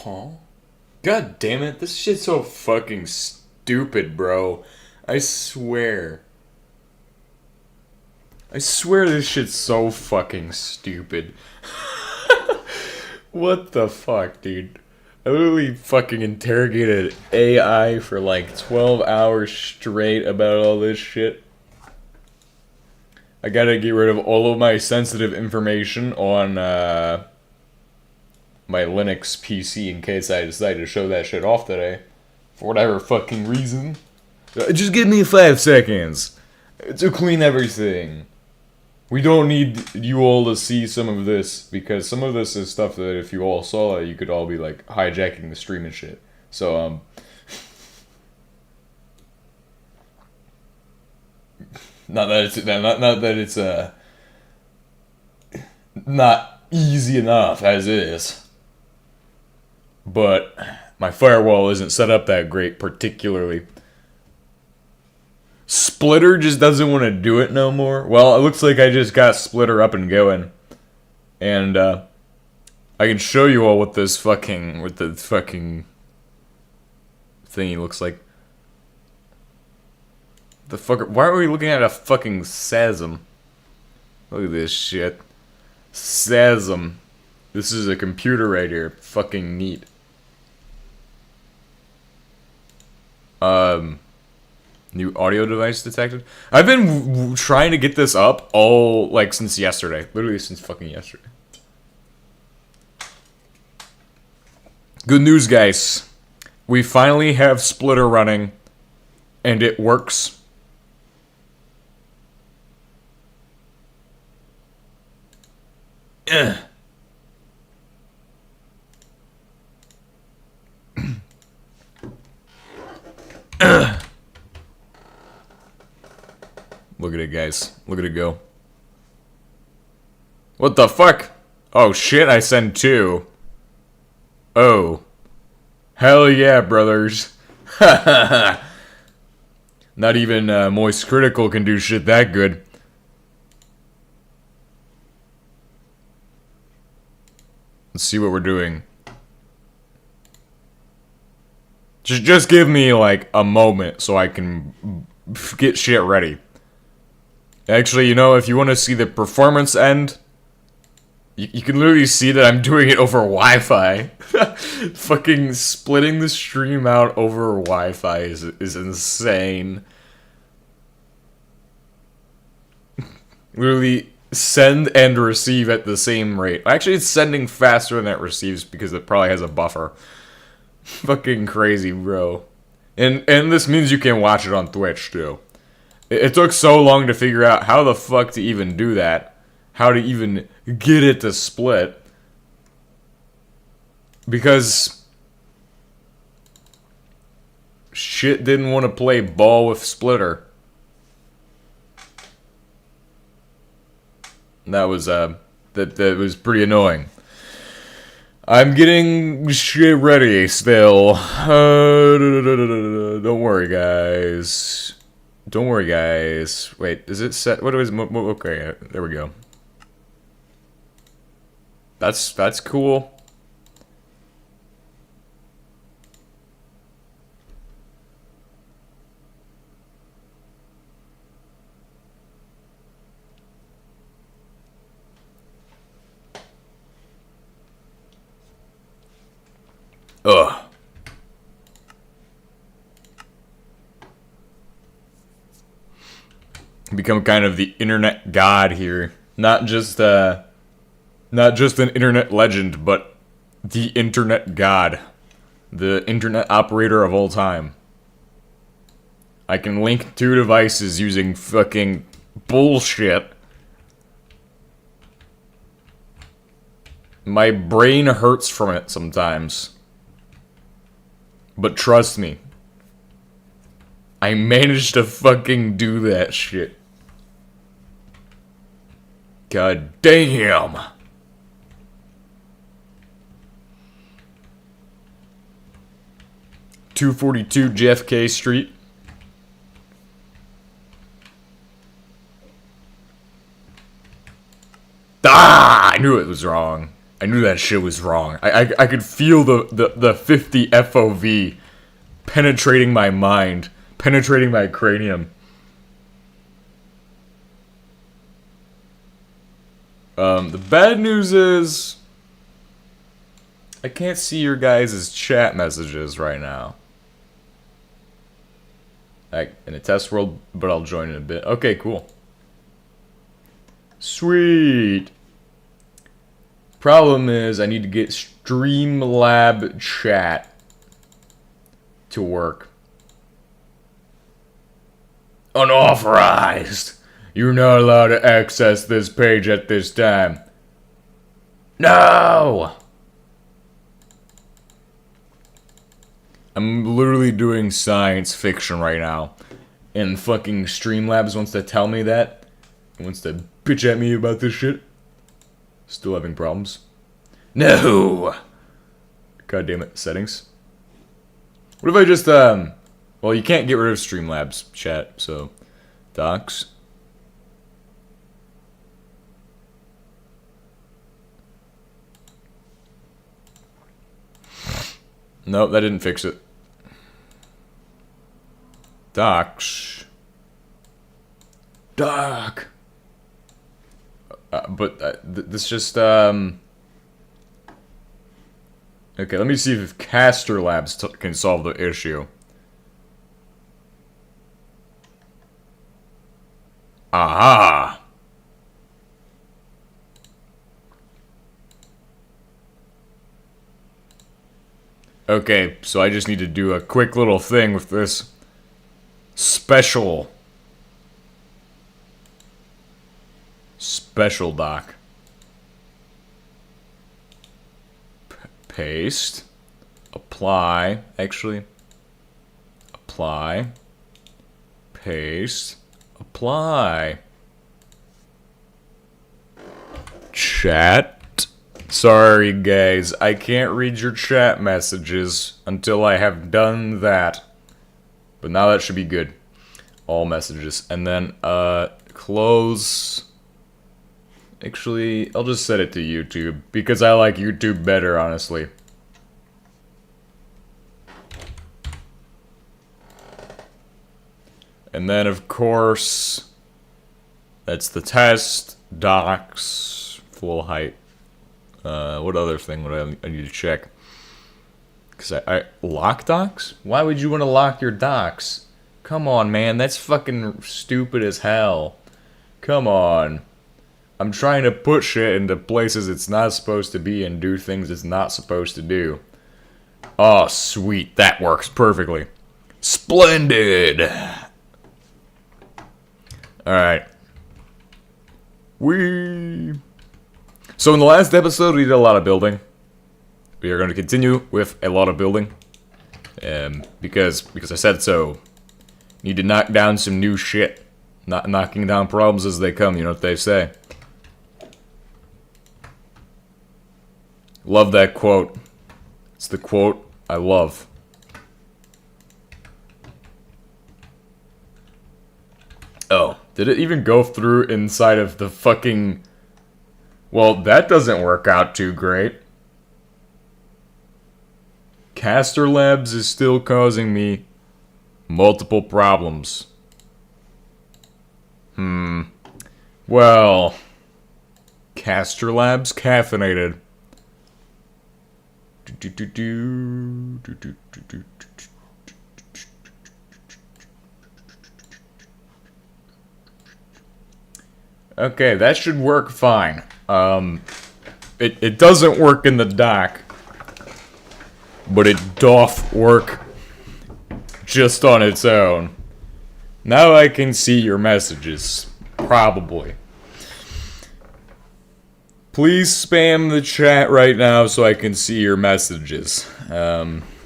Huh? God damn it, this shit's so fucking stupid, bro. I swear. I swear this shit's so fucking stupid. What the fuck, dude? I literally fucking interrogated AI for like 12 hours straight about all this shit. I gotta get rid of all of my sensitive information on my Linux PC in case I decide to show that shit off today. For whatever fucking reason. Just give me 5 seconds to clean everything. We don't need you all to see some of this, because some of this is stuff that if you all saw it, you could all be like hijacking the stream and shit. So, not that it's not easy enough as is. But my firewall isn't set up that great, particularly. Splitter just doesn't want to do it no more. Well, it looks like I just got Splitter up and going. And, I can show you all what this fucking, thingy looks like. The fuck, why are we looking at a fucking SASM? Look at this shit. SASM. This is a computer right here. Fucking neat. New audio device detected. I've been trying to get this up all, like, since yesterday. Literally since fucking yesterday. Good news, guys. We finally have Splitter running. And it works. Ugh. Look at it, guys. Look at it go. What the fuck? Oh shit, I send 2. Oh. Hell yeah, brothers. Not even Moist Critical can do shit that good. Let's see what we're doing. Just give me, like, a moment so I can get shit ready. Actually, you know, if you want to see the performance end, you can literally see that I'm doing it over Wi-Fi. Fucking splitting the stream out over Wi-Fi is insane. Literally send and receive at the same rate. Actually, it's sending faster than it receives because it probably has a buffer. Fucking crazy, bro. And this means you can watch it on Twitch, too. It took so long to figure out how the fuck to even do that. How to even get it to split. Because shit didn't want to play ball with Splitter. That was that was pretty annoying. I'm getting shit ready still. Don't worry, guys. Don't worry, guys. Wait, is it set? What is? Okay, there we go. That's cool. Ugh. Become kind of the internet god here. Not just an internet legend, but the internet god. The internet operator of all time. I can link 2 devices using fucking bullshit. My brain hurts from it sometimes. But trust me, I managed to fucking do that shit. God damn. .242 JFK Street. Ah! I knew it was wrong. I knew that shit was wrong. I could feel the 50 FOV penetrating my mind, penetrating my cranium. The bad news is I can't see your guys' chat messages right now. In a test world, but I'll join in a bit. Okay, cool. Sweet. Problem is, I need to get Streamlab chat to work. Unauthorized. You're not allowed to access this page at this time. No! I'm literally doing science fiction right now. And fucking Streamlabs wants to tell me that. He wants to bitch at me about this shit. Still having problems. No! God damn it, settings. What if I just, well, you can't get rid of Streamlabs chat, so... Docs. Nope, that didn't fix it. Docs. Doc. This just, Okay, let me see if Caster Labs can solve the issue. Aha! Okay, so I just need to do a quick little thing with this special doc. Paste. Apply. Actually. Apply. Paste. Apply. Chat. Sorry guys, I can't read your chat messages until I have done that. But now that should be good. All messages. And then, close. Actually, I'll just set it to YouTube, because I like YouTube better, honestly. And then, of course, that's the test, docs, full height. What other thing would I need to check? Because I lock docs? Why would you want to lock your docs? Come on, man, that's fucking stupid as hell. Come on. I'm trying to put shit into places it's not supposed to be and do things it's not supposed to do. Oh, sweet. That works perfectly. Splendid! Alright. So in the last episode, we did a lot of building. We are going to continue with a lot of building. Because I said so. Need to knock down some new shit. Not knocking down problems as they come, you know what they say. Love that quote. It's the quote I love. Oh, did it even go through inside of the fucking... Well, that doesn't work out too great. Caster Labs is still causing me multiple problems. Well... Caster Labs caffeinated. Okay, that should work fine. It doesn't work in the dock, but it doth work just on its own. Now I can see your messages, probably. Please spam the chat right now so I can see your messages.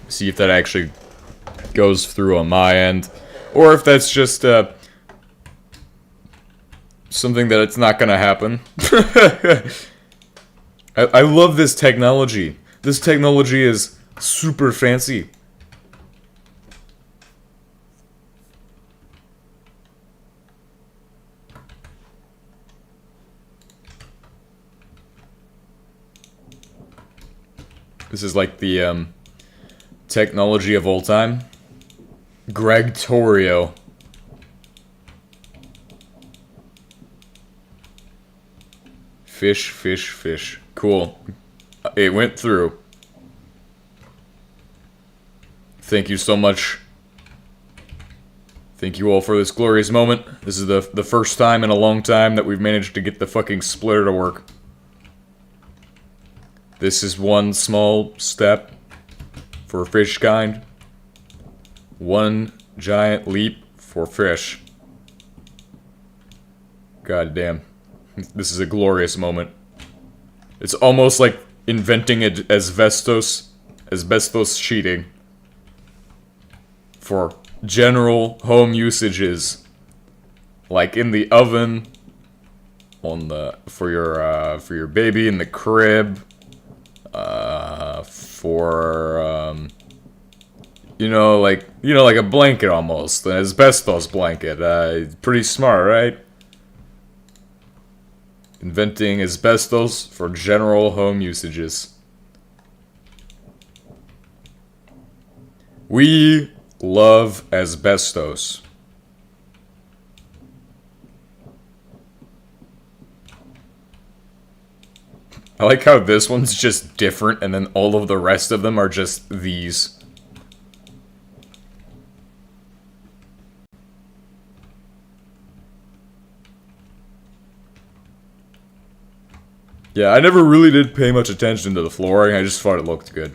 See if that actually goes through on my end, or if that's just something that it's not gonna happen. I love this technology. This technology is super fancy. This is like the technology of all time. Greg Torrio. Fish, fish, fish. Cool. It went through. Thank you so much. Thank you all for this glorious moment. This is the first time in a long time that we've managed to get the fucking splitter to work. This is one small step for fish kind. One giant leap for fish. God damn. This is a glorious moment. It's almost like inventing asbestos sheeting for general home usages, like in the oven, on the for your baby in the crib, for like a blanket almost, an asbestos blanket. Pretty smart, right? Inventing asbestos for general home usages. We love asbestos. I like how this one's just different and then all of the rest of them are just these. Yeah, I never really did pay much attention to the flooring, I just thought it looked good.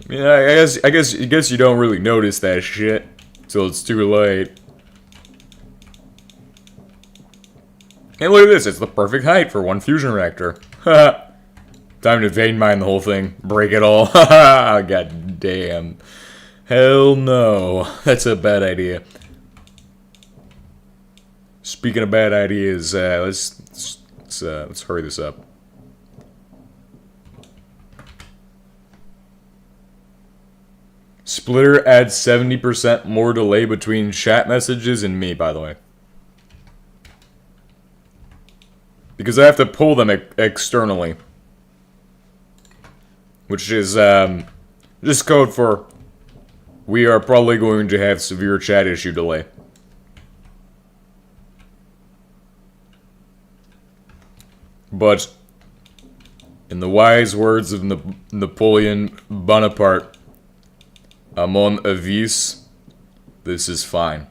Yeah, I guess you don't really notice that shit till it's too late. And look at this, it's the perfect height for one fusion reactor. Haha. Time to vein mine the whole thing. Break it all. Haha. God damn. Hell no. That's a bad idea. Speaking of bad ideas, let's hurry this up. Splitter adds 70% more delay between chat messages and me, by the way. Because I have to pull them externally. Which is, just code for we are probably going to have severe chat issue delay. But, in the wise words of Napoleon Bonaparte, à mon avis, this is fine.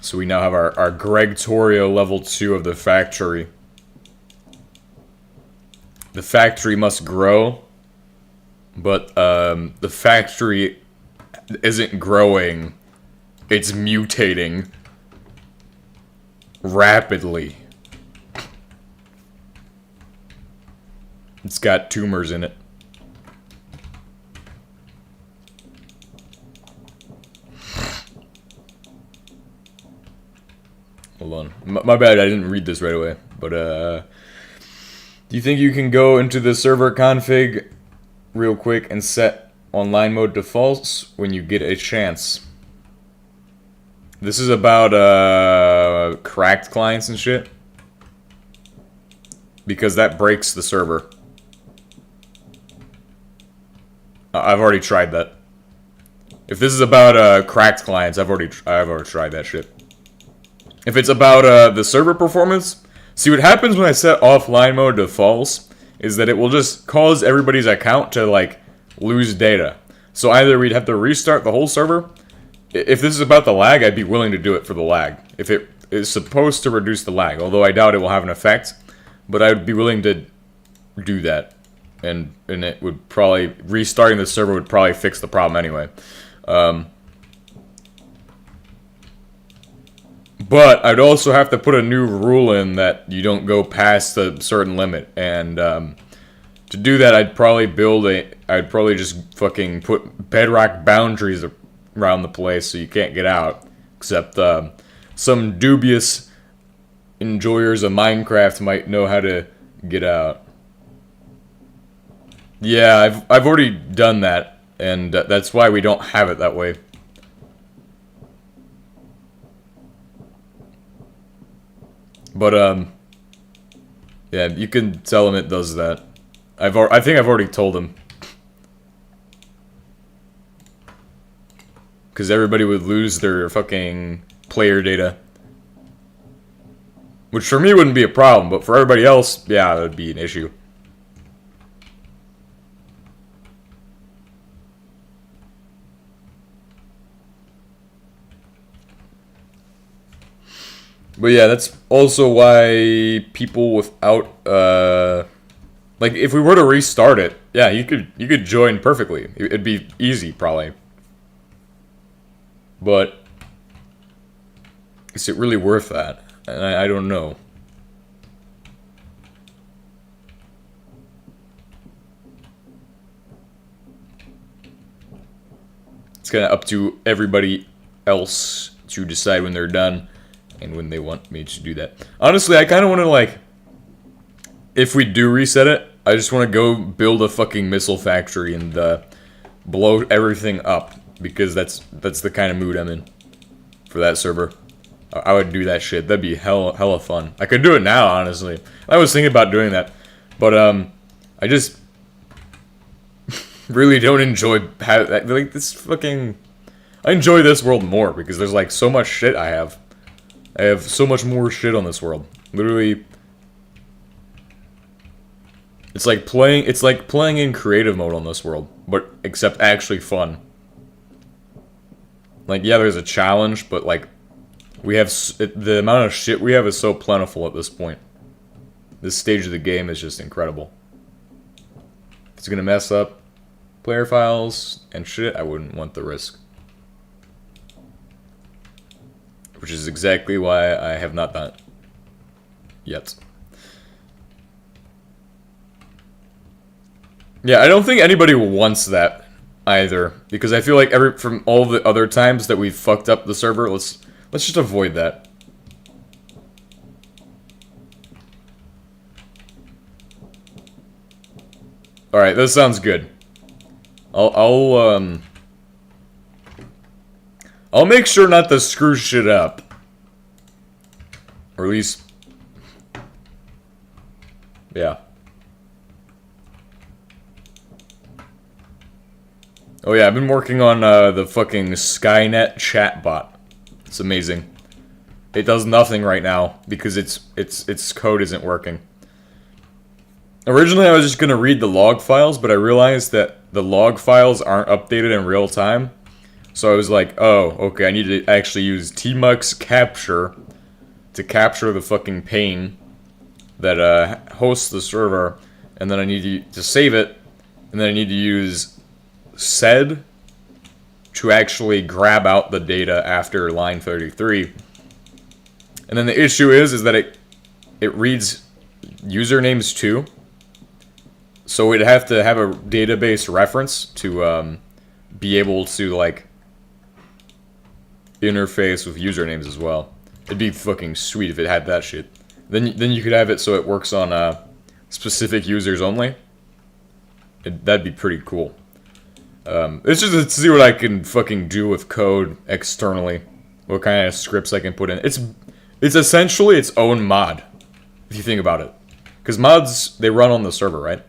So we now have our Greg Torrio level 2 of the factory. The factory must grow, but the factory isn't growing, it's mutating rapidly. It's got tumors in it. Hold on. My bad, I didn't read this right away. But, do you think you can go into the server config real quick and set online mode to false when you get a chance? This is about, cracked clients and shit. Because that breaks the server. I've already tried that. If this is about, cracked clients, I've already tried that shit. If it's about, the server performance, see what happens when I set offline mode to false is that it will just cause everybody's account to, like, lose data. So either we'd have to restart the whole server. If this is about the lag, I'd be willing to do it for the lag. If it is supposed to reduce the lag, although I doubt it will have an effect, but I would be willing to do that. And it would probably, restarting the server would probably fix the problem anyway. But I'd also have to put a new rule in that you don't go past a certain limit, and to do that, I'd probably just fucking put bedrock boundaries around the place so you can't get out. Except some dubious enjoyers of Minecraft might know how to get out. Yeah, I've already done that, and that's why we don't have it that way. But yeah, you can tell him it does that. I think I've already told him. Because everybody would lose their fucking player data. Which for me wouldn't be a problem, but for everybody else, yeah, that would be an issue. But yeah, that's also why people without, like, if we were to restart it, yeah, you could join perfectly. It'd be easy, probably. But is it really worth that? And I don't know. It's kind of up to everybody else to decide when they're done and when they want me to do that. Honestly, I kind of want to, like, if we do reset it, I just want to go build a fucking missile factory and blow everything up. Because that's the kind of mood I'm in for that server. I would do that shit. That'd be hella fun. I could do it now, honestly. I was thinking about doing that, but I just really don't enjoy like this fucking. I enjoy this world more because there's like so much shit I have. I have so much more shit on this world. Literally, it's like playing in creative mode on this world, but except actually fun. Like, yeah, there's a challenge, but, like, we have... the amount of shit we have is so plentiful at this point. This stage of the game is just incredible. If it's gonna mess up player files and shit, I wouldn't want the risk. Which is exactly why I have not done it. Yet. Yeah, I don't think anybody wants that. Either, because I feel like from all the other times that we've fucked up the server, let's just avoid that. All right, this sounds good. I'll make sure not to screw shit up, or at least, yeah. Oh yeah, I've been working on the fucking Skynet chatbot. It's amazing. It does nothing right now because its code isn't working. Originally I was just gonna read the log files, but I realized that the log files aren't updated in real time. So I was like, oh, okay, I need to actually use tmux capture to capture the fucking pane that hosts the server, and then I need to save it, and then I need to use sed to actually grab out the data after line 33. And then the issue is that it reads usernames too. So we'd have to have a database reference to be able to like interface with usernames as well. It'd be fucking sweet if it had that shit. Then you could have it so it works on specific users only. That'd be pretty cool. It's just to see what I can fucking do with code externally. What kind of scripts I can put in. It's essentially its own mod, if you think about it. Because mods, they run on the server, right?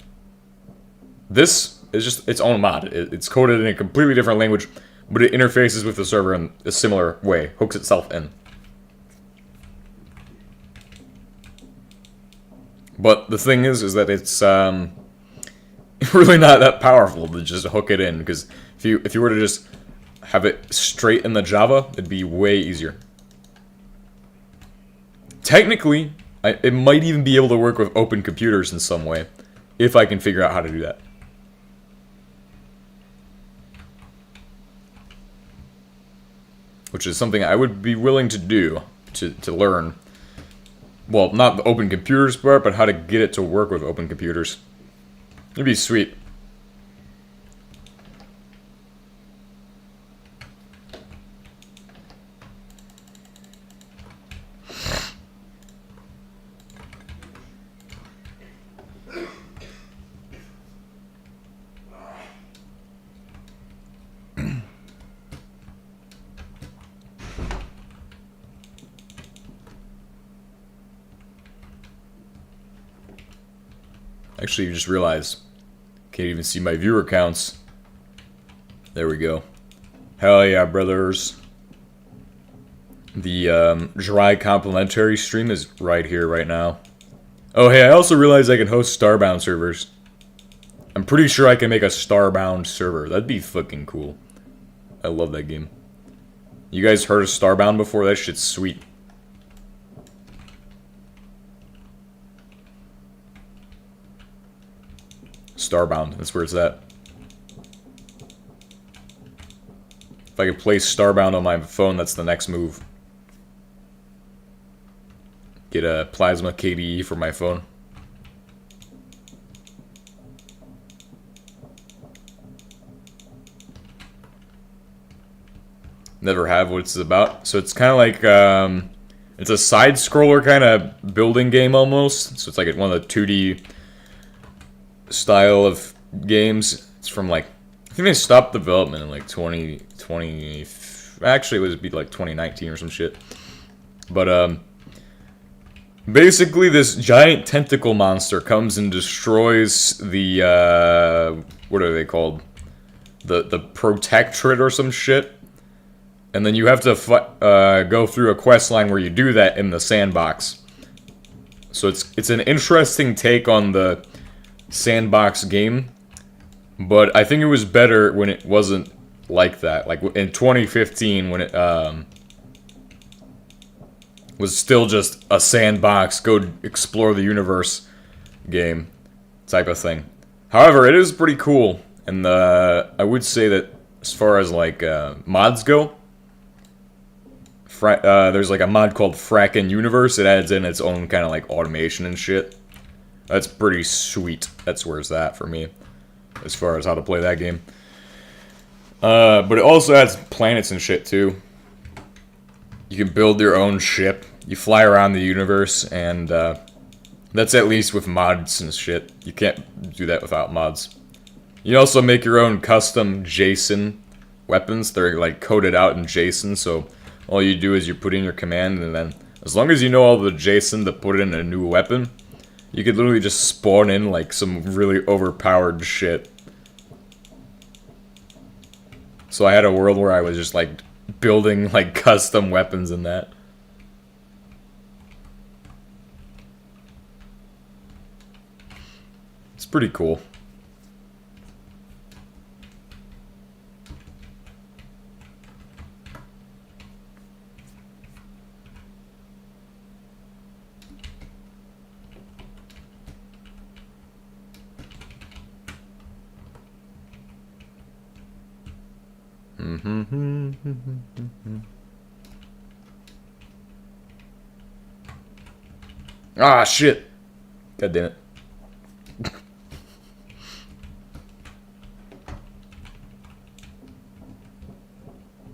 This is just its own mod. It's coded in a completely different language, but it interfaces with the server in a similar way. Hooks itself in. But the thing is that it's really not that powerful to just hook it in, because if you were to just have it straight in the Java, it'd be way easier. Technically, it might even be able to work with open computers in some way, if I can figure out how to do that. Which is something I would be willing to do, to learn. Well, not the open computers part, but how to get it to work with open computers. It'd be sweet. Actually, you just realized. Can't even see my viewer counts. There we go. Hell yeah, brothers. The dry complimentary stream is right here, right now. Oh, hey, I also realized I can host Starbound servers. I'm pretty sure I can make a Starbound server. That'd be fucking cool. I love that game. You guys heard of Starbound before? That shit's sweet. Starbound, that's where it's at. If I could play Starbound on my phone, that's the next move. Get a Plasma KDE for my phone. Never have what it's about. So it's kind of like, it's a side-scroller kind of building game almost. So it's like one of the 2D style of games. It's from like, I think they stopped development in like 2020. Actually, it would be like 2019 or some shit. But basically, this giant tentacle monster comes and destroys the what are they called? The protectorate or some shit. And then you have to go through a quest line where you do that in the sandbox. So it's an interesting take on the sandbox game, but I think it was better when it wasn't like that. Like in 2015, when it was still just a sandbox, go explore the universe game type of thing. However, it is pretty cool, and I would say that as far as like mods go, there's like a mod called Frackin' Universe. It adds in its own kind of like automation and shit. That's pretty sweet. That's where it's at for me, as far as how to play that game. But it also adds planets and shit too. You can build your own ship. You fly around the universe, and that's at least with mods and shit. You can't do that without mods. You also make your own custom JSON weapons. They're like coded out in JSON, so all you do is you put in your command, and then as long as you know all the JSON to put in a new weapon, you could literally just spawn in like some really overpowered shit. So I had a world where I was just like building like custom weapons and that. It's pretty cool. Ah, shit. God damn it.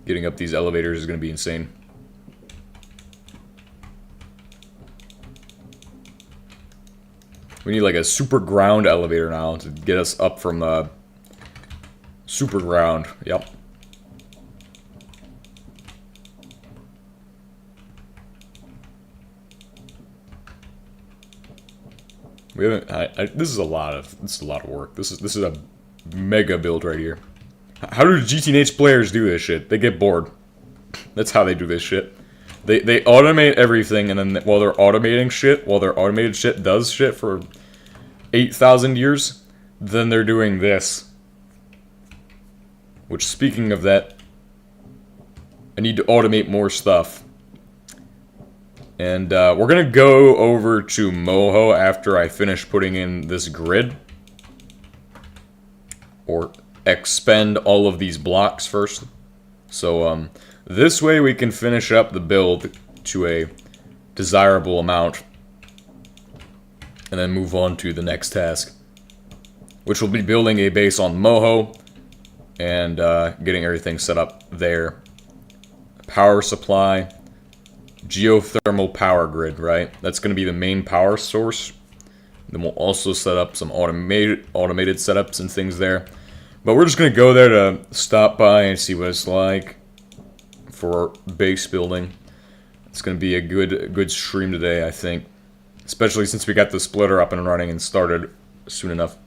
Getting up these elevators is going to be insane. We need like a super ground elevator now to get us up from the super ground. Yep. We haven't. This is a lot of work. This is a mega build right here. How do GTH players do this shit? They get bored. That's how they do this shit. They automate everything, and then while they're automating shit, while their automated shit does shit for 8,000 years, then they're doing this. Which, speaking of that, I need to automate more stuff. And we're gonna go over to Moho after I finish putting in this grid. Or expend all of these blocks first. So this way we can finish up the build to a desirable amount. And then move on to the next task. Which will be building a base on Moho. And getting everything set up there. Power supply. Geothermal power grid, right? That's going to be the main power source. Then we'll also set up some automated setups and things there. But we're just going to go there to stop by and see what it's like for base building. It's going to be a good stream today, I think. Especially since we got the splitter up and running and started soon enough.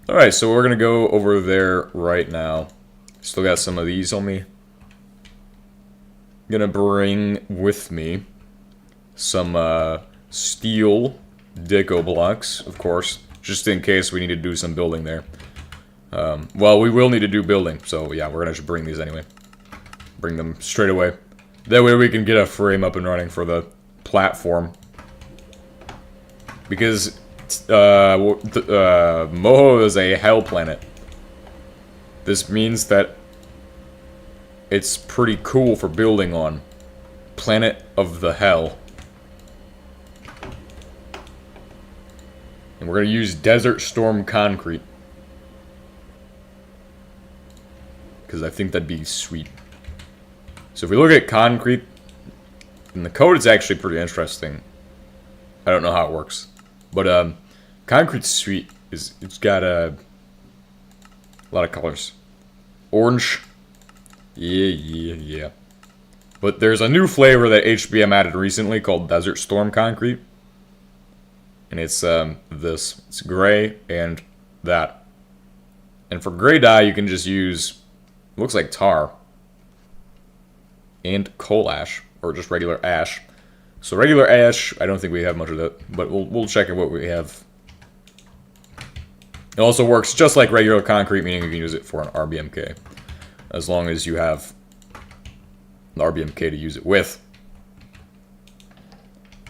Alright, so we're gonna go over there right now. Still got some of these on me. Gonna bring with me some steel deco blocks, of course, just in case we need to do some building there. Well, we will need to do building, so yeah, we're gonna just bring these anyway. Bring them straight away. That way we can get a frame up and running for the platform. Because Moho is a hell planet. This means that it's pretty cool for building on. Planet of the hell. And we're going to use Desert Storm Concrete. Because I think that'd be sweet. So if we look at concrete, in the code it's actually pretty interesting. I don't know how it works. But concrete's sweet. It's got a lot of colors. Orange. Yeah. But there's a new flavor that HBM added recently called Desert Storm Concrete. And it's this. It's gray and that. And for gray dye you can just use, looks like tar. And coal ash. Or just regular ash. So regular ash, I don't think we have much of that. But we'll check what we have. It also works just like regular concrete, meaning you can use it for an RBMK. As long as you have the RBMK to use it with.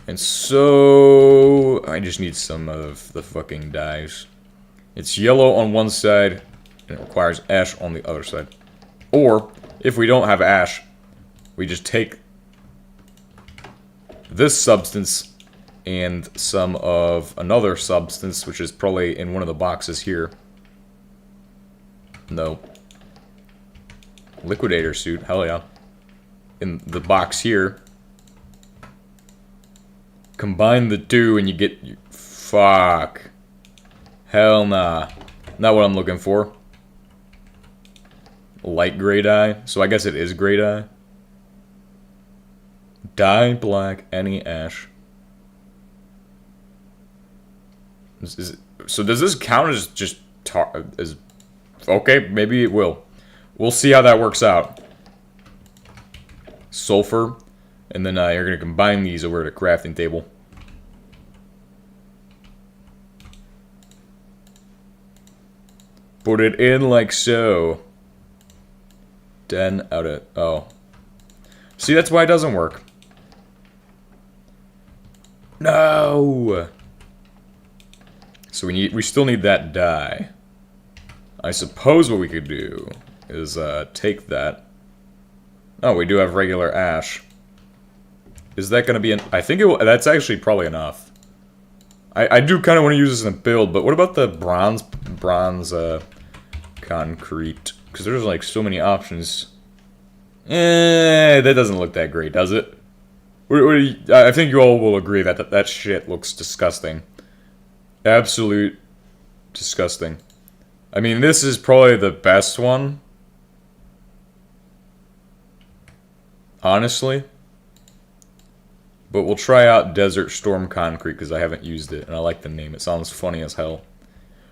And so I just need some of the fucking dyes. It's yellow on one side, and it requires ash on the other side. Or, if we don't have ash, we just take this substance and some of another substance, which is probably in one of the boxes here. No. Liquidator suit, hell yeah. In the box here. Combine the two and you get... Fuck. Hell nah. Not what I'm looking for. Light gray dye. So I guess it is gray dye. Dye black any ash. So does this count as just tar? Okay, maybe it will. We'll see how that works out. Sulfur. And then you're going to combine these over at a crafting table. Put it in like so. 10 out of... Oh. See, that's why it doesn't work. No! So we still need that dye. I suppose what we could do is take that. Oh, we do have regular ash. Is that going to be I think that's actually probably enough. I do kind of want to use this in a build, but what about the bronze concrete? Because there's like so many options. That doesn't look that great, does it? I think you all will agree that shit looks disgusting. Absolute disgusting. I mean, this is probably the best one. Honestly. But we'll try out Desert Storm Concrete because I haven't used it and I like the name. It sounds funny as hell.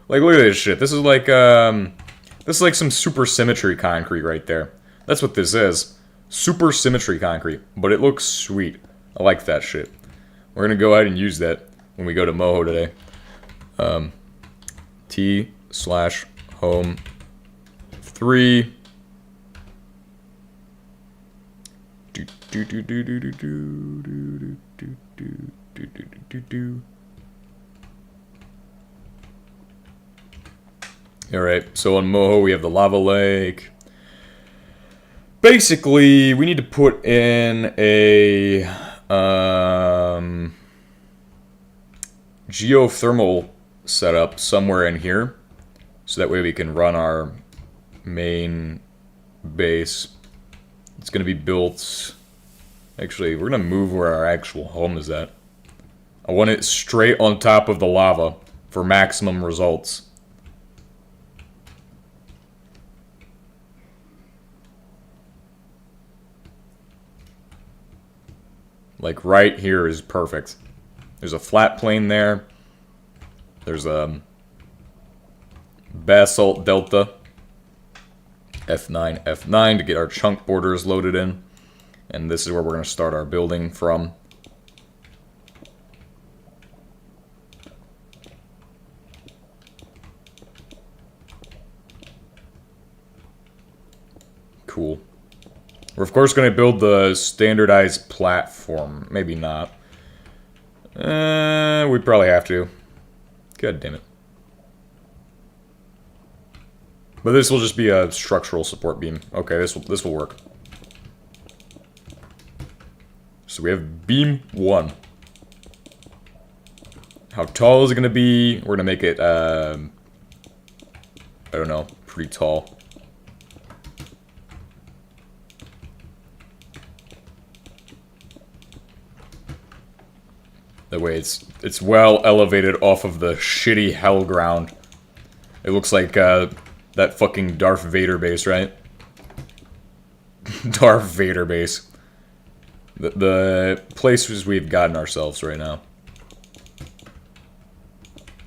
Like, look at this shit. This is like some super symmetry concrete right there. That's what this is. Super symmetry concrete. But it looks sweet. I like that shit. We're gonna go ahead and use that when we go to Moho today. T/home 3. Alright, so on Moho we have the lava lake. Basically, we need to put in a geothermal setup somewhere in here. So that way we can run our main base. It's going to be built... Actually, we're going to move where our actual home is at. I want it straight on top of the lava for maximum results. Like right here is perfect. There's a flat plane there. There's a basalt delta. F9, F9 to get our chunk borders loaded in. And this is where we're going to start our building from. Cool. We're of course going to build the standardized platform. Maybe not. We probably have to. God damn it. But this will just be a structural support beam. Okay, this will work. So we have beam 1. How tall is it going to be? We're going to make it, I don't know, pretty tall. That way it's well elevated off of the shitty hell ground. It looks like, that fucking Darth Vader base, right? Darth Vader base. The places we've gotten ourselves right now.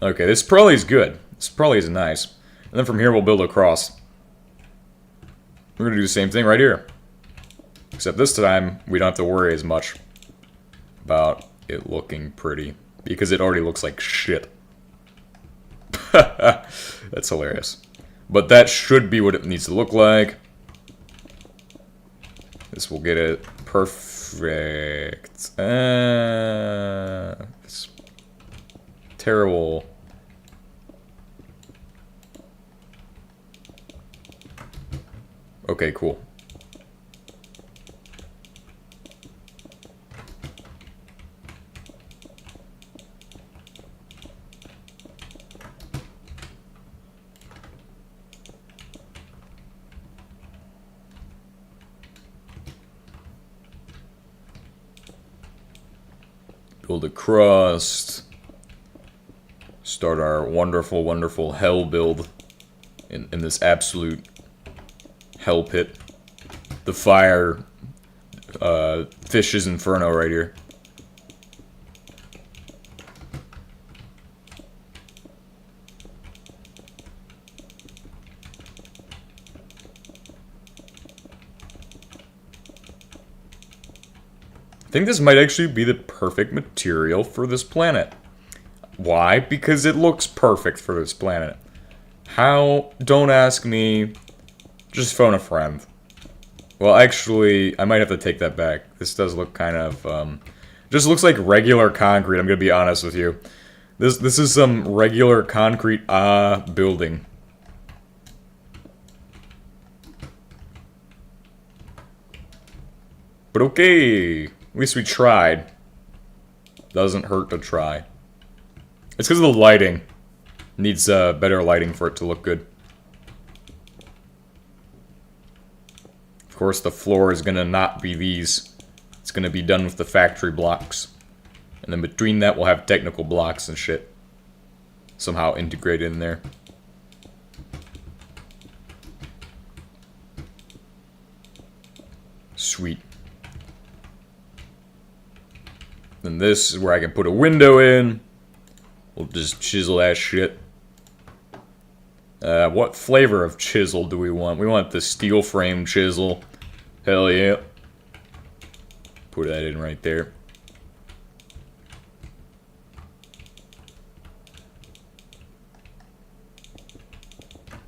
Okay, this probably is good. This probably is nice. And then from here we'll build across. We're gonna do the same thing right here. Except this time, we don't have to worry as much about it looking pretty. Because it already looks like shit. That's hilarious. But that should be what it needs to look like. This will get it perfect. It's terrible. Okay, cool. Build a crust. Start our wonderful, wonderful hell build in this absolute hell pit. The fire fish's inferno right here. I think this might actually be the perfect material for this planet. Why? Because it looks perfect for this planet. How? Don't ask me. Just phone a friend. Well, actually, I might have to take that back. This does look kind of, just looks like regular concrete, I'm gonna be honest with you. This is some regular concrete, building. But okay. At least we tried. Doesn't hurt to try. It's because of the lighting. Needs better lighting for it to look good. Of course, the floor is gonna not be these. It's gonna be done with the factory blocks. And then between that, we'll have technical blocks and shit. Somehow integrated in there. Sweet. Then this is where I can put a window in. We'll just chisel that shit. What flavor of chisel do we want? We want the steel frame chisel. Hell yeah. Put that in right there.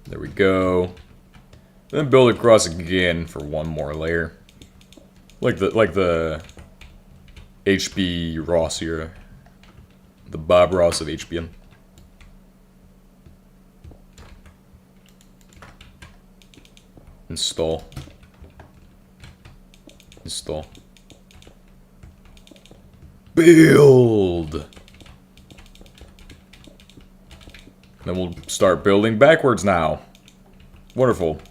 There we go. Then build across again for one more layer. Like the HB Ross here. The Bob Ross of HBM. Install. Install. Build! Then we'll start building backwards now. Wonderful.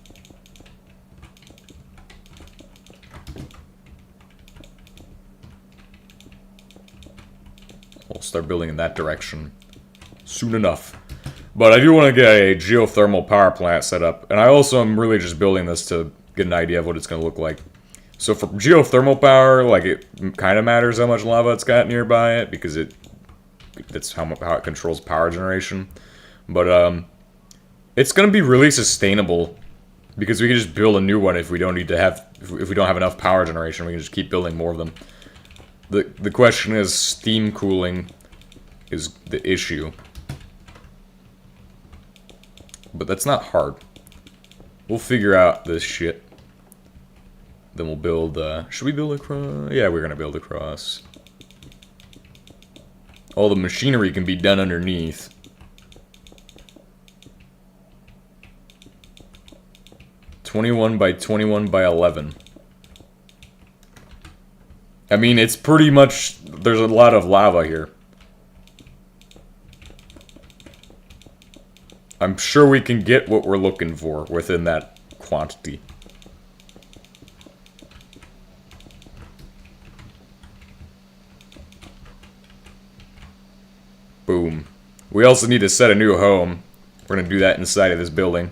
We'll start building in that direction soon enough. But I do want to get a geothermal power plant set up. And I also am really just building this to get an idea of what it's going to look like. So for geothermal power, like, it kind of matters how much lava it's got nearby it, because it that's how it controls power generation. But it's gonna be really sustainable because we can just build a new one if we don't need to have if we don't have enough power generation. We can just keep building more of them. The question is, steam cooling is the issue, but that's not hard. We'll figure out this shit. Then we'll build, should we build across? Yeah, we're gonna build across. All the machinery can be done underneath. (21 by 21 by 11). I mean, it's pretty much, there's a lot of lava here. I'm sure we can get what we're looking for within that quantity. Boom. We also need to set a new home. We're gonna do that inside of this building.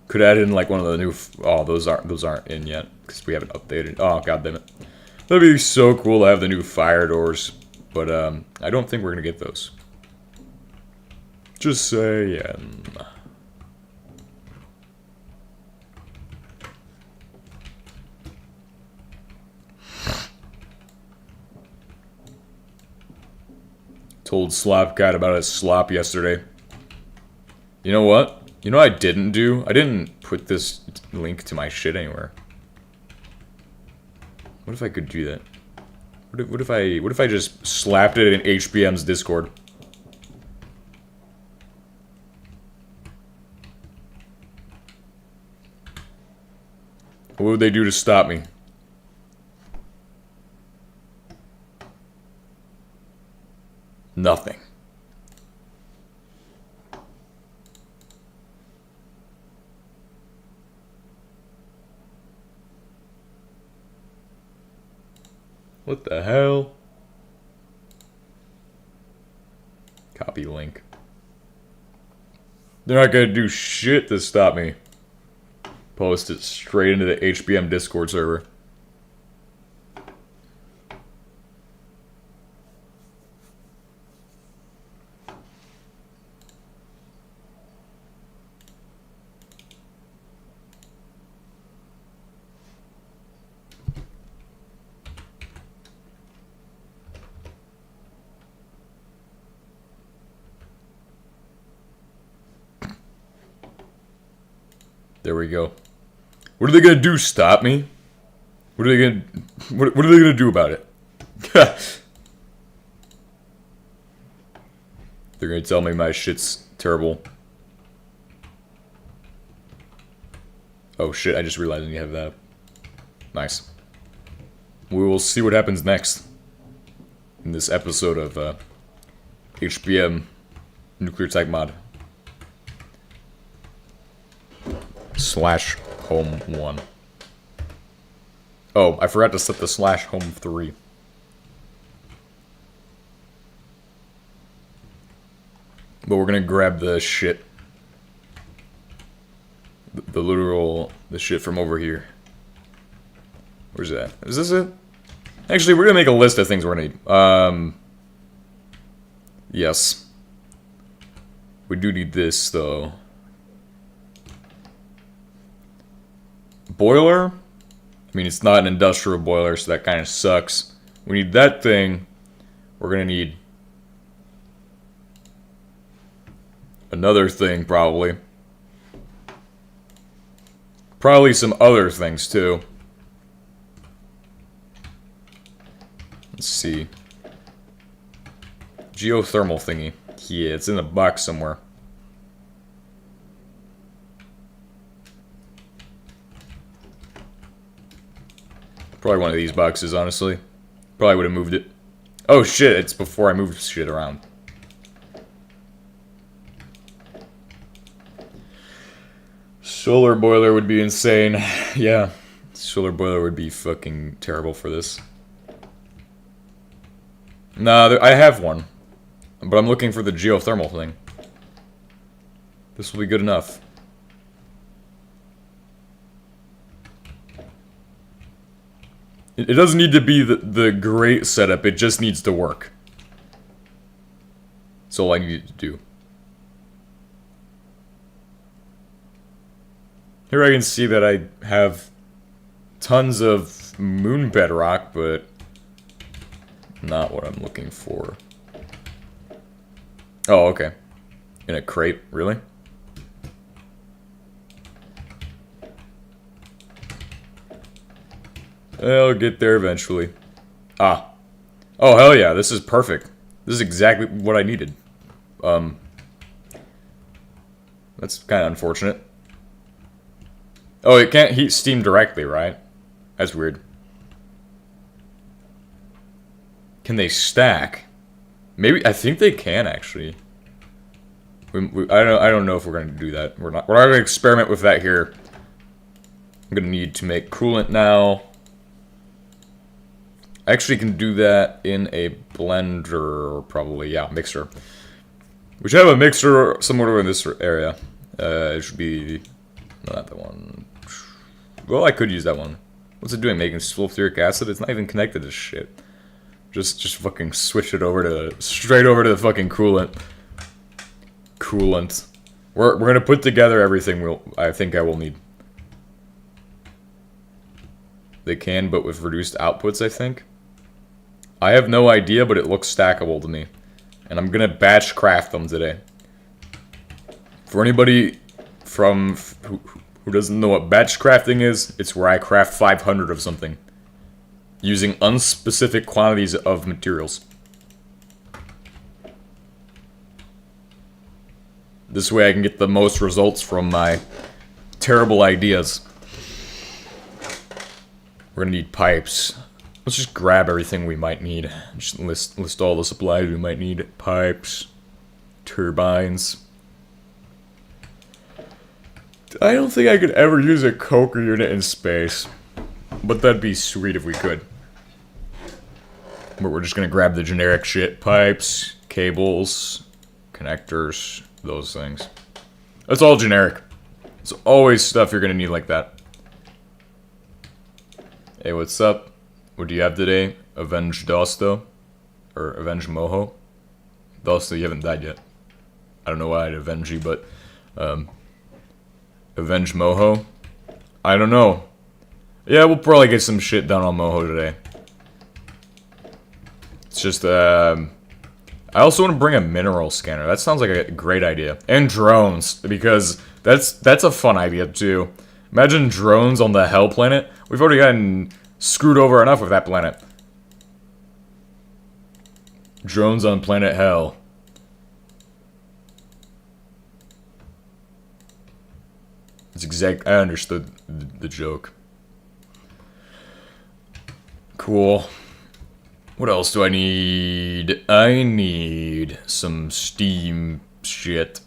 Could add in like one of the new. Oh, those aren't in yet because we haven't updated. Oh, god damn it! That'd be so cool to have the new fire doors, but I don't think we're gonna get those. Just saying. Told Slopcat about his slop yesterday. You know what? You know what I didn't do? I didn't put this link to my shit anywhere. What if I could do that? What if I just slapped it in HBM's Discord? What would they do to stop me? Nothing. What the hell? Copy link. They're not gonna do shit to stop me. Post it straight into the HBM Discord server. There we go. What are they gonna do? Stop me? What are they gonna? What are they gonna do about it? They're gonna tell me my shit's terrible. Oh shit! I just realized you have that. Nice. We will see what happens next in this episode of HBM Nuclear Tech Mod. /home1. Oh, I forgot to set the /home3. But we're gonna grab the shit. The shit from over here. Where's that? Is this it? Actually, we're gonna make a list of things we're gonna need. Yes. We do need this, though. Boiler? I mean, it's not an industrial boiler, so that kind of sucks. We need that thing. We're gonna need another thing, probably. Probably some other things, too. Let's see. Geothermal thingy. Yeah, it's in the box somewhere. Probably one of these boxes, honestly. Probably would have moved it. Oh shit, it's before I moved shit around. Solar boiler would be insane. Yeah. Solar boiler would be fucking terrible for this. Nah, I have one. But I'm looking for the geothermal thing. This will be good enough. It doesn't need to be the great setup, it just needs to work. That's all I need to do. Here I can see that I have tons of moon bedrock, but not what I'm looking for. Oh, okay. In a crate, really? I'll get there eventually. Ah. Oh, hell yeah, this is perfect. This is exactly what I needed. That's kind of unfortunate. Oh, it can't heat steam directly, right? That's weird. Can they stack? Maybe, I think they can, actually. I don't know if we're going to do that. We're not going to experiment with that here. I'm going to need to make coolant now. I actually can do that in a blender, probably. Yeah, mixer. We should have a mixer somewhere in this area. It should be... not that one. Well, I could use that one. What's it doing? Making sulfuric acid? It's not even connected to shit. Just fucking switch it over to... straight over to the fucking coolant. Coolant. We're gonna put together everything I think I will need. They can, but with reduced outputs, I think. I have no idea, but it looks stackable to me. And I'm gonna batch craft them today. For anybody from who doesn't know what batch crafting is, it's where I craft 500 of something. Using unspecific quantities of materials. This way I can get the most results from my terrible ideas. We're gonna need pipes. Let's just grab everything we might need. Just list all the supplies we might need. Pipes. Turbines. I don't think I could ever use a coker unit in space. But that'd be sweet if we could. But we're just gonna grab the generic shit. Pipes, cables, connectors, those things. That's all generic. It's always stuff you're gonna need like that. Hey, what's up? What do you have today? Avenge Dosto? Or Avenge Moho? Dosto, you haven't died yet. I don't know why I'd avenge you, but... Avenge Moho? I don't know. Yeah, we'll probably get some shit done on Moho today. It's just, I also want to bring a mineral scanner. That sounds like a great idea. And drones, because that's a fun idea, too. Imagine drones on the Hell planet. We've already gotten screwed over enough with that planet. Drones on planet Hell. It's exact. I understood the joke. Cool. What else do I need? I need some Steam shit.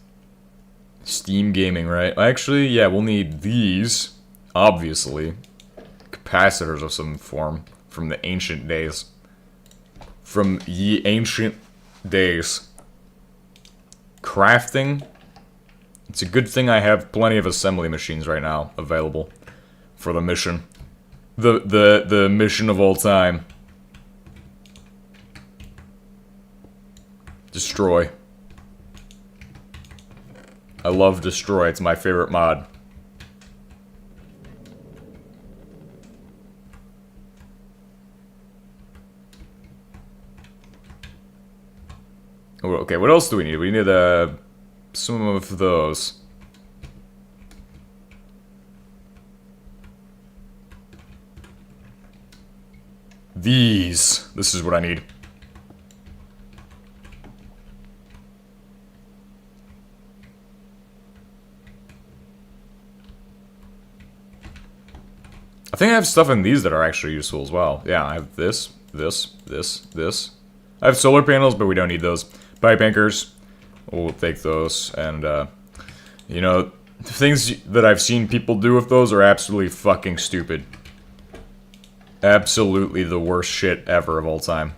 Steam gaming, right? Actually, yeah, we'll need these. Obviously. Capacitors of some form. From the ancient days. From ye ancient days. Crafting. It's a good thing I have plenty of assembly machines right now available. For the mission. The mission of all time. Destroy. I love Destroy, it's my favorite mod. Okay, what else do we need? We need some of those. These. This is what I need. I think I have stuff in these that are actually useful as well. Yeah, I have this. I have solar panels, but we don't need those. Pipe anchors. We'll take those. And, you know, things that I've seen people do with those are absolutely fucking stupid. Absolutely the worst shit ever of all time.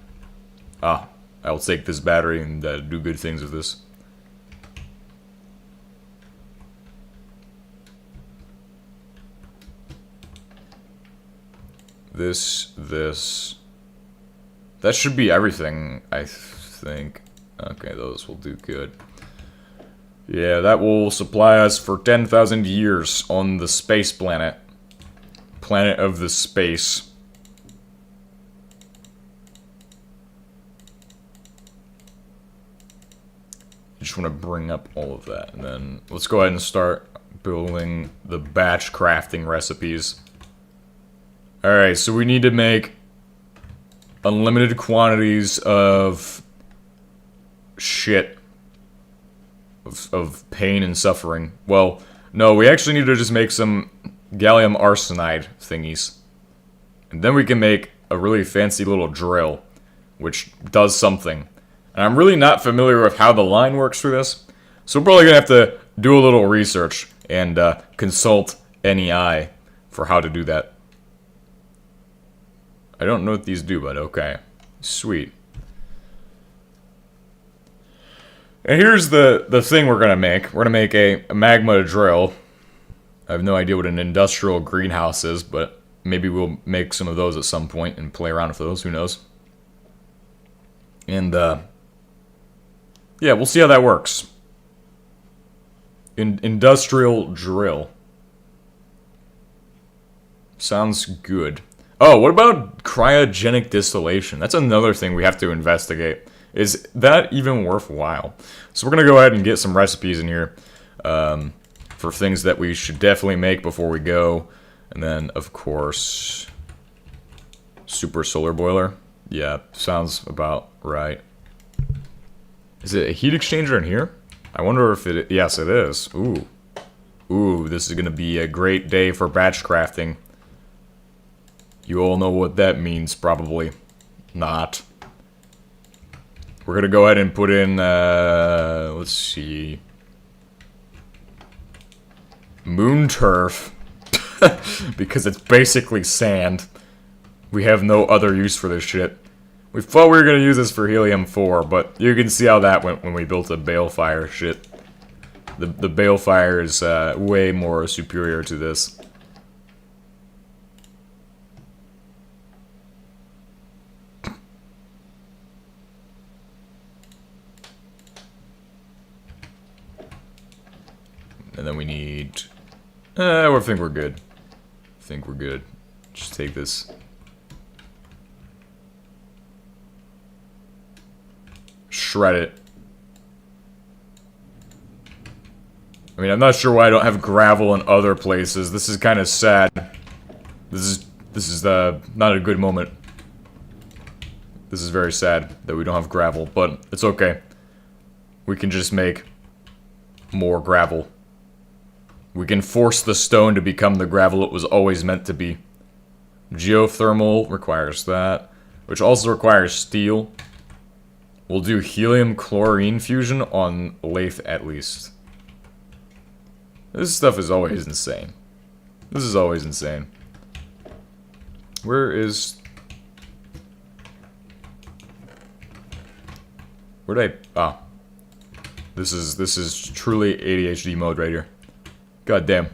Ah, I'll take this battery and do good things with this. This. That should be everything, I think. Okay, those will do good. Yeah, that will supply us for 10,000 years on the space planet. Planet of the space. I just want to bring up all of that, and then let's go ahead and start building the batch crafting recipes. Alright, so we need to make unlimited quantities of shit. Of pain and suffering. Well, no, we actually need to just make some gallium arsenide thingies. And then we can make a really fancy little drill, which does something. And I'm really not familiar with how the line works for this, so we're probably gonna have to do a little research and consult NEI for how to do that. I don't know what these do, but okay. Sweet. And here's the thing we're gonna make. We're gonna make a magma drill. I have no idea what an industrial greenhouse is, but maybe we'll make some of those at some point and play around with those, who knows. And, yeah, we'll see how that works. Industrial drill. Sounds good. Oh, what about cryogenic distillation? That's another thing we have to investigate. Is that even worthwhile? So we're going to go ahead and get some recipes in here for things that we should definitely make before we go. And then, of course, super solar boiler. Yeah, sounds about right. Is it a heat exchanger in here? I wonder if it... Yes, it is. Ooh. Ooh, this is going to be a great day for batch crafting. You all know what that means, probably. Not. We're gonna go ahead and put in, let's see. Moon turf. Because it's basically sand. We have no other use for this shit. We thought we were gonna use this for helium-4, but you can see how that went when we built a balefire shit. The balefire is way more superior to this. And then we need... I think we're good. I think we're good. Just take this. Shred it. I mean, I'm not sure why I don't have gravel in other places. This is kind of sad. This is not a good moment. This is very sad that we don't have gravel, but it's okay. We can just make more gravel. We can force the stone to become the gravel it was always meant to be. Geothermal requires that, which also requires steel. We'll do helium-chlorine fusion on lathe at least. This stuff is always insane. This is always insane. Where is... Where'd I... Ah. This is truly ADHD mode right here. God damn.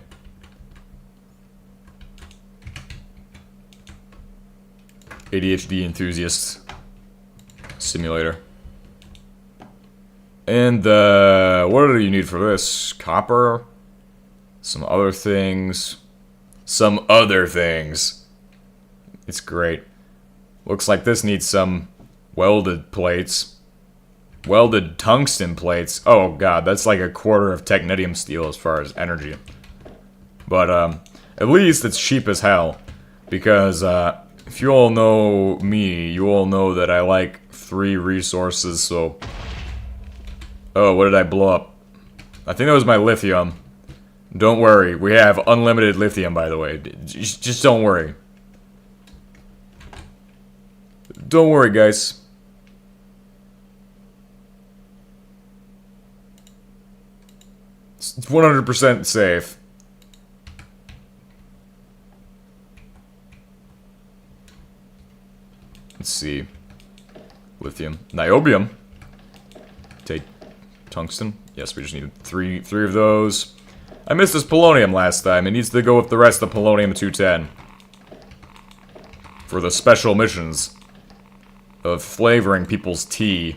ADHD enthusiast simulator. And what do you need for this? Copper? Some other things. Some other things. It's great. Looks like this needs some welded plates. Welded tungsten plates. Oh god, that's like a quarter of technetium steel as far as energy. But at least it's cheap as hell. Because if you all know me, you all know that I like 3 resources, so... Oh, what did I blow up? I think that was my lithium. Don't worry, we have unlimited lithium, by the way. Just don't worry. Don't worry, guys. It's 100% safe. Let's see. Lithium. Niobium. Take tungsten. Yes, we just need three of those. I missed this polonium last time. It needs to go with the rest of polonium-210. For the special missions of flavoring people's tea.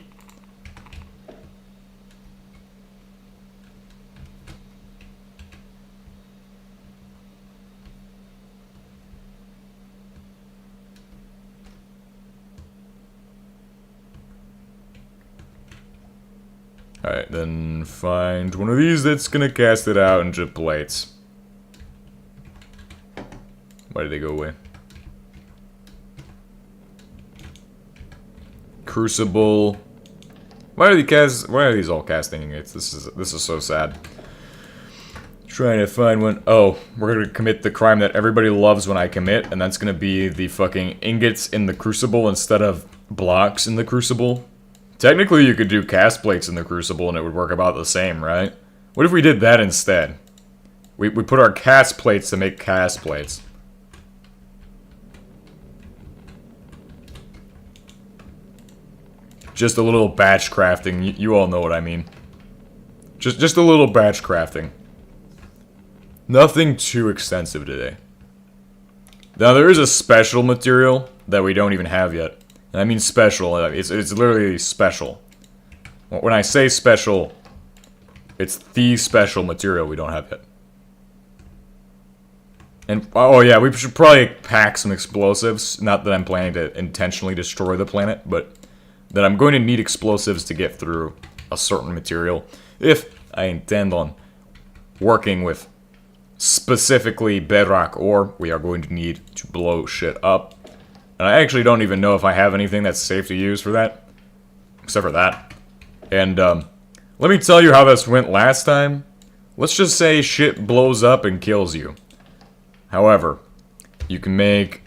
Alright, then find one of these that's gonna cast it out into plates. Why did they go away? Crucible. Why are these all casting ingots? This is so sad. Trying to find one. Oh, we're gonna commit the crime that everybody loves when I commit, and that's gonna be the fucking ingots in the crucible instead of blocks in the crucible. Technically, you could do cast plates in the crucible and it would work about the same, right? What if we did that instead? We put our cast plates to make cast plates. Just a little batch crafting. You all know what I mean. Just a little batch crafting. Nothing too extensive today. Now, there is a special material that we don't even have yet. And I mean special. It's literally special. When I say special, it's the special material we don't have yet. And, oh yeah, we should probably pack some explosives. Not that I'm planning to intentionally destroy the planet, but that I'm going to need explosives to get through a certain material. If I intend on working with specifically bedrock ore, we are going to need to blow shit up. And I actually don't even know if I have anything that's safe to use for that. Except for that. And, let me tell you how this went last time. Let's just say shit blows up and kills you. However, you can make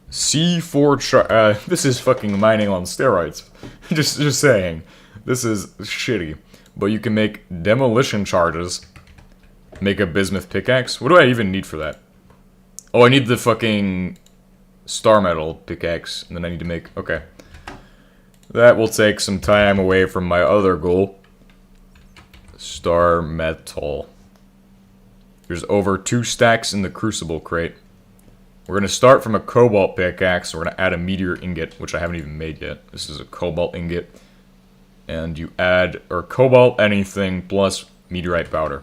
C4 this is fucking mining on steroids. just saying. This is shitty. But you can make demolition charges. Make a bismuth pickaxe. What do I even need for that? Oh, I need the fucking star metal pickaxe. And then I need to make... Okay. That will take some time away from my other goal. Star metal. There's over 2 stacks in the crucible crate. We're going to start from a cobalt pickaxe. We're going to add a meteor ingot, which I haven't even made yet. This is a cobalt ingot. And you add, or cobalt anything plus meteorite powder.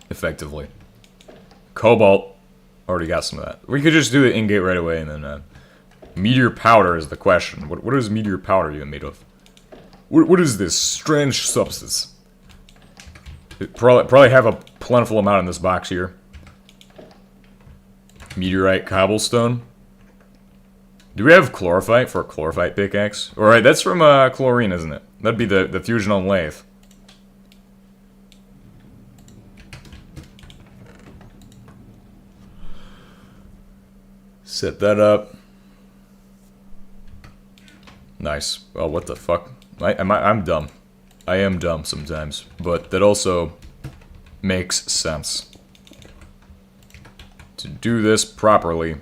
Effectively. Cobalt, already got some of that. We could just do the ingot right away and then, meteor powder is the question. What is meteor powder even made of? What is this strange substance? It probably have a plentiful amount in this box here. Meteorite cobblestone. Do we have chlorophyte for a chlorophyte pickaxe? Alright, that's from chlorine, isn't it? That'd be the fusion on lathe. Set that up. Nice. Oh, what the fuck? I'm dumb. I am dumb sometimes, but that also makes sense. To do this properly,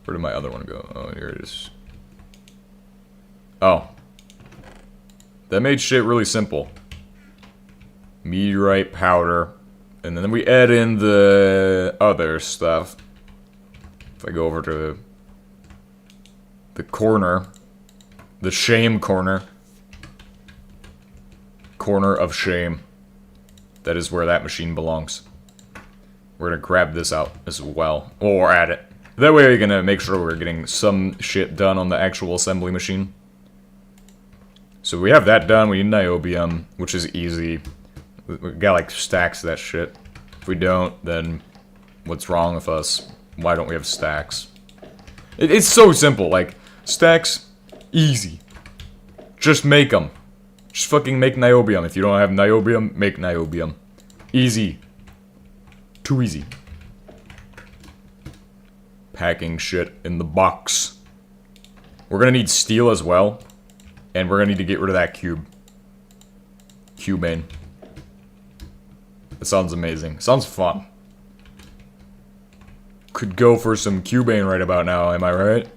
where did my other one go? Oh, here it is. Oh. That made shit really simple. Meteorite powder. And then we add in the other stuff. If I go over to the corner. The shame corner. Corner of shame. That is where that machine belongs. We're gonna grab this out as well. Or add it. That way we're gonna make sure we're getting some shit done on the actual assembly machine. So we have that done. We need niobium, which is easy. We got like stacks of that shit. If we don't, then what's wrong with us? Why don't we have stacks? It's so simple. Like, stacks, easy. Just make them. Just fucking make niobium. If you don't have niobium, make niobium. Easy. Too easy. Packing shit in the box. We're gonna need steel as well. And we're gonna need to get rid of that cube. Cubane. That sounds amazing. Sounds fun. Could go for some cubane right about now, am I right?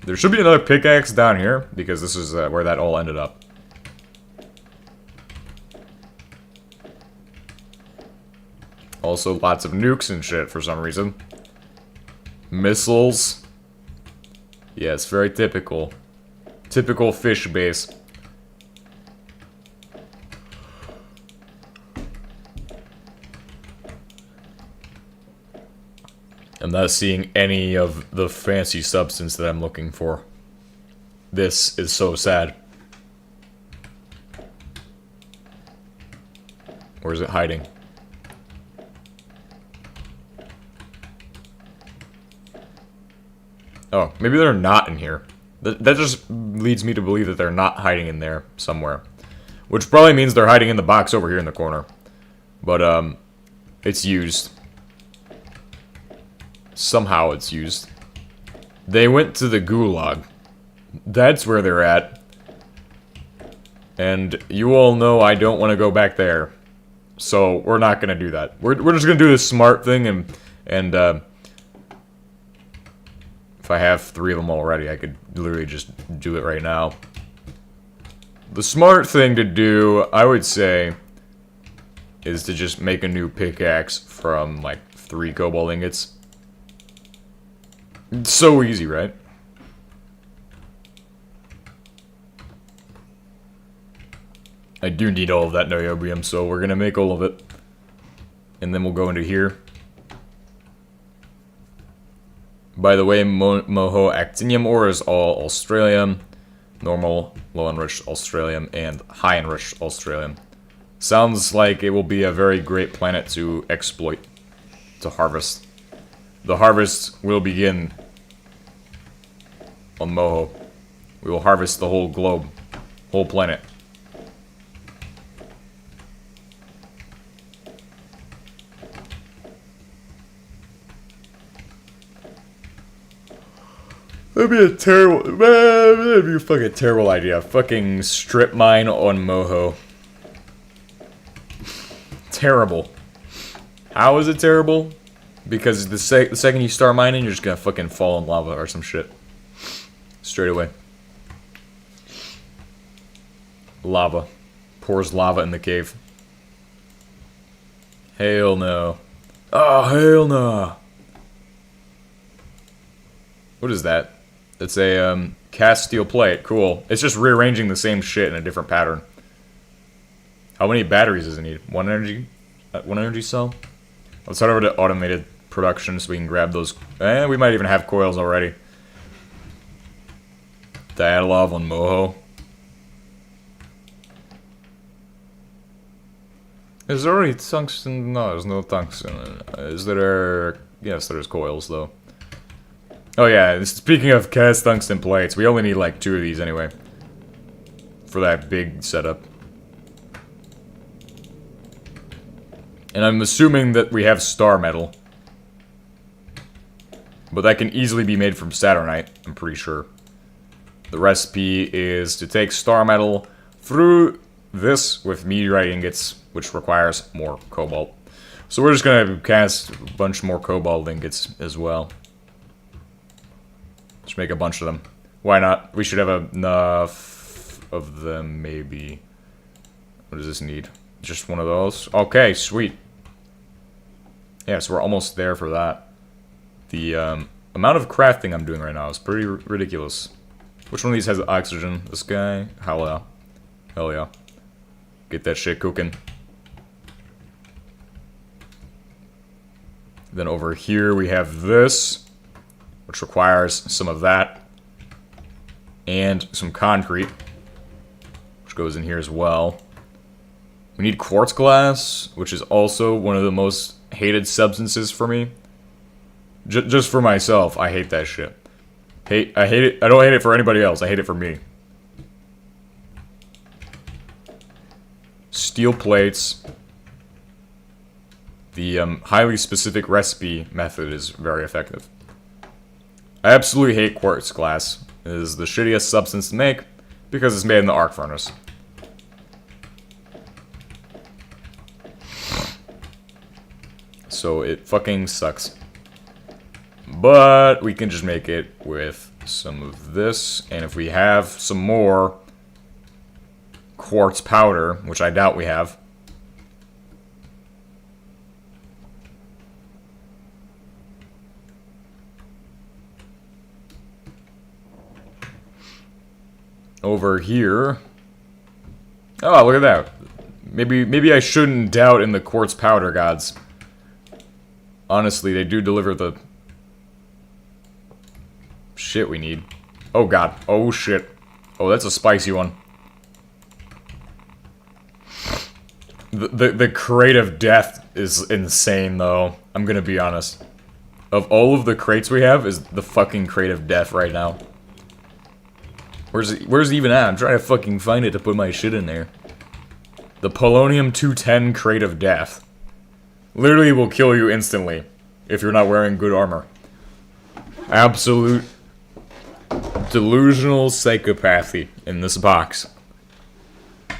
There should be another pickaxe down here, because this is where that all ended up. Also, lots of nukes and shit for some reason. Missiles. Yeah, it's very typical. Typical fish base. I'm not seeing any of the fancy substance that I'm looking for. This is so sad. Where is it hiding? Oh, maybe they're not in here. That just leads me to believe that they're not hiding in there somewhere. Which probably means they're hiding in the box over here in the corner. But, it's used. Somehow it's used. They went to the gulag. That's where they're at. And you all know I don't want to go back there. So, we're not going to do that. We're just going to do the smart thing and if I have 3 of them already, I could literally just do it right now. The smart thing to do, I would say, is to just make a new pickaxe from, like, 3 cobalt ingots. It's so easy, right? I do need all of that niobium, so we're gonna make all of it. And then we'll go into here. By the way, Moho actinium ore is all Australian. Normal, low enriched Australian, and high enriched Australian. Sounds like it will be a very great planet to exploit, to harvest. The harvest will begin on Moho. We will harvest the whole globe, whole planet. That'd be a terrible, man, that'd be a fucking terrible idea. Fucking strip mine on Moho. Terrible. How is it terrible? Because the second you start mining, you're just gonna fucking fall in lava or some shit. Straight away. Lava. Pours lava in the cave. Hell no. Oh, hell no. What is that? It's a cast steel plate. Cool. It's just rearranging the same shit in a different pattern. How many batteries does it need? One energy cell? Let's head over to automated production so we can grab those. We might even have coils already. Dialog on Moho. Is there already tungsten? No, there's no tungsten. Is there? Yes, there's coils though. Oh yeah, speaking of cast tungsten plates, we only need like 2 of these anyway. For that big setup. And I'm assuming that we have star metal. But that can easily be made from saturnite, I'm pretty sure. The recipe is to take star metal through this with meteorite ingots, which requires more cobalt. So we're just gonna cast a bunch more cobalt ingots as well. Just make a bunch of them. Why not? We should have enough of them, maybe. What does this need? Just one of those? Okay, sweet. Yeah, so we're almost there for that. The amount of crafting I'm doing right now is pretty ridiculous. Which one of these has oxygen? This guy? Hell yeah. Hell yeah. Get that shit cooking. Then over here we have this, which requires some of that. And some concrete, which goes in here as well. We need quartz glass, which is also one of the most hated substances for me. Just for myself, I hate that shit. I hate it. I don't hate it for anybody else. I hate it for me. Steel plates. The highly specific recipe method is very effective. I absolutely hate quartz glass. It is the shittiest substance to make because it's made in the arc furnace. So it fucking sucks. But we can just make it with some of this, and if we have some more quartz powder, which I doubt we have. Over here. Oh, look at that. Maybe I shouldn't doubt in the quartz powder gods. Honestly, they do deliver the shit we need. Oh god. Oh shit. Oh, that's a spicy one. The crate of death is insane, though. I'm gonna be honest. Of all of the crates we have, is the fucking crate of death right now. Where's it even at? I'm trying to fucking find it to put my shit in there. The Polonium 210 crate of death. Literally will kill you instantly if you're not wearing good armor. Absolute delusional psychopathy in this box.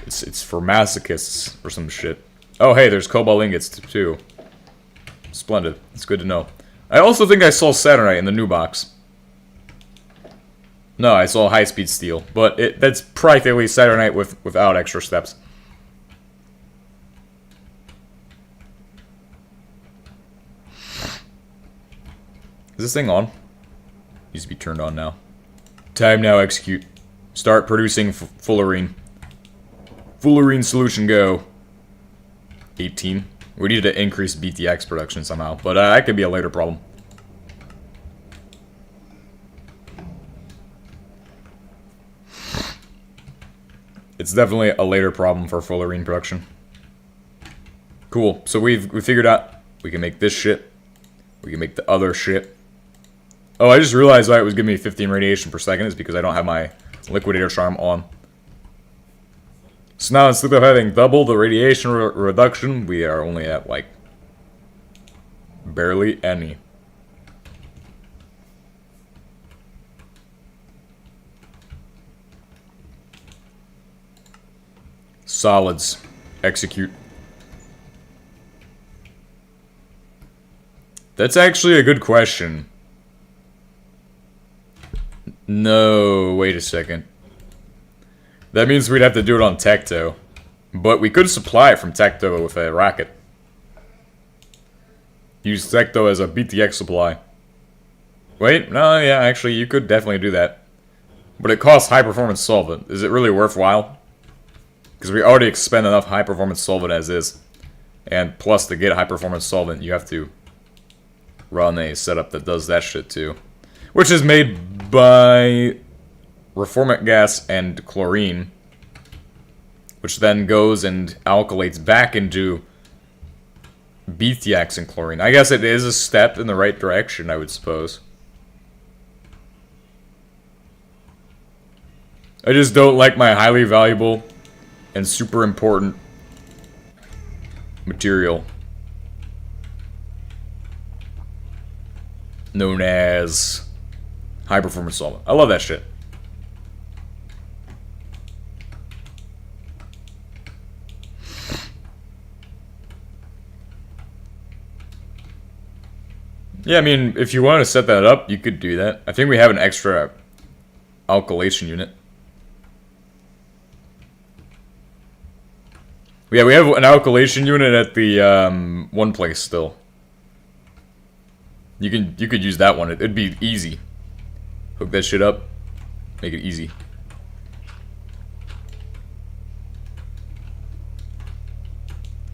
It's for masochists or some shit. Oh hey, there's cobalt ingots too. Splendid. It's good to know. I also think I saw Saturnite in the new box. No, I saw high-speed steel, but that's practically Saturnite without extra steps. Is this thing on? Needs to be turned on now. Time now, execute. Start producing fullerene. Fullerene solution, go. 18. We need to increase BTX production somehow, but that could be a later problem. It's definitely a later problem for fullerene production. Cool. So we figured out we can make this shit. We can make the other shit. Oh, I just realized why it was giving me 15 radiation per second is because I don't have my liquidator charm on. So now instead of having double the radiation reduction, we are only at like barely any. Solids. Execute. That's actually a good question. No, wait a second. That means we'd have to do it on Tecto. But we could supply it from Tecto with a rocket. Use Tecto as a BTX supply. Wait, no, yeah, actually, you could definitely do that. But it costs high-performance solvent. Is it really worthwhile? Because we already expend enough high-performance solvent as is. And plus, to get high-performance solvent, you have to run a setup that does that shit too. Which is made by reformic gas and chlorine. Which then goes and alkylates back into BTX and chlorine. I guess it is a step in the right direction, I would suppose. I just don't like my highly valuable and super important material known as high performance solvent. I love that shit. Yeah, I mean, if you want to set that up, you could do that. I think we have an extra alkylation unit. Yeah, we have an alkylation unit at the one place still. You could use that one. It'd be easy. Hook that shit up. Make it easy.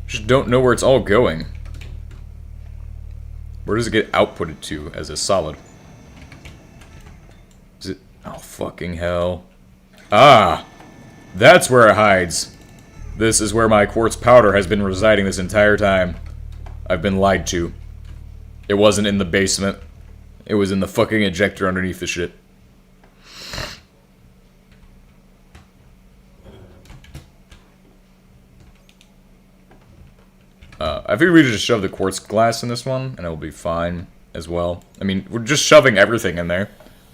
Just don't know where it's all going. Where does it get outputted to as a solid? Is it... Oh, fucking hell. Ah! That's where it hides. This is where my quartz powder has been residing this entire time. I've been lied to. It wasn't in the basement. It was in the fucking ejector underneath the shit. I figured we just shove the quartz glass in this one, and it'll be fine as well. I mean, we're just shoving everything in there.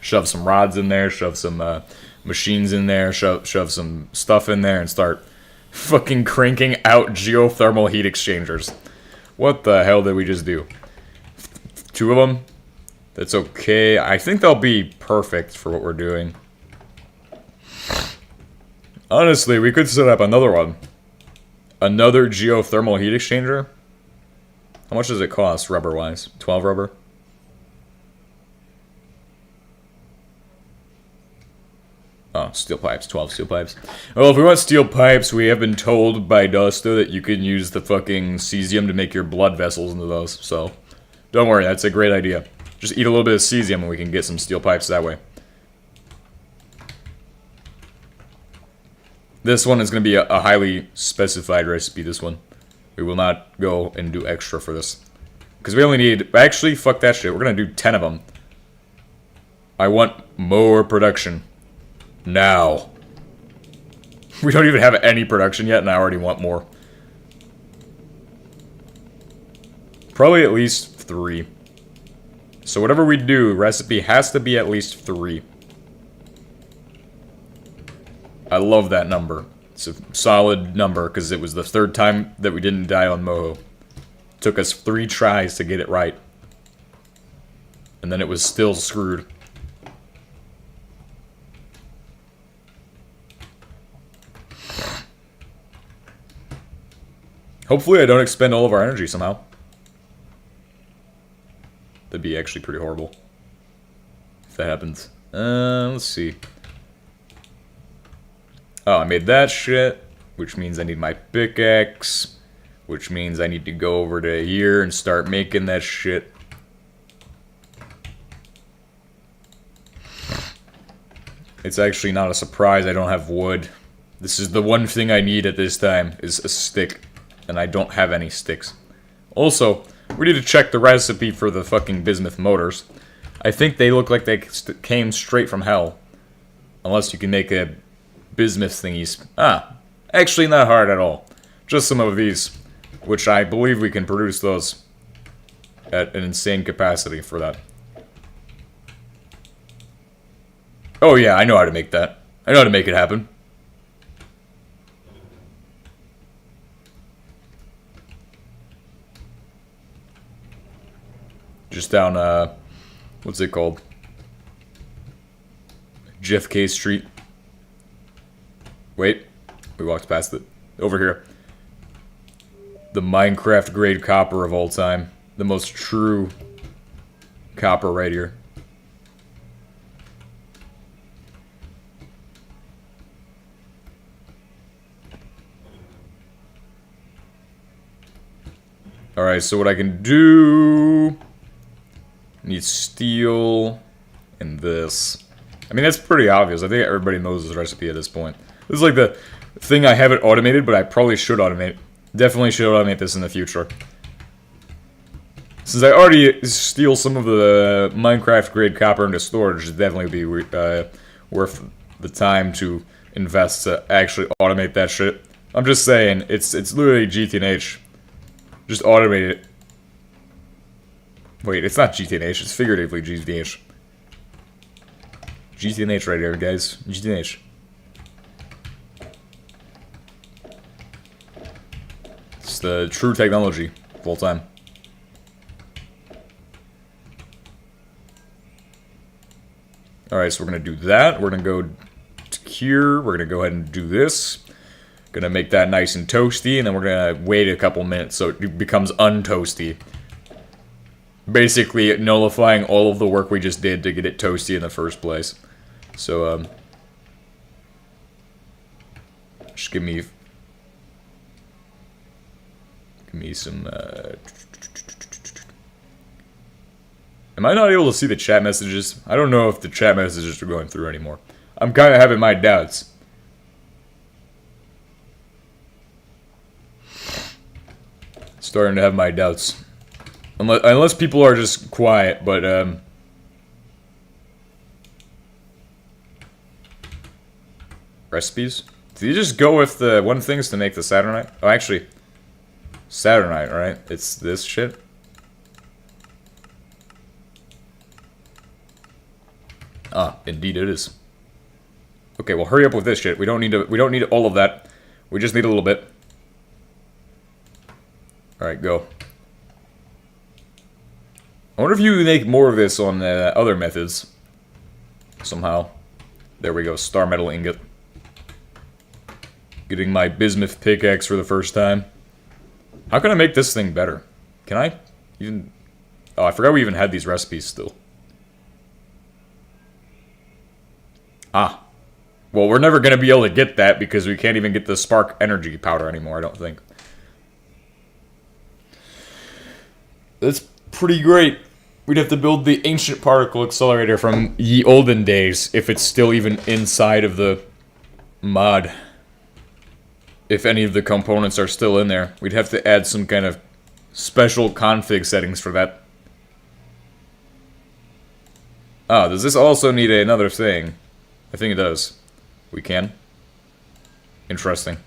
shove some rods in there, shove some machines in there, shove some stuff in there, and start fucking cranking out geothermal heat exchangers. What the hell did we just do? 2 of them? That's okay. I think they'll be perfect for what we're doing. Honestly, we could set up another one. Another geothermal heat exchanger. How much does it cost, rubber-wise? 12 rubber? Oh, steel pipes. 12 steel pipes. Well, if we want steel pipes, we have been told by Dusto that you can use the fucking cesium to make your blood vessels into those. So, don't worry, that's a great idea. Just eat a little bit of cesium and we can get some steel pipes that way. This one is going to be a highly specified recipe, this one. We will not go and do extra for this. Because we only need... Actually, fuck that shit. We're going to do 10 of them. I want more production. Now. We don't even have any production yet, and I already want more. Probably at least 3. So whatever we do, recipe has to be at least 3. I love that number. It's a solid number, because it was the 3rd time that we didn't die on Moho. Took us 3 tries to get it right. And then it was still screwed. Hopefully I don't expend all of our energy somehow. That'd be actually pretty horrible if that happens. Let's see. Oh, I made that shit, which means I need my pickaxe, which means I need to go over to here and start making that shit. It's actually not a surprise I don't have wood. This is the one thing I need at this time, is a stick, and I don't have any sticks. Also, we need to check the recipe for the fucking bismuth motors. I think they look like they came straight from hell. Unless you can make a bismuth thingies. Actually not hard at all. Just some of these, which I believe we can produce those at an insane capacity for that. Oh yeah, I know how to make that. I know how to make it happen. Just down, what's it called? JFK Street. Wait, we walked past it. Over here. The Minecraft grade copper of all time. The most true copper right here. Alright, so what I can do... Need steel and this. I mean, that's pretty obvious. I think everybody knows this recipe at this point. This is like the thing I haven't automated, but I probably should automate. Definitely should automate this in the future. Since I already steal some of the Minecraft grade copper into storage, it'd definitely be worth the time to invest to actually automate that shit. I'm just saying, it's literally GTNH. Just automate it. Wait, it's not GTNH, it's figuratively GTNH. GTNH right here, guys. GTNH. It's the true technology of all time. Alright, so we're gonna do that. We're gonna go to here. We're gonna go ahead and do this. Gonna make that nice and toasty, and then we're gonna wait a couple minutes so it becomes untoasty. Basically nullifying all of the work we just did to get it toasty in the first place. So, just give me some, Am I not able to see the chat messages? I don't know if the chat messages are going through anymore. I'm kind of having my doubts. Starting to have my doubts. Unless people are just quiet, but, recipes? Did you just go with the one things to make the Saturnite? Oh, actually, Saturnite, right? It's this shit? Ah, indeed it is. Okay, well hurry up with this shit. We don't need all of that. We just need a little bit. Alright, go. I wonder if you make more of this on other methods. Somehow. There we go, star metal ingot. Getting my bismuth pickaxe for the first time. How can I make this thing better? Can I even... Oh, I forgot we even had these recipes still. Ah. Well, we're never going to be able to get that because we can't even get the spark energy powder anymore, I don't think. That's pretty great. We'd have to build the ancient particle accelerator from ye olden days if it's still even inside of the mod. If any of the components are still in there. We'd have to add some kind of special config settings for that. Ah, does this also need another thing? I think it does. We can. Interesting.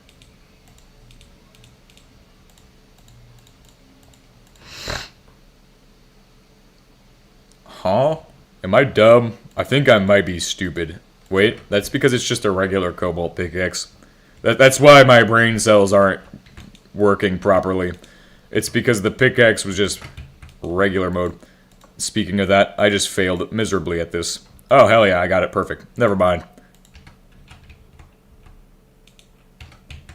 Huh? Am I dumb? I think I might be stupid. Wait, that's because it's just a regular cobalt pickaxe. That's why my brain cells aren't working properly. It's because the pickaxe was just regular mode. Speaking of that, I just failed miserably at this. Oh, hell yeah, I got it perfect. Never mind.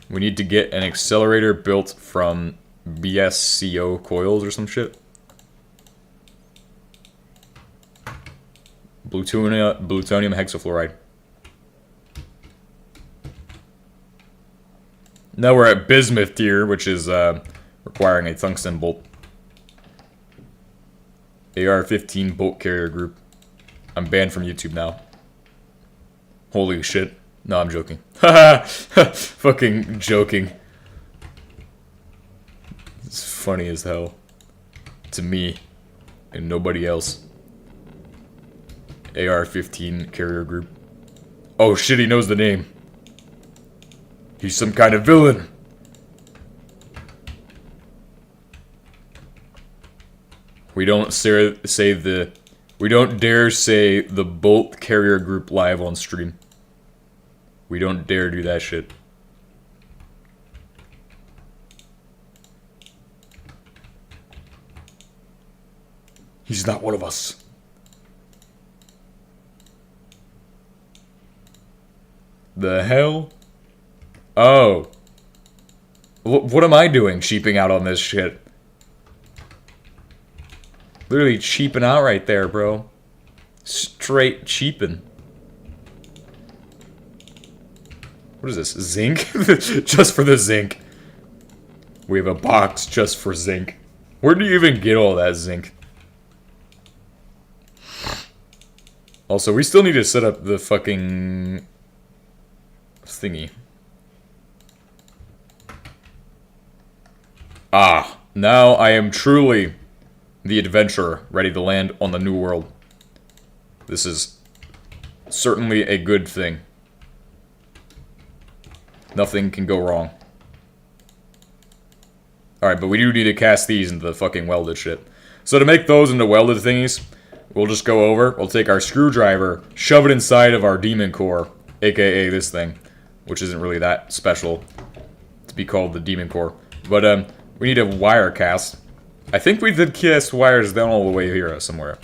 We need to get an accelerator built from BSCO coils or some shit. Plutonium hexafluoride. Now we're at bismuth tier, which is requiring a tungsten bolt. AR-15 bolt carrier group. I'm banned from YouTube now. Holy shit. No, I'm joking. Haha! Fucking joking. It's funny as hell. To me. And nobody else. AR-15 carrier group. Oh shit, he knows the name. He's some kind of villain. We don't dare say the Bolt carrier group live on stream. We don't dare do that shit. He's not one of us. The hell? Oh. What am I doing cheaping out on this shit? Literally cheaping out right there, bro. Straight cheaping. What is this? Zinc? Just for the zinc. We have a box just for zinc. Where do you even get all that zinc? Also, we still need to set up the fucking thingy. Ah, now I am truly the adventurer, ready to land on the new world. This is certainly a good thing. Nothing can go wrong. Alright, but we do need to cast these into the fucking welded shit. So to make those into welded thingies, we'll just go over, we'll take our screwdriver, shove it inside of our demon core, aka this thing, which isn't really that special to be called the demon core. But we need a wire cast. I think we did cast wires down all the way here somewhere.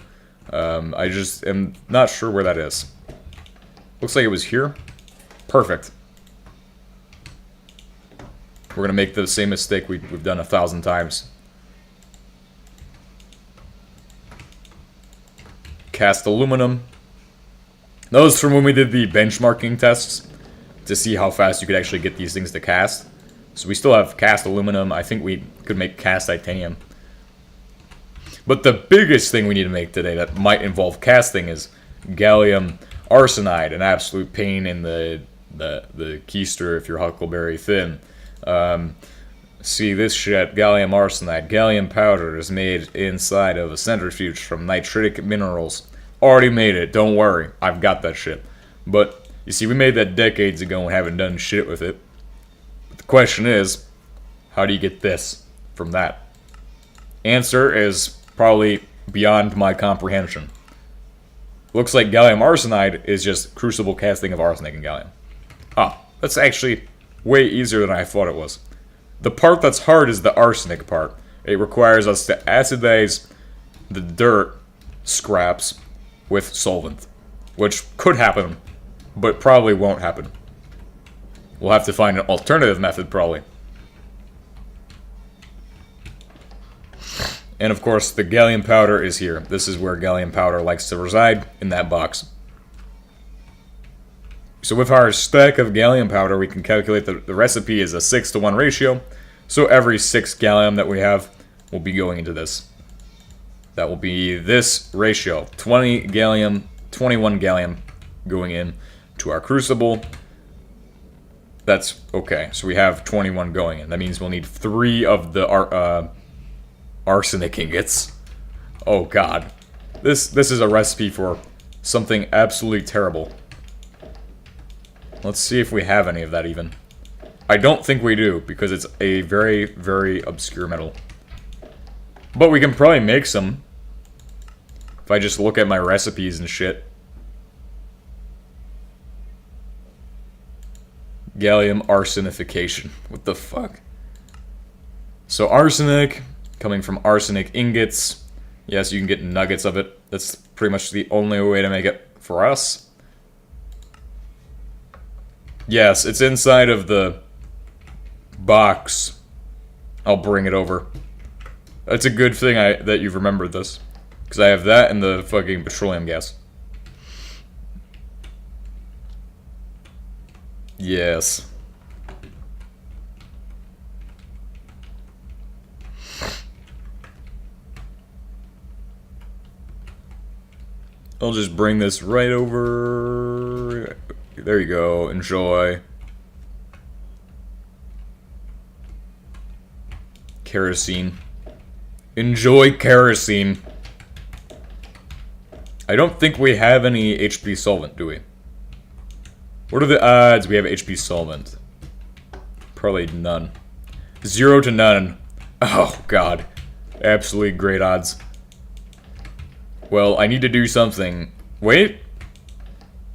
I just am not sure where that is. Looks like it was here. Perfect. We're gonna make the same mistake we've done 1,000 times. Cast aluminum. That was from when we did the benchmarking tests to see how fast you could actually get these things to cast. So we still have cast aluminum. I think we could make cast titanium. But the biggest thing we need to make today that might involve casting is gallium arsenide, an absolute pain in the keister if you're Huckleberry Finn. See this shit, gallium arsenide. Gallium powder is made inside of a centrifuge from nitritic minerals. Already made it, don't worry. I've got that shit. But, you see, we made that decades ago and haven't done shit with it. But the question is, how do you get this from that? Answer is probably beyond my comprehension. Looks like gallium arsenide is just crucible casting of arsenic and gallium. Ah, that's actually way easier than I thought it was. The part that's hard is the arsenic part. It requires us to acidize the dirt scraps with solvent, which could happen, but probably won't happen. We'll have to find an alternative method, probably. And of course, the gallium powder is here. This is where gallium powder likes to reside, in that box. So with our stack of gallium powder, we can calculate the recipe is a 6-to-1 ratio. So every 6 gallium that we have will be going into this. That will be this ratio. 20 gallium, 21 gallium going in to our crucible. That's okay. So we have 21 going in. That means we'll need 3 of the arsenic ingots. Oh god. This is a recipe for something absolutely terrible. Let's see if we have any of that even. I don't think we do, because it's a very, very obscure metal. But we can probably make some. If I just look at my recipes and shit. Gallium arsenification. What the fuck? So arsenic, coming from arsenic ingots. Yes, you can get nuggets of it. That's pretty much the only way to make it for us. Yes, it's inside of the box. I'll bring it over. It's a good thing that you've remembered this. Because I have that and the fucking petroleum gas. Yes. I'll just bring this right over. There you go. Enjoy. Kerosene. Enjoy kerosene. I don't think we have any HP solvent, do we? What are the odds we have HP solvent? Probably none. 0 to none. Oh, God. Absolutely great odds. Well, I need to do something. Wait.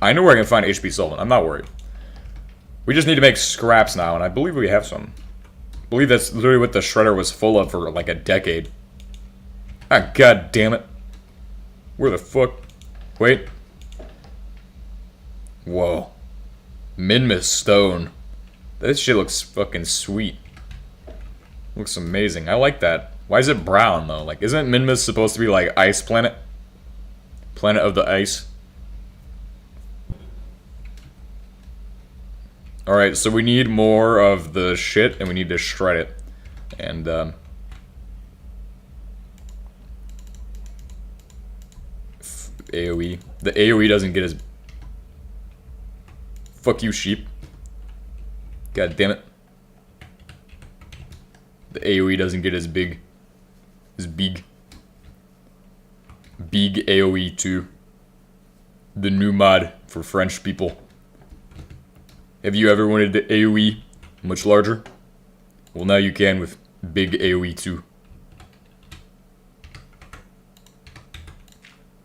I know where I can find HP solvent. I'm not worried. We just need to make scraps now, and I believe we have some. I believe that's literally what the shredder was full of for like a decade. Ah, god damn it. Where the fuck? Wait. Whoa. Minmus stone. This shit looks fucking sweet. Looks amazing. I like that. Why is it brown, though? Like, isn't Minmus supposed to be like ice planet? Planet of the ice? Alright, so we need more of the shit, and we need to shred it. And, AoE. The AoE doesn't get as... Fuck you, sheep. God damn it. The AoE doesn't get as big. As big. Big AoE 2. The new mod for French people. Have you ever wanted the AoE much larger? Well, now you can with big AoE 2.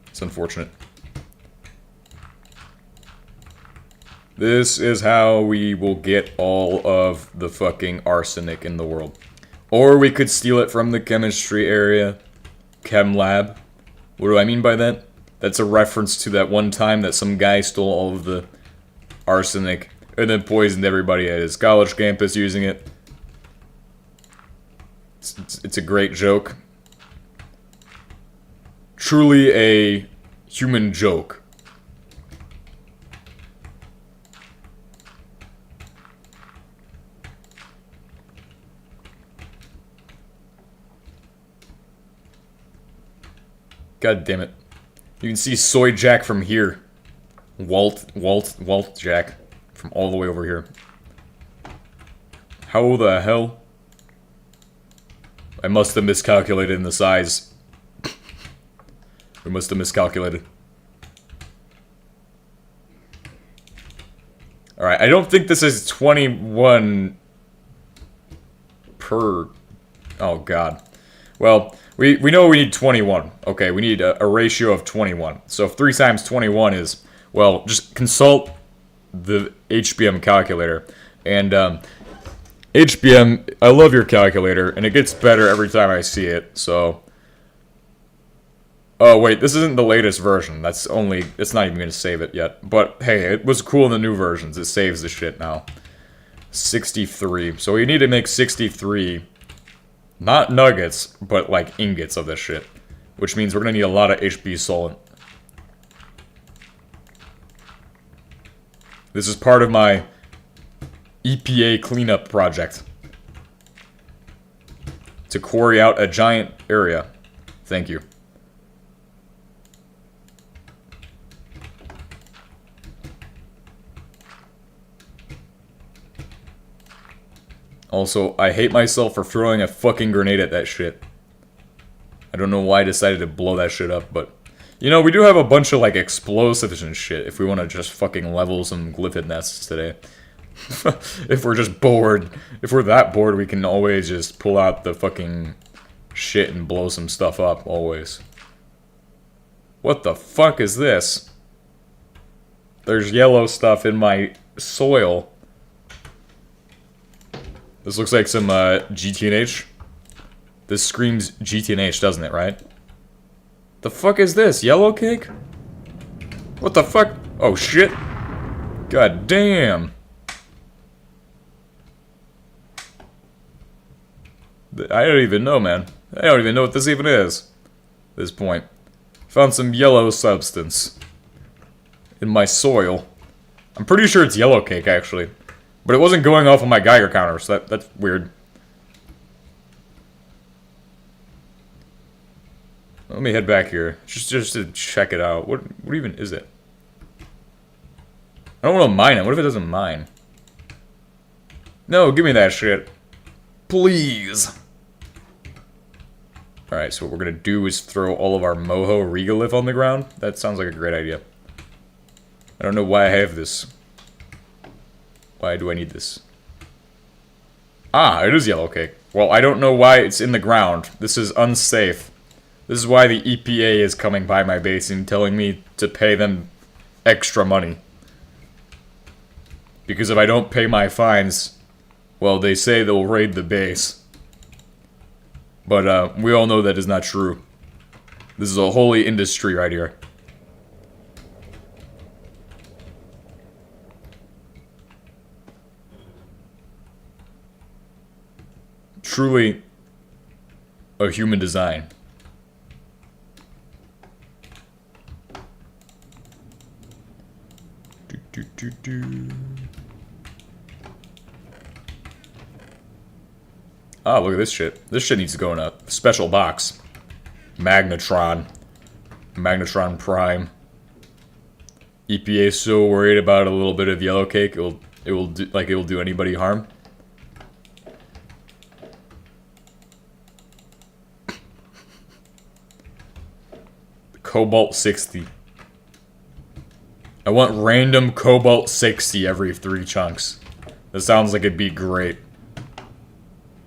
It's unfortunate. This is how we will get all of the fucking arsenic in the world. Or we could steal it from the chemistry area. Chem lab. What do I mean by that? That's a reference to that one time that some guy stole all of the arsenic and then poisoned everybody at his college campus using it. It's a great joke. Truly a human joke. God damn it. You can see Soy Jack from here. Walt Jack. From all the way over here. How the hell? I must have miscalculated in the size. We must have miscalculated. Alright, I don't think this is 21 per... Oh, God. Well, We know we need 21. Okay, we need a ratio of 21. So if 3 times 21 is, well, just consult the HBM calculator. And HBM, I love your calculator, and it gets better every time I see it, so... Oh, wait, this isn't the latest version. It's not even going to save it yet. But, hey, it was cool in the new versions. It saves the shit now. 63. So we need to make 63, not nuggets, but, like, ingots of this shit. Which means we're going to need a lot of HB solent. This is part of my EPA cleanup project. To quarry out a giant area. Thank you. Also, I hate myself for throwing a fucking grenade at that shit. I don't know why I decided to blow that shit up, but... You know, we do have a bunch of, like, explosives and shit if we want to just fucking level some glyphid nests today. If we're just bored. If we're that bored, we can always just pull out the fucking shit and blow some stuff up, always. What the fuck is this? There's yellow stuff in my soil. This looks like some GTNH. This screams GTNH, doesn't it, right? The fuck is this? Yellow cake? What the fuck? Oh shit. God damn. I don't even know, man. I don't even know what this even is. At this point. Found some yellow substance in my soil. I'm pretty sure it's yellow cake, actually. But it wasn't going off on my Geiger counter, so that's weird. Let me head back here, just to check it out. What even is it? I don't want to mine it. What if it doesn't mine? No, give me that shit. Please. Alright, so what we're gonna do is throw all of our moho regolith on the ground. That sounds like a great idea. I don't know why I have this. Why do I need this? Ah, it is yellow cake. Well, I don't know why it's in the ground. This is unsafe. This is why the EPA is coming by my base and telling me to pay them extra money. Because if I don't pay my fines, well, they say they'll raid the base. But we all know that is not true. This is a holy industry right here. Truly a human design. Ah, look at this shit. This shit needs to go in a special box. Magnetron. Magnetron Prime. EPA is so worried about a little bit of yellow cake, it will do anybody harm. Cobalt 60. I want random Cobalt 60 every 3 chunks. That sounds like it'd be great.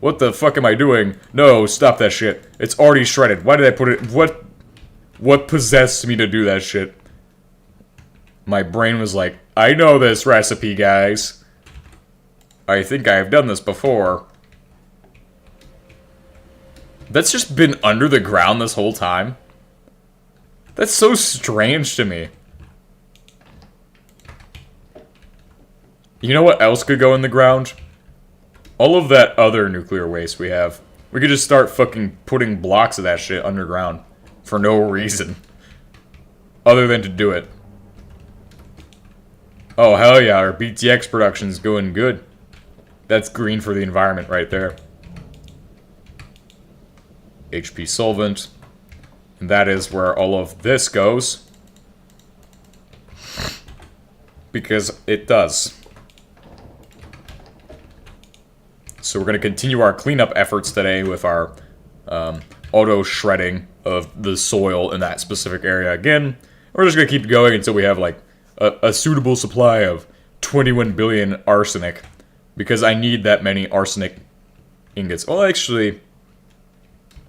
What the fuck am I doing? No, stop that shit. It's already shredded. Why did I put it... What possessed me to do that shit? My brain was like, I know this recipe, guys. I think I've done this before. That's just been under the ground this whole time? That's so strange to me. You know what else could go in the ground? All of that other nuclear waste we have. We could just start fucking putting blocks of that shit underground. For no reason. Other than to do it. Oh, hell yeah, our BTX production's going good. That's green for the environment right there. HP solvent. And that is where all of this goes. Because it does. So we're going to continue our cleanup efforts today with our auto shredding of the soil in that specific area again. We're just going to keep going until we have like a suitable supply of 21 billion arsenic. Because I need that many arsenic ingots. Oh, actually,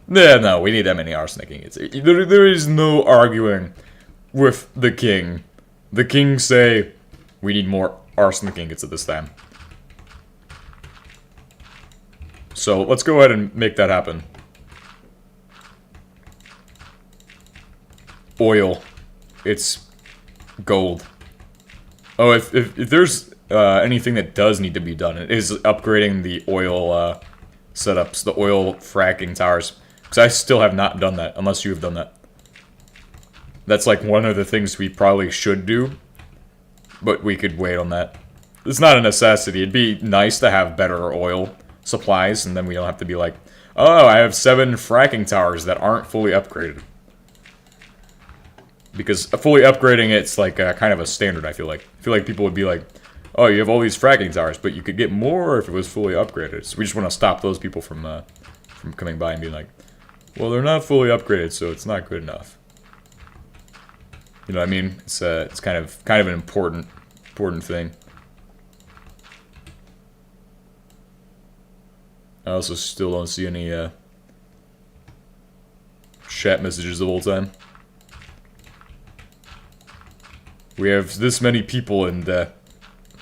Yeah, no, we need that many arsenic ingots. There is no arguing with the king. The king say, we need more arsenic ingots at this time. So, let's go ahead and make that happen. Oil. It's gold. Oh, if there's anything that does need to be done, it is upgrading the oil setups, the oil fracking towers. Because I still have not done that, unless you have done that. That's like one of the things we probably should do, but we could wait on that. It's not a necessity. It'd be nice to have better oil supplies, and then we don't have to be like, oh, I have 7 fracking towers that aren't fully upgraded. Because fully upgrading it's like kind of a standard, I feel like. I feel like people would be like, oh, you have all these fracking towers, but you could get more if it was fully upgraded. So we just want to stop those people from coming by and being like, well, they're not fully upgraded, so it's not good enough. You know what I mean? It's kind of an important thing. I also still don't see any chat messages the whole time. We have this many people and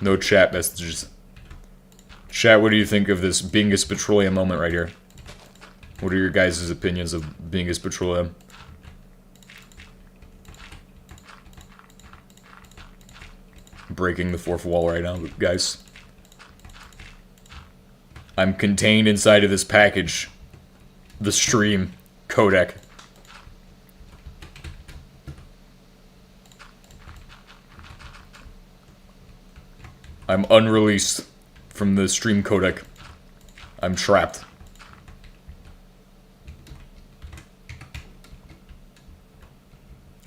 no chat messages. Chat, what do you think of this Bingus Petroleum moment right here? What are your guys' opinions of Bingus Petroleum? Breaking the fourth wall right now, guys. I'm contained inside of this package. The stream codec. I'm unreleased from the stream codec. I'm trapped.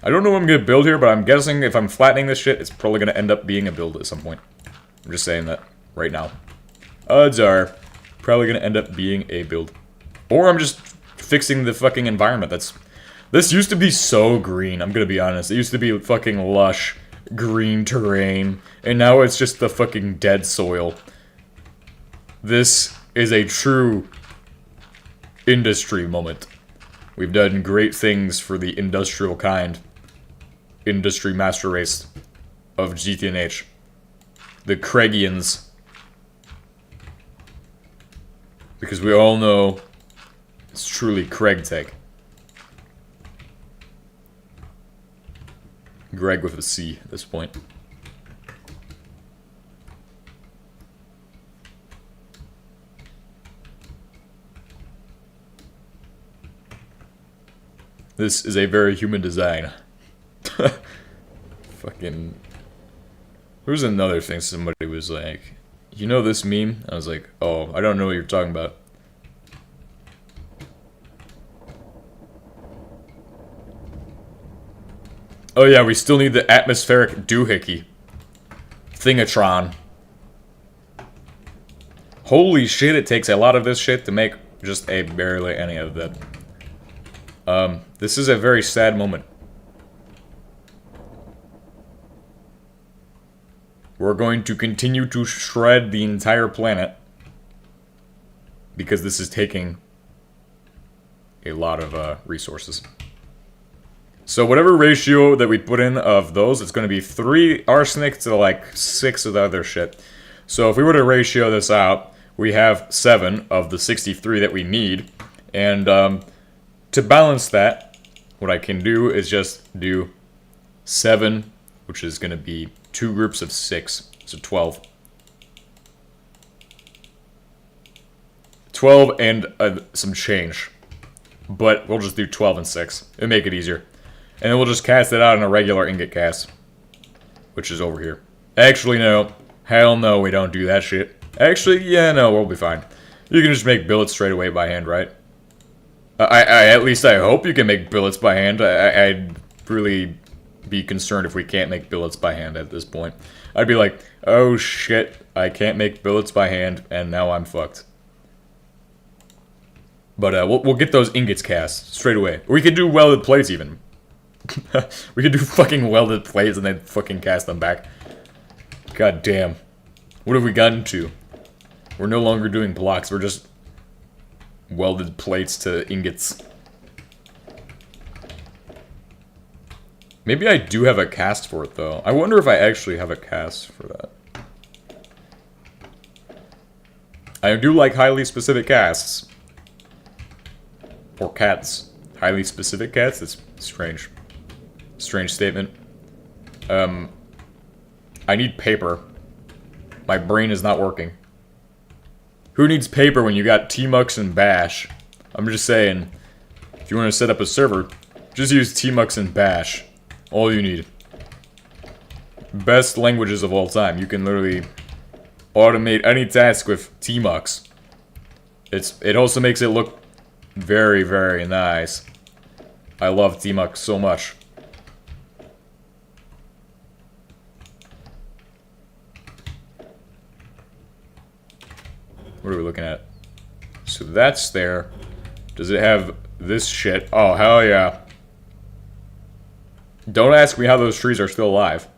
I don't know what I'm gonna build here, but I'm guessing if I'm flattening this shit, it's probably gonna end up being a build at some point. I'm just saying that right now. Odds are, probably gonna end up being a build. Or I'm just fixing the fucking environment. This used to be so green, I'm gonna be honest. It used to be fucking lush, green terrain, and now it's just the fucking dead soil. This is a true industry moment. We've done great things for the industrial kind. Industry master race of GTNH. The Craigians. Because we all know it's truly Craig tech. Greg with a C at this point. This is a very human design. Fucking... There was another thing somebody was like, you know this meme? I was like, oh, I don't know what you're talking about. Oh yeah, we still need the atmospheric doohickey. Thingatron. Holy shit, it takes a lot of this shit to make just a barely any of that. This is a very sad moment. We're going to continue to shred the entire planet because this is taking a lot of resources. So whatever ratio that we put in of those, it's going to be 3 arsenic to like 6 of the other shit. So if we were to ratio this out, we have 7 of the 63 that we need. And to balance that, what I can do is just do 7, which is going to be 2 groups of 6, so 12. 12 and some change. But we'll just do 12 and 6. It'll make it easier. And then we'll just cast it out in a regular ingot cast. Which is over here. Actually, no. Hell no, we don't do that shit. Actually, yeah, no, we'll be fine. You can just make billets straight away by hand, right? At least I hope you can make billets by hand. I'd really be concerned if we can't make billets by hand at this point. I'd be like, oh shit, I can't make billets by hand, and now I'm fucked. But we'll get those ingots cast straight away. Or we could do welded plates even. We could do fucking welded plates and then fucking cast them back. God damn. What have we gotten to? We're no longer doing blocks, we're just welded plates to ingots. Maybe I do have a cast for it, though. I wonder if I actually have a cast for that. I do like highly specific casts. Or cats. Highly specific cats? That's strange. Strange statement. I need paper. My brain is not working. Who needs paper when you got Tmux and Bash? I'm just saying, if you want to set up a server, just use Tmux and Bash. All you need. Best languages of all time. You can literally automate any task with Tmux. It also makes it look very, very nice. I love Tmux so much. What are we looking at? So that's there. Does it have this shit? Oh, hell yeah. Don't ask me how those trees are still alive.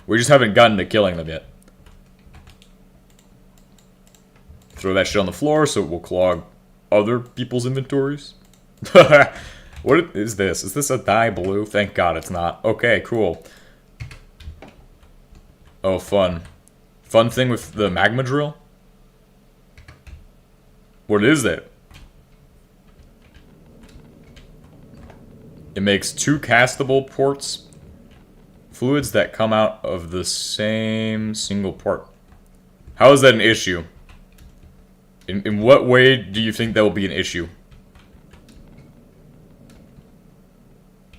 We just haven't gotten to killing them yet. Throw that shit on the floor so it will clog other people's inventories. What is this? Is this a dye blue? Thank God it's not. Okay, cool. Oh, fun. Fun thing with the magma drill? What is it? It makes 2 castable ports. Fluids that come out of the same single port. How is that an issue? In what way do you think that will be an issue?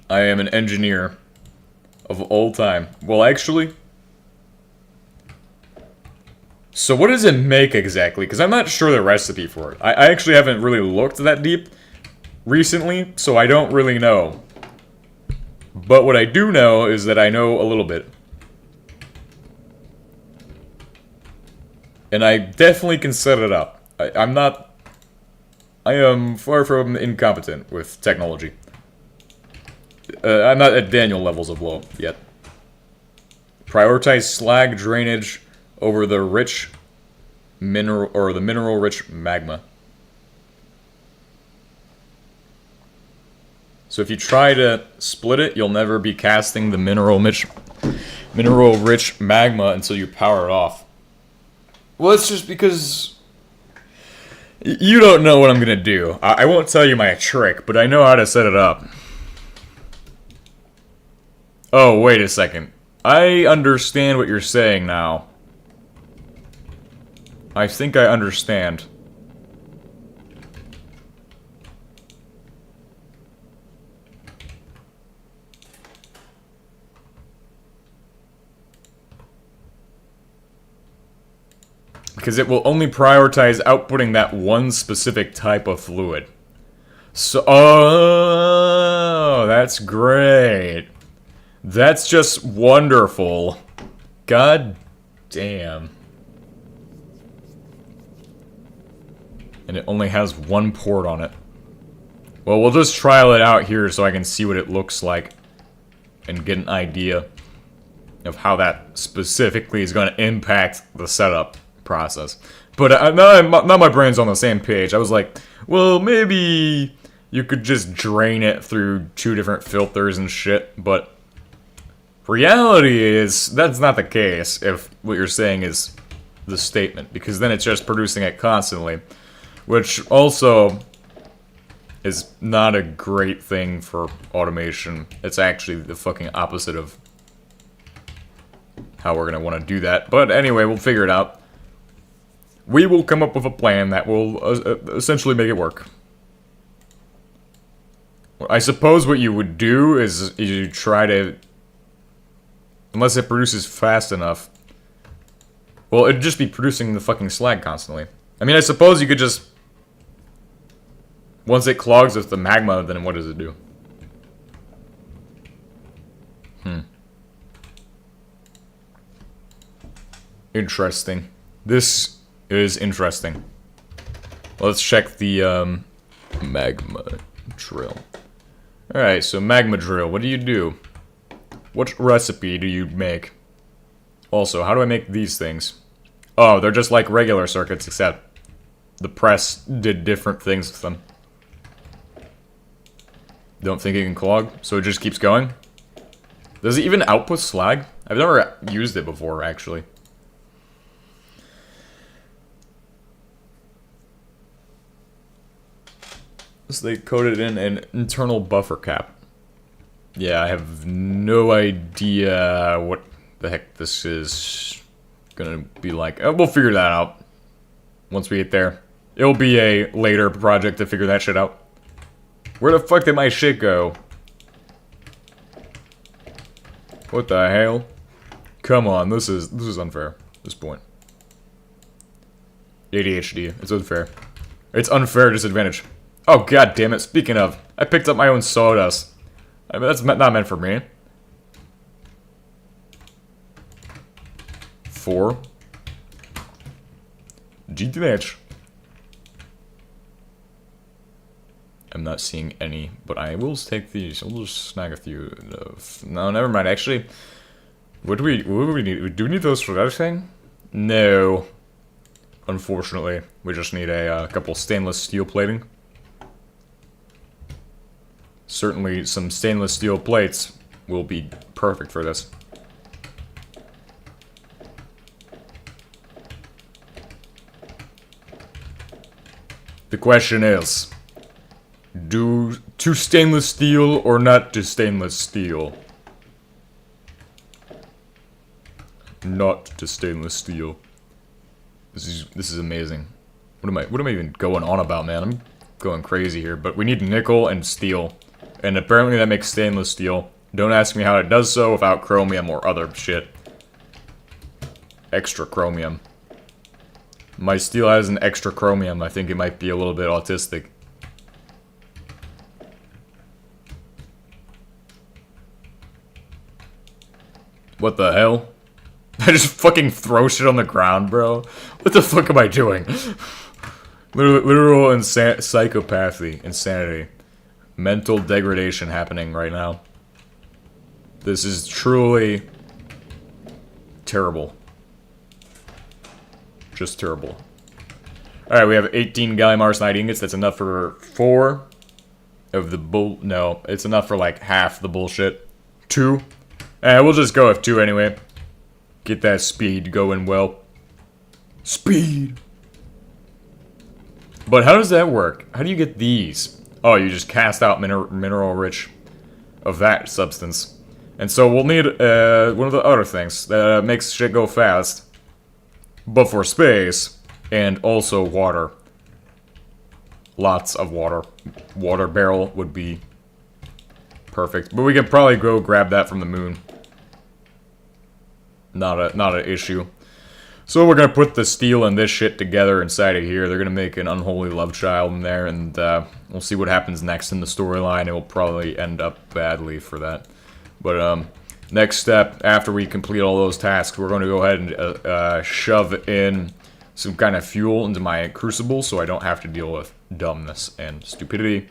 I am an engineer of all time. Well, actually... So what does it make exactly? Because I'm not sure the recipe for it. I actually haven't really looked that deep recently, so I don't really know. But what I do know is that I know a little bit. And I definitely can set it up. I am far from incompetent with technology. I'm not at Daniel levels of low yet. Prioritize slag drainage over the rich mineral, or the mineral-rich magma. So if you try to split it, you'll never be casting the mineral-rich magma until you power it off. Well, it's just because you don't know what I'm gonna do. I won't tell you my trick, but I know how to set it up. Oh, wait a second. I understand what you're saying now. I think I understand. Because it will only prioritize outputting that one specific type of fluid. So, oh, that's great. That's just wonderful. God damn. And it only has one port on it. Well, we'll just trial it out here so I can see what it looks like. And get an idea of how that specifically is going to impact the setup process. But now my brain's on the same page. I was like, well, maybe you could just drain it through 2 different filters and shit. But reality is, that's not the case if what you're saying is the statement. Because then it's just producing it constantly. Which also is not a great thing for automation. It's actually the fucking opposite of how we're going to want to do that. But anyway, we'll figure it out. We will come up with a plan that will essentially make it work. I suppose what you would do is you try to... Unless it produces fast enough. Well, it'd just be producing the fucking slag constantly. I mean, I suppose you could just... Once it clogs with the magma, then what does it do? Interesting. This is interesting. Let's check the magma drill. Alright, so magma drill, what do? What recipe do you make? Also, how do I make these things? Oh, they're just like regular circuits, except the press did different things with them. Don't think it can clog, so it just keeps going. Does it even output slag? I've never used it before, actually. So they coded in an internal buffer cap. Yeah, I have no idea what the heck this is gonna be like. We'll figure that out once we get there. It'll be a later project to figure that shit out. Where the fuck did my shit go? What the hell? Come on, this is unfair at this point. ADHD, it's unfair. It's unfair disadvantage. Oh god damn it, speaking of, I picked up my own sawdust. I mean, that's not meant for me. 4. GTH. I'm not seeing any, but I will take these. I'll just snag a few. No, never mind. Actually, what do we need? Do we need those for that thing? No. Unfortunately, we just need a couple stainless steel plating. Certainly, some stainless steel plates will be perfect for this. The question is, to stainless steel or not to stainless steel? Not to stainless steel. This is amazing. What am I even going on about, man? I'm going crazy here, but we need nickel and steel. And apparently that makes stainless steel. Don't ask me how it does so without chromium or other shit. Extra chromium. My steel has an extra chromium. I think it might be a little bit autistic. What the hell? I just fucking throw shit on the ground, bro. What the fuck am I doing? Literal psychopathy, insanity. Mental degradation happening right now. This is truly terrible. Just terrible. Alright, we have 18 gallium arsenide ingots. That's enough for 4 of the bull. No, it's enough for like half the bullshit. 2. We'll just go with 2 anyway. Get that speed going well. Speed! But how does that work? How do you get these? Oh, you just cast out mineral rich of that substance. And so we'll need one of the other things that makes shit go fast. But for space, and also water. Lots of water. Water barrel would be perfect. But we could probably go grab that from the moon. Not an issue. So we're gonna put the steel and this shit together inside of here. They're gonna make an unholy love child in there, and we'll see what happens next in the storyline. It will probably end up badly for that. But next step, after we complete all those tasks, we're gonna go ahead and shove in some kind of fuel into my crucible, so I don't have to deal with dumbness and stupidity.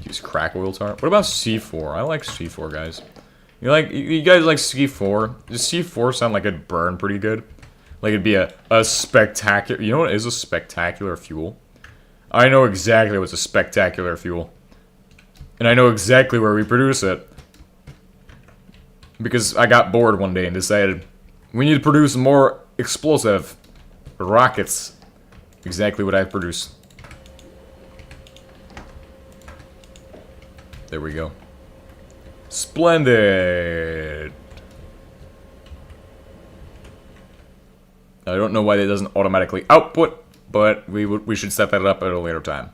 Use crack oil tar. What about C4? I like C4, guys. You guys like C4? Does C4 sound like it'd burn pretty good? Like it'd be a spectacular... You know what is a spectacular fuel? I know exactly what's a spectacular fuel. And I know exactly where we produce it. Because I got bored one day and decided we need to produce more explosive rockets. Exactly what I produce. There we go. Splendid! I don't know why that doesn't automatically output, but we should set that up at a later time.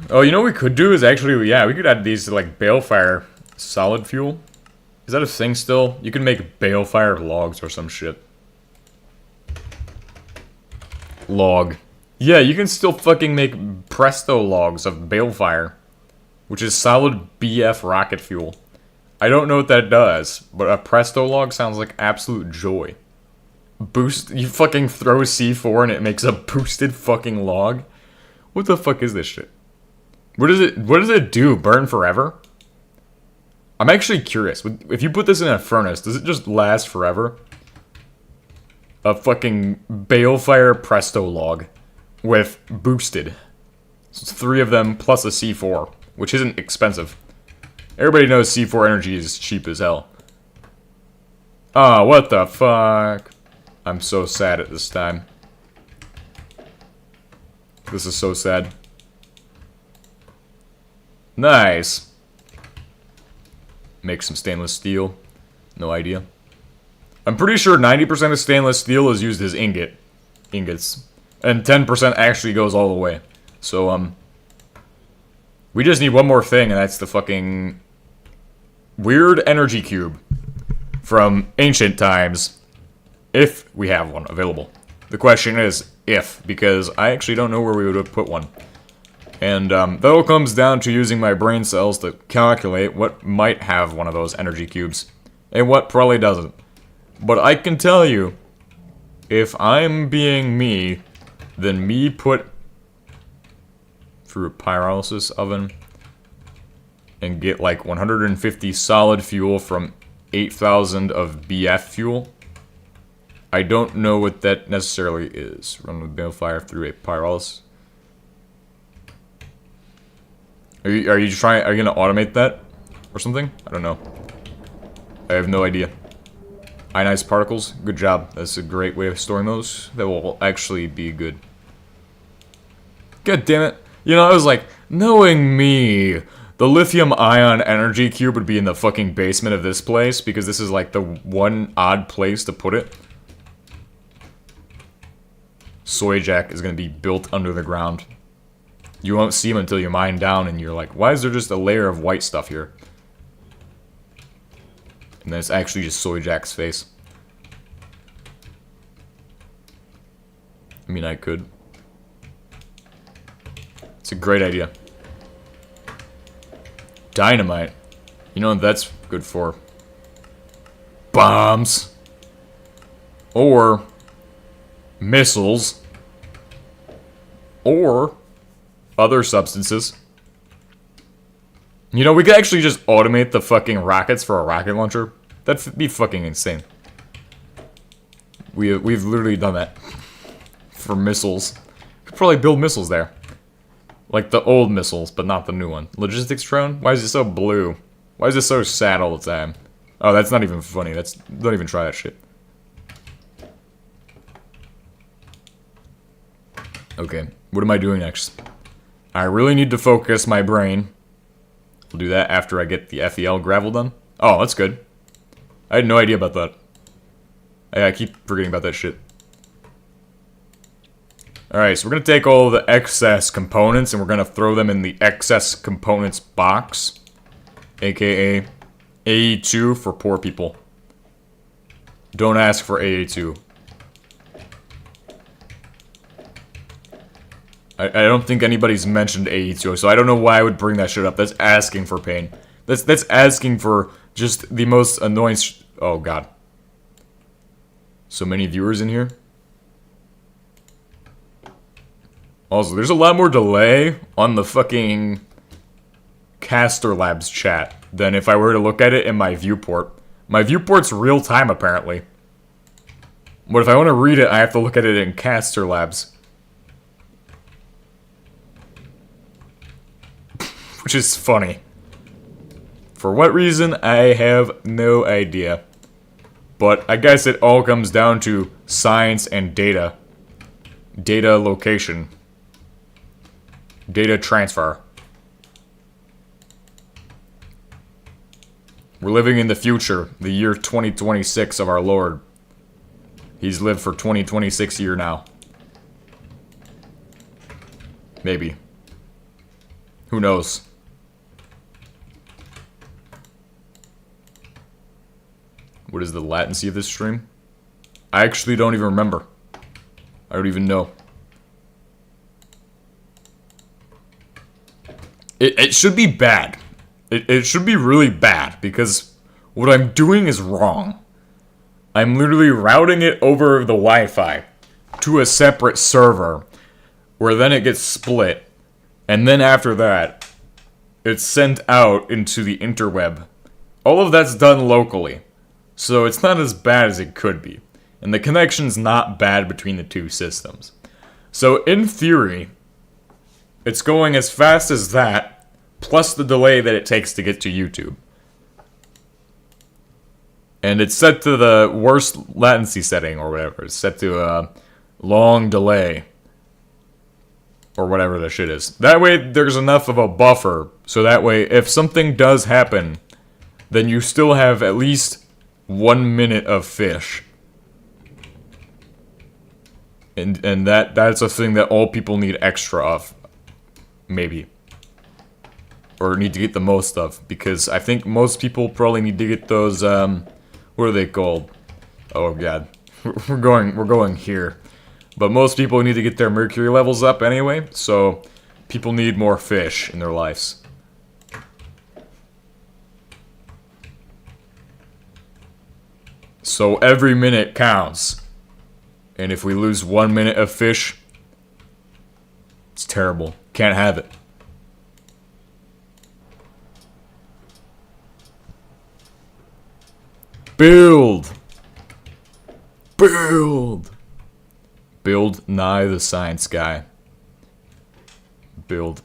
Oh, you know what we could do is actually, yeah, we could add these to like balefire solid fuel. Is that a thing still? You can make balefire logs or some shit. Log. Yeah, you can still fucking make presto logs of balefire, which is solid BF rocket fuel. I don't know what that does, but a presto log sounds like absolute joy. Boost, you fucking throw C4 and it makes a boosted fucking log? What the fuck is this shit? What does it do? Burn forever? I'm actually curious. If you put this in a furnace, does it just last forever? a fucking balefire presto log with boosted. So it's 3 of them plus a C4, which isn't expensive. Everybody knows C4 energy is cheap as hell. Ah, oh, what the fuck? I'm so sad at this time. This is so sad. Nice. Make some stainless steel. No idea. I'm pretty sure 90% of stainless steel is used as ingots. And 10% actually goes all the way. So, we just need one more thing, and that's the fucking weird energy cube from ancient times, if we have one available. The question is if, because I actually don't know where we would have put one. And that all comes down to using my brain cells to calculate what might have one of those energy cubes, and what probably doesn't. But I can tell you, if I'm being me, then me put through a pyrolysis oven and get like 150 solid fuel from 8,000 of BF fuel. I don't know what that necessarily is. Run the balefire through a pyrolysis. Are you gonna automate that or something? I don't know. I have no idea. Ionized particles, good job. That's a great way of storing those. That will actually be good. God damn it. You know, I was like, knowing me, the lithium ion energy cube would be in the fucking basement of this place because this is like the one odd place to put it. Soy jack is gonna be built under the ground. You won't see them until you mine down and you're like, why is there just a layer of white stuff here? And then it's actually just Soy Jack's face. I mean, I could. It's a great idea. Dynamite. You know what that's good for? Bombs. Or missiles. Or other substances. You know, we could actually just automate the fucking rockets for a rocket launcher. That'd be fucking insane. We've literally done that. For missiles. Could probably build missiles there. Like the old missiles, but not the new one. Logistics drone? Why is it so blue? Why is it so sad all the time? Oh, that's not even funny. Don't even try that shit. Okay, what am I doing next? I really need to focus my brain. We'll do that after I get the FEL gravel done. Oh, that's good. I had no idea about that. I keep forgetting about that shit. Alright, so we're going to take all the excess components and we're going to throw them in the excess components box. AKA AE2 for poor people. Don't ask for AA2. I don't think anybody's mentioned AE2, so I don't know why I would bring that shit up. That's asking for pain. That's asking for just the most annoying oh god. So many viewers in here. Also, there's a lot more delay on the fucking Caster Labs chat than if I were to look at it in my viewport. My viewport's real time, apparently. But if I want to read it, I have to look at it in Caster Labs. Which is funny. For what reason, I have no idea. But I guess it all comes down to science and data. Data location. Data transfer. We're living in the future, the year 2026 of our Lord. He's lived for 2026 year now. Maybe. Who knows? What is the latency of this stream? I actually don't even remember. I don't even know. It should be bad. It should be really bad, because what I'm doing is wrong. I'm literally routing it over the Wi-Fi to a separate server, where then it gets split, and then after that, it's sent out into the interweb. All of that's done locally, so it's not as bad as it could be. And the connection's not bad between the two systems. So in theory, it's going as fast as that, plus the delay that it takes to get to YouTube. And it's set to the worst latency setting or whatever. It's set to a long delay. Or whatever the shit is. That way there's enough of a buffer. So that way if something does happen, then you still have at least 1 minute of fish. And that's a thing that all people need extra of. Maybe. Or need to get the most of. Because I think most people probably need to get those, what are they called? Oh god. We're going here. But most people need to get their mercury levels up anyway, so people need more fish in their lives. So every minute counts. And if we lose 1 minute of fish, it's terrible. Can't have it. Build! Build! Build Nye the Science Guy. Build.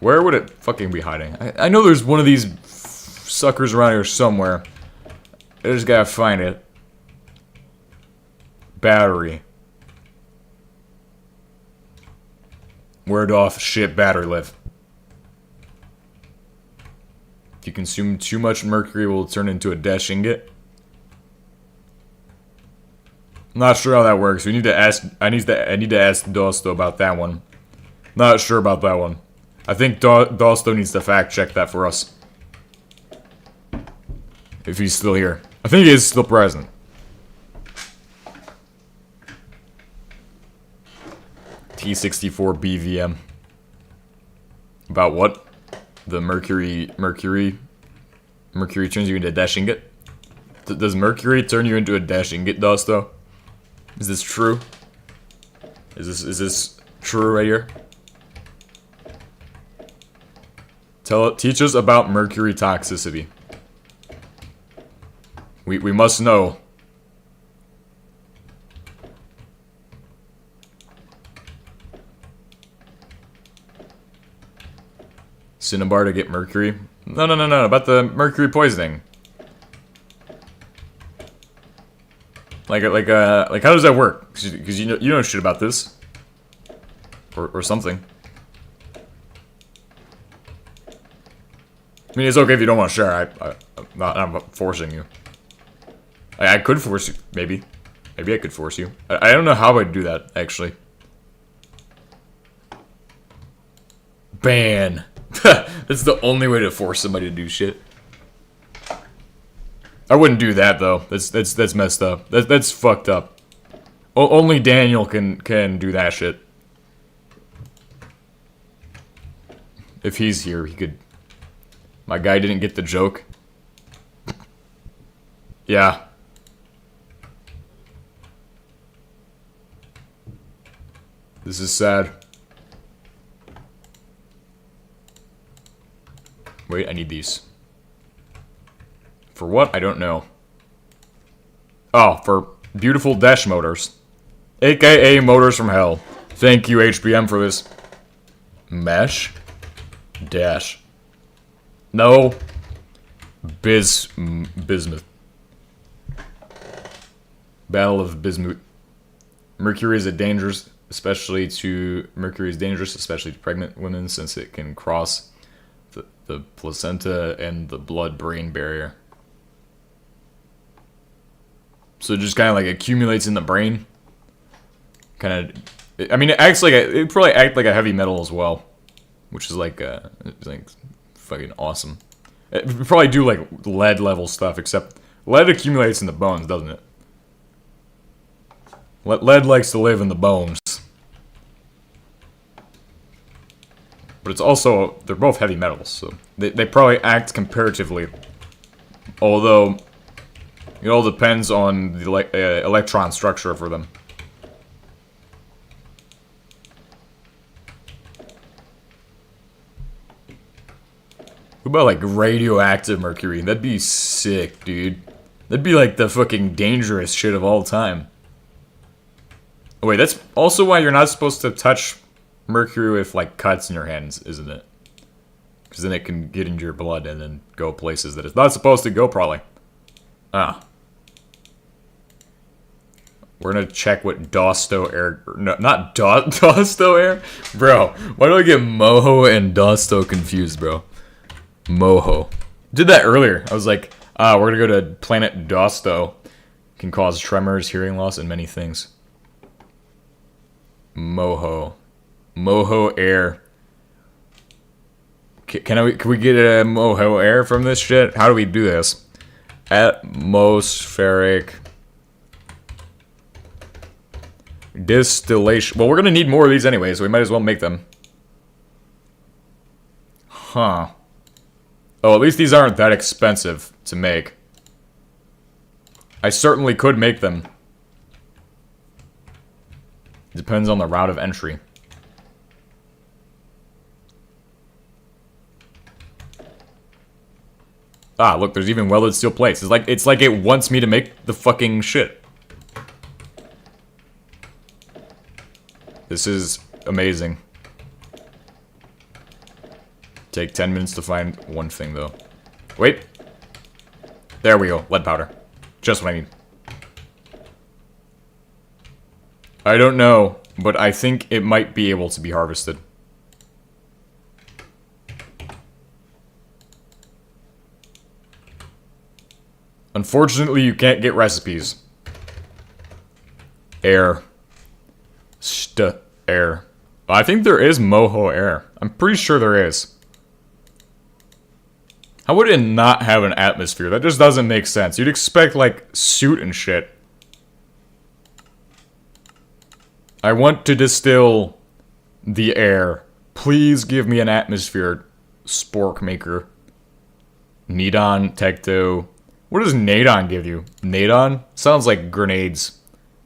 Where would it fucking be hiding? I know there's one of these suckers around here somewhere. I just gotta find it. Battery. Where doth shit battery live? If you consume too much mercury, will it turn into a dash ingot? I'm not sure how that works. We need to ask. I need to ask Dosto about that one. Not sure about that one. I think Dosto needs to fact check that for us. If he's still here. I think he is still present. T64 BVM. About what? The mercury turns you into a dash ingot? Does mercury turn you into a dash ingot, Dosto? Is this true? Is this true right here? Teach us about mercury toxicity. We must know. Cinnabar to get mercury? No, about the mercury poisoning. Like how does that work? Because you know shit about this, or something. I mean, it's okay if you don't want to share. I'm not forcing you. I could force you, maybe. Maybe I could force you. I don't know how I'd do that actually. Ban. That's the only way to force somebody to do shit. I wouldn't do that though. That's messed up. That's fucked up. Only Daniel can do that shit. If he's here, he could. My guy didn't get the joke. Yeah. This is sad. Wait, I need these. For what? I don't know. Oh, for beautiful dash motors. AKA motors from hell. Thank you, HBM, for this. Mesh? Dash. No. Bismuth. Battle of Bismuth. Mercury is dangerous, especially to pregnant women, since it can cross the placenta and the blood-brain barrier. So it just kind of like accumulates in the brain. Kind of, I mean, it acts like it probably act like a heavy metal as well, which is like fucking awesome. It probably do like lead level stuff, except lead accumulates in the bones, doesn't it? Lead likes to live in the bones. But it's also, they're both heavy metals, so they probably act comparatively. Although, it all depends on the electron structure for them. What about like radioactive mercury? That'd be sick, dude. That'd be like the fucking dangerous shit of all time. Oh, wait, that's also why you're not supposed to touch mercury with, like, cuts in your hands, isn't it? Because then it can get into your blood and then go places that it's not supposed to go, probably. Ah. We're gonna check what Dosto air... No, not Dosto air? Bro, why do I get Moho and Dosto confused, bro? Moho. Did that earlier. I was like, we're gonna go to planet Dosto. Can cause tremors, hearing loss, and many things. Moho. Moho air. Can we get a Moho air from this shit? How do we do this? Atmospheric distillation. Well, we're gonna need more of these anyway, so we might as well make them. Huh. Oh, at least these aren't that expensive to make. I certainly could make them. Depends on the route of entry. Ah, look, there's even welded steel plates. It's like it wants me to make the fucking shit. This is amazing. Take 10 minutes to find one thing, though. Wait. There we go. Lead powder. Just what I need. I don't know, but I think it might be able to be harvested. Unfortunately, you can't get recipes. Air. Air. I think there is Moho air. I'm pretty sure there is. How would it not have an atmosphere? That just doesn't make sense. You'd expect, like, soot and shit. I want to distill the air. Please give me an atmosphere, spork maker. Nidon, Tecto. What does Nadon give you? Nadon? Sounds like grenades.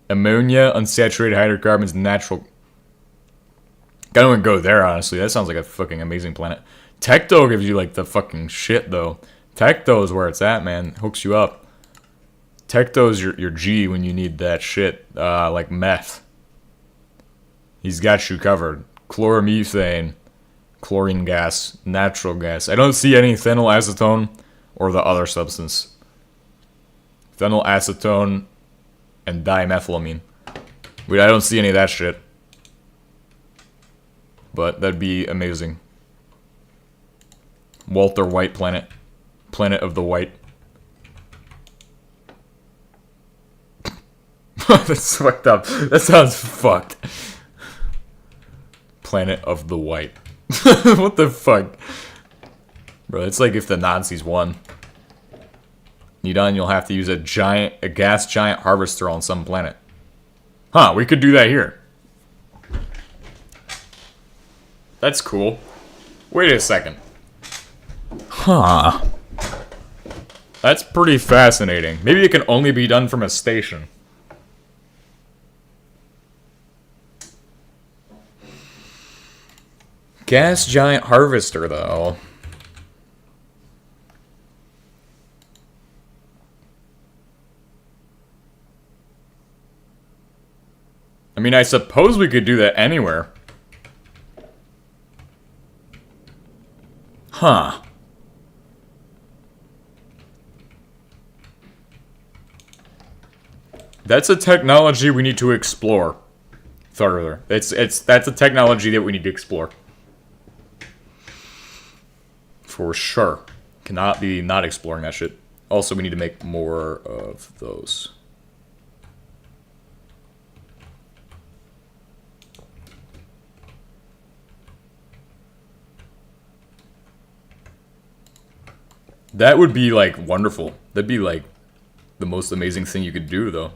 Ammonia, unsaturated hydrocarbons, natural... I don't even go there, honestly. That sounds like a fucking amazing planet. Tecto gives you, like, the fucking shit, though. Tecto is where it's at, man. Hooks you up. Tecto's your G when you need that shit. Like meth. He's got you covered. Chloromethane. Chlorine gas. Natural gas. I don't see any phenylacetone or the other substance. Phenylacetone and dimethylamine. Wait, I don't see any of that shit. But that'd be amazing. Walter White planet. Planet of the White. That's fucked up. That sounds fucked. Planet of the White. What the fuck? Bro, it's like if the Nazis won. Nidon, you'll have to use a gas giant harvester on some planet. Huh, we could do that here. That's cool. Wait a second. Huh. That's pretty fascinating. Maybe it can only be done from a station. Gas giant harvester, though. I mean, I suppose we could do that anywhere. Huh. That's a technology we need to explore further. That's a technology that we need to explore. For sure. Cannot be not exploring that shit. Also, we need to make more of those. That would be, like, wonderful. That'd be, like, the most amazing thing you could do, though.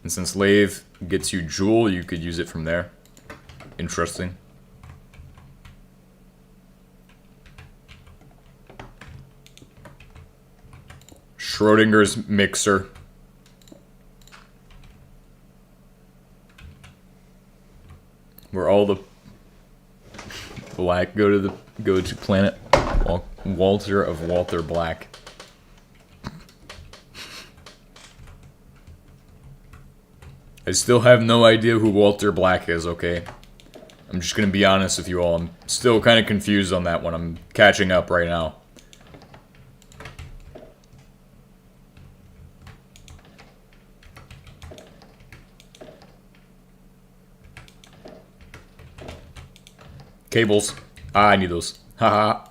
And since Lathe gets you Joule, you could use it from there. Interesting. Schrodinger's mixer. Where all the black go to planet. Well, Walter of Walter Black. I still have no idea who Walter Black is, okay? I'm just gonna be honest with you all. I'm still kind of confused on that one. I'm catching up right now. Cables. Ah, I need those. Haha.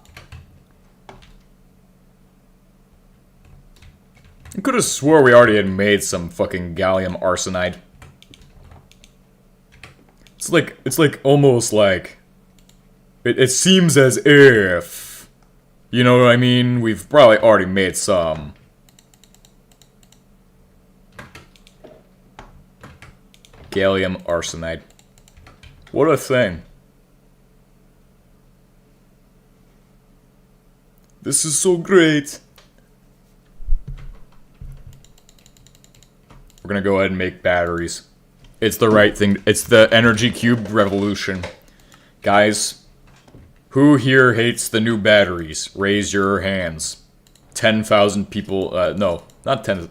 I could have swore we already had made some fucking gallium arsenide. It's like almost like it seems as if, you know what I mean? We've probably already made some. Gallium arsenide. What a thing. This is so great. We're gonna go ahead and make batteries. It's the right thing. It's the energy cube revolution. Guys, who here hates the new batteries? Raise your hands. 10,000 people, no, not 10.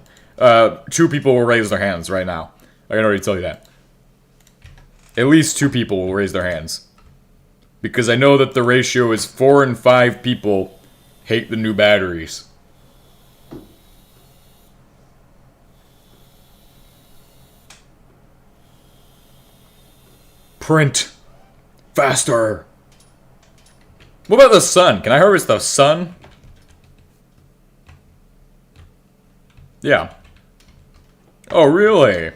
2 people will raise their hands right now. I can already tell you that. At least 2 people will raise their hands. Because I know that the ratio is 4 and 5 people hate the new batteries. Print. Faster. What about the sun? Can I harvest the sun? Yeah. Oh, really?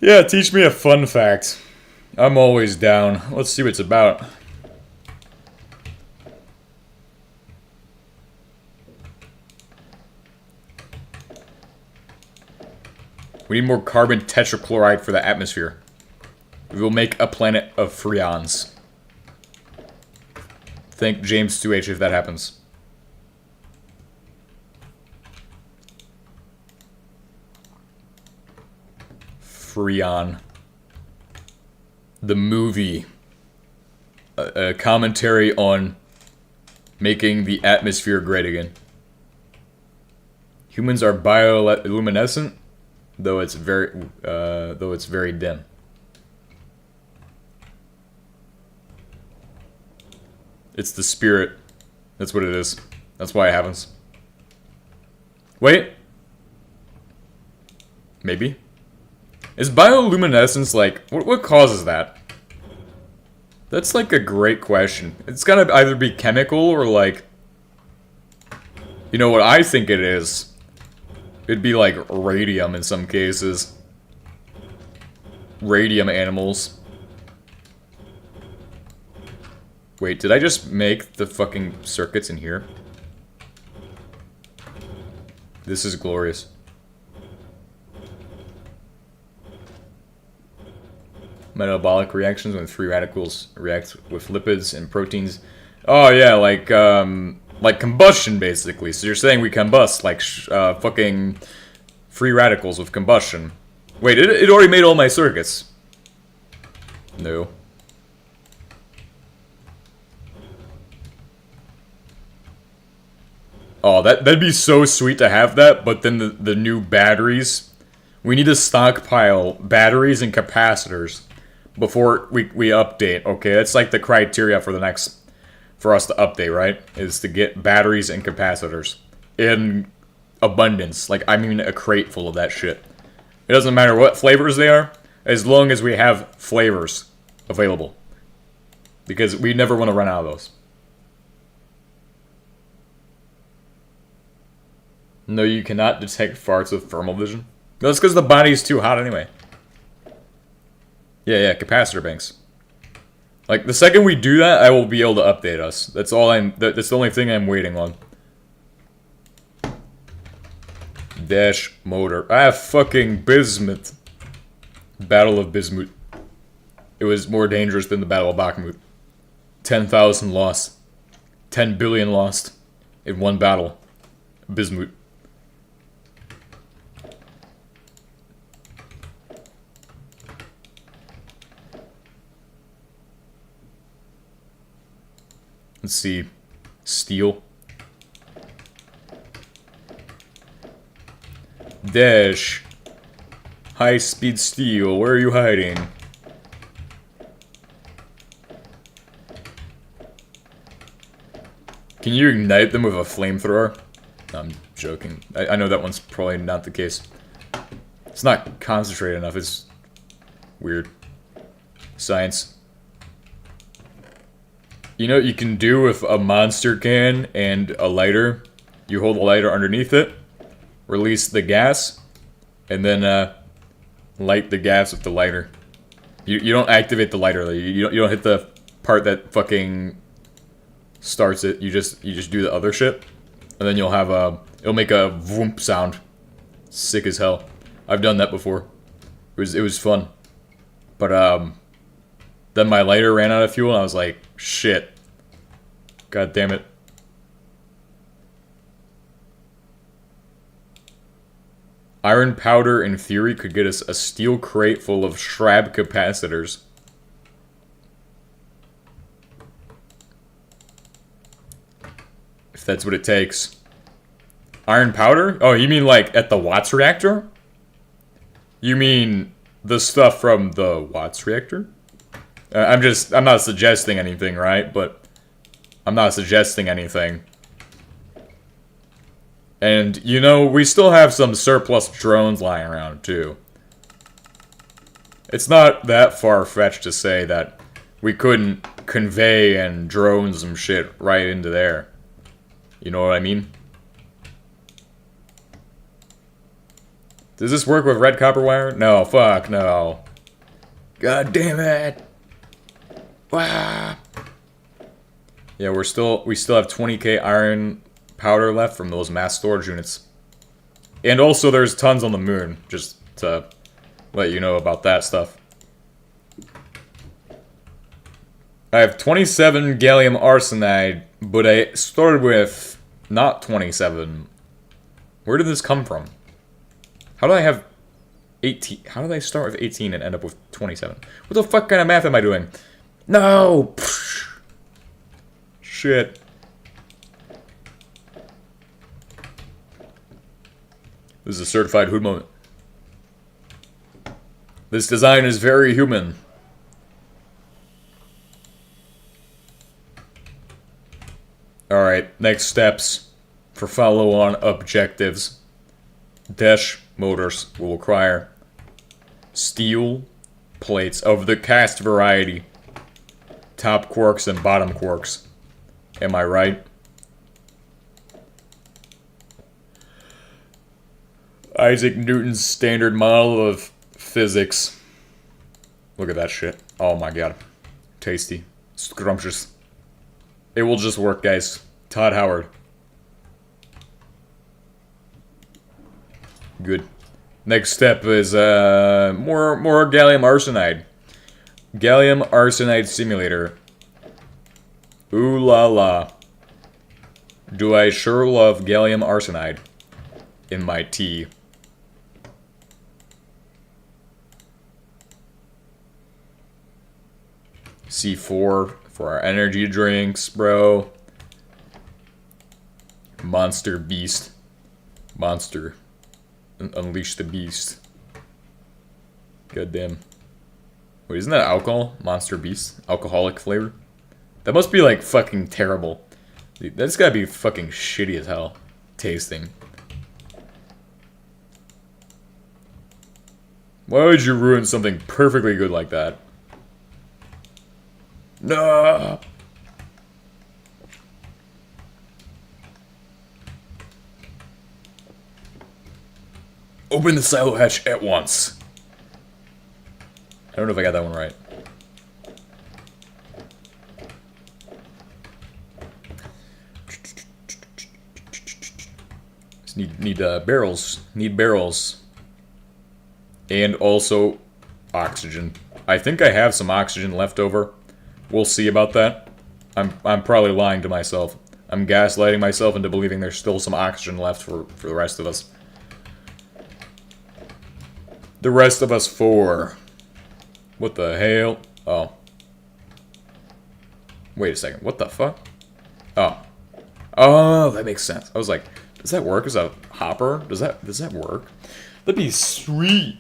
Yeah, teach me a fun fact. I'm always down. Let's see what it's about. We need more carbon tetrachloride for the atmosphere. We will make a planet of freons. Thank James 2H if that happens. Freon. The movie. A commentary on making the atmosphere great again. Humans are bioluminescent, though it's very dim. It's the spirit. That's what it is. That's why it happens. Wait. Maybe. Is bioluminescence like... What causes that? That's like a great question. It's gotta either be chemical or like... You know what I think it is? It'd be like radium in some cases. Radium animals. Wait, did I just make the fucking circuits in here? This is glorious. Metabolic reactions when free radicals react with lipids and proteins. Oh yeah, like combustion basically. So you're saying we combust like fucking free radicals with combustion. Wait, it already made all my circuits. No. Oh, that'd be so sweet to have that, but then the new batteries. We need to stockpile batteries and capacitors before we update, okay? That's like the criteria for for us to update, right? Is to get batteries and capacitors in abundance. Like, I mean a crate full of that shit. It doesn't matter what flavors they are, as long as we have flavors available. Because we never want to run out of those. No, you cannot detect farts with thermal vision. That's because the body's too hot anyway. Yeah, capacitor banks. Like, the second we do that, I will be able to update us. That's the only thing I'm waiting on. Dash motor. Ah, fucking Bismuth. Battle of Bismuth. It was more dangerous than the Battle of Bakhmut. 10,000 lost. 10 billion lost. In one battle. Bismuth. Let's see. Steel. Dash. High-speed steel. Where are you hiding? Can you ignite them with a flamethrower? No, I'm joking. I know that one's probably not the case. It's not concentrated enough. It's weird. Science. You know what you can do with a monster can and a lighter? You hold the lighter underneath it, release the gas, and then light the gas with the lighter. You don't activate the lighter. You don't hit the part that fucking starts it. You just do the other shit, and then you'll have it'll make a voomp sound. Sick as hell. I've done that before. It was fun. But then my lighter ran out of fuel, and I was like, shit. God damn it. Iron powder, in theory, could get us a steel crate full of Schrab capacitors. If that's what it takes. Iron powder? Oh, you mean like at the Watts reactor? You mean the stuff from the Watts reactor? I'm not suggesting anything, right? But I'm not suggesting anything. And, you know, we still have some surplus drones lying around, too. It's not that far-fetched to say that we couldn't convey and drone some shit right into there. You know what I mean? Does this work with red copper wire? No, fuck no. God damn it. Wow. Yeah, we still have 20k iron powder left from those mass storage units. And also there's tons on the moon, just to let you know about that stuff. I have 27 gallium arsenide, but I started with not 27. Where did this come from? How did I have 18? How did I start with 18 and end up with 27? What the fuck kind of math am I doing? No! Shit. This is a certified hood moment. This design is very human. Alright, next steps for follow-on objectives. Dash motors will require steel plates of the cast variety. Top quarks and bottom quarks. Am I right? Isaac Newton's standard model of physics. Look at that shit. Oh my god. Tasty. Scrumptious. It will just work, guys. Todd Howard. Good. Next step is more gallium arsenide. Gallium arsenide simulator. Ooh la la. Do I sure love gallium arsenide in my tea. C4 for our energy drinks, bro. Monster Beast. Monster. Unleash the Beast. Goddamn. Wait, isn't that alcohol? Monster Beast? Alcoholic flavor? That must be like fucking terrible. Dude, that's gotta be fucking shitty as hell. Tasting. Why would you ruin something perfectly good like that? No. Open the silo hatch at once. I don't know if I got that one right. Just need barrels. Need barrels. And also oxygen. I think I have some oxygen left over. We'll see about that. I'm probably lying to myself. I'm gaslighting myself into believing there's still some oxygen left for the rest of us. The rest of us four. What the hell? Oh. Wait a second. What the fuck? Oh. Oh, that makes sense. I was like, does that work as a hopper? Does that work? That'd be sweet.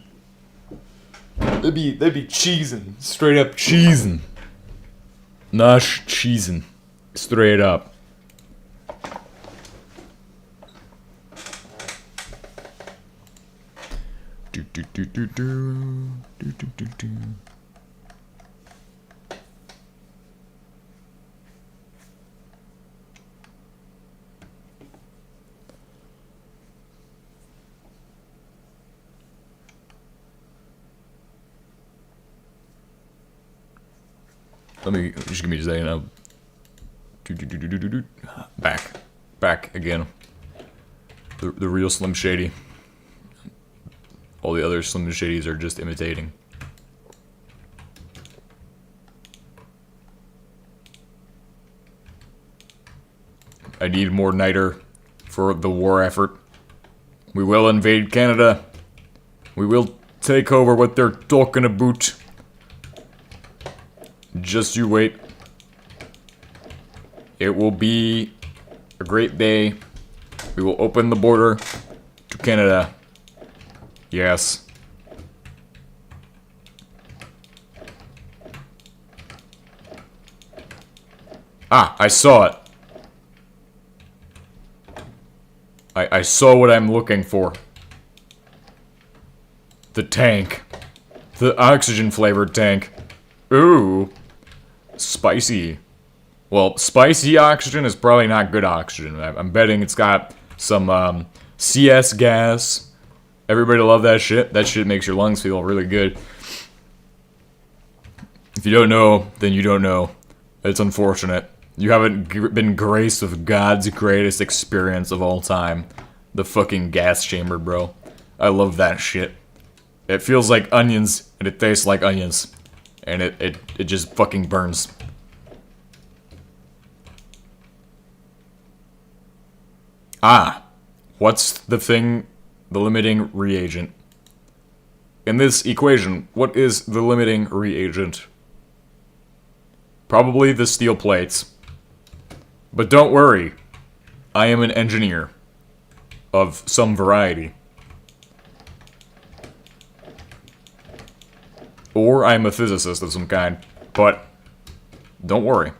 That'd be cheesin'. Straight up cheesin'. Nosh cheesin'. Straight up. Do do do do do do do do do. Let me just give me a second. I'll back again. The real Slim Shady. All the other Slim Shadys are just imitating. I need more niter for the war effort. We will invade Canada. We will take over what they're talking about. Just you wait. It will be a great day. We will open the border to Canada. Yes. Ah, I saw it. I saw what I'm looking for. The tank. The oxygen-flavored tank. Ooh. Spicy. Well, spicy oxygen is probably not good oxygen. I'm betting it's got some CS gas. Everybody love that shit. That shit makes your lungs feel really good. If you don't know, then you don't know. It's unfortunate. You haven't been graced with God's greatest experience of all time. The fucking gas chamber, bro. I love that shit. It feels like onions, and it tastes like onions. And it just fucking burns. Ah. What's the thing? The limiting reagent. In this equation, what is the limiting reagent? Probably the steel plates. But don't worry. I am an engineer. Of some variety. Or I'm a physicist of some kind. But don't worry.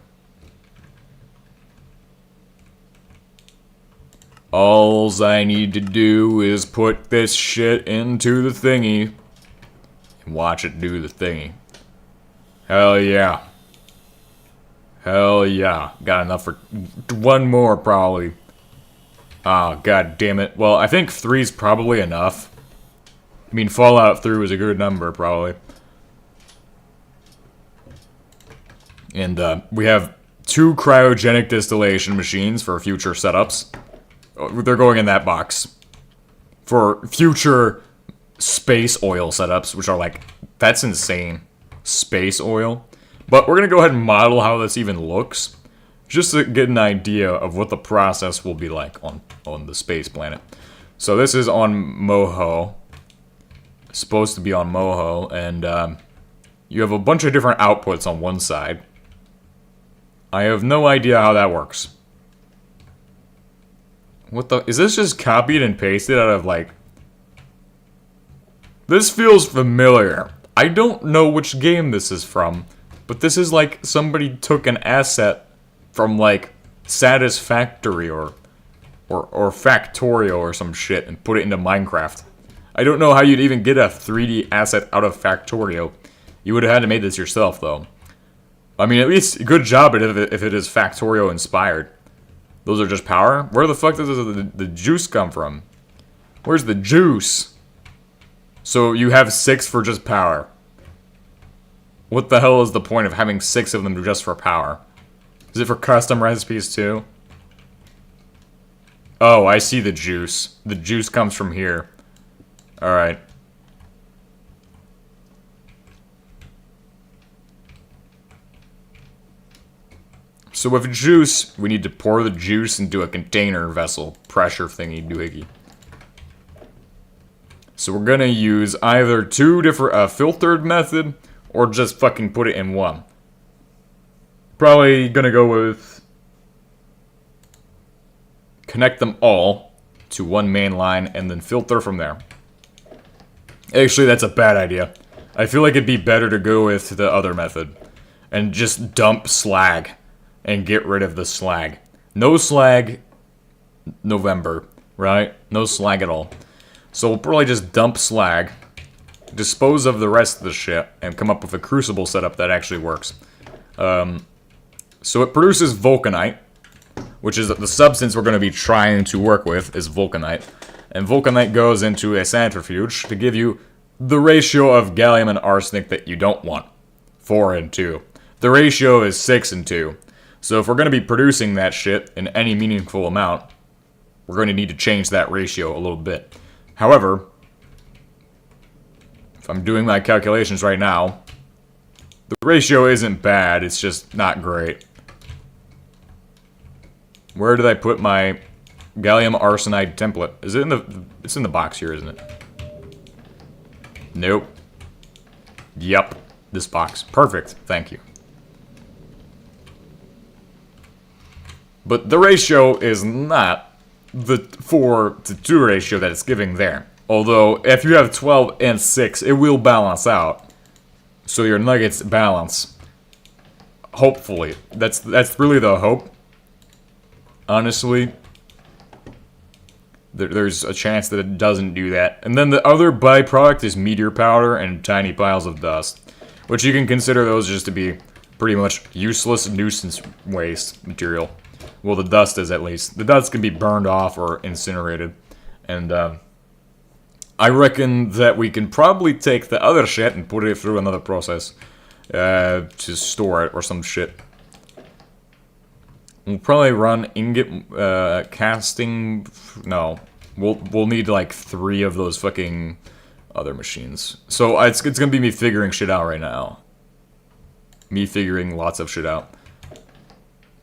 Alls I need to do is put this shit into the thingy. And watch it do the thingy. Hell yeah. Hell yeah. Got enough for one more, probably. Ah, god damn it. Well, I think 3's probably enough. I mean, Fallout 3 was a good number, probably. And, we have 2 cryogenic distillation machines for future setups. They're going in that box. For future space oil setups, which are like, that's insane. Space oil. But we're gonna go ahead and model how this even looks. Just to get an idea of what the process will be like on the space planet. So this is on Moho. It's supposed to be on Moho, and you have a bunch of different outputs on one side. I have no idea how that works. What the? Is this just copied and pasted out of, like... This feels familiar. I don't know which game this is from, but this is like somebody took an asset from, like, Satisfactory or Factorio or some shit and put it into Minecraft. I don't know how you'd even get a 3D asset out of Factorio. You would have had to make this yourself, though. I mean, at least good job if it is Factorio inspired. Those are just power? Where the fuck does the juice come from? Where's the juice? So you have 6 for just power. What the hell is the point of having 6 of them just for power? Is it for custom recipes too? Oh, I see the juice. The juice comes from here. Alright. So with juice, we need to pour the juice into a container vessel. Pressure thingy doohickey. So we're gonna use either 2 different, filtered method, or just fucking put it in one. Probably gonna go with connect them all to one main line, and then filter from there. Actually, that's a bad idea. I feel like it'd be better to go with the other method and just dump slag and get rid of the slag. No slag November, right? No slag at all. So we'll probably just dump slag, dispose of the rest of the shit, and come up with a crucible setup that actually works. So it produces vulcanite, which is the substance we're going to be trying to work with is vulcanite. And vulcanite goes into a centrifuge to give you the ratio of gallium and arsenic that you don't want. 4 and 2. The ratio is 6 and 2. So if we're going to be producing that shit in any meaningful amount, we're going to need to change that ratio a little bit. However, if I'm doing my calculations right now, the ratio isn't bad, it's just not great. Where did I put my gallium arsenide template? Is it in the... It's in the box here, isn't it? Nope. Yup. This box. Perfect. Thank you. But the ratio is not the 4 to 2 ratio that it's giving there. Although, if you have 12 and 6, it will balance out. So your nuggets balance. Hopefully. That's really the hope. Honestly, there's a chance that it doesn't do that. And then the other byproduct is meteor powder and tiny piles of dust, which you can consider those just to be pretty much useless nuisance waste material. Well, the dust is, at least. The dust can be burned off or incinerated. And I reckon that we can probably take the other shit and put it through another process to store it or some shit. We'll probably run ingot casting. No, we'll need like 3 of those fucking other machines. So it's gonna be me figuring shit out right now. Me figuring lots of shit out.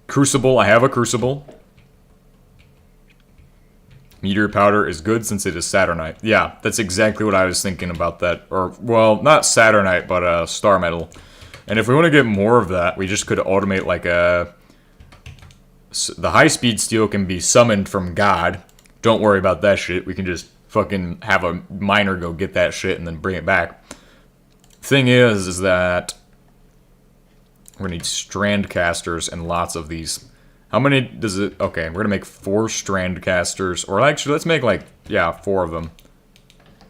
Crucible, I have a crucible. Meteor powder is good since it is Saturnite. Yeah, that's exactly what I was thinking about that. Or, well, not Saturnite, but star metal. And if we want to get more of that, we just could automate like a... The high-speed steel can be summoned from God. Don't worry about that shit. We can just fucking have a miner go get that shit and then bring it back. Thing is that we're gonna need strand casters and lots of these. How many does it... Okay, we're gonna make 4 strand casters. Or actually, let's make like, yeah, 4 of them.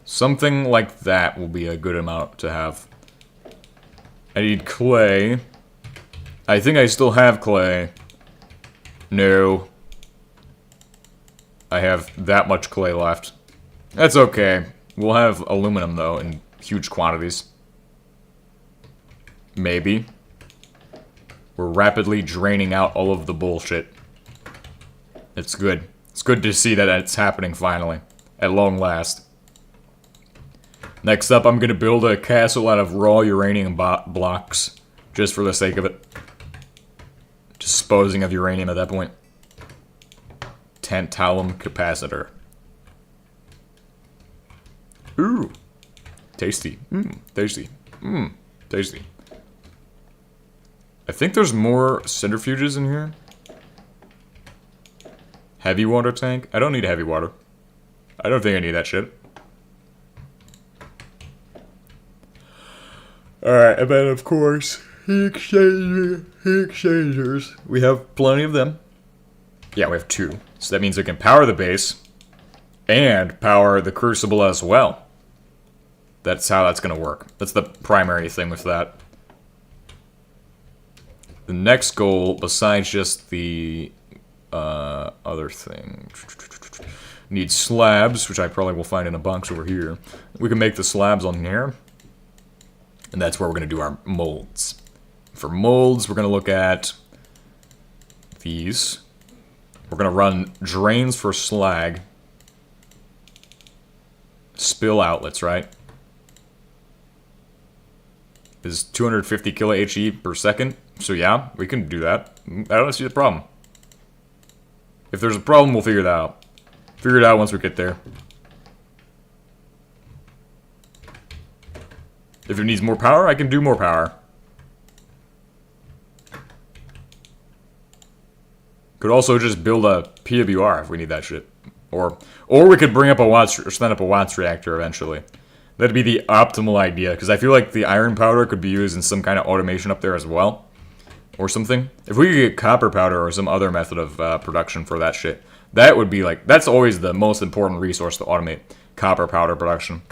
Something like that will be a good amount to have. I need clay. I think I still have clay. No. I have that much clay left. That's okay. We'll have aluminum, though, in huge quantities. Maybe. We're rapidly draining out all of the bullshit. It's good. It's good to see that it's happening finally. At long last. Next up, I'm gonna build a castle out of raw uranium blocks. Just for the sake of it. Disposing of uranium at that point. Tantalum capacitor. Ooh. Tasty. Tasty. Tasty. I think there's more centrifuges in here. Heavy water tank? I don't need heavy water. I don't think I need that shit. Alright, and then of course, heat exchangers. We have plenty of them. Yeah, we have 2. So that means we can power the base and power the crucible as well. That's how that's going to work. That's the primary thing with that. The next goal, besides just the other thing, need slabs, which I probably will find in a box over here. We can make the slabs on here. And that's where we're going to do our molds. For molds, we're going to look at these. We're going to run drains for slag. Spill outlets, right? Is 250 kilo HE per second. So yeah, we can do that. I don't see the problem. If there's a problem, we'll figure that out. Figure it out once we get there. If it needs more power, I can do more power. Could also just build a PWR if we need that shit. Or we could bring up a Watts, or send up a Watts reactor eventually. That'd be the optimal idea, because I feel like the iron powder could be used in some kind of automation up there as well. Or something. If we could get copper powder or some other method of production for that shit, that would be like, that's always the most important resource to automate. Copper powder production.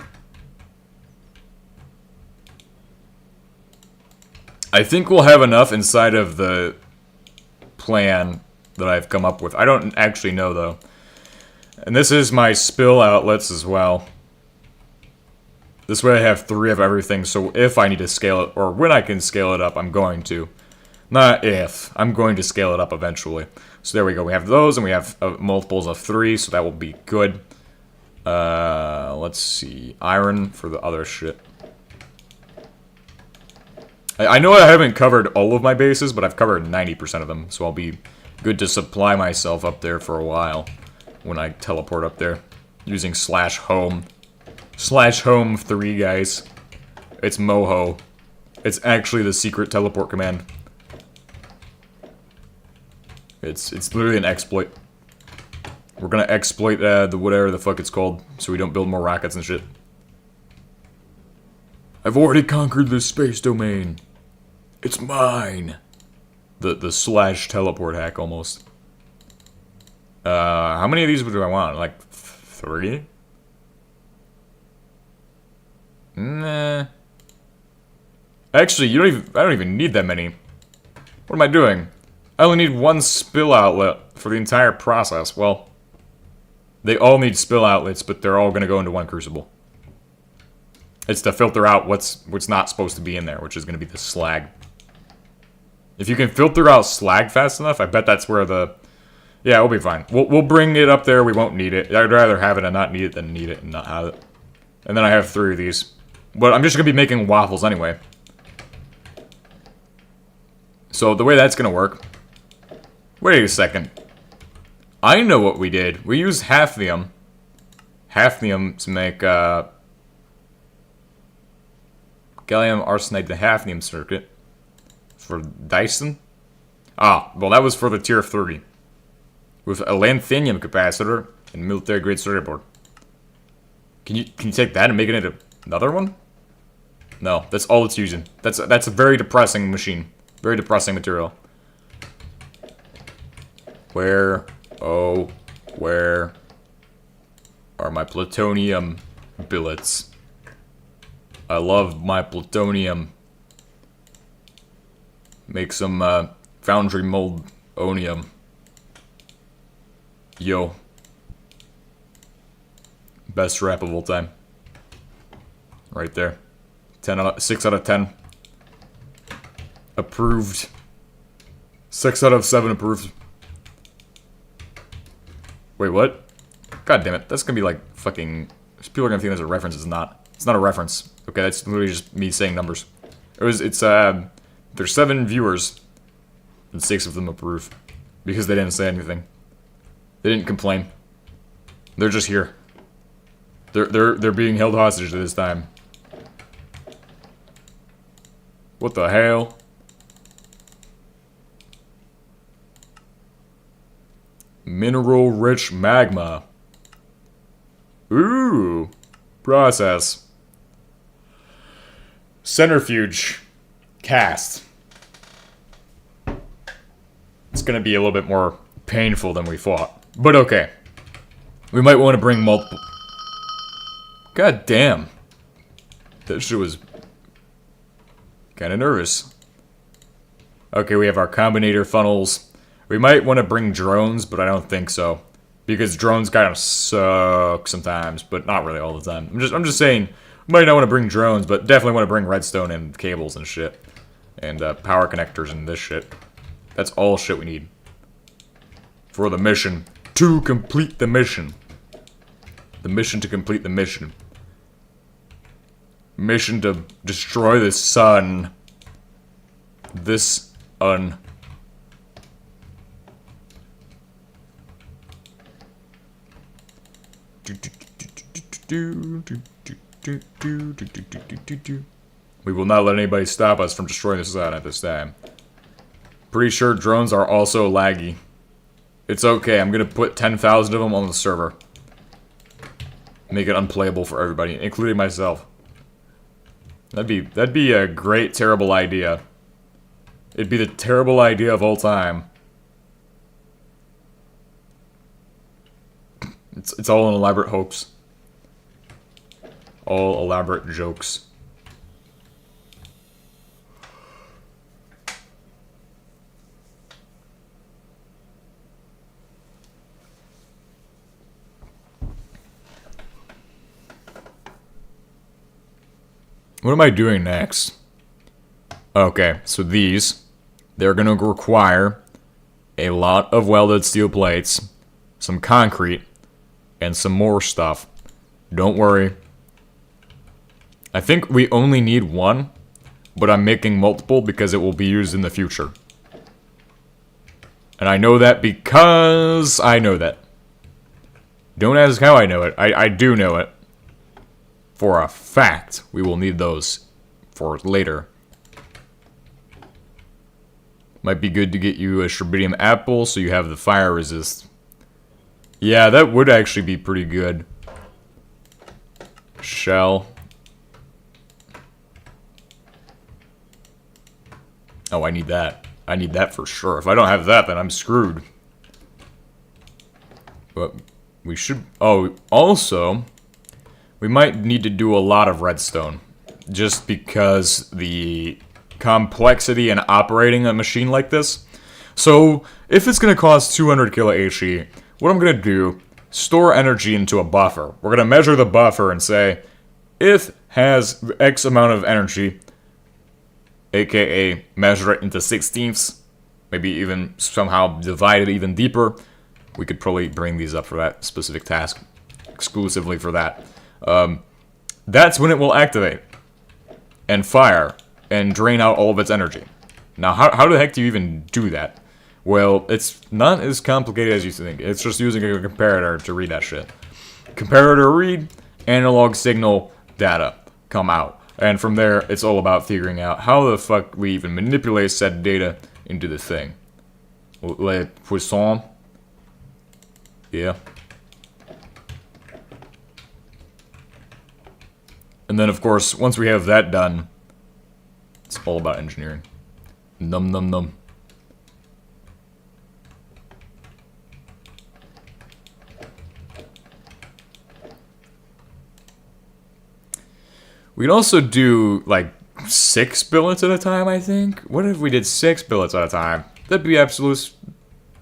I think we'll have enough inside of the plan that I've come up with. I don't actually know, though. And this is my spill outlets as well. This way I have 3 of everything, so if I need to scale it, or when I can scale it up, I'm going to. Not if. I'm going to scale it up eventually. So there we go. We have those, and we have multiples of 3, so that will be good. Let's see. Iron for the other shit. I know I haven't covered all of my bases, but I've covered 90% of them, so I'll be good to supply myself up there for a while when I teleport up there. Using /home. /home 3, guys. It's Moho. It's actually the secret teleport command. It's literally an exploit. We're gonna exploit the whatever the fuck it's called, so we don't build more rockets and shit. I've already conquered this space domain. It's mine. The /teleport hack almost. How many of these do I want? Like 3? Nah. Actually, I don't even need that many. What am I doing? I only need 1 spill outlet for the entire process. Well, they all need spill outlets, but they're all going to go into 1 crucible. It's to filter out what's not supposed to be in there, which is going to be the slag. If you can filter out slag fast enough, I bet that's where the... Yeah, we'll be fine. We'll bring it up there. We won't need it. I'd rather have it and not need it than need it and not have it. And then I have 3 of these. But I'm just going to be making waffles anyway. So the way that's going to work... Wait a second. I know what we did. We used hafnium. Hafnium to make, gallium arsenide to hafnium circuit. For Dyson? Ah, well that was for the tier 3. With a lanthanum capacitor and military grade circuit board. Can you take that and make it into another one? No, that's all it's using. That's a very depressing machine. Very depressing material. Where are my plutonium billets? I love my plutonium. Make some foundry mold onium. Yo. Best rap of all time. Right there. 6 out of 10. Approved. 6 out of 7 approved. Wait, what? God damn it. That's gonna be like fucking... People are gonna think that's a reference. It's not. It's not a reference. Okay, that's literally just me saying numbers. There's 7 viewers, and 6 of them approve. Because they didn't say anything. They didn't complain. They're just here. They're being held hostage this time. What the hell? Mineral-rich magma. Ooh. Process. Centrifuge. Cast. It's gonna be a little bit more painful than we thought. But okay. We might want to bring multiple... God damn. That shit was... kinda nervous. Okay, we have our combinator funnels. We might want to bring drones, but I don't think so. Because drones kind of suck sometimes, but not really all the time. I'm just saying, we might not want to bring drones, but definitely want to bring redstone and cables and shit. And power connectors and this shit. That's all shit we need. For the mission. To complete the mission. The mission to complete the mission. Mission to destroy the sun. This un... We will not let anybody stop us from destroying the sun at this time. Pretty sure drones are also laggy. It's okay, I'm gonna put 10,000 of them on the server. Make it unplayable for everybody, including myself. That'd be a great, terrible idea. It'd be the terrible idea of all time. It's all an elaborate hoax. All elaborate jokes. What am I doing next? Okay, so they're gonna require a lot of welded steel plates, some concrete, and some more stuff. Don't worry. I think we only need one, but I'm making multiple because it will be used in the future. And I know that because I know that. Don't ask how I know it. I do know it. For a fact, we will need those for later. Might be good to get you a Sherbitium apple so you have the fire resist. Yeah, that would actually be pretty good. Shell. Oh, I need that. I need that for sure. If I don't have that, then I'm screwed. But we should... Oh, also... We might need to do a lot of redstone. Just because the complexity in operating a machine like this. So, if it's going to cost 200 kilo HE, what I'm going to do, store energy into a buffer. We're going to measure the buffer and say, if has X amount of energy, aka measure it into 16ths, maybe even somehow divide it even deeper, we could probably bring these up for that specific task, exclusively for that. That's when it will activate and fire and drain out all of its energy. Now, how the heck do you even do that? Well, it's not as complicated as you think. It's just using a comparator to read that shit. Comparator read, analog signal, data come out. And from there, it's all about figuring out how the fuck we even manipulate said data into the thing. Le Poisson. Yeah. And then, of course, once we have that done, it's all about engineering. Num num num. We'd also do, like, 6 billets at a time, I think? What if we did 6 billets at a time? That'd be absolute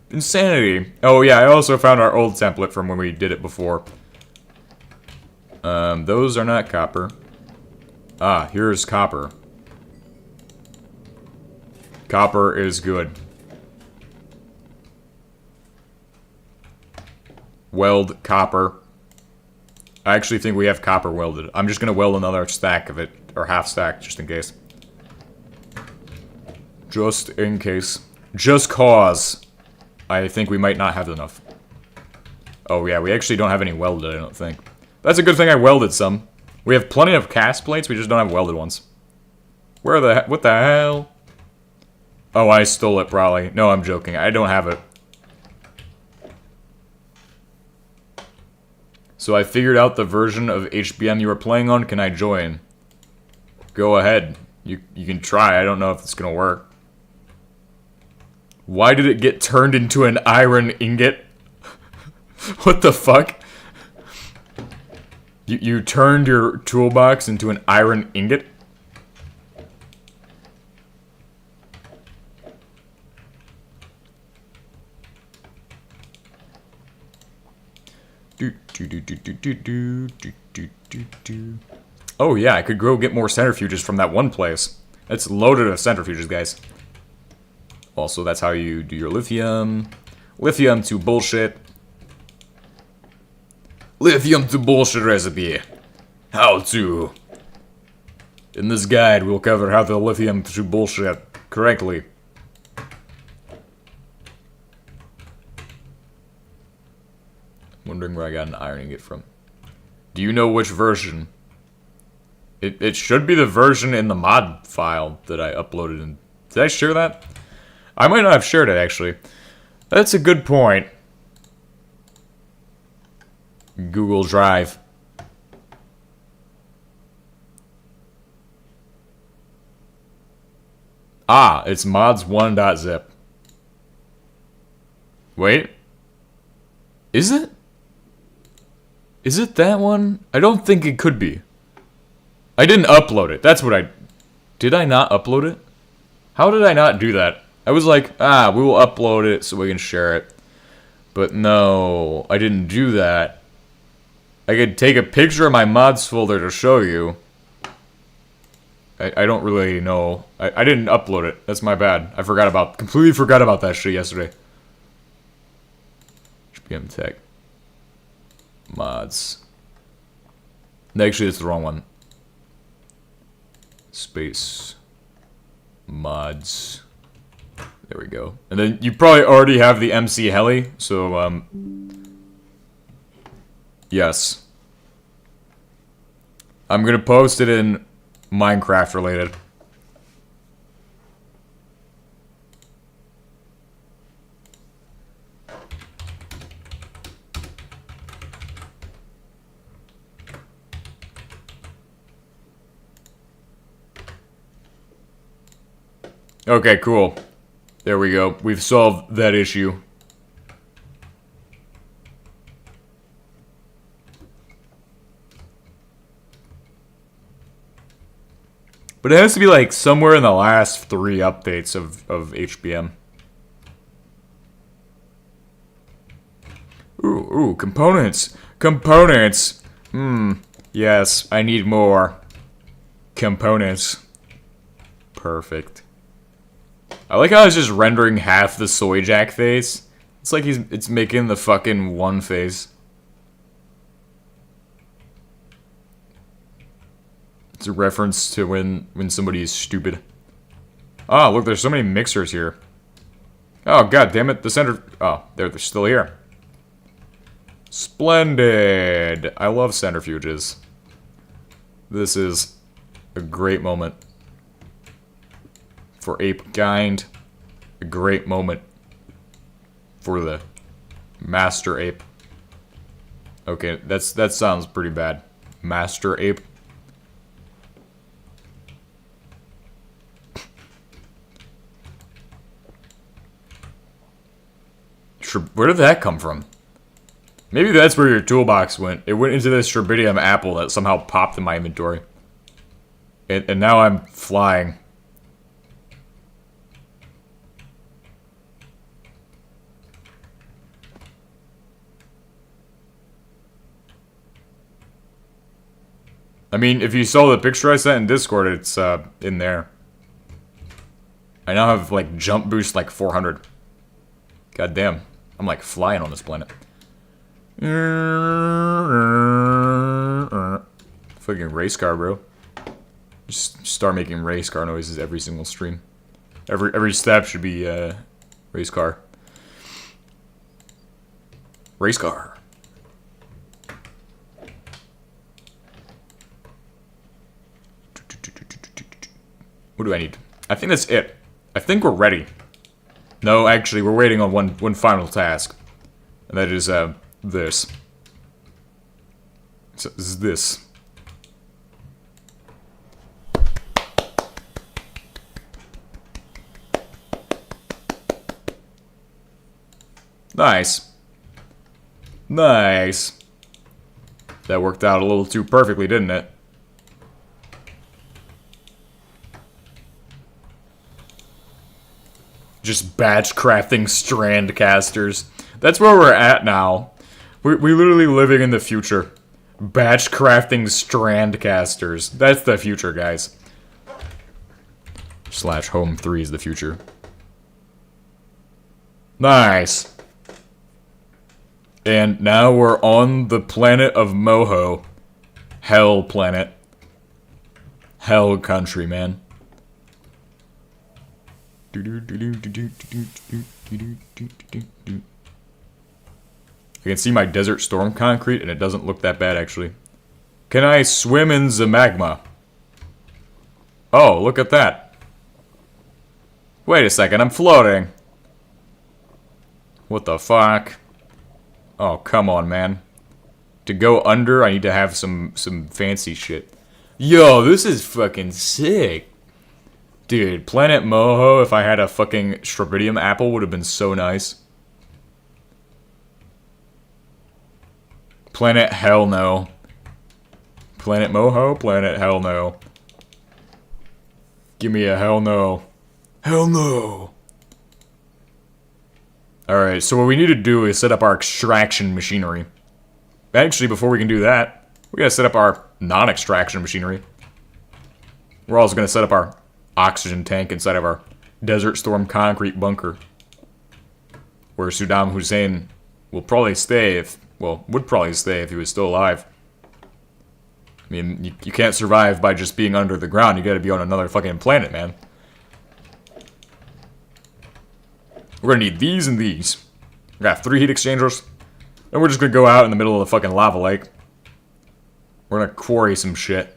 insanity. Oh, yeah, I also found our old template from when we did it before. Those are not copper. Ah, here's copper. Copper is good. Weld copper. I actually think we have copper welded. I'm just gonna weld another stack of it, or half stack, just in case. Just in case. Just cause. I think we might not have enough. Oh yeah, we actually don't have any welded, I don't think. That's a good thing I welded some. We have plenty of cast plates, we just don't have welded ones. What the hell? Oh, I stole it probably. No, I'm joking. I don't have it. So I figured out the version of HBM you were playing on. Can I join? Go ahead. You can try. I don't know if it's gonna work. Why did it get turned into an iron ingot? What the fuck? You turned your toolbox into an iron ingot? Oh yeah, I could go get more centrifuges from that one place. It's loaded with centrifuges, guys. Also, that's how you do your lithium. Lithium to bullshit. Lithium to bullshit recipe. How to. In this guide, we'll cover how to lithium to bullshit correctly. Wondering where I got an iron ingot from. Do you know which version? It should be the version in the mod file that I uploaded. Did I share that? I might not have shared it, actually. That's a good point. Google Drive. Ah, it's mods1.zip. Wait. Is it? Is it that one? I don't think it could be. I didn't upload it. That's what I... Did I not upload it? How did I not do that? I was like, we will upload it so we can share it. But no, I didn't do that. I could take a picture of my mods folder to show you. I don't really know. I didn't upload it. That's my bad. I completely forgot about that shit yesterday. HBM Tech. Mods. Actually, that's the wrong one. Space. Mods. There we go. And then you probably already have the MC Heli, so, yes. I'm gonna post it in Minecraft related. Okay, cool. There we go. We've solved that issue. But it has to be like somewhere in the last 3 updates of HBM. Ooh, components. Components. Yes, I need more components. Perfect. I like how it's just rendering half the soy jack face. It's like it's making the fucking one face. It's a reference to when somebody is stupid. Oh, look, there's so many mixers here. Oh, god damn it, the center... Oh, they're still here. Splendid! I love centrifuges. This is a great moment. For apekind, a great moment for the master ape. Okay, that sounds pretty bad. Master ape. Where did that come from? Maybe that's where your toolbox went. It went into this Sherbidium apple that somehow popped in my inventory. And now I'm flying. I mean, if you saw the picture I sent in Discord, it's in there. I now have, like, jump boost like 400. God damn. I'm, like, flying on this planet. Fucking race car, bro. Just start making race car noises every single stream. Every step should be, race car. Race car. What do I need? I think that's it. I think we're ready. No, actually, we're waiting on one final task. And that is, this. So, this is this. Nice. Nice. That worked out a little too perfectly, didn't it? Just batch crafting strand casters. That's where we're at now. We're literally living in the future. Batch crafting strand casters. That's the future, guys. / home 3 is the future. Nice. And now we're on the planet of Moho. Hell planet. Hell country, man. I can see my desert storm concrete, and it doesn't look that bad, actually. Can I swim in the magma? Oh, look at that. Wait a second, I'm floating. What the fuck? Oh, come on, man. To go under, I need to have some fancy shit. Yo, this is fucking sick. Dude, Planet Moho, if I had a fucking Strabidium apple, would have been so nice. Planet Hell No. Planet Moho, Planet Hell No. Give me a hell no. Hell no. Alright, so what we need to do is set up our extraction machinery. Actually, before we can do that, we gotta set up our non-extraction machinery. We're also gonna set up our oxygen tank inside of our Desert Storm concrete bunker. Where Saddam Hussein will probably stay if, well, would probably stay if he was still alive. I mean, you can't survive by just being under the ground. You gotta be on another fucking planet, man. We're gonna need these and these. We got 3 heat exchangers. And we're just gonna go out in the middle of the fucking lava lake. We're gonna quarry some shit.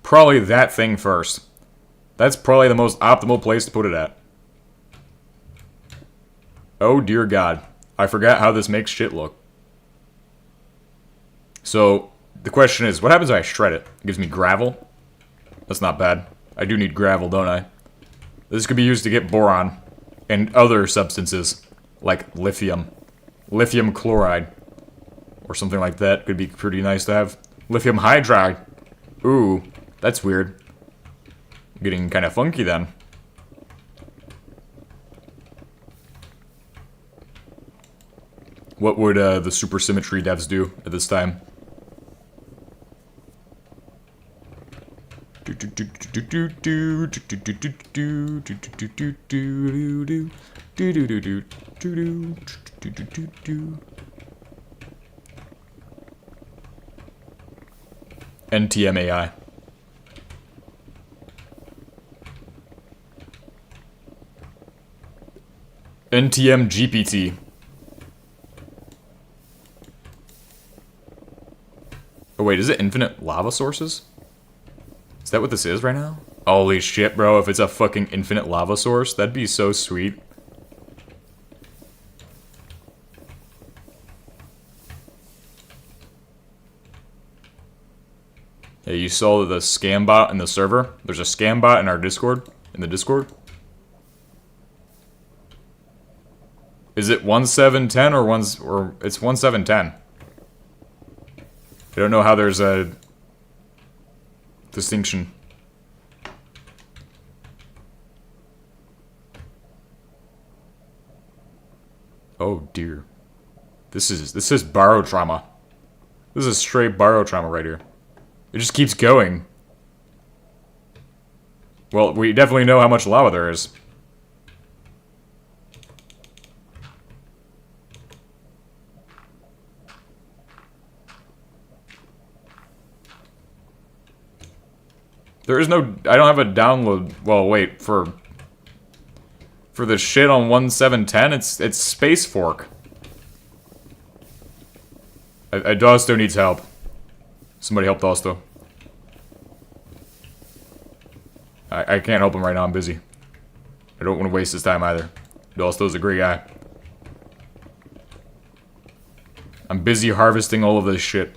Probably that thing first. That's probably the most optimal place to put it at. Oh dear God. I forgot how this makes shit look. So, the question is, what happens if I shred it? It gives me gravel? That's not bad. I do need gravel, don't I? This could be used to get boron. And other substances. Like lithium. Lithium chloride. Or something like that. Could be pretty nice to have. Lithium hydride. Ooh, that's weird. Getting kind of funky then. What would the supersymmetry devs do at this time? NTM AI. NTM GPT. Oh wait, is it infinite lava sources? Is that what this is right now? Holy shit, bro, if it's a fucking infinite lava source, that'd be so sweet. Hey, you saw the scam bot in the server? There's a scam bot in our Discord, in the Discord. Is it 1710 or it's 1710? I don't know how there's a distinction. Oh dear. This is barotrauma. This is straight barotrauma right here. It just keeps going. Well, we definitely know how much lava there is. There is no... I don't have a download... Well, wait, for the shit on 1710, it's Space Fork. Dosto needs help. Somebody help Dosto. I can't help him right now, I'm busy. I don't want to waste his time either. Dosto's a great guy. I'm busy harvesting all of this shit.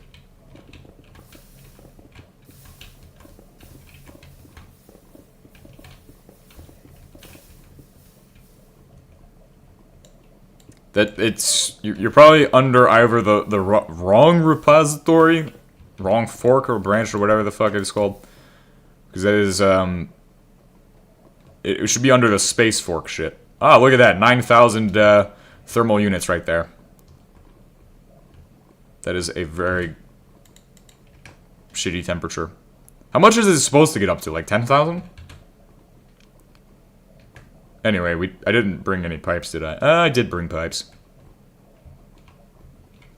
That you're probably under either the wrong repository, wrong fork or branch or whatever the fuck it's called, because that is it should be under the Space Fork shit. Ah, look at that, 9,000 thermal units right there. That is a very shitty temperature. How much is it supposed to get up to? Like 10,000? Anyway, I didn't bring any pipes, did I? I did bring pipes.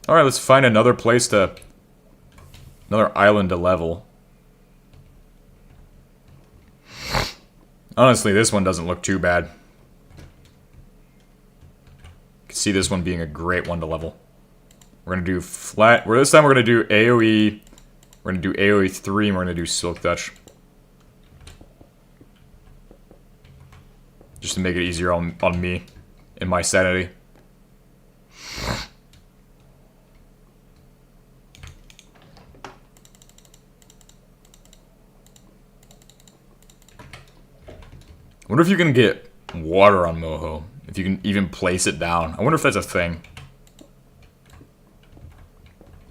Alright, let's find another place to... Another island to level. Honestly, this one doesn't look too bad. You can see this one being a great one to level. We're gonna do flat... This time we're gonna do AoE. We're gonna do AoE 3 and we're gonna do Silk Touch. Just to make it easier on me and my sanity. wonder if you can get water on Moho. If you can even place it down. I wonder if that's a thing.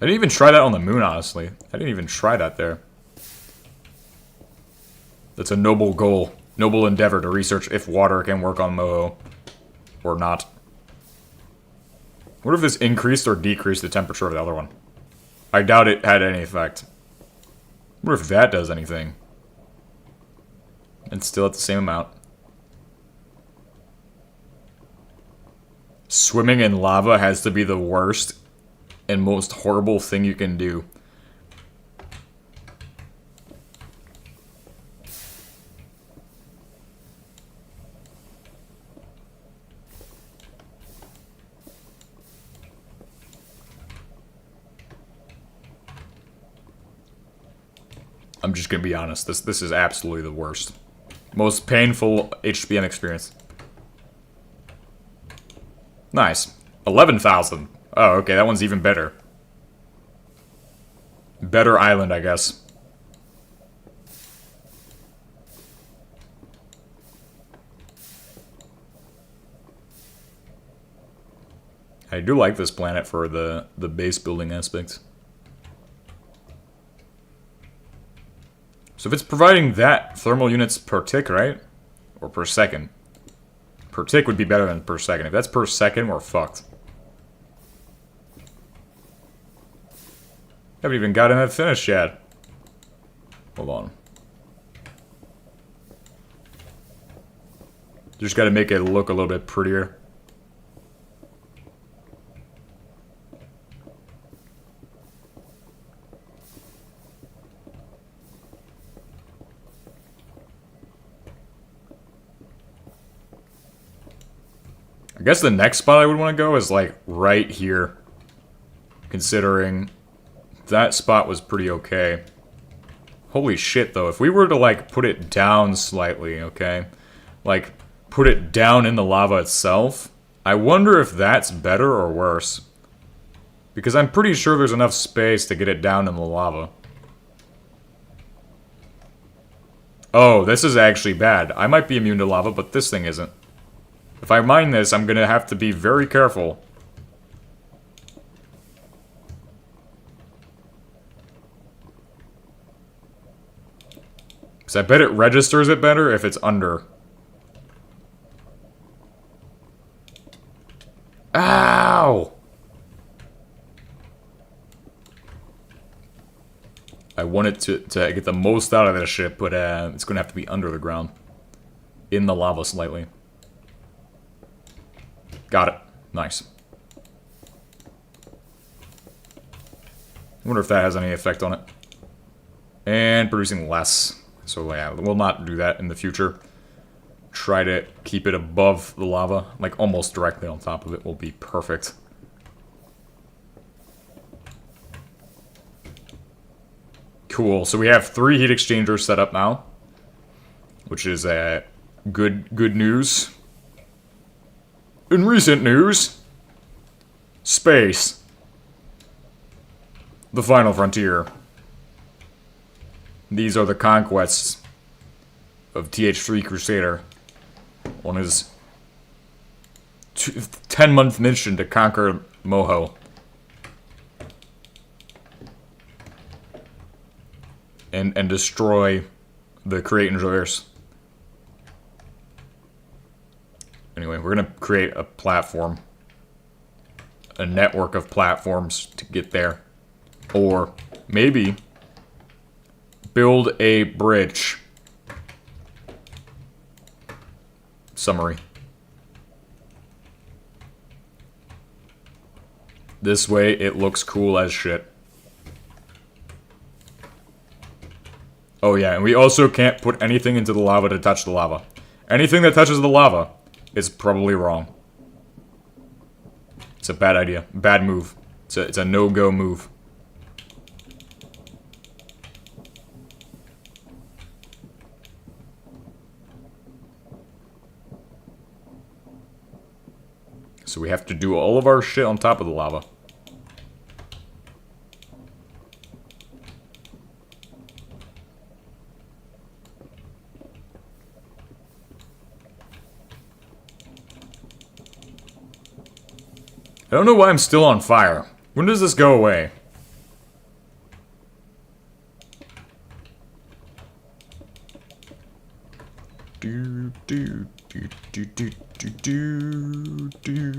I didn't even try that on the moon, honestly. I didn't even try that there. That's a noble goal. Noble endeavor to research if water can work on Moho. Or not. What if this increased or decreased the temperature of the other one? I doubt it had any effect. What if that does anything? And still at the same amount. Swimming in lava has to be the worst and most horrible thing you can do. I'm just gonna be honest, this is absolutely the worst. Most painful HBM experience. Nice. 11,000. Oh, okay, that one's even better. Better island, I guess. I do like this planet for the base building aspect. So if it's providing that thermal units per tick, right? Or per second. Per tick would be better than per second. If that's per second, we're fucked. Haven't even gotten that finished yet. Hold on. Just gotta make it look a little bit prettier. I guess the next spot I would want to go is like right here. Considering that spot was pretty okay. Holy shit though, if we were to like put it down slightly, okay? Like put it down in the lava itself, I wonder if that's better or worse. Because I'm pretty sure there's enough space to get it down in the lava. Oh, this is actually bad. I might be immune to lava, but this thing isn't. If I mine this, I'm gonna have to be very careful. Because I bet it registers it better if it's under. Ow! I want it to get the most out of this shit, but it's gonna have to be under the ground. In the lava slightly. Got it. Nice. I wonder if that has any effect on it. And producing less. So yeah, we'll not do that in the future. Try to keep it above the lava. Like almost directly on top of it will be perfect. Cool. So we have 3 heat exchangers set up now. Which is good news. In recent news, space. The final frontier. These are the conquests of TH3 Crusader on his 10-month mission to conquer Moho. And destroy the Create and Traverse. Anyway, we're gonna create a platform. A network of platforms to get there. Or maybe build a bridge. Summary. This way it looks cool as shit. Oh yeah, and we also can't put anything into the lava to touch the lava. Anything that touches the lava is probably wrong. It's a bad idea. Bad move. It's a no-go move. So we have to do all of our shit on top of the lava. I don't know why I'm still on fire. When does this go away? Do do do do do do do do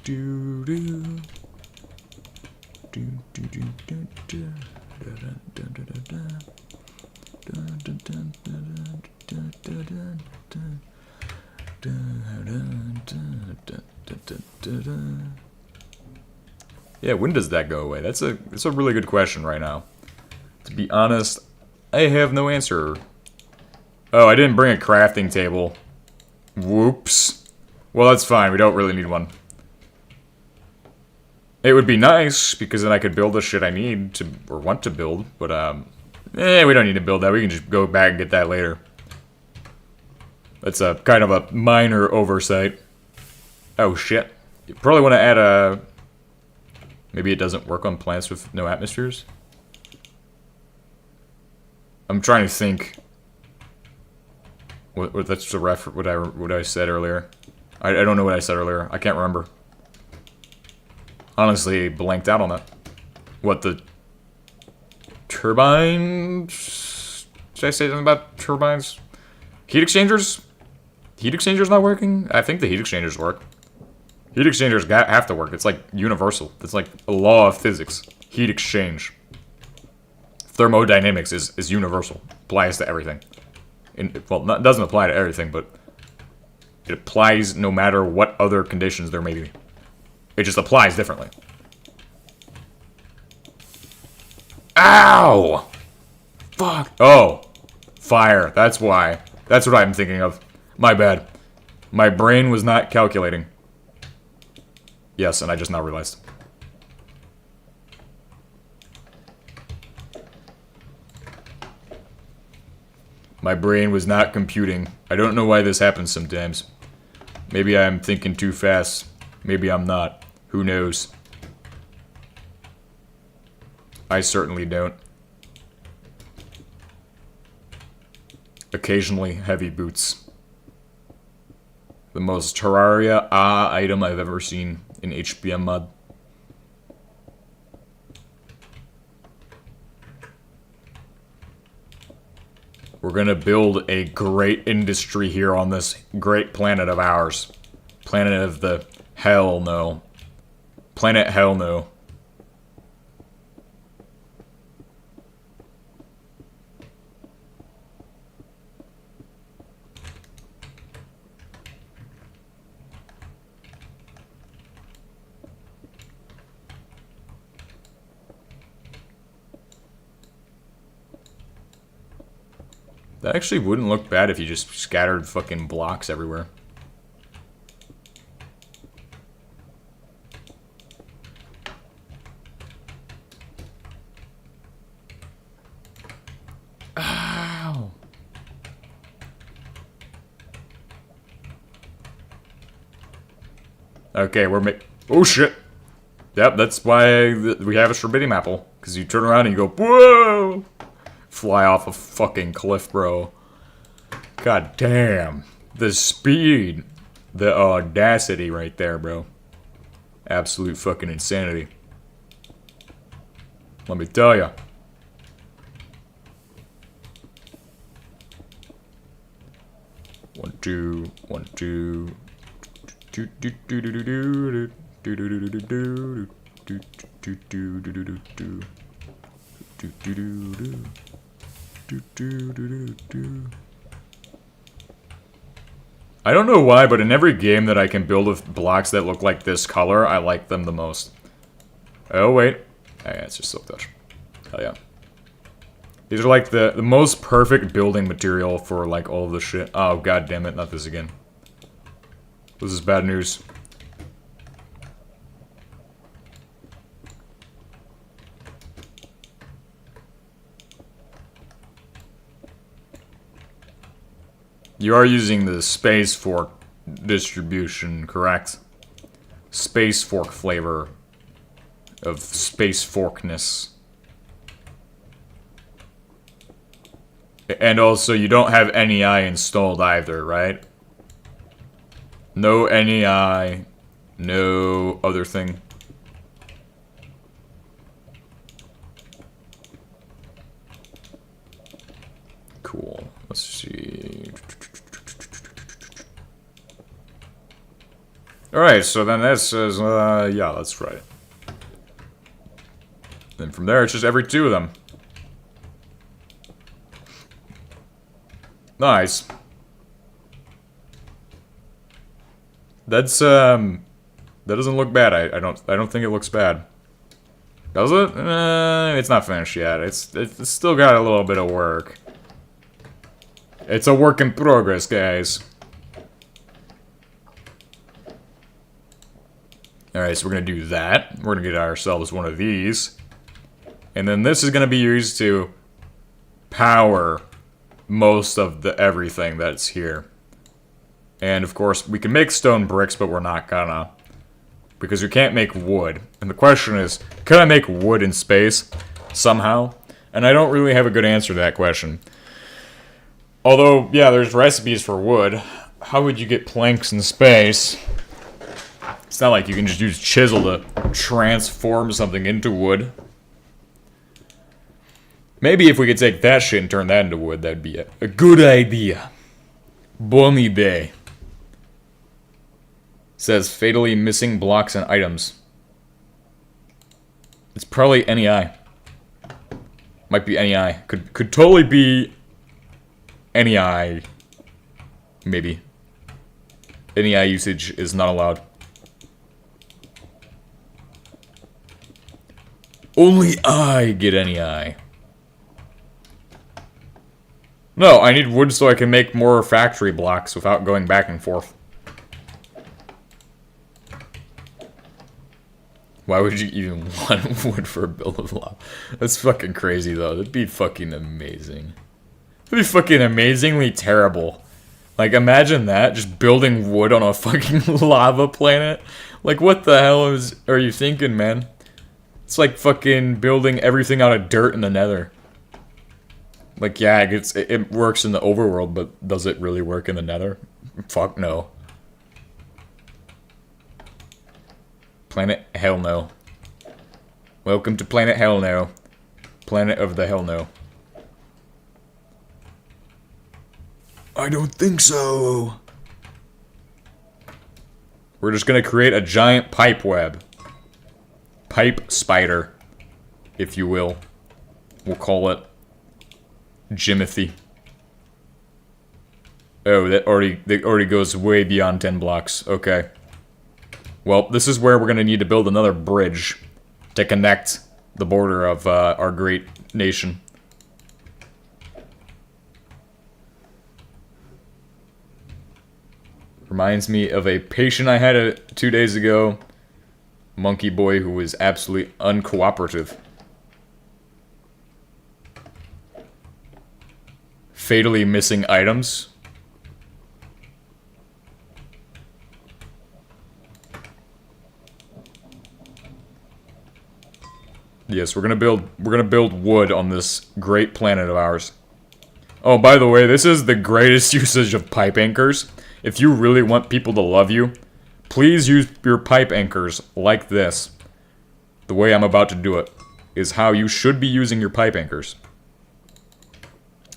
do do. Yeah, when does that go away? That's a really good question right now. To be honest, I have no answer. Oh, I didn't bring a crafting table. Whoops. Well, that's fine. We don't really need one. It would be nice, because then I could build the shit I need to, or want to build, but, we don't need to build that. We can just go back and get that later. That's a kind of a minor oversight. Oh, shit. You probably want to add a... Maybe it doesn't work on plants with no atmospheres? I'm trying to think... What that's the what I said earlier. I don't know what I said earlier. I can't remember. Honestly, blanked out on that. What, the turbines? Did I say something about turbines? Heat exchangers? Heat exchangers not working? I think the heat exchangers work. Heat exchangers have to work. It's like universal. It's like a law of physics. Heat exchange. Thermodynamics is universal. Applies to everything. Well, it doesn't apply to everything, but it applies no matter what other conditions there may be. It just applies differently. Ow! Fuck. Oh. Fire. That's why. That's what I'm thinking of. My bad. My brain was not calculating. Yes, and I just now realized. My brain was not computing. I don't know why this happens sometimes. Maybe I'm thinking too fast. Maybe I'm not. Who knows? I certainly don't. Occasionally, heavy boots. The most Terraria item I've ever seen in HBM mod. We're gonna build a great industry here on this great planet of ours. Planet of the hell no. Planet hell no. That actually wouldn't look bad if you just scattered fucking blocks everywhere. Ow. Okay, oh shit. Yep, that's why we have a Strawberry Apple. Because you turn around and you go, whoa! Fly off a fucking cliff, bro. God damn. The speed. The audacity right there, bro. Absolute fucking insanity. Let me tell ya. One, two, one, two. Do do do do do do do do do do do do do do do do do do. Do do do do. Do, do, do, do, do. I don't know why, but in every game that I can build with blocks that look like this color, I like them the most. Oh, wait. Oh, yeah, it's just silk touch. Hell yeah. These are like the most perfect building material for like all of the shit. Oh, god damn it, not this again. This is bad news. You are using the space fork distribution, correct? Space fork flavor of space forkness. And also, you don't have NEI installed either, right? No NEI No other thing. Cool. Let's see. Alright, so then that says, yeah, that's right. Then from there, it's just every 2 of them. Nice. That's, that doesn't look bad. I don't think it looks bad. Does it? It's not finished yet. It's still got a little bit of work. It's a work in progress, guys. Alright, so we're gonna do that. We're gonna get ourselves one of these. And then this is gonna be used to power most of the everything that's here. And of course, we can make stone bricks, but we're not gonna. Because we can't make wood. And the question is, can I make wood in space? Somehow? And I don't really have a good answer to that question. Although, yeah, there's recipes for wood. How would you get planks in space? It's not like you can just use chisel to transform something into wood. Maybe if we could take that shit and turn that into wood, that'd be a good idea. Bonne idée. Says fatally missing blocks and items. It's probably NEI. Might be NEI. Could totally be NEI. Maybe. NEI usage is not allowed. Only I get NEI. No, I need wood so I can make more factory blocks without going back and forth. Why would you even want wood for a build of lava? That's fucking crazy, though. That'd be fucking amazing. That'd be fucking amazingly terrible. Like, imagine that, just building wood on a fucking lava planet. Like, what the hell are you thinking, man? It's like fucking building everything out of dirt in the nether. Like, yeah, it works in the overworld, but does it really work in the nether? Fuck no. Planet Hell No. Welcome to Planet Hell No. Planet of the Hell No. I don't think so. We're just gonna create a giant pipe web. Pipe spider, if you will. We'll call it Jimothy. Oh, that already goes way beyond 10 blocks. Okay. Well, this is where we're gonna need to build another bridge to connect the border of our great nation. Reminds me of a patient I had 2 days ago. Monkey boy who was absolutely uncooperative. Fatally missing items. Yes, we're gonna build wood on this great planet of ours. Oh, by the way, this is the greatest usage of pipe anchors. If you really want people to love you, please use your pipe anchors like this. The way I'm about to do it is how you should be using your pipe anchors.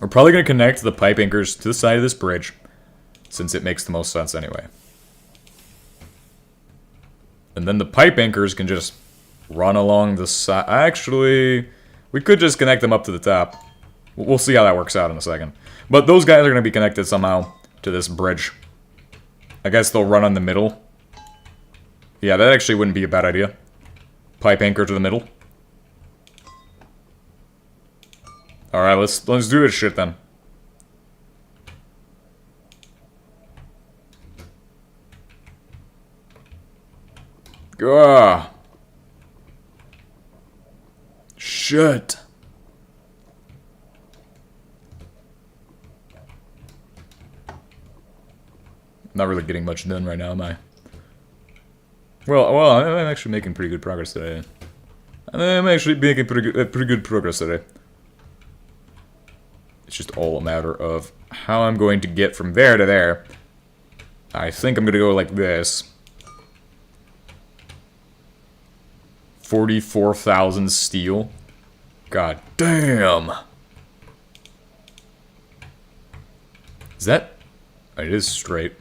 We're probably going to connect the pipe anchors to the side of this bridge, since it makes the most sense anyway. And then the pipe anchors can just run along the side. Actually, we could just connect them up to the top. We'll see how that works out in a second. But those guys are going to be connected somehow to this bridge. I guess they'll run on the middle. Yeah, that actually wouldn't be a bad idea. Pipe anchor to the middle. Alright, let's do this shit then. Gah. Shit. Not really getting much done right now, am I? Well, I'm actually making pretty good progress today. I'm actually making pretty good progress today. It's just all a matter of how I'm going to get from there to there. I think I'm gonna go like this. 44,000 steel. God damn. Is that... It is straight.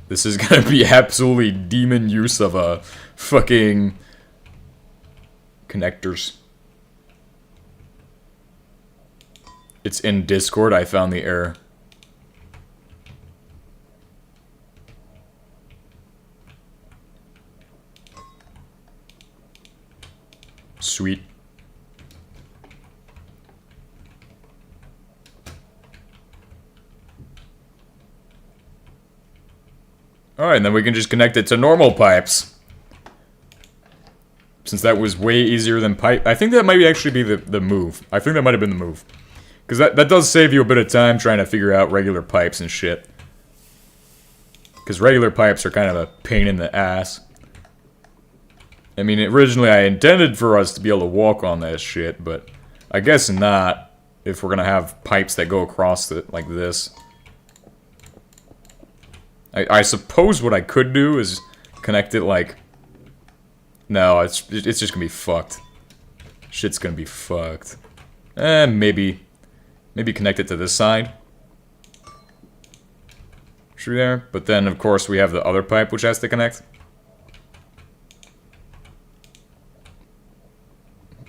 This is gonna be absolutely demon use of a fucking connectors. It's in Discord, I found the error. Sweet. Alright, and then we can just connect it to normal pipes. Since that was way easier than pipe. I think that might actually be the move. I think that might have been the move. Because that does save you a bit of time trying to figure out regular pipes and shit. Because regular pipes are kind of a pain in the ass. I mean, originally I intended for us to be able to walk on that shit, but I guess not if we're gonna have pipes that go across it like this. I suppose what I could do is connect it like... No, it's just gonna be fucked. Shit's gonna be fucked. Maybe connect it to this side. Through there. But then, of course, we have the other pipe which has to connect.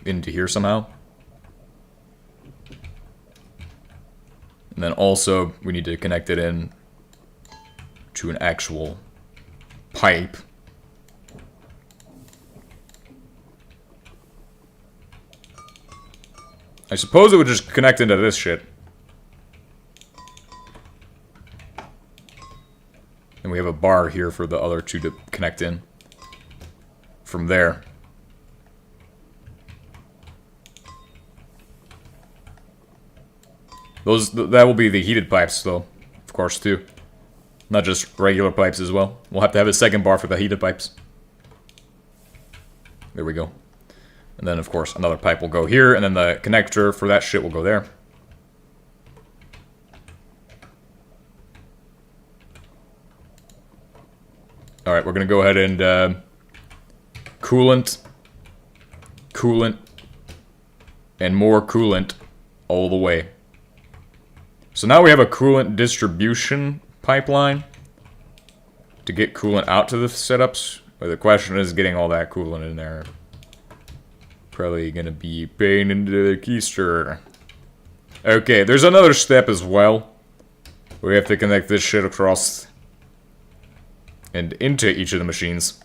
Into here somehow. And then also, we need to connect it in to an actual pipe. I suppose it would just connect into this shit. And we have a bar here for the other two to connect in. From there. That will be the heated pipes, though. Of course, too. Not just regular pipes as well. We'll have to have a second bar for the heated pipes. There we go. And then, of course, another pipe will go here, and then the connector for that shit will go there. Alright, we're gonna go ahead and, coolant, and more coolant all the way. So now we have a coolant distribution pipeline to get coolant out to the setups. But the question is getting all that coolant in there. Probably gonna be pain into the keister. Okay, there's another step as well. We have to connect this shit across and into each of the machines.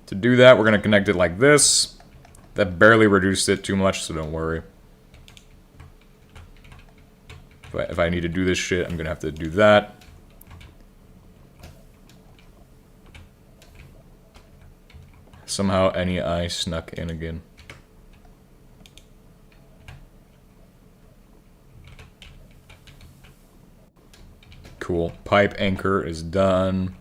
To do that, we're gonna connect it like this. That barely reduced it too much, so don't worry. If I need to do this shit, I'm gonna have to do that. Somehow any eye snuck in again. Cool. Pipe anchor is done.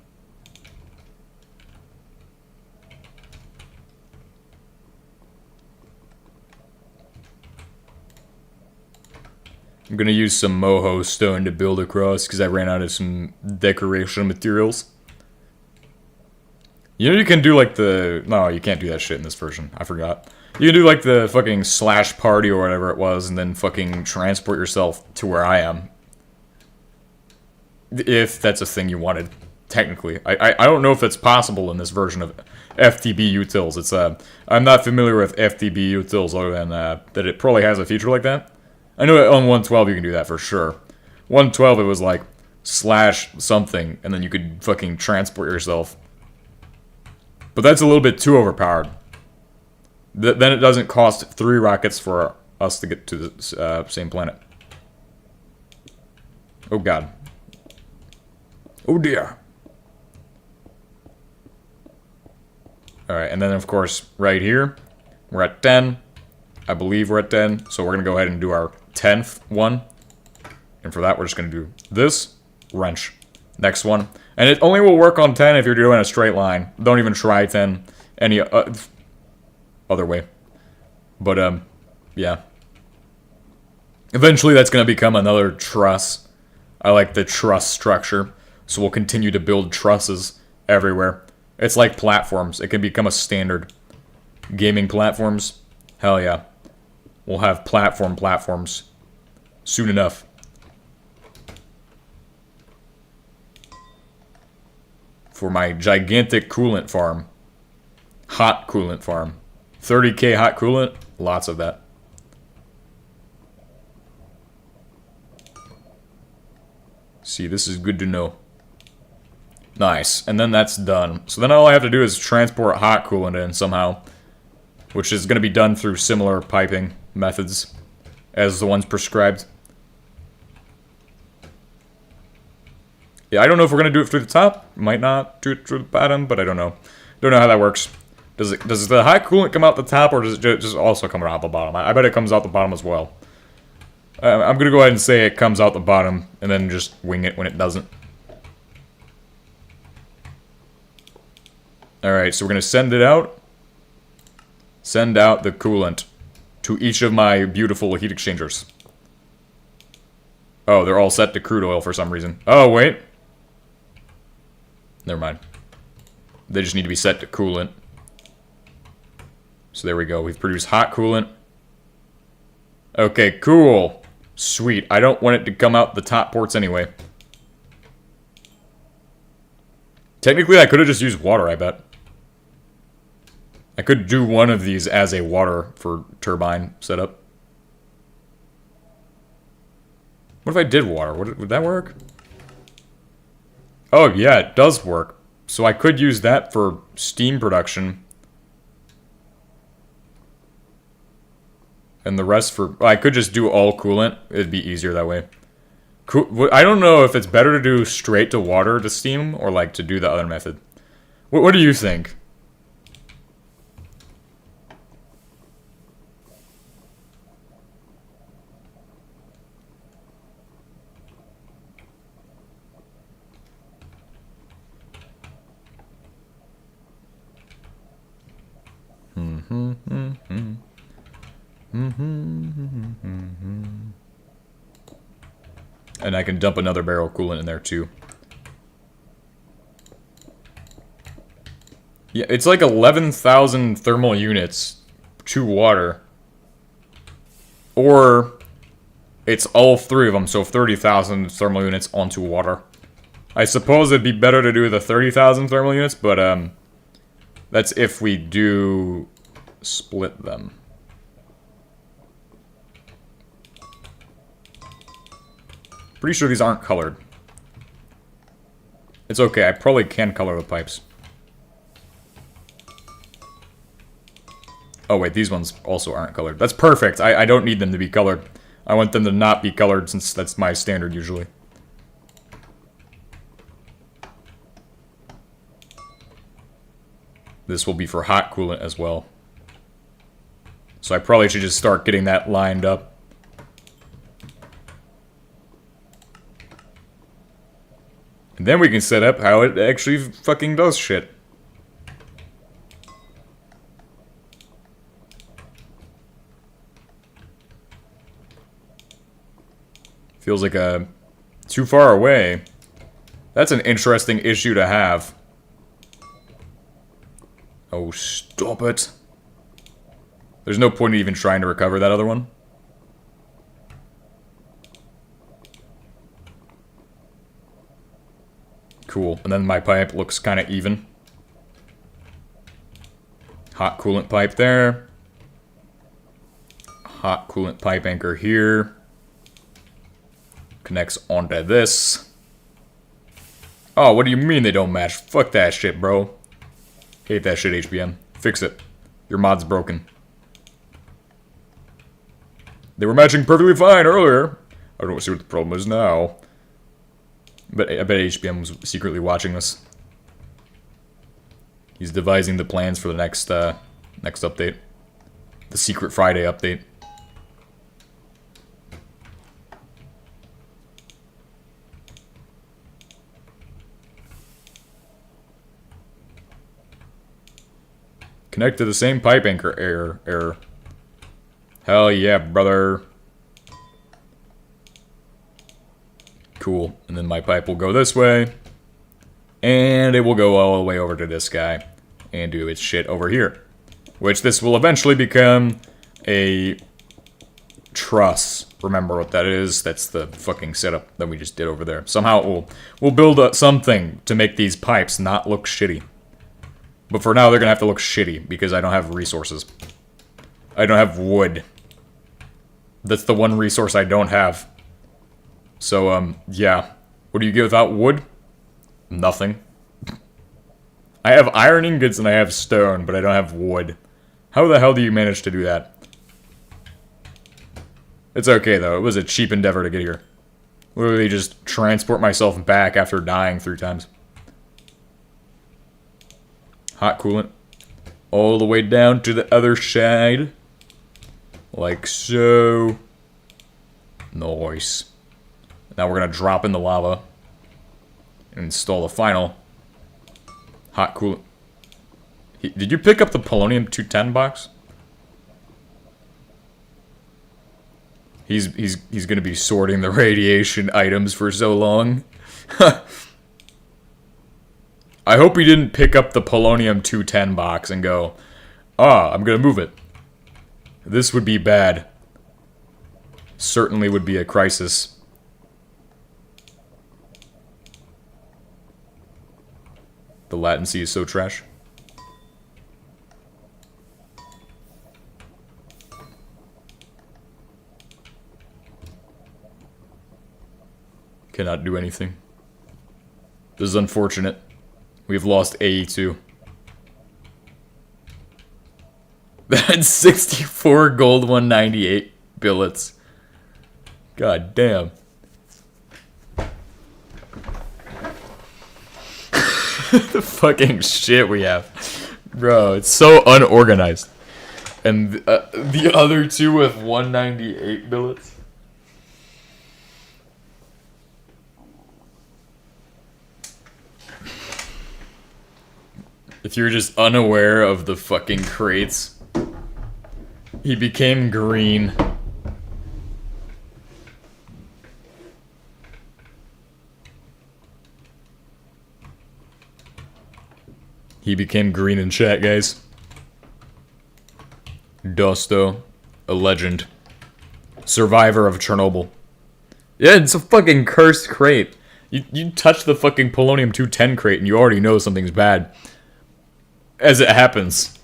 I'm gonna use some moho stone to build across because I ran out of some decoration materials. You know you can do like the... No, you can't do that shit in this version. I forgot. You can do like the fucking slash party or whatever it was and then fucking transport yourself to where I am. If that's a thing you wanted, technically. I don't know if that's possible in this version of FTB utils. It's I'm not familiar with FTB utils other than that it probably has a feature like that. I know on 112 you can do that for sure. 112 it was like slash something and then you could fucking transport yourself. But that's a little bit too overpowered. Then it doesn't cost 3 rockets for us to get to the same planet. Oh god. Oh dear. Alright, and then of course, right here, we're at 10. I believe we're at 10, so we're gonna go ahead and do our 10th one. And for that, we're just gonna do this, wrench. Next one. And it only will work on 10 if you're doing a straight line. Don't even try 10 any other way. But, yeah. Eventually, that's gonna become another truss. I like the truss structure. So we'll continue to build trusses everywhere. It's like platforms. It can become a standard. Gaming platforms. Hell yeah. We'll have platforms soon enough. For my gigantic coolant farm. Hot coolant farm. 30k hot coolant. Lots of that. See, this is good to know. Nice. And then that's done. So then all I have to do is transport hot coolant in somehow. Which is going to be done through similar piping methods as the ones prescribed. Yeah, I don't know if we're going to do it through the top. Might not do it through the bottom, but I don't know. Don't know how that works. Does the hot coolant come out the top, or does it just also come out the bottom? I bet it comes out the bottom as well. I'm going to go ahead and say it comes out the bottom, and then just wing it when it doesn't. Alright, so we're going to send it out. Send out the coolant to each of my beautiful heat exchangers. Oh, they're all set to crude oil for some reason. Oh, wait. Never mind. They just need to be set to coolant. So there we go. We've produced hot coolant. Okay, cool. Sweet. I don't want it to come out the top ports anyway. Technically, I could have just used water, I bet. I could do one of these as a water for turbine setup. What if I did water? Would that work? Oh, yeah, it does work. So I could use that for steam production. And the rest for... I could just do all coolant. It'd be easier that way. I don't know if it's better to do straight to water to steam or like to do the other method. What do you think? And I can dump another barrel of coolant in there too. Yeah, it's like 11,000 thermal units to water. Or it's all three of them, so 30,000 thermal units onto water. I suppose it'd be better to do the 30,000 thermal units, but that's if we do split them. Pretty sure these aren't colored. It's okay, I probably can color the pipes. Oh wait, these ones also aren't colored. That's perfect, I don't need them to be colored. I want them to not be colored since that's my standard usually. This will be for hot coolant as well. So I probably should just start getting that lined up. And then we can set up how it actually fucking does shit. Feels like too far away. That's an interesting issue to have. Oh, stop it. There's no point in even trying to recover that other one. Cool. And then my pipe looks kind of even. Hot coolant pipe there. Hot coolant pipe anchor here. Connects onto this. Oh, what do you mean they don't match? Fuck that shit, bro. Hate that shit, HBM. Fix it. Your mod's broken. They were matching perfectly fine earlier. I don't see what the problem is now. But I bet HBM was secretly watching this. He's devising the plans for the next update. The Secret Friday update. Connect to the same pipe anchor. Error. Hell yeah, brother. Cool. And then my pipe will go this way. And it will go all the way over to this guy and do its shit over here. Which this will eventually become a truss. Remember what that is? That's the fucking setup that we just did over there. Somehow we'll build up something to make these pipes not look shitty. But for now, they're gonna have to look shitty because I don't have resources. I don't have wood. That's the one resource I don't have. So, yeah. What do you get without wood? Nothing. I have iron ingots and I have stone, but I don't have wood. How the hell do you manage to do that? It's okay, though. It was a cheap endeavor to get here. Literally just transport myself back after dying 3 times. Hot coolant. All the way down to the other side. Like so. Nice. Now we're going to drop in the lava. And install the final hot coolant. Did you pick up the polonium-210 box? He's gonna be sorting the radiation items for so long. I hope he didn't pick up the polonium-210 box and go, I'm gonna move it. This would be bad. Certainly would be a crisis. The latency is so trash. Cannot do anything. This is unfortunate. We've lost AE2. That's 64 gold, 198 billets. God damn. The fucking shit we have. Bro, it's so unorganized. And the other two with 198 billets. If you're just unaware of the fucking crates, he became green. He became green in chat, guys. Dosto, a legend. Survivor of Chernobyl. Yeah, it's a fucking cursed crate. You touch the fucking polonium-210 crate and you already know something's bad. As it happens,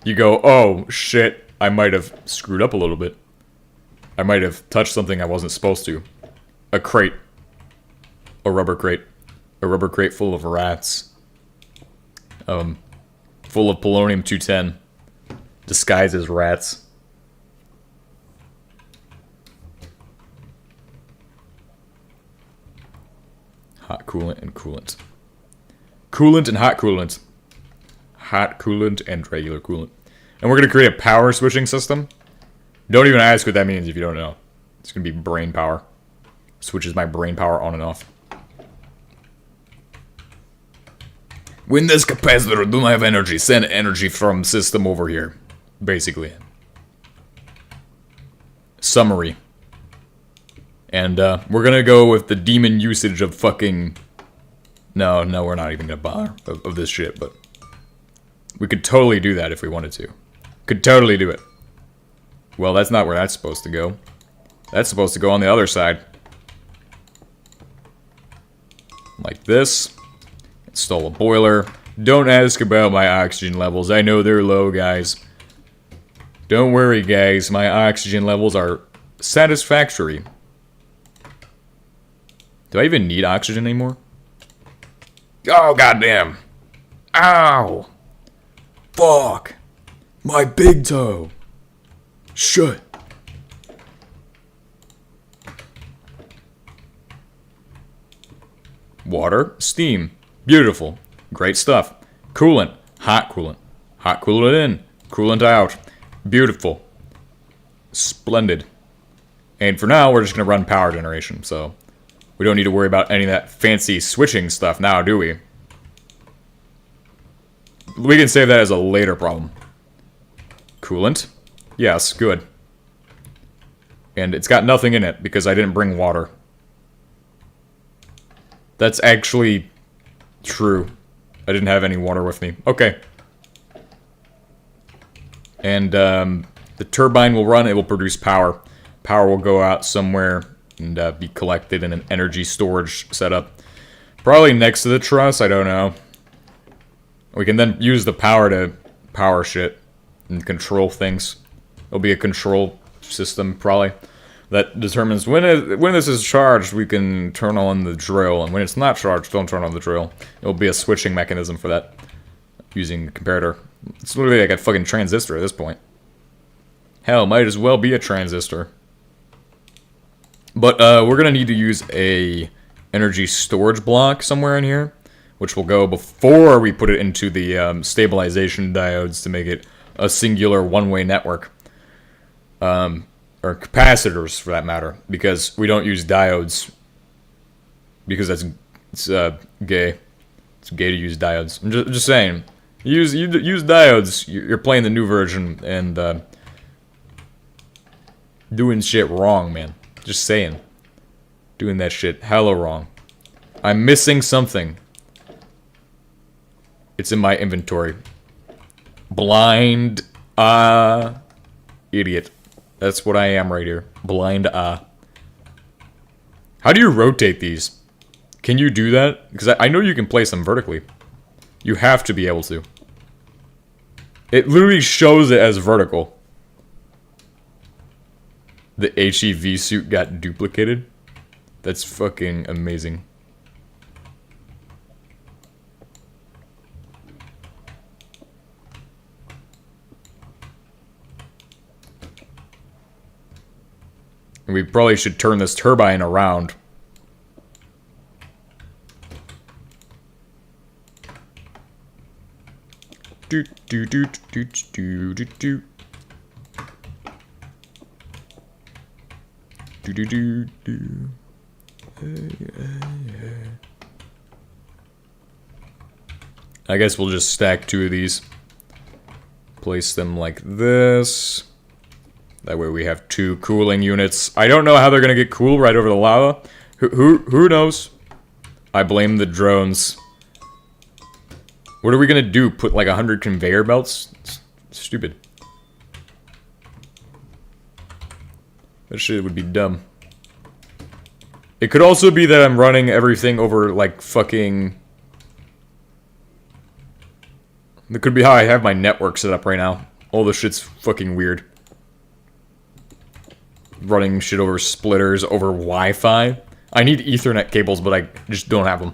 you go, oh, shit, I might have screwed up a little bit. I might have touched something I wasn't supposed to. A crate. A rubber crate. A rubber crate full of rats. Full of polonium-210. Disguised as rats. Hot coolant and coolant. Coolant and hot coolant. Hot coolant and regular coolant. And we're going to create a power switching system. Don't even ask what that means if you don't know. It's going to be brain power. Switches my brain power on and off. When this capacitor do not have energy, send energy from system over here. Basically. Summary. And we're going to go with the demon usage of fucking... No, we're not even going to bother of this shit, but... We could totally do that if we wanted to. Could totally do it. Well, that's not where that's supposed to go. That's supposed to go on the other side. Like this. Install a boiler. Don't ask about my oxygen levels. I know they're low, guys. Don't worry, guys. My oxygen levels are satisfactory. Do I even need oxygen anymore? Oh, goddamn. Ow. Fuck! My big toe! Shit! Water, steam. Beautiful. Great stuff. Coolant. Hot coolant. Hot coolant in. Coolant out. Beautiful. Splendid. And for now, we're just going to run power generation, so... We don't need to worry about any of that fancy switching stuff now, do we? We can save that as a later problem. Coolant? Yes, good. And it's got nothing in it because I didn't bring water. That's actually True. I didn't have any water with me. Okay. And the turbine will run, it will produce power. Power will go out somewhere and be collected in an energy storage setup. Probably next to the truss, I don't know. We can then use the power to power shit and control things. It'll be a control system, probably, that determines when this is charged, we can turn on the drill, and when it's not charged, don't turn on the drill. It'll be a switching mechanism for that, using a comparator. It's literally like a fucking transistor at this point. Hell, might as well be a transistor. But we're gonna need to use a energy storage block somewhere in here, which will go before we put it into the stabilization diodes to make it a singular one-way network. Or capacitors, for that matter, because we don't use diodes. Because it's gay. It's gay to use diodes. I'm just saying. Use diodes. You're playing the new version and doing shit wrong, man. Just saying. Doing that shit hella wrong. I'm missing something. It's in my inventory. Blind idiot. That's what I am right here. Blind How do you rotate these? Can you do that? Because I know you can place them vertically. You have to be able to. It literally shows it as vertical. The HEV suit got duplicated. That's fucking amazing. And we probably should turn this turbine around. Do do do do do do do. Do do do do. I guess we'll just stack two of these. Place them like this. That way we have two cooling units. I don't know how they're gonna get cool right over the lava. Who knows? I blame the drones. What are we gonna do? Put like 100 conveyor belts? It's stupid. That shit would be dumb. It could also be that I'm running everything over like fucking... That could be how I have my network set up right now. All this shit's fucking weird. Running shit over splitters, over Wi-Fi. I need Ethernet cables, but I just don't have them.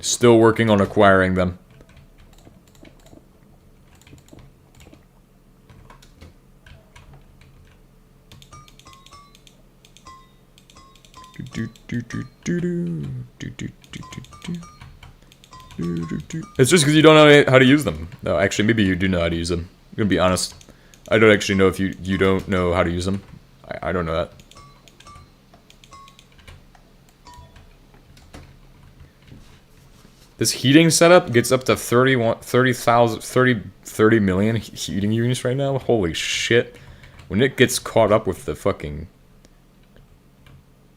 Still working on acquiring them. It's just because you don't know how to use them. No, actually, maybe you do know how to use them. I'm gonna be honest. I don't actually know if you don't know how to use them. I don't know that. This heating setup gets up to 30 million heating units right now. Holy shit. When it gets caught up with the fucking...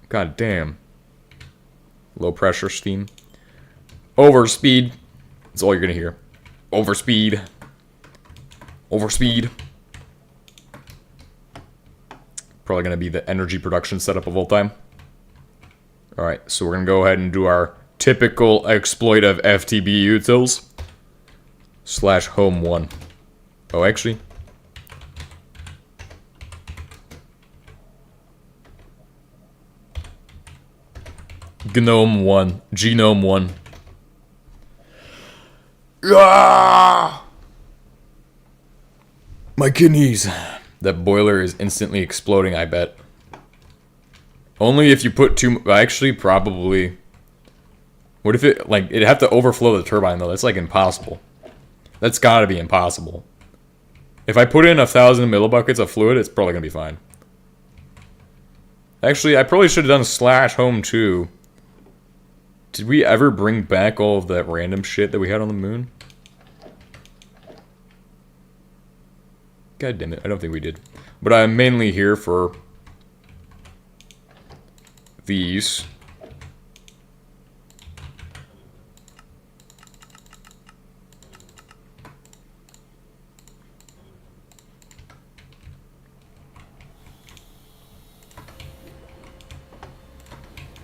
God damn. Low pressure steam. Overspeed. That's all you're gonna hear. Overspeed. Overspeed. Probably gonna be the energy production setup of all time. Alright, so we're gonna go ahead and do our typical exploit of FTB utils. / home 1. Oh, actually. Gnome 1. Genome 1. Ah! My kidneys. That boiler is instantly exploding, I bet. Only if you put too... Actually, probably... What if it... Like, it'd have to overflow the turbine, though. That's, like, impossible. That's gotta be impossible. If I put in 1,000 millibuckets of fluid, it's probably gonna be fine. Actually, I probably should have done / home 2. Did we ever bring back all of that random shit that we had on the moon? God damn it, I don't think we did. But I'm mainly here for these.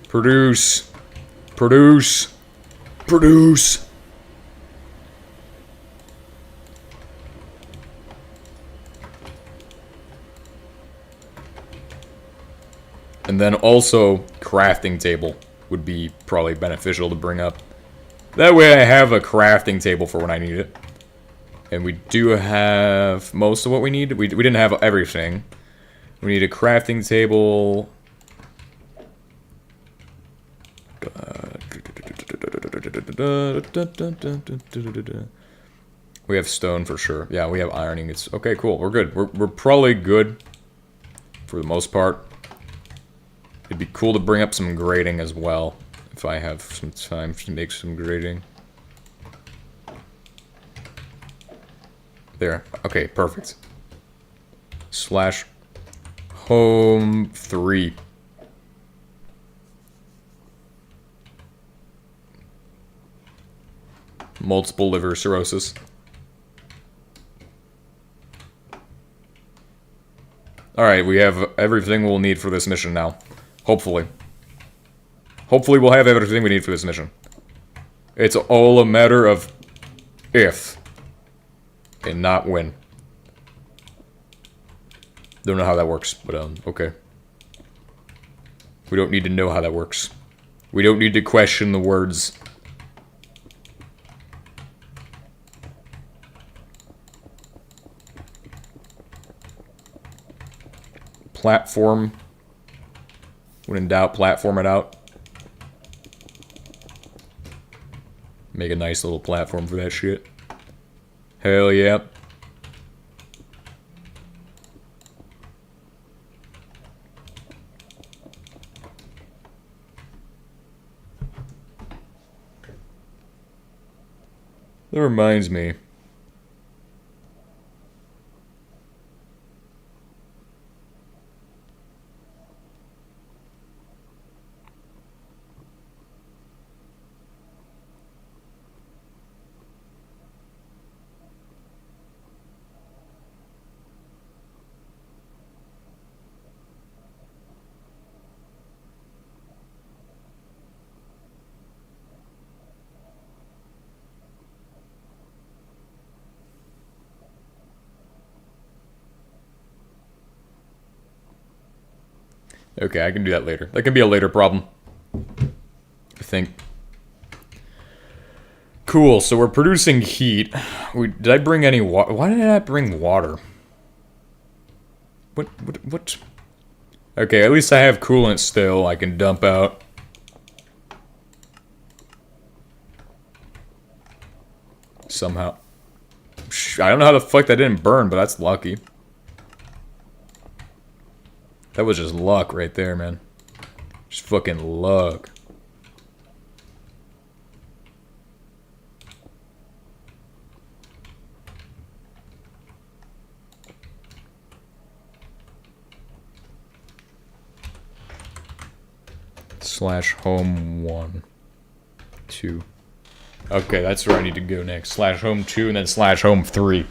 Produce. Produce. Produce. And then also, crafting table would be probably beneficial to bring up. That way I have a crafting table for when I need it. And we do have most of what we need. We didn't have everything. We need a crafting table. We have stone for sure. Yeah, we have ironing. It's okay, cool. We're good. We're probably good for the most part. It'd be cool to bring up some grading as well if I have some time to make some grading. There. Okay, perfect. Slash home 3. Multiple liver cirrhosis. Alright, we have everything we'll need for this mission now. Hopefully. Hopefully we'll have everything we need for this mission. It's all a matter of if. And not when. Don't know how that works, but okay. We don't need to know how that works. We don't need to question the words. Platform. When in doubt, platform it out. Make a nice little platform for that shit. Hell yeah. That reminds me. Okay, I can do that later. That can be a later problem. I think. Cool, so we're producing heat. Did I bring any water? Why did I bring water? What? Okay, at least I have coolant still I can dump out. Somehow. I don't know how the fuck that didn't burn, but that's lucky. That was just luck right there, man. Just fucking luck. Slash home 1, 2. Okay, that's where I need to go next. Slash home 2 and then slash home 3.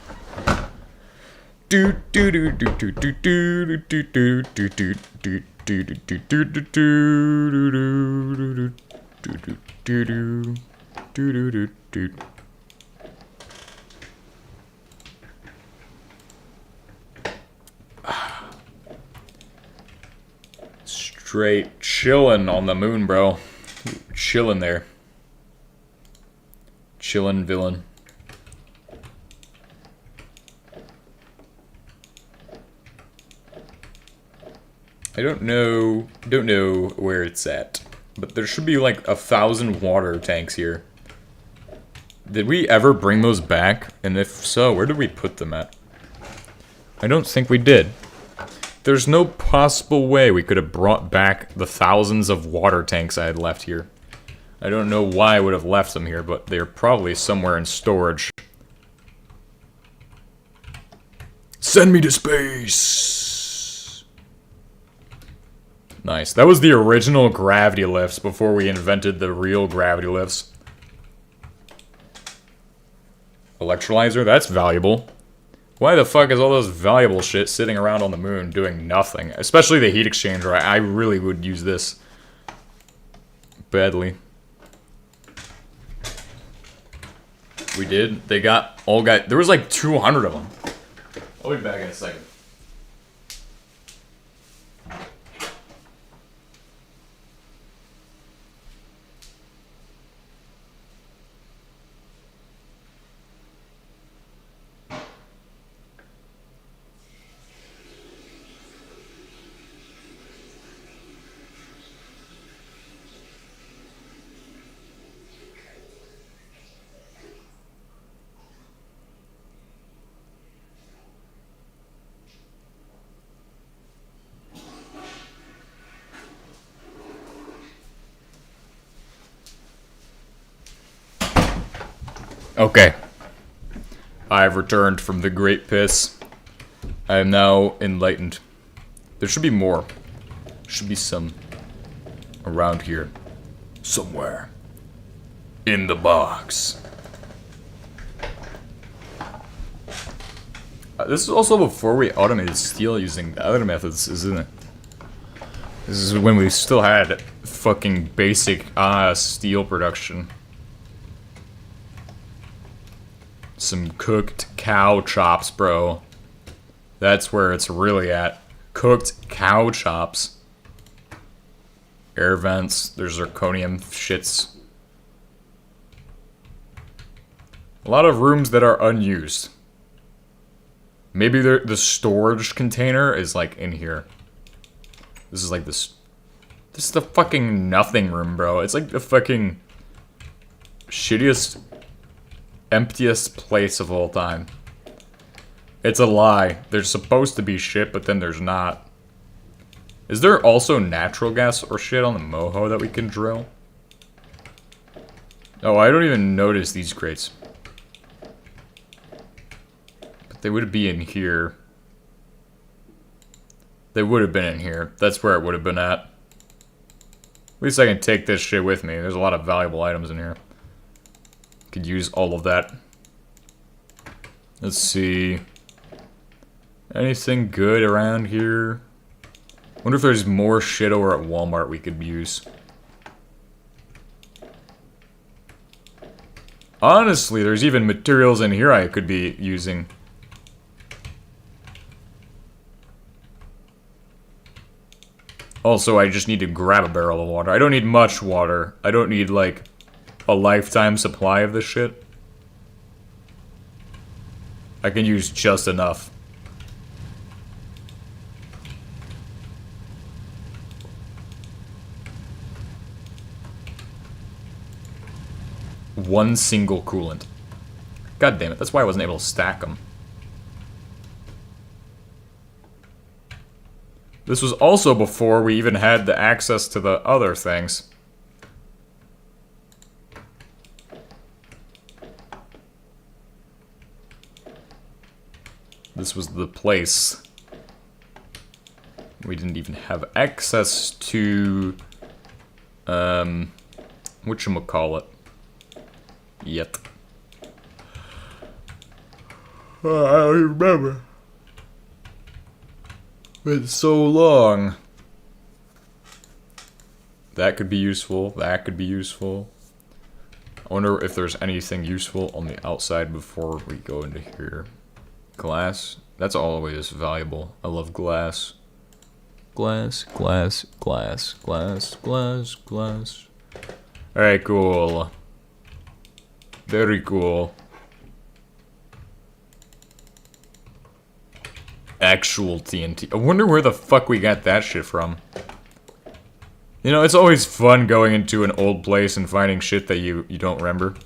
Straight chilling on the moon, bro. Chilling there. Chillin' villain. I don't know where it's at, but there should be like 1,000 water tanks here. Did we ever bring those back? And if so, where did we put them at? I don't think we did. There's no possible way we could have brought back the thousands of water tanks I had left here. I don't know why I would have left them here, but they're probably somewhere in storage. Send me to space! Nice. That was the original gravity lifts before we invented the real gravity lifts. Electrolyzer? That's valuable. Why the fuck is all this valuable shit sitting around on the moon doing nothing? Especially the heat exchanger. I really would use this badly. We did. They got all got. There was like 200 of them. I'll be back in a second. Okay. I have returned from the Great Piss. I am now enlightened. There should be more. Should be some around here. Somewhere. In the box. This is also before we automated steel using the other methods, isn't it? This is when we still had fucking basic steel production. Some cooked cow chops, bro. That's where it's really at. Cooked cow chops. Air vents. There's zirconium shits. A lot of rooms that are unused. Maybe the storage container is like in here. This is like this. This is the fucking nothing room, bro. It's like the fucking shittiest, emptiest place of all time. It's a lie. There's supposed to be shit, but then there's not. Is there also natural gas or shit on the moho that we can drill? Oh, I don't even notice these crates. But they would be in here. They would have been in here. That's where it would have been at. At least I can take this shit with me. There's a lot of valuable items in here. Could use all of that. Let's see. Anything good around here? Wonder if there's more shit over at Walmart we could use. Honestly, there's even materials in here I could be using. Also, I just need to grab a barrel of water. I don't need much water. I don't need, like, a lifetime supply of this shit. I can use just enough. One single coolant. God damn it, that's why I wasn't able to stack them. This was also before we even had the access to the other things. This was the place. We didn't even have access to, whatchamacallit, yet. I don't remember. It's so long. That could be useful. That could be useful. I wonder if there's anything useful on the outside before we go into here. Glass. That's always valuable. I love glass. Glass, glass, glass, glass, glass, glass. Alright, cool. Very cool. Actual TNT. I wonder where the fuck we got that shit from. You know, it's always fun going into an old place and finding shit that you don't remember.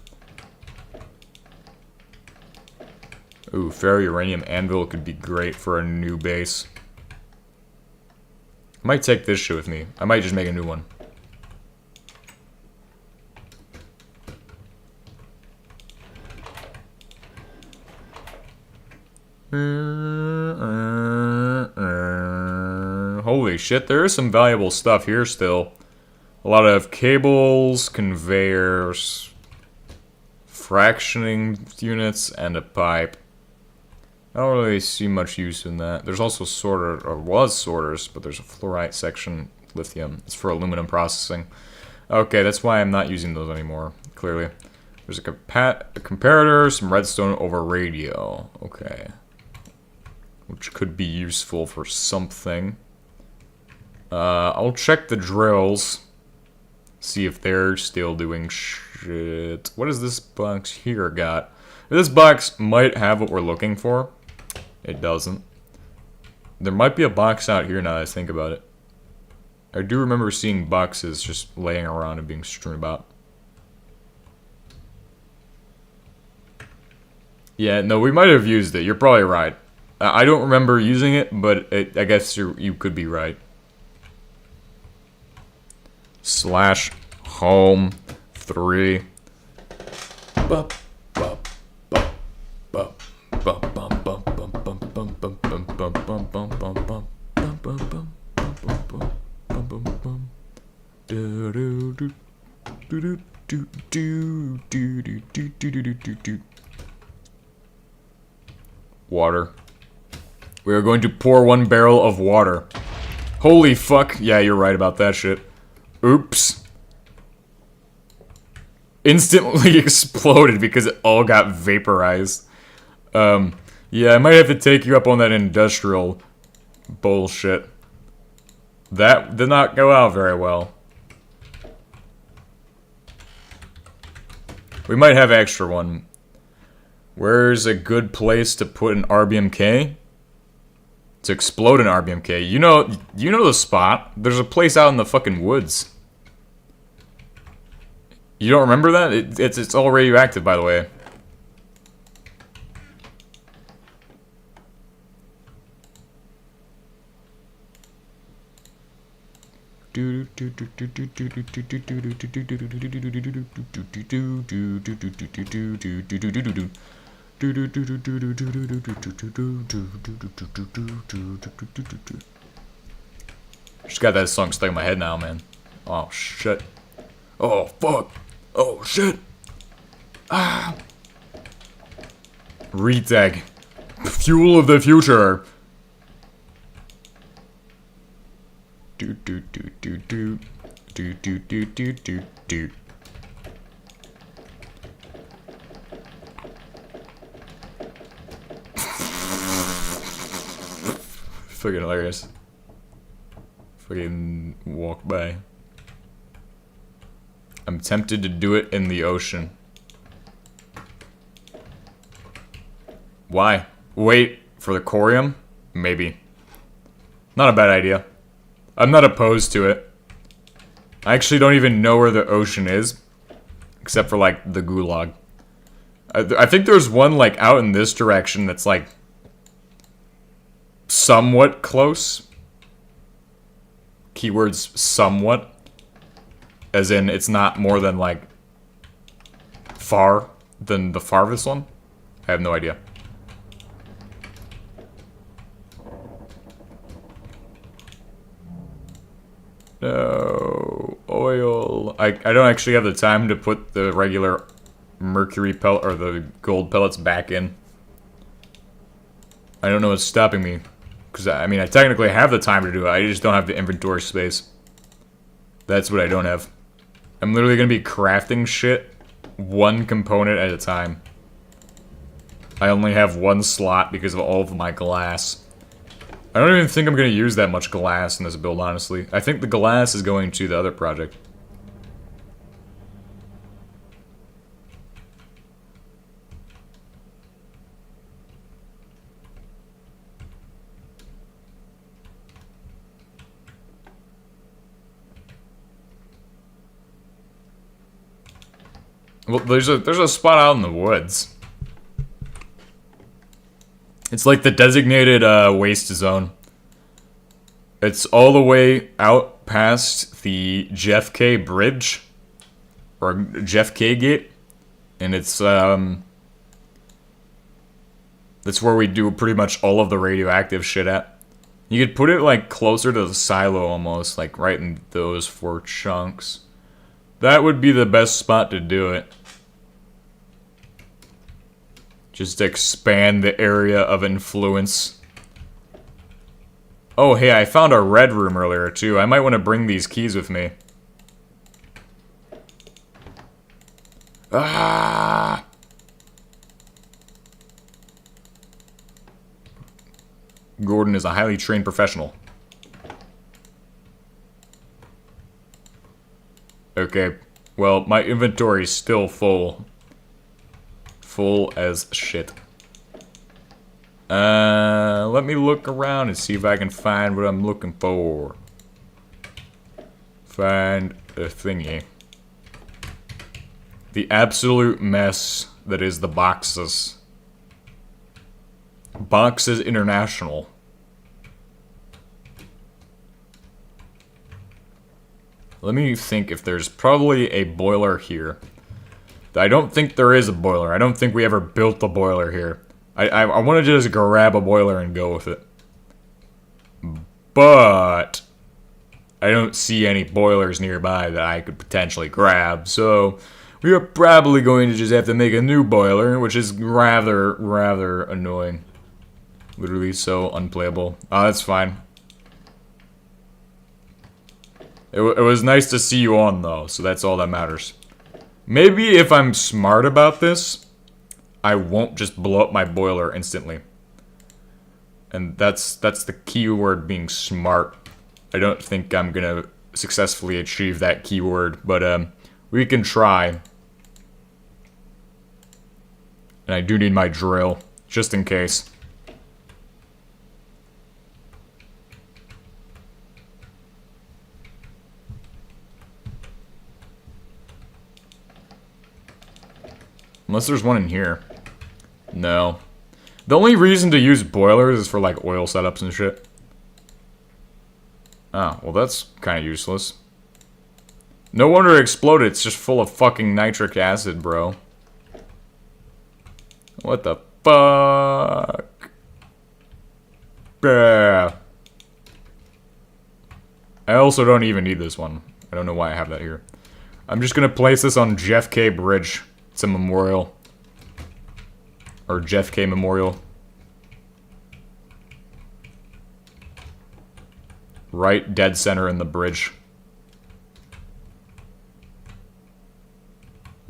Ooh, ferro-uranium anvil could be great for a new base. I might take this shit with me. I might just make a new one. Holy shit, there is some valuable stuff here still. A lot of cables, conveyors, fractioning units, and a pipe. I don't really see much use in that. There's also sorter, or was sorters, but there's a fluorite section, lithium. It's for aluminum processing. Okay, that's why I'm not using those anymore, clearly. There's a comparator, some redstone over radio. Okay. Which could be useful for something. I'll check the drills. See if they're still doing shit. What does this box here got? This box might have what we're looking for. It doesn't. There might be a box out here now that I think about it. I do remember seeing boxes just laying around and being strewn about. Yeah, no, we might have used it. You're probably right. I don't remember using it, but I guess you could be right. Slash home 3. Water. We are going to pour 1 barrel of water. Holy fuck. Yeah, you're right about that shit. Oops. Instantly exploded because it all got vaporized. Yeah, I might have to take you up on that industrial bullshit. That did not go out very well. We might have extra one. Where's a good place to put an RBMK? To explode an RBMK. You know the spot. There's a place out in the fucking woods. You don't remember that? It's all radioactive, by the way. Just got that song stuck in my head now, man. Oh shit. Oh fuck. Oh shit. Ah. Retag. Fuel of the future. Do do do do do do do do do do do. Fucking hilarious. Fucking walk by. I'm tempted to do it in the ocean. Why? Wait for the corium? Maybe. Not a bad idea. I'm not opposed to it. I actually don't even know where the ocean is. Except for, like, the gulag. I think there's one, like, out in this direction that's, like, somewhat close. Keywords somewhat. As in, it's not more than, like, far than the farthest one. I have no idea. No. Oil. I don't actually have the time to put the regular mercury pellet or the gold pellets back in. I don't know what's stopping me. Because, I mean, I technically have the time to do it. I just don't have the inventory space. That's what I don't have. I'm literally going to be crafting shit one component at a time. I only have one slot because of all of my glass. I don't even think I'm going to use that much glass in this build, honestly. I think the glass is going to the other project. Well, there's a spot out in the woods. It's like the designated waste zone. It's all the way out past the JFK bridge or JFK gate, and it's that's where we do pretty much all of the radioactive shit at. You could put it, like, closer to the silo almost, like, right in those 4 chunks. That would be the best spot to do it. Just expand the area of influence. Oh, hey, I found a red room earlier, too. I might want to bring these keys with me. Ah! Gordon is a highly trained professional. Okay, well, my inventory is still full. Full as shit. Let me look around and see if I can find what I'm looking for. Find a thingy. The absolute mess that is the boxes. Boxes International. Let me think if there's probably a boiler here. I don't think there is a boiler. I don't think we ever built the boiler here. I want to just grab a boiler and go with it. But I don't see any boilers nearby that I could potentially grab, so we are probably going to just have to make a new boiler, which is rather annoying. Literally so unplayable. Oh, that's fine. It was nice to see you on, though, so that's all that matters. Maybe if I'm smart about this, I won't just blow up my boiler instantly. And that's the keyword, being smart. I don't think I'm gonna successfully achieve that keyword, but we can try. And I do need my drill, just in case. Unless there's one in here. No. The only reason to use boilers is for, like, oil setups and shit. Oh, well that's kind of useless. No wonder it exploded, it's just full of fucking nitric acid, bro. What the fuck? Yeah. I also don't even need this one. I don't know why I have that here. I'm just gonna place this on Jeff K. Bridge. It's a memorial. Or Jeff K. Memorial. Right dead center in the bridge.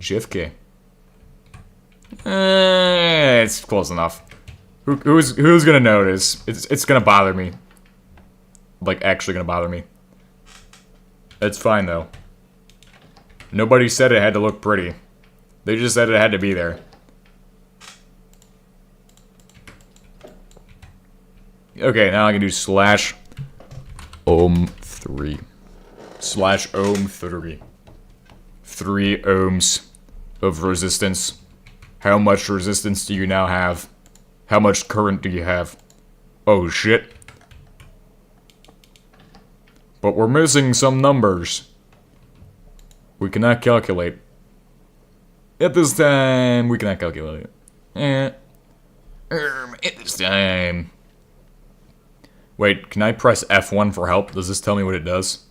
JFK. It's close enough. Who's gonna notice? It's gonna bother me. Like, actually gonna bother me. It's fine, though. Nobody said it had to look pretty. They just said it had to be there. Okay, now I can do slash ohm3. Slash ohm3. 3 ohms of resistance. How much resistance do you now have? How much current do you have? Oh shit. But we're missing some numbers. We cannot calculate. At this time, we cannot calculate it. At this time. Wait, can I press F1 for help? Does this tell me what it does?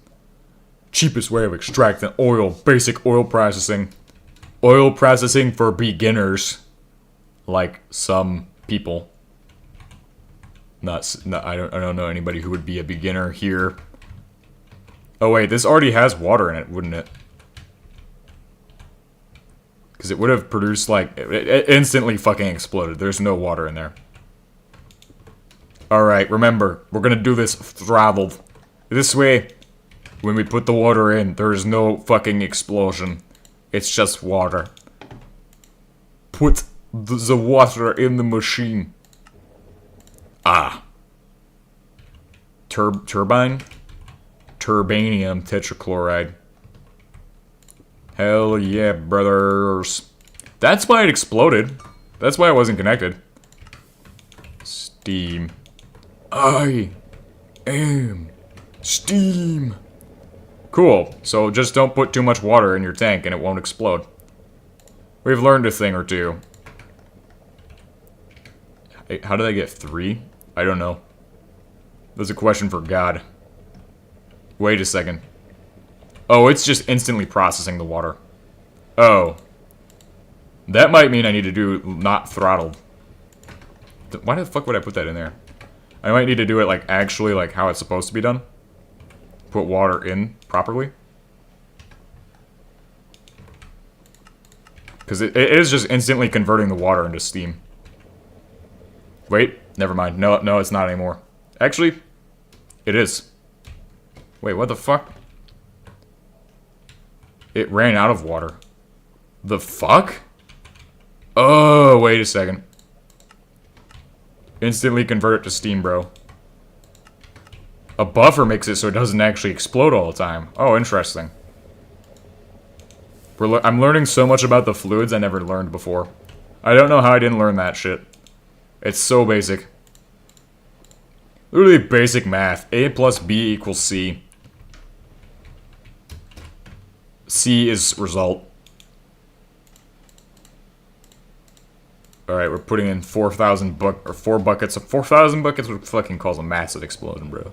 Cheapest way of extracting oil. Basic oil processing. Oil processing for beginners. Like some people. I don't know anybody who would be a beginner here. Oh wait, this already has water in it, wouldn't it? Because it would have produced, like, it instantly fucking exploded. There's no water in there. Alright, remember, we're gonna do this throttled. This way, when we put the water in, there is no fucking explosion. It's just water. Put the water in the machine. Ah. Turbine? Turbanium tetrachloride. Hell yeah, brothers. That's why it exploded. That's why it wasn't connected. Steam. I am steam. Cool. So just don't put too much water in your tank and it won't explode. We've learned a thing or two. Hey, how did I get 3? I don't know. That's a question for God. Wait a second. Oh, it's just instantly processing the water. Oh. That might mean I need to do not throttled. Why the fuck would I put that in there? I might need to do it, like, actually, like, how it's supposed to be done. Put water in properly. Because it is just instantly converting the water into steam. Wait, never mind. No, it's not anymore. Actually, it is. Wait, what the fuck? It ran out of water. The fuck? Oh, wait a second. Instantly convert it to steam, bro. A buffer makes it so it doesn't actually explode all the time. Oh, interesting. I'm learning so much about the fluids I never learned before. I don't know how I didn't learn that shit. It's so basic. Literally basic math. A plus B equals C. C is result. Alright, we're putting in 4 buckets of 4,000 buckets would fucking cause a massive explosion, bro.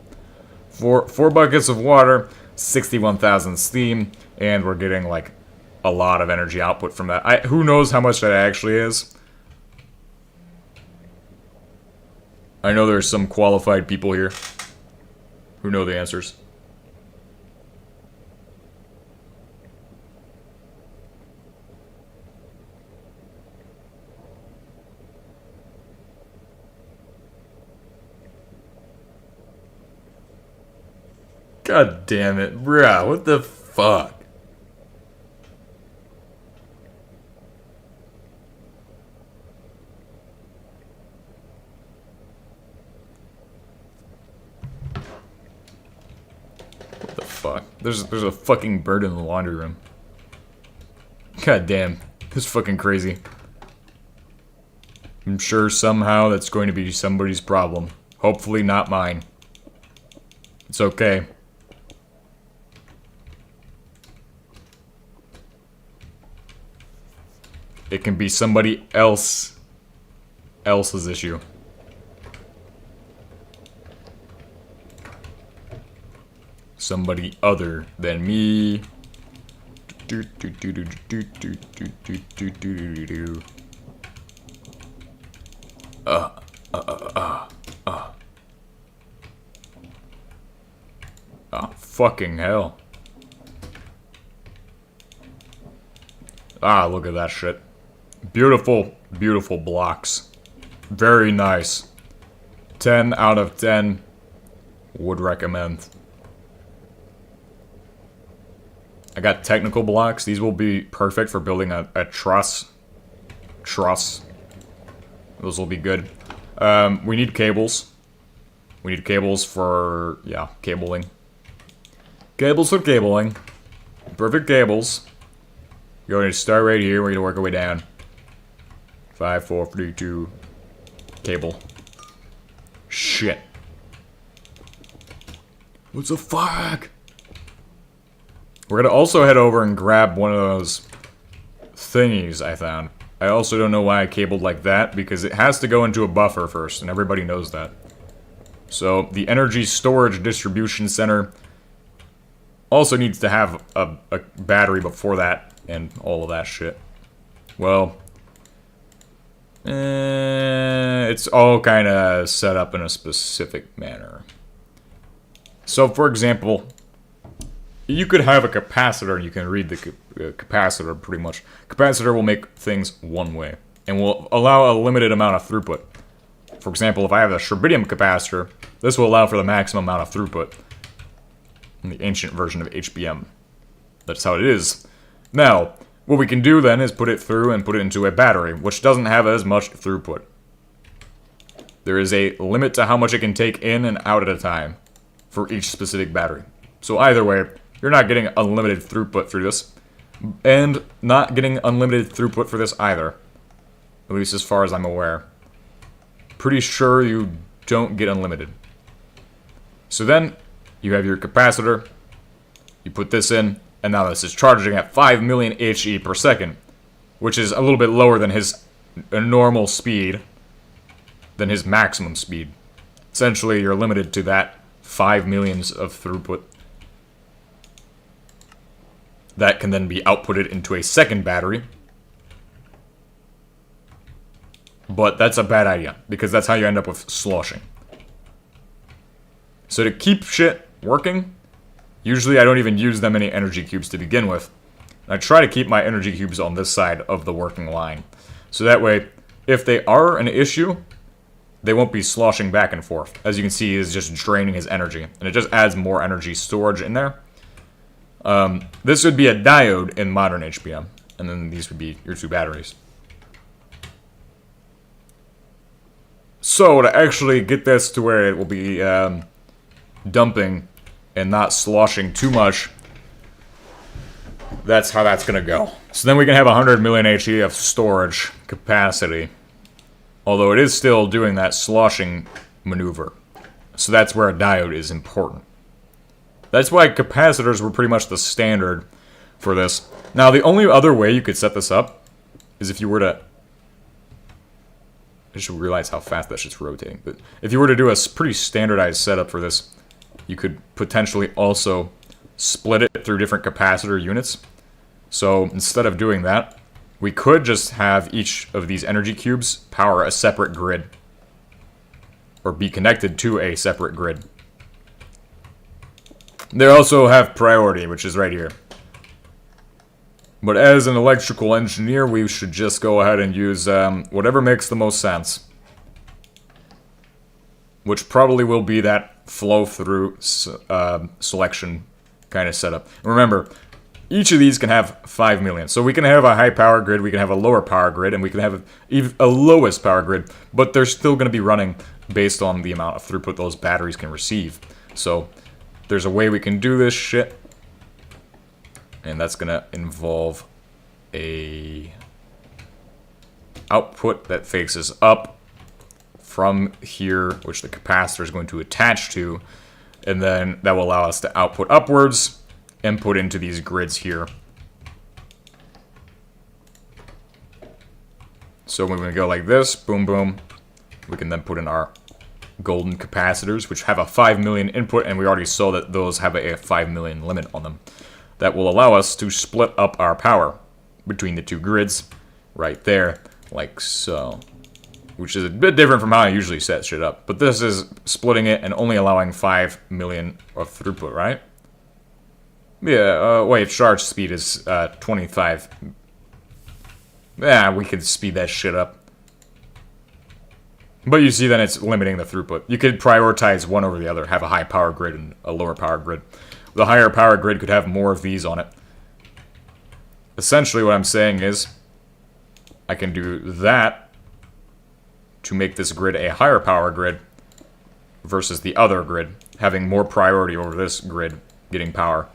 Four buckets of water, 61,000 steam, and we're getting like a lot of energy output from that. Who knows how much that actually is? I know there's some qualified people here who know the answers. God damn it, bruh, what the fuck? What the fuck? There's a fucking bird in the laundry room. God damn, this is fucking crazy. I'm sure somehow that's going to be somebody's problem. Hopefully not mine. It's okay. It can be somebody else's issue. Somebody other than me. Oh, fucking hell. Ah, look at that shit. Beautiful, beautiful blocks. Very nice. 10 out of 10. Would recommend. I got technical blocks. These will be perfect for building a truss. Truss. Those will be good. We need cables. We need cables for, yeah, cabling. Cables for cabling. Perfect cables. We're going to start right here. We're going to work our way down. 5, 4, 3, 2. Cable. Shit. What the fuck? We're going to also head over and grab one of those thingies I found. I also don't know why I cabled like that, because it has to go into a buffer first, and everybody knows that. So, the energy storage distribution center also needs to have a battery before that, and all of that shit. Well, it's all kind of set up in a specific manner. So, for example, you could have a capacitor, and you can read the capacitor pretty much. Capacitor will make things one way, and will allow a limited amount of throughput. For example, if I have a rubidium capacitor, this will allow for the maximum amount of throughput. In the ancient version of HBM. That's how it is. Now, what we can do then is put it through and put it into a battery, which doesn't have as much throughput. There is a limit to how much it can take in and out at a time for each specific battery. So either way, you're not getting unlimited throughput through this, and not getting unlimited throughput for this either. At least as far as I'm aware. Pretty sure you don't get unlimited. So then, you have your capacitor, you put this in, and now this is charging at 5 million HE per second, which is a little bit lower than his normal speed, than his maximum speed. Essentially, you're limited to that 5 millions of throughput. That can then be outputted into a second battery. But that's a bad idea, because that's how you end up with sloshing. So to keep shit working, usually I don't even use that many energy cubes to begin with. I try to keep my energy cubes on this side of the working line. So that way, if they are an issue, they won't be sloshing back and forth. As you can see, he's just draining his energy. And it just adds more energy storage in there. This would be a diode in modern HBM. And then these would be your two batteries. So to actually get this to where it will be dumping and not sloshing too much, that's how that's going to go. So then we can have 100 million HE of storage capacity. Although it is still doing that sloshing maneuver. So that's where a diode is important. That's why capacitors were pretty much the standard for this. Now, the only other way you could set this up is if you were to... I just realize how fast that shit's rotating. But if you were to do a pretty standardized setup for this, you could potentially also split it through different capacitor units. So instead of doing that, we could just have each of these energy cubes power a separate grid. Or be connected to a separate grid. They also have priority, which is right here. But as an electrical engineer, we should just go ahead and use whatever makes the most sense. Which probably will be that flow-through selection kind of setup. Remember, each of these can have 5 million. So we can have a high power grid, we can have a lower power grid, and we can have a lowest power grid. But they're still going to be running based on the amount of throughput those batteries can receive. So there's a way we can do this shit. And that's going to involve a output that faces up from here, which the capacitor is going to attach to. And then that will allow us to output upwards and put into these grids here. So when we go like this, boom, boom, we can then put in our golden capacitors, which have a 5 million input, and we already saw that those have a 5 million limit on them. That will allow us to split up our power between the two grids right there, like so. Which is a bit different from how I usually set shit up. But this is splitting it and only allowing 5 million of throughput, right? Yeah, wait, charge speed is 25. Yeah, we could speed that shit up. But you see then it's limiting the throughput. You could prioritize one over the other, have a high power grid and a lower power grid. The higher power grid could have more of these on it. Essentially what I'm saying is, I can do that to make this grid a higher power grid versus the other grid, having more priority over this grid getting power.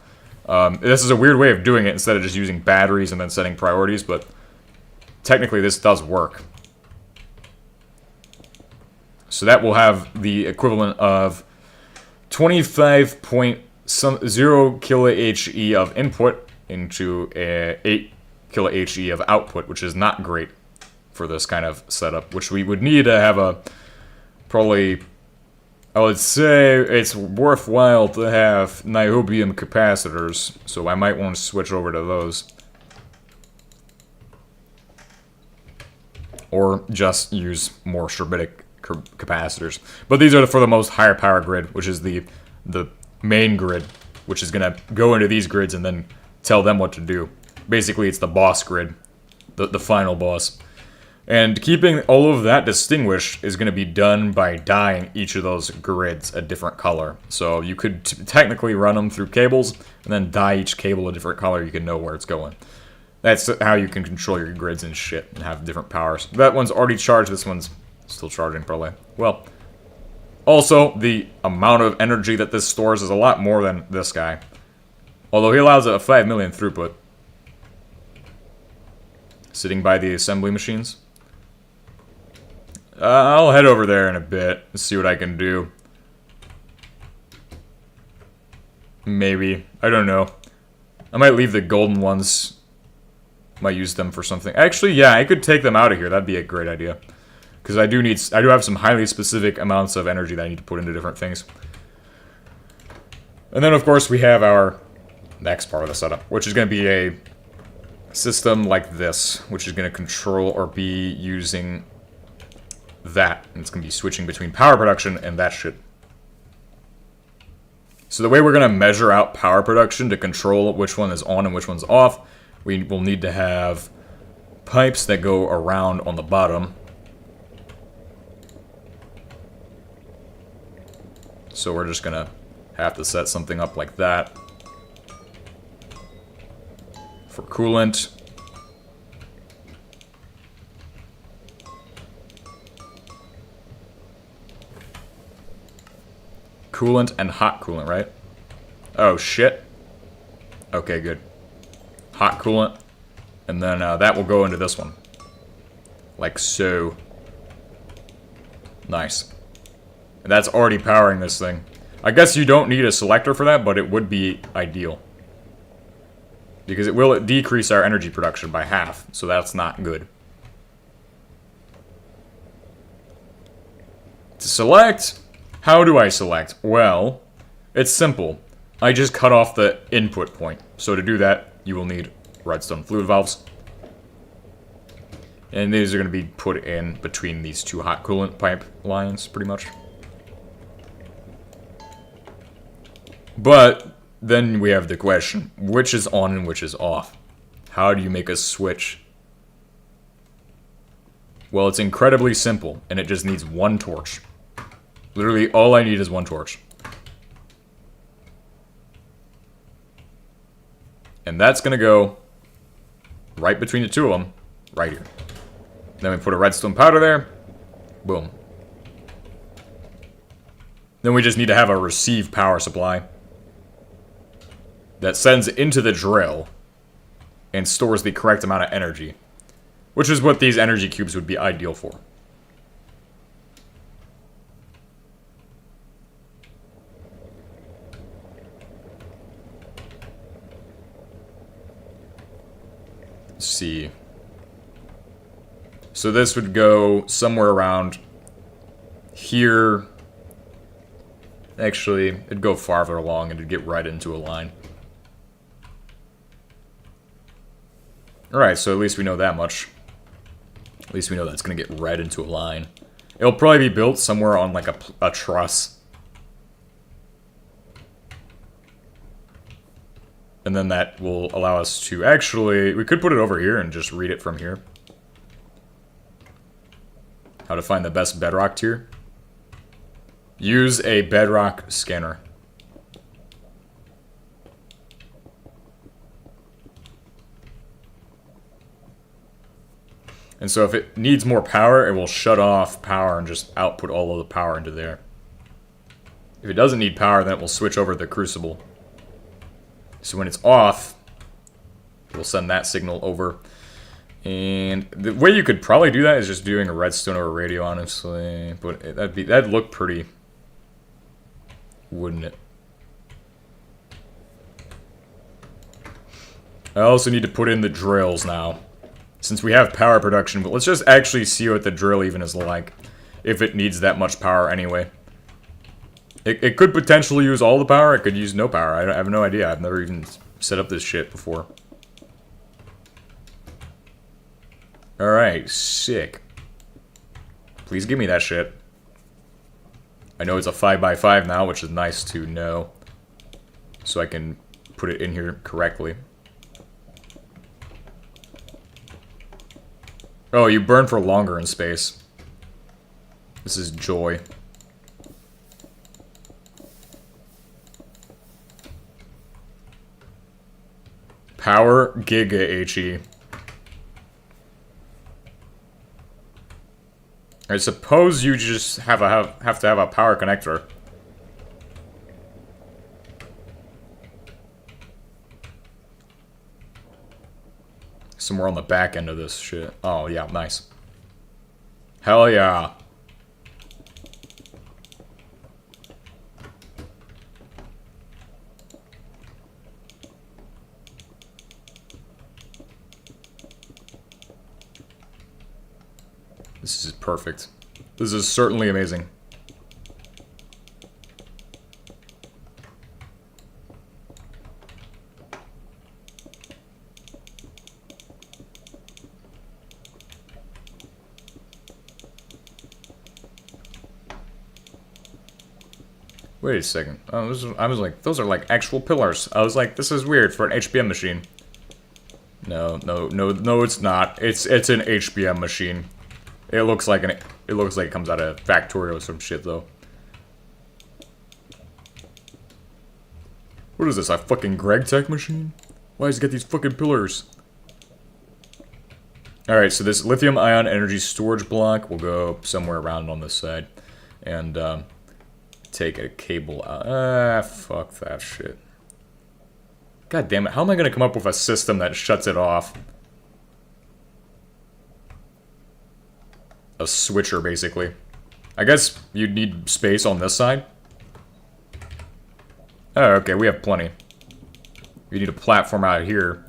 This is a weird way of doing it instead of just using batteries and then setting priorities, but technically this does work. So that will have the equivalent of 25.0 kilo-HE of input into 8 kilo-HE of output, which is not great for this kind of setup, which we would need to have a probably, I would say it's worthwhile to have niobium capacitors, so I might want to switch over to those. Or just use more sherbitic capacitors. But these are for the most higher power grid, which is the main grid, which is going to go into these grids and then tell them what to do. Basically, it's the boss grid, the final boss. And keeping all of that distinguished is going to be done by dyeing each of those grids a different color. So you could technically run them through cables and then dye each cable a different color. You can know where it's going. That's how you can control your grids and shit and have different powers. That one's already charged. This one's still charging, probably. Well, also, the amount of energy that this stores is a lot more than this guy. Although he allows a 5 million throughput. Sitting by the assembly machines. I'll head over there in a bit and see what I can do. Maybe. I don't know. I might leave the golden ones. Might use them for something. Actually, yeah, I could take them out of here. That'd be a great idea. Because I do have some highly specific amounts of energy that I need to put into different things. And then, of course, we have our next part of the setup, which is going to be a system like this, which is going to control or be using that. And it's going to be switching between power production and that shit. So the way we're going to measure out power production to control which one is on and which one's off, we will need to have pipes that go around on the bottom. So we're just going to have to set something up like that. For coolant. Coolant and hot coolant, right? Oh, shit. Okay, good. Hot coolant. And then that will go into this one. Like so. Nice. And that's already powering this thing. I guess you don't need a selector for that, but it would be ideal. Because it will decrease our energy production by half, so that's not good. To select, how do I select? Well, it's simple. I just cut off the input point. So to do that, you will need redstone fluid valves. And these are going to be put in between these two hot coolant pipe lines, pretty much. But then we have the question, which is on and which is off? How do you make a switch? Well, it's incredibly simple, and it just needs one torch. Literally, all I need is one torch. And that's going to go right between the two of them, right here. Then we put a redstone powder there. Boom. Then we just need to have a receive power supply that sends into the drill and stores the correct amount of energy, which is what these energy cubes would be ideal for. Let's see. So this would go somewhere around here. Actually, it'd go farther along and it'd get right into a line. Alright, so at least we know that much. At least we know that's going to get right into a line. It'll probably be built somewhere on like a truss. And then that will allow us to actually... We could put it over here and just read it from here. How to find the best bedrock tier. Use a bedrock scanner. And so if it needs more power, it will shut off power and just output all of the power into there. If it doesn't need power, then it will switch over to the crucible. So when it's off, we'll send that signal over. And the way you could probably do that is just doing a redstone over radio, honestly. But that'd look pretty, wouldn't it? I also need to put in the drills now. Since we have power production, but let's just actually see what the drill even is like. If it needs that much power anyway. It could potentially use all the power, it could use no power. I have no idea. I've never even set up this shit before. Alright, sick. Please give me that shit. I know it's a 5x5 now, which is nice to know. So I can put it in here correctly. Oh, you burn for longer in space. This is joy. Power Giga HE. I suppose you just have to have a power connector. Somewhere on the back end of this shit. Oh, yeah, nice. Hell yeah. This is perfect. This is certainly amazing. Wait a second. Oh, I was like, those are like actual pillars. I was like, this is weird for an HBM machine. No, it's not. It's an HBM machine. It looks like it comes out of Factorio or some shit though. What is this? A fucking Greg Tech machine? Why does it get these fucking pillars? Alright, so this lithium ion energy storage block will go somewhere around on this side. And take a cable out. Fuck that shit. God damn it, how am I gonna come up with a system that shuts it off? A switcher, basically. I guess you'd need space on this side. Oh, okay, we have plenty. You need a platform out here.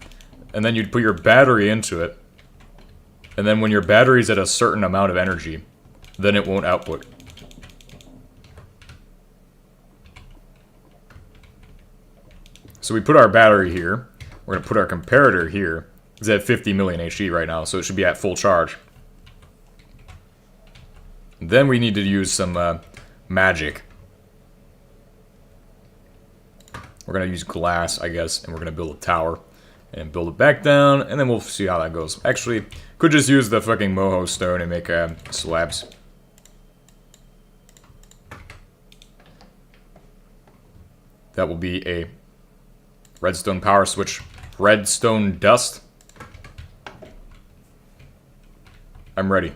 And then you'd put your battery into it. And then when your battery's at a certain amount of energy, then it won't output. So we put our battery here. We're going to put our comparator here. It's at 50 million HE right now, so it should be at full charge. Then we need to use some magic. We're going to use glass, I guess, and we're going to build a tower. And build it back down, and then we'll see how that goes. Actually, could just use the fucking moho stone and make slabs. That will be a redstone power switch. Redstone dust. I'm ready.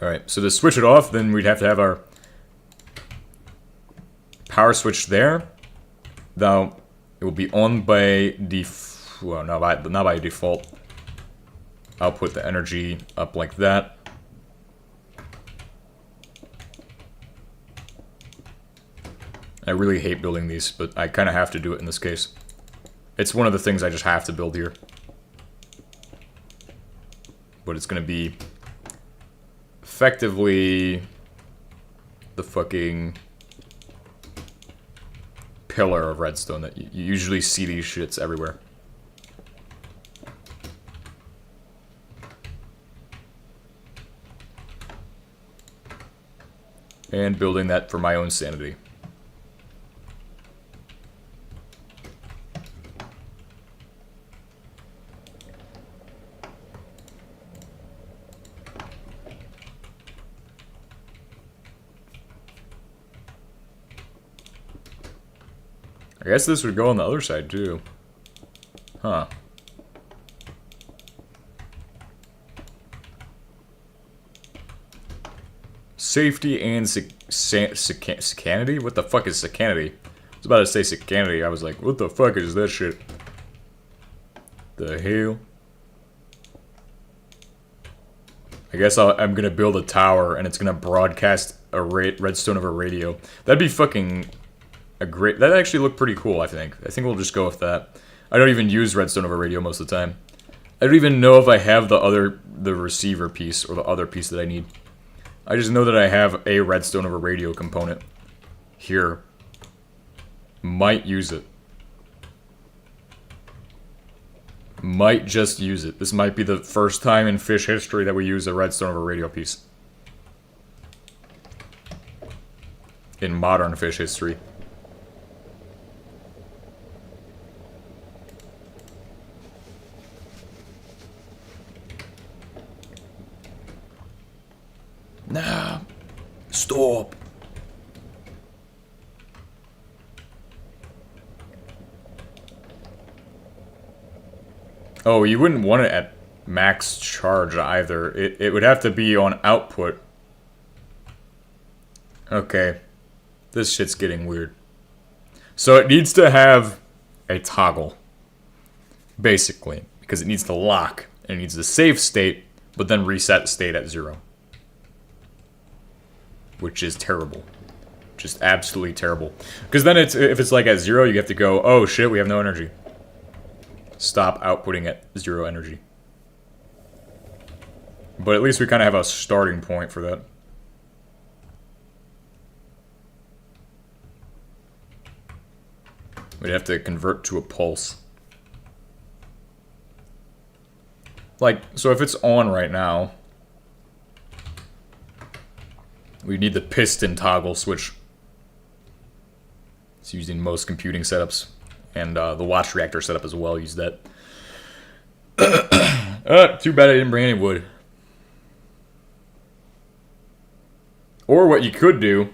Alright, so to switch it off, then we'd have to have our power switch there. Now, it will be on by well, not by default. I'll put the energy up like that. I really hate building these, but I kind of have to do it in this case. It's one of the things I just have to build here. But it's going to be effectively the fucking pillar of redstone that you usually see these shits everywhere. And building that for my own sanity. I guess this would go on the other side, too. Huh. Safety and secanity? What the fuck is secanity? I was about to say secanity. I was like, what the fuck is this shit? The hell? I guess I'm gonna build a tower and it's gonna broadcast a redstone over radio. That'd be fucking... That actually looked pretty cool, I think. I think we'll just go with that. I don't even use redstone over radio most of the time. I don't even know if I have the receiver piece or the other piece that I need. I just know that I have a redstone over radio component here. Might use it. Might just use it. This might be the first time in fish history that we use a redstone over radio piece. In modern fish history. Nah, stop. Oh, you wouldn't want it at max charge either. It would have to be on output. Okay. This shit's getting weird. So it needs to have a toggle. Basically. Because it needs to lock. And it needs to save state, but then reset state at 0. Which is terrible. Just absolutely terrible. Because then if it's like at 0, you have to go, oh shit, we have no energy. stop outputting at 0 energy. But at least we kind of have a starting point for that. We'd have to convert to a pulse. Like, so if it's on right now, we need the piston toggle switch. It's used in most computing setups. And the watch reactor setup as well use that. Too bad I didn't bring any wood. Or what you could do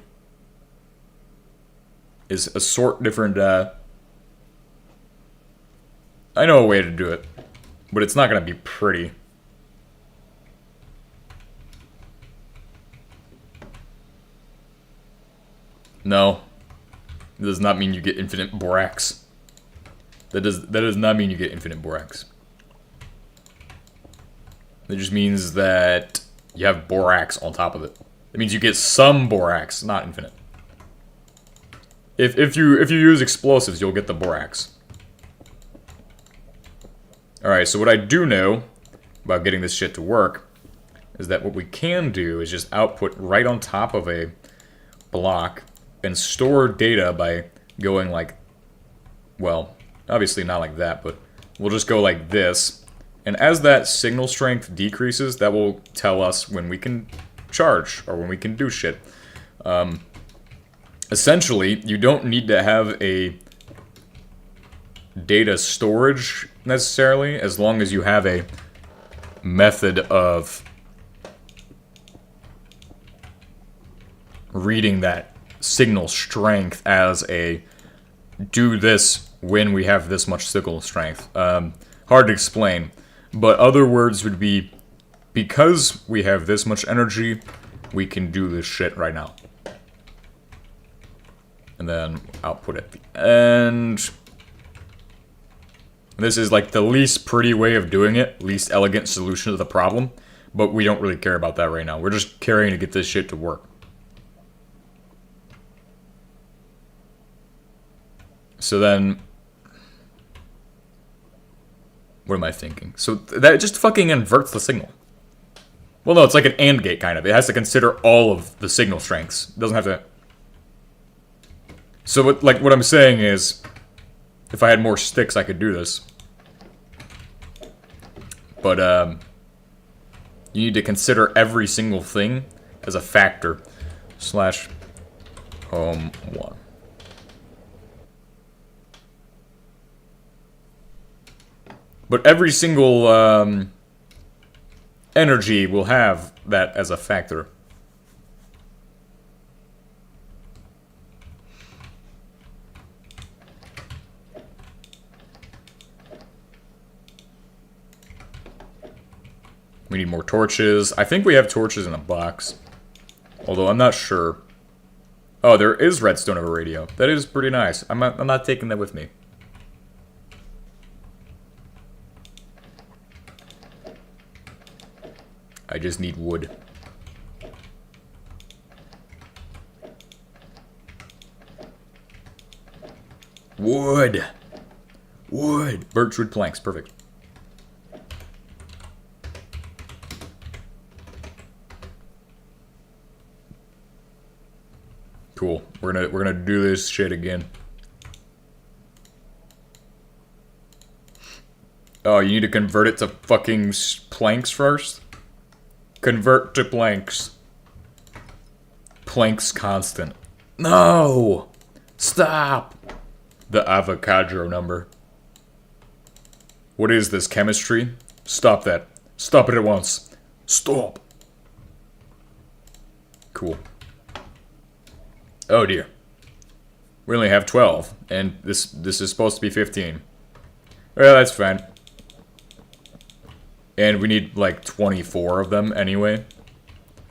is assort different, I know a way to do it, but it's not going to be pretty. No. It does not mean you get infinite borax. That does not mean you get infinite borax. It just means that you have borax on top of it. It means you get some borax, not infinite. If you use explosives, you'll get the borax. Alright, so what I do know about getting this shit to work is that what we can do is just output right on top of a block and store data by going like, well, obviously not like that, but we'll just go like this. And as that signal strength decreases, that will tell us when we can charge or when we can do shit. Essentially, you don't need to have a data storage necessarily, as long as you have a method of reading that signal strength as a do this when we have this much signal strength. Hard to explain, but other words would be because we have this much energy, we can do this shit right now. And then output at the end. This is like the least pretty way of doing it, least elegant solution to the problem, but we don't really care about that right now. We're just caring to get this shit to work. So then, what am I thinking? So that just fucking inverts the signal. Well, no, it's like an AND gate, kind of. It has to consider all of the signal strengths. It doesn't have to... So what I'm saying is, if I had more sticks, I could do this. But, you need to consider every single thing as a factor. Slash home 1. But every single, energy will have that as a factor. We need more torches. I think we have torches in a box. Although I'm not sure. Oh, there is redstone over radio. That is pretty nice. I'm not taking that with me. I just need wood. Wood! Wood! Birchwood planks, perfect. Cool. We're gonna do this shit again. Oh, you need to convert it to fucking planks first? Convert to planks. Planks constant. No! Stop! The Avogadro number. What is this, chemistry? Stop that. Stop it at once. Stop! Cool. Oh dear. We only have 12, and this is supposed to be 15. Well, that's fine. And we need, like, 24 of them anyway.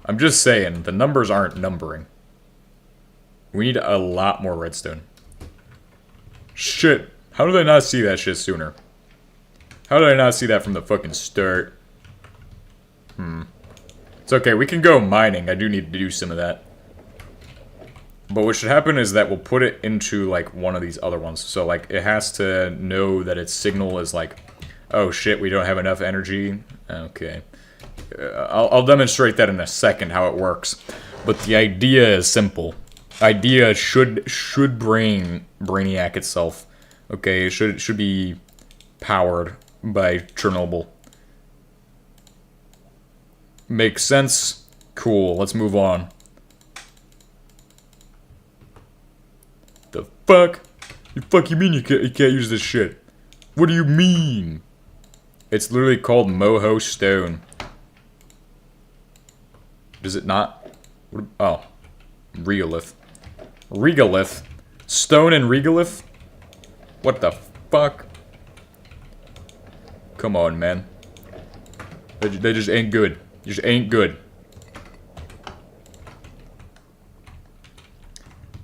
I'm just saying, the numbers aren't numbering. We need a lot more redstone. Shit. How did I not see that shit sooner? How did I not see that from the fucking start? It's okay, we can go mining. I do need to do some of that. But what should happen is that we'll put it into, like, one of these other ones. So, like, it has to know that its signal is like, oh shit, we don't have enough energy. Okay. I'll demonstrate that in a second, how it works. But the idea is simple. Idea should Brainiac itself. Okay, it should be powered by Chernobyl. Makes sense? Cool, let's move on. The fuck? The fuck you mean you can't use this shit? What do you mean? It's literally called Moho Stone. Does it not? Oh. Regolith. Regolith? Stone and Regolith? What the fuck? Come on, man. They just ain't good. Just ain't good.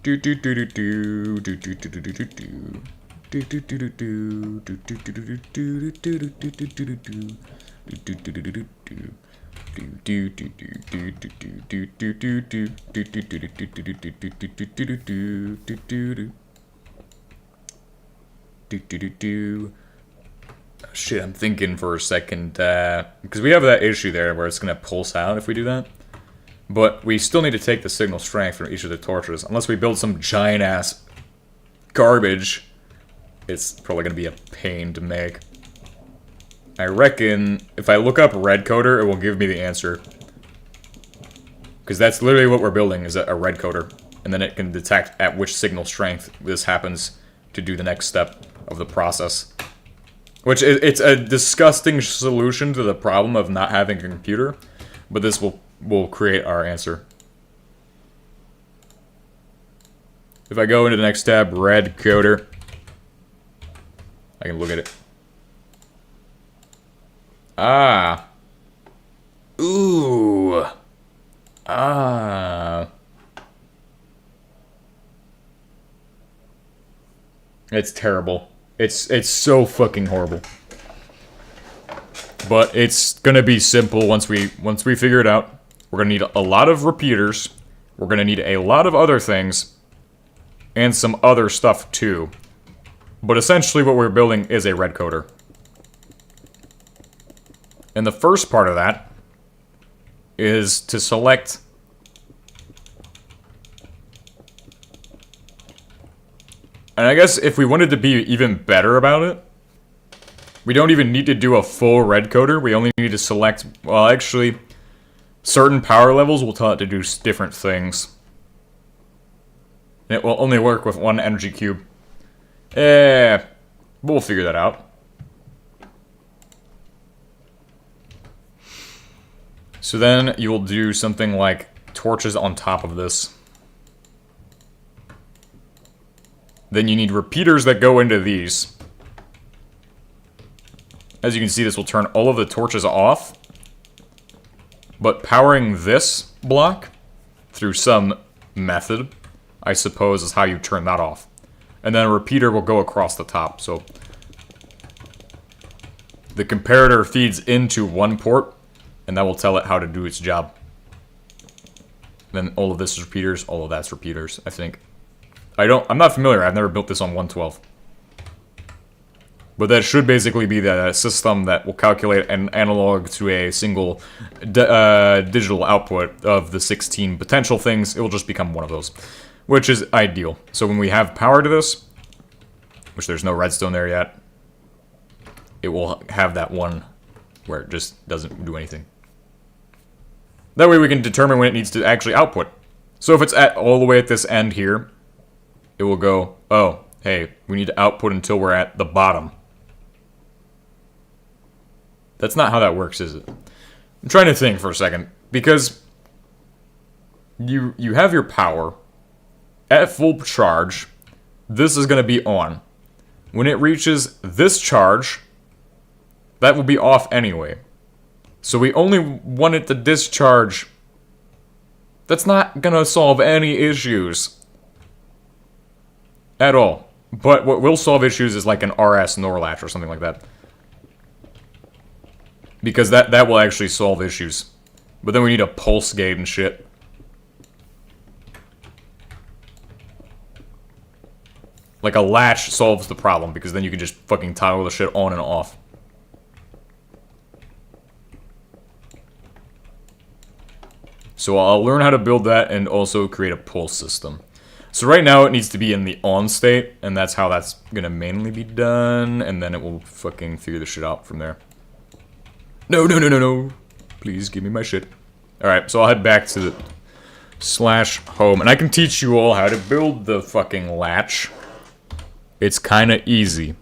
Do do do do do do do do do do do. Do do do do do do do do do do do do do do do do do. Shit, I'm thinking for a second, because we have that issue there where it's gonna pulse out if we do that. But we still need to take the signal strength from each of the torches. Unless we build some giant-ass garbage, it's probably gonna be a pain to make. I reckon if I look up red coder, it will give me the answer. Because that's literally what we're building, is a red coder. And then it can detect at which signal strength this happens to do the next step of the process. Which, it's a disgusting solution to the problem of not having a computer. But this will create our answer. If I go into the next tab, red coder, I can look at it. Ah. Ooh. Ah. It's terrible. It's so fucking horrible. But it's gonna be simple once we figure it out. We're gonna need a lot of repeaters. We're gonna need a lot of other things. And some other stuff too. But essentially what we're building is a red coder. And the first part of that is to select and I guess if we wanted to be even better about it, we don't even need to do a full red coder. We only need to select, well, actually, certain power levels will tell it to do different things. It will only work with one energy cube. We'll figure that out. So then you will do something like torches on top of this. Then you need repeaters that go into these. As you can see, this will turn all of the torches off. But powering this block through some method, I suppose, is how you turn that off. And then a repeater will go across the top, so the comparator feeds into one port, and that will tell it how to do its job. Then all of this is repeaters, all of that's repeaters, I think. I'm not familiar, I've never built this on 112. But that should basically be the system that will calculate an analog to a single digital output of the 16 potential things. It will just become one of those, which is ideal. So when we have power to this, which there's no redstone there yet, it will have that one where it just doesn't do anything. That way we can determine when it needs to actually output. So if it's at all the way at this end here, it will go, oh, hey, we need to output until we're at the bottom. That's not how that works, is it? I'm trying to think for a second, because you have your power at full charge. This is going to be on. When it reaches this charge, that will be off anyway. So we only want it to discharge. That's not going to solve any issues at all. But what will solve issues is like an RS NOR latch or something like that. Because that will actually solve issues. But then we need a pulse gate and shit. Like a latch solves the problem, because then you can just fucking toggle the shit on and off. So I'll learn how to build that and also create a pulse system. So right now it needs to be in the on state, and that's how that's gonna mainly be done, and then it will fucking figure the shit out from there. No, no, no, no, no. Please give me my shit. Alright, so I'll head back to the /home, and I can teach you all how to build the fucking latch. It's kinda easy.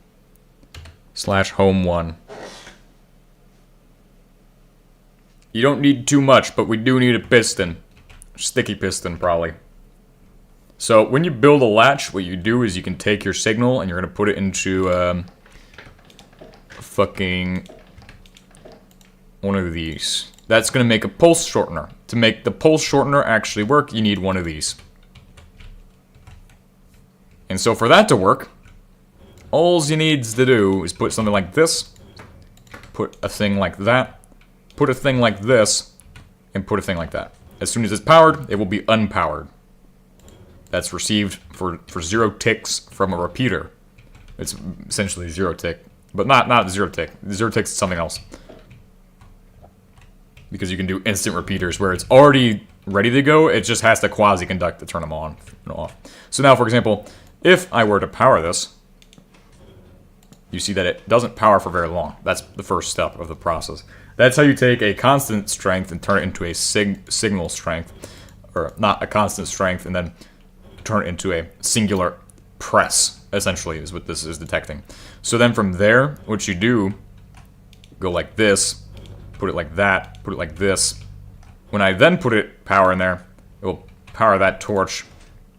/home1. You don't need too much, but we do need a piston. Sticky piston, probably. So, when you build a latch, what you do is you can take your signal and you're going to put it into fucking one of these. That's going to make a pulse shortener. To make the pulse shortener actually work, you need one of these. And so for that to work, all you need to do is put something like this, put a thing like that, put a thing like this, and put a thing like that. As soon as it's powered, it will be unpowered. That's received for 0 ticks from a repeater. It's essentially 0 tick. But not 0 tick. 0 ticks is something else. Because you can do instant repeaters where it's already ready to go, it just has to quasi-conduct to turn them on and off. So now, for example, if I were to power this, you see that it doesn't power for very long. That's the first step of the process. That's how you take a constant strength and turn it into a signal strength. Or not a constant strength and then turn it into a singular press, essentially, is what this is detecting. So then from there, what you do, go like this, put it like that, put it like this. When I then put power in there, it will power that torch,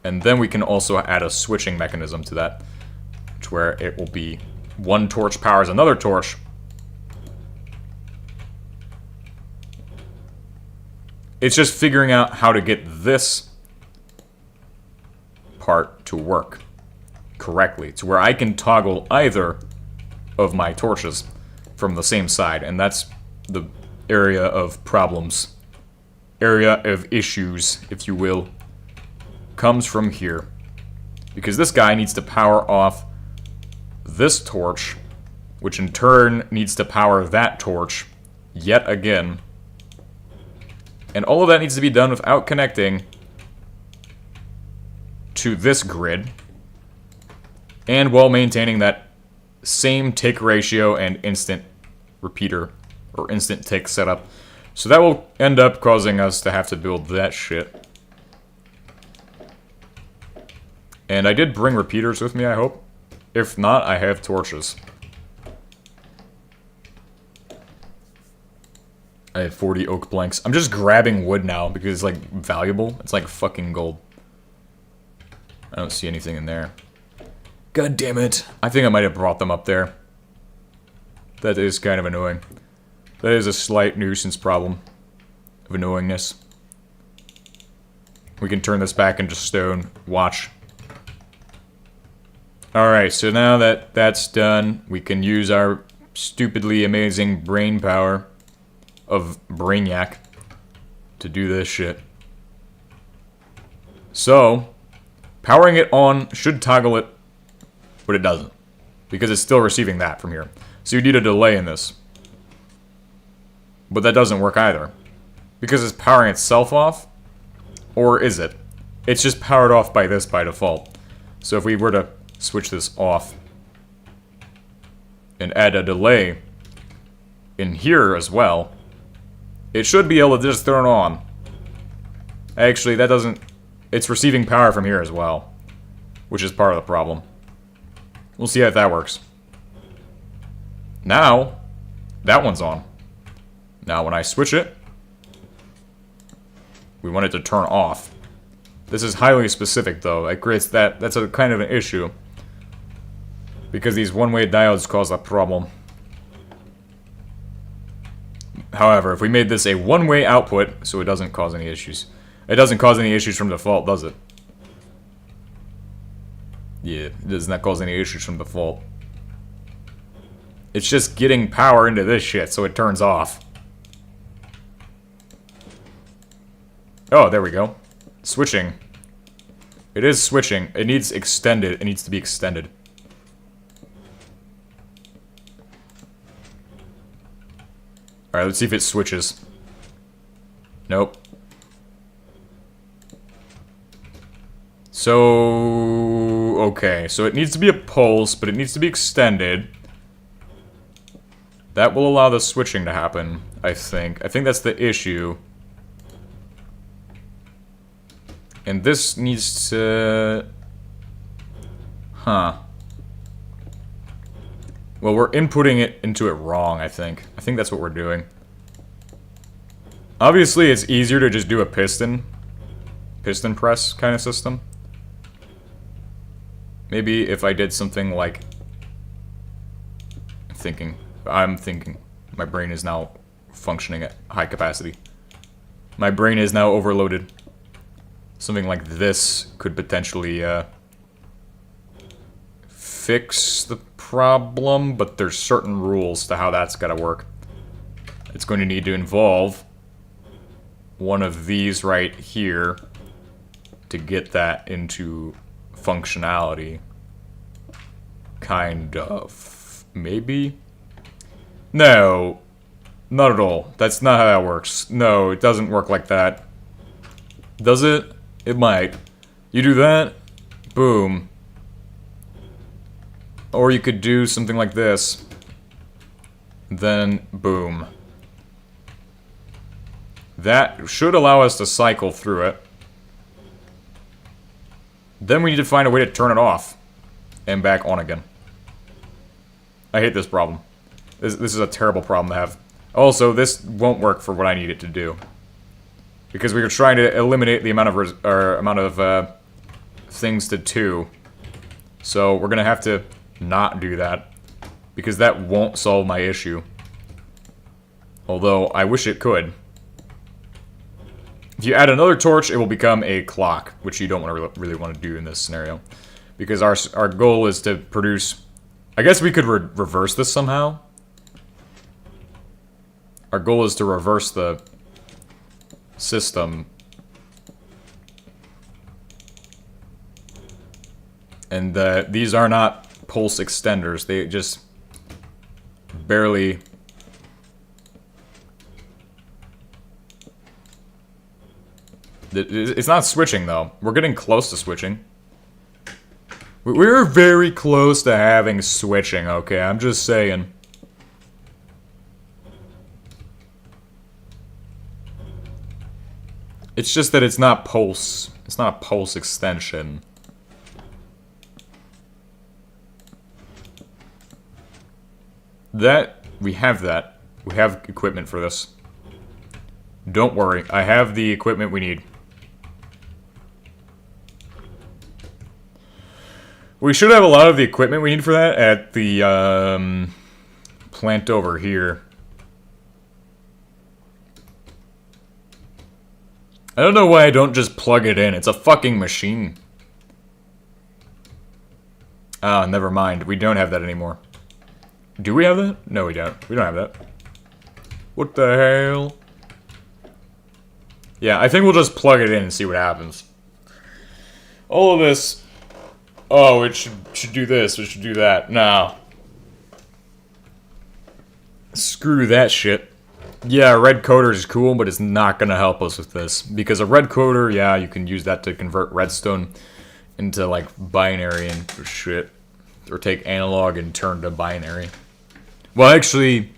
and then we can also add a switching mechanism to that, to where it will be one torch powers another torch. It's just figuring out how to get this part to work correctly, to where I can toggle either of my torches from the same side, and that's the area of problems, area of issues, if you will, comes from here. Because this guy needs to power off this torch, which in turn needs to power that torch yet again. And all of that needs to be done without connecting to this grid, and while maintaining that same tick ratio and instant repeater, or instant tick setup. So that will end up causing us to have to build that shit. And I did bring repeaters with me, I hope. If not, I have torches. I have 40 oak planks. I'm just grabbing wood now because it's like valuable. It's like fucking gold. I don't see anything in there. God damn it. I think I might have brought them up there. That is kind of annoying. That is a slight nuisance problem of annoyingness. We can turn this back into stone. Watch. Alright, so now that that's done, we can use our stupidly amazing brain power of Brainiac to do this shit. So, powering it on should toggle it, but it doesn't, because it's still receiving that from here. So you need a delay in this. But that doesn't work either, because it's powering itself off, or is it? It's just powered off by this by default. So if we were to switch this off and add a delay in here as well, it should be able to just turn on. Actually, that doesn't... It's receiving power from here as well, which is part of the problem. We'll see how that works. Now, that one's on. Now, when I switch it, we want it to turn off. This is highly specific, though. It creates that's a kind of an issue, because these one-way diodes cause a problem. However, if we made this a one-way output, so it doesn't cause any issues. It doesn't cause any issues from default, does it? Yeah, it does not cause any issues from default. It's just getting power into this shit, so it turns off. Oh, there we go. Switching. It is switching. It needs extended. It needs to be extended. Alright, let's see if it switches. Nope. So... okay, so it needs to be a pulse, but it needs to be extended. That will allow the switching to happen, I think. I think that's the issue. And this needs to... huh. Well, we're inputting it into it wrong, I think. I think that's what we're doing. Obviously, it's easier to just do a piston press kind of system. Maybe if I did something like... I'm thinking. My brain is now functioning at high capacity. My brain is now overloaded. Something like this could potentially fix the problem, but there's certain rules to how that's gotta work. It's going to need to involve one of these right here to get that into functionality. Kind of. Maybe? No. Not at all. That's not how that works. No, it doesn't work like that. Does it? It might. You do that, boom. Or you could do something like this. Then, boom. That should allow us to cycle through it. Then we need to find a way to turn it off. And back on again. I hate this problem. This is a terrible problem to have. Also, this won't work for what I need it to do. Because we were trying to eliminate the amount of things to 2. So we're gonna have to not do that. Because that won't solve my issue. Although, I wish it could. If you add another torch, it will become a clock, which you don't really want to do in this scenario. Because our goal is to produce... I guess we could reverse this somehow. Our goal is to reverse the system. And these are not pulse extenders. They just barely... It's not switching, though. We're getting close to switching. We're very close to having switching, okay? I'm just saying. It's just that it's not pulse. It's not a pulse extension. We have that. We have equipment for this. Don't worry. I have the equipment we need. We should have a lot of the equipment we need for that at the plant over here. I don't know why I don't just plug it in. It's a fucking machine. Ah, never mind. We don't have that anymore. Do we have that? No, we don't. We don't have that. What the hell? Yeah, I think we'll just plug it in and see what happens. All of this... Oh, it should do this, it should do that. No. Screw that shit. Yeah, red coder is cool, but it's not gonna help us with this. Because a red coder, yeah, you can use that to convert redstone into, like, binary and shit. Or take analog and turn to binary. Well, actually,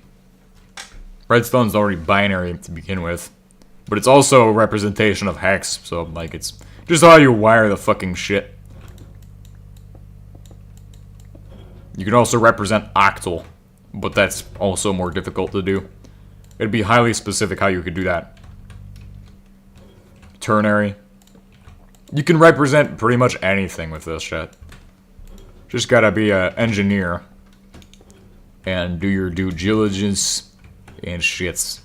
redstone's already binary to begin with. But it's also a representation of hex, so, like, it's just how you wire the fucking shit. You can also represent octal, but that's also more difficult to do. It'd be highly specific how you could do that. Ternary. You can represent pretty much anything with this shit. Just gotta be an engineer. And do your due diligence and shits.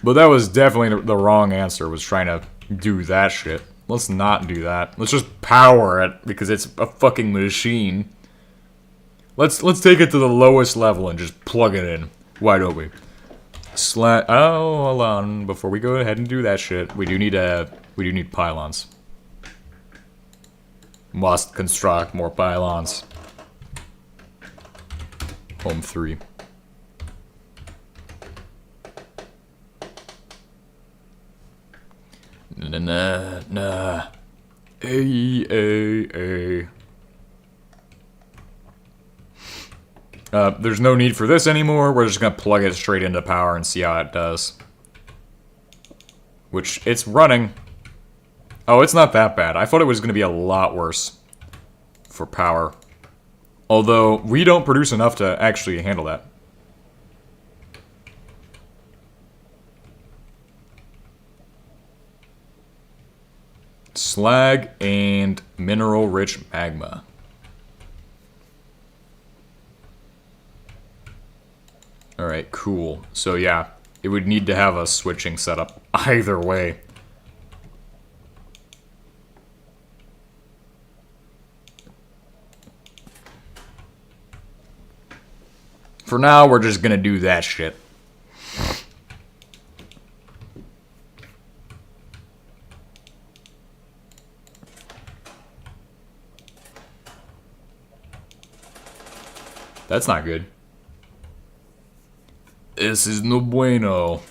But that was definitely the wrong answer, was trying to do that shit. Let's not do that. Let's just power it, because it's a fucking machine. Let's take it to the lowest level and just plug it in. Why don't we? Oh, hold on. Before we go ahead and do that shit, we do need pylons. Must construct more pylons. Home 3. Nah. A. There's no need for this anymore. We're just gonna plug it straight into power and see how it does. Which, it's running. Oh, it's not that bad. I thought it was gonna be a lot worse for power. Although, we don't produce enough to actually handle that. Slag and mineral-rich magma. Alright, cool. So yeah, it would need to have a switching setup either way. For now, we're just gonna do that shit. That's not good. This is no bueno.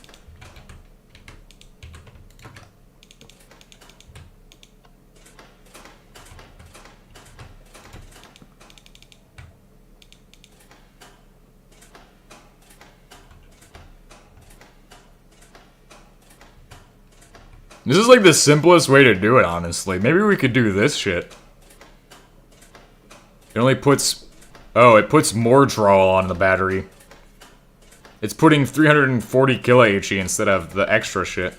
This is like the simplest way to do it, honestly. Maybe we could do this shit. It only puts... Oh, it puts more draw on the battery. It's putting 340 kilo-HE instead of the extra shit.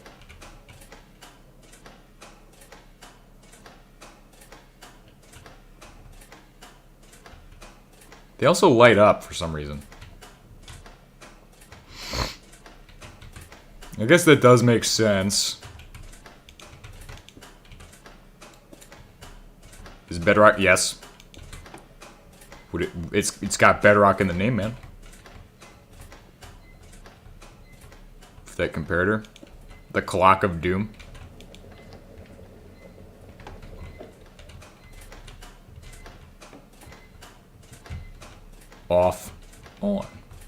They also light up for some reason. I guess that does make sense. Is bedrock? Yes. Would it's got bedrock in the name, man. For that comparator. The Clock of Doom. Off. On.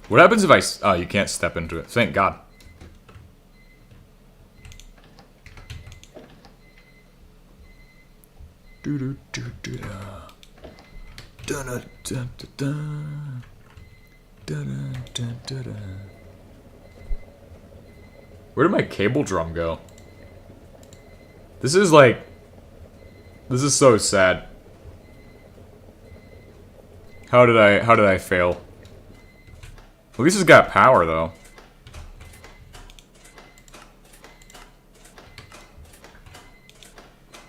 What happens if I... Oh, you can't step into it. Thank God. Where did my cable drum go? This is like... This is so sad. How did I fail? At least it's got power though.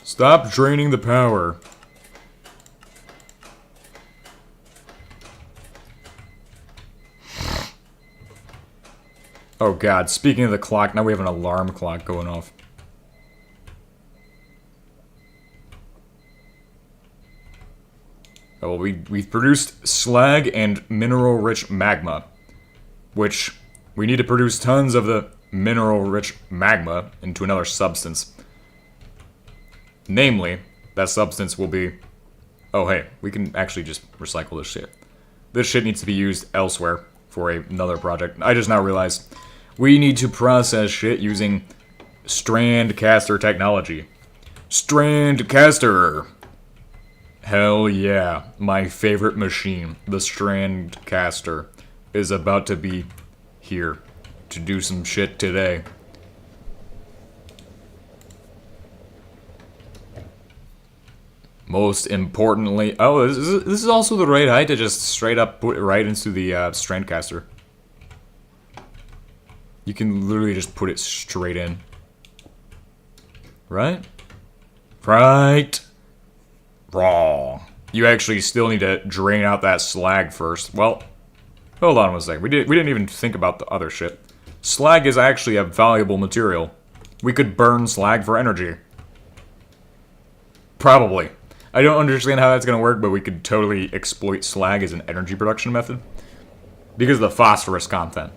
Stop draining the power. Oh god, speaking of the clock, now we have an alarm clock going off. Oh, well, we've produced slag and mineral-rich magma. Which, we need to produce tons of the mineral-rich magma into another substance. Namely, that substance will be... Oh, hey, we can actually just recycle this shit. This shit needs to be used elsewhere for another project. I just now realized we need to process shit using strand caster technology. Strand caster! Hell yeah, my favorite machine, the strand caster, is about to be here to do some shit today. Most importantly... Oh, this is also the right height to just straight up put it right into the strand caster. You can literally just put it straight in. Right? Right. Wrong. You actually still need to drain out that slag first. Well, hold on one second. We didn't even think about the other shit. Slag is actually a valuable material. We could burn slag for energy. Probably. I don't understand how that's going to work, but we could totally exploit slag as an energy production method. Because of the phosphorus content.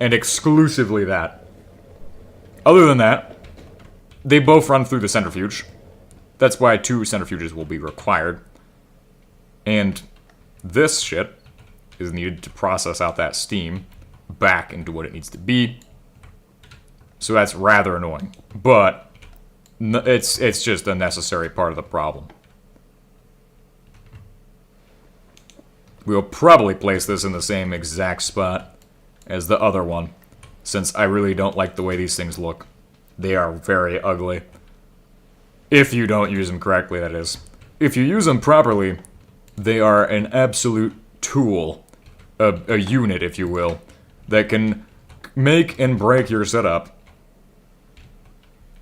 And exclusively that. Other than that, they both run through the centrifuge. That's why 2 centrifuges will be required. And this shit is needed to process out that steam back into what it needs to be. So that's rather annoying. But it's just a necessary part of the problem. We'll probably place this in the same exact spot as the other one, since I really don't like the way these things look. They are very ugly. If you don't use them correctly, that is. If you use them properly, they are an absolute tool, a unit, if you will, that can make and break your setup.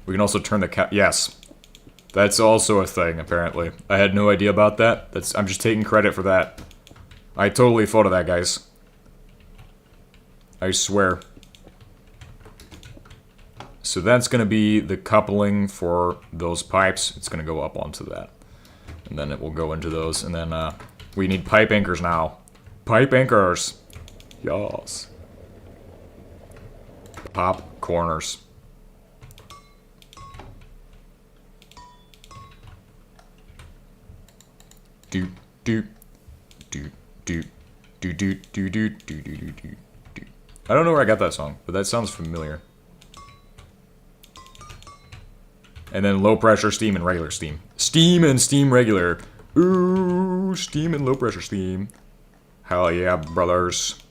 We can also turn the yes. That's also a thing, apparently. I had no idea about that. I'm just taking credit for that. I totally thought of that, guys. I swear. So that's going to be the coupling for those pipes. It's going to go up onto that. And then it will go into those. And then we need pipe anchors now. Pipe anchors. Yes. Pop corners. Do do do do do do do do do do do. I don't know where I got that song, but that sounds familiar. And then low pressure steam and regular steam. Steam and steam regular. Ooh, steam and low pressure steam. Hell yeah, brothers.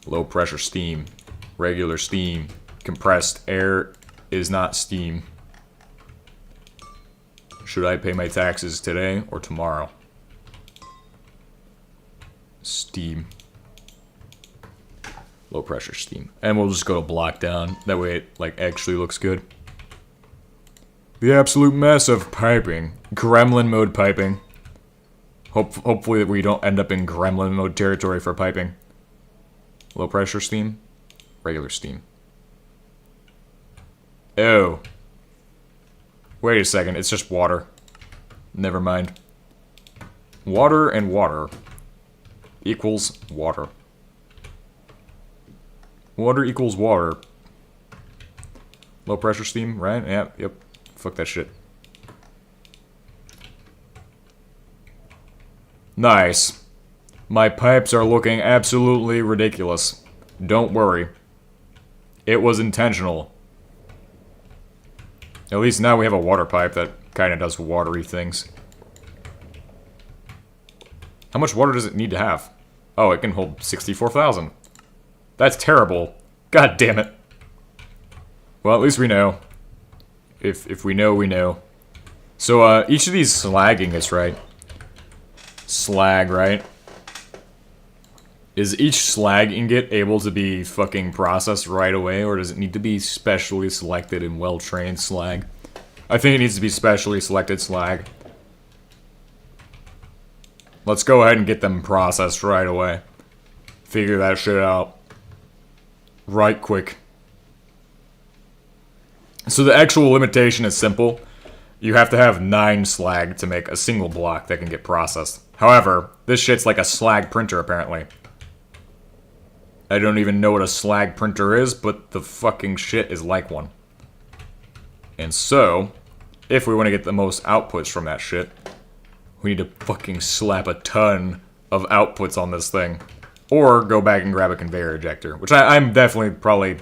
Low pressure steam. Regular steam. Compressed air is not steam. Should I pay my taxes today or tomorrow? Steam. Low pressure steam. And we'll just go to block down. That way it like actually looks good. The absolute mess of piping. Gremlin mode piping. Hopefully we don't end up in gremlin mode territory for piping. Low pressure steam. Regular steam. Oh. Wait a second, it's just water. Never mind. Water and water equals water. Water equals water. Low pressure steam, right? Yeah, yep. Fuck that shit. Nice. My pipes are looking absolutely ridiculous. Don't worry. It was intentional. At least now we have a water pipe that kind of does watery things. How much water does it need to have? Oh, it can hold 64,000. That's terrible. God damn it. Well, at least we know. If we know, we know. So, each of these slag ingots, right? Slag, right? Is each slag ingot able to be fucking processed right away, or does it need to be specially selected and well-trained slag? I think it needs to be specially selected slag. Let's go ahead and get them processed right away. Figure that shit out. Right quick. So the actual limitation is simple. You have to have 9 slag to make a single block that can get processed. However, this shit's like a slag printer, apparently. I don't even know what a slag printer is, but the fucking shit is like one. And so, if we want to get the most outputs from that shit, we need to fucking slap a ton of outputs on this thing. Or go back and grab a conveyor ejector, which I'm definitely probably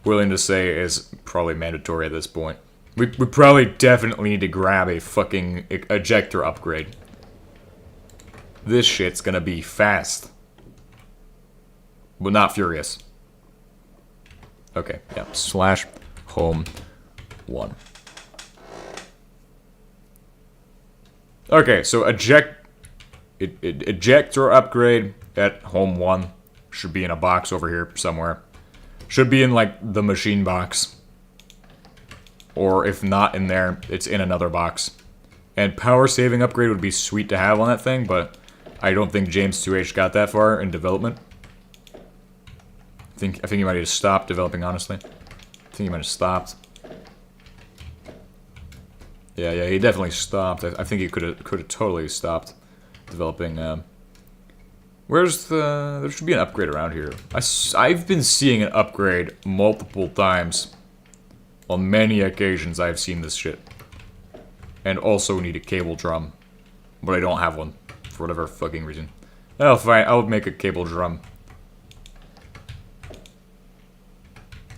willing to say is probably mandatory at this point. We probably definitely need to grab a fucking ejector upgrade. This shit's gonna be fast. But not furious. Okay, yeah. Slash home 1. Okay, so ejector upgrade at home 1 should be in a box over here somewhere. Should be in like the machine box. Or if not in there, it's in another box. And power saving upgrade would be sweet to have on that thing, but I don't think James 2H got that far in development. I think he might have stopped developing, honestly. I think he might have stopped. Yeah, he definitely stopped. I think he could have totally stopped developing Where's the... There should be an upgrade around here. I've been seeing an upgrade multiple times. On many occasions I've seen this shit. And also need a cable drum. But I don't have one. For whatever fucking reason. I'll make a cable drum.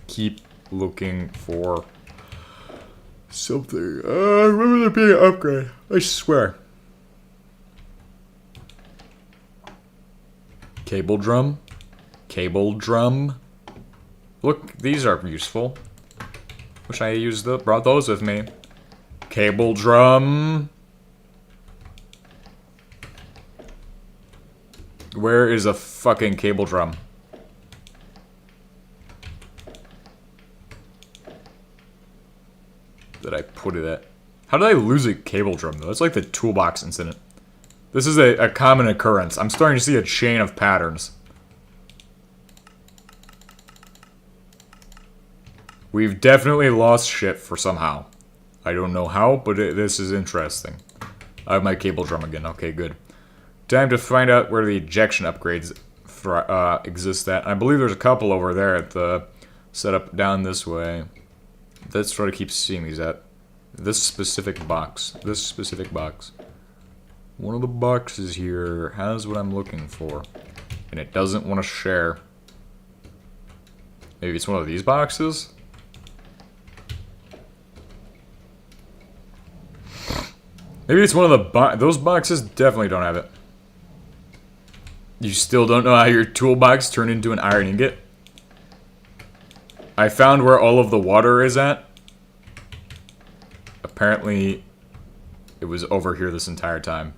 Keep looking for something. I remember there being an upgrade. I swear. Cable drum. Cable drum. Look, these are useful. Wish I brought those with me. Cable drum. Where is a fucking cable drum? Did I put it at? How did I lose a cable drum though? That's like the toolbox incident. This is a common occurrence. I'm starting to see a chain of patterns. We've definitely lost shit for somehow. I don't know how, but this is interesting. I have my cable drum again. Okay, good. Time to find out where the ejection upgrades exist at. I believe there's a couple over there at the setup down this way. Let's try to keep seeing these at. This specific box. This specific box. One of the boxes here has what I'm looking for. And it doesn't want to share. Maybe it's one of these boxes? Maybe it's one of the those boxes definitely don't have it. You still don't know how your toolbox turned into an iron ingot? I found where all of the water is at. Apparently, it was over here this entire time.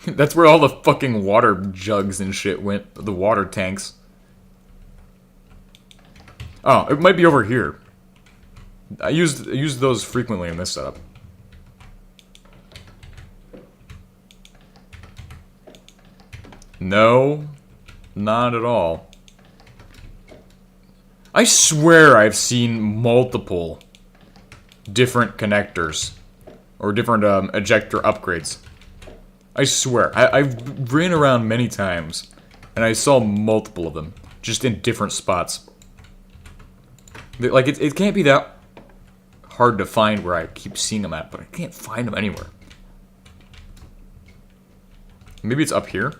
That's where all the fucking water jugs and shit went. The water tanks. Oh, it might be over here. I used those frequently in this setup. No, not at all. I swear I've seen multiple different connectors or different ejector upgrades. I swear. I've ran around many times and I saw multiple of them just in different spots. Like, it can't be that hard to find where I keep seeing them at, but I can't find them anywhere. Maybe it's up here?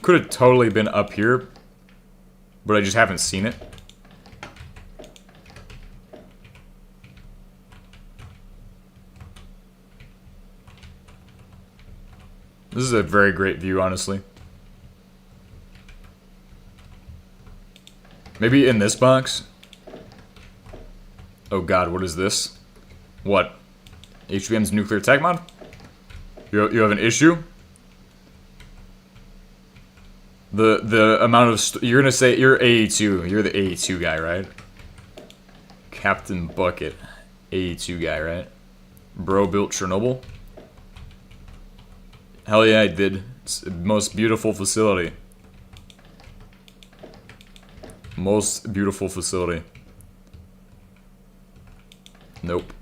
Could have totally been up here, but I just haven't seen it. This is a very great view, honestly. Maybe in this box? Oh god, what is this? What? HBM's nuclear tech mod? You have an issue? The amount of... You're gonna say... You're AE2. You're the AE2 guy, right? Captain Bucket. AE2 guy, right? Bro built Chernobyl? Hell yeah, I did. It's the most beautiful facility. Most beautiful facility. Nope.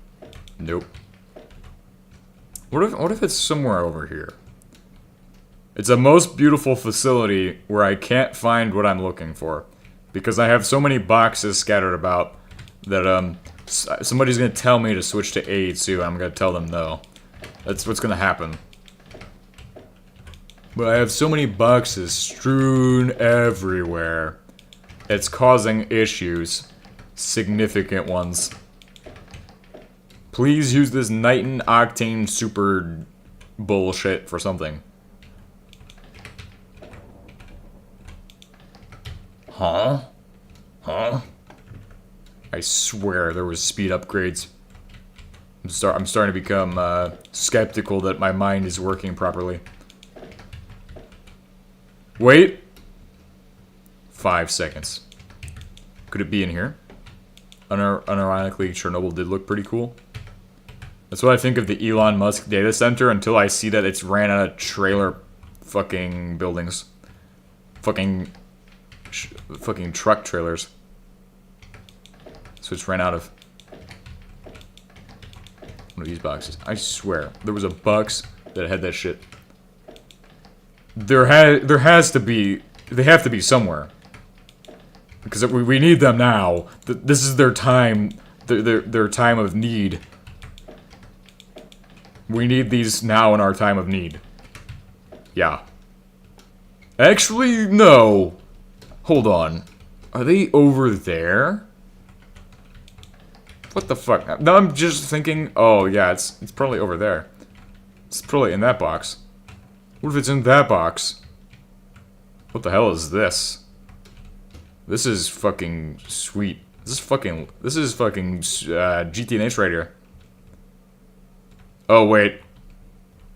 Nope. What if it's somewhere over here? It's a most beautiful facility where I can't find what I'm looking for. Because I have so many boxes scattered about that somebody's gonna tell me to switch to AE2 and I'm gonna tell them no. That's what's gonna happen. But I have so many boxes strewn everywhere. It's causing issues. Significant ones. Please use this Niton Octane super bullshit for something. Huh? Huh? I swear there was speed upgrades. I'm starting to become skeptical that my mind is working properly. Wait. 5 seconds. Could it be in here? Unironically, Chernobyl did look pretty cool. That's what I think of the Elon Musk data center until I see that it's ran out of trailer fucking buildings. Fucking truck trailers. So it's ran out of one of these boxes. I swear, there was a box that had that shit. there has to be, they have to be somewhere. Because we need them now. This is their time, their time of need. We need these now in our time of need. Yeah. Actually, no. Hold on. Are they over there? What the fuck? Now I'm just thinking, oh yeah, it's probably over there. It's probably in that box. What if it's in that box? What the hell is this? This is fucking sweet. This is fucking GTNH right here. Oh wait.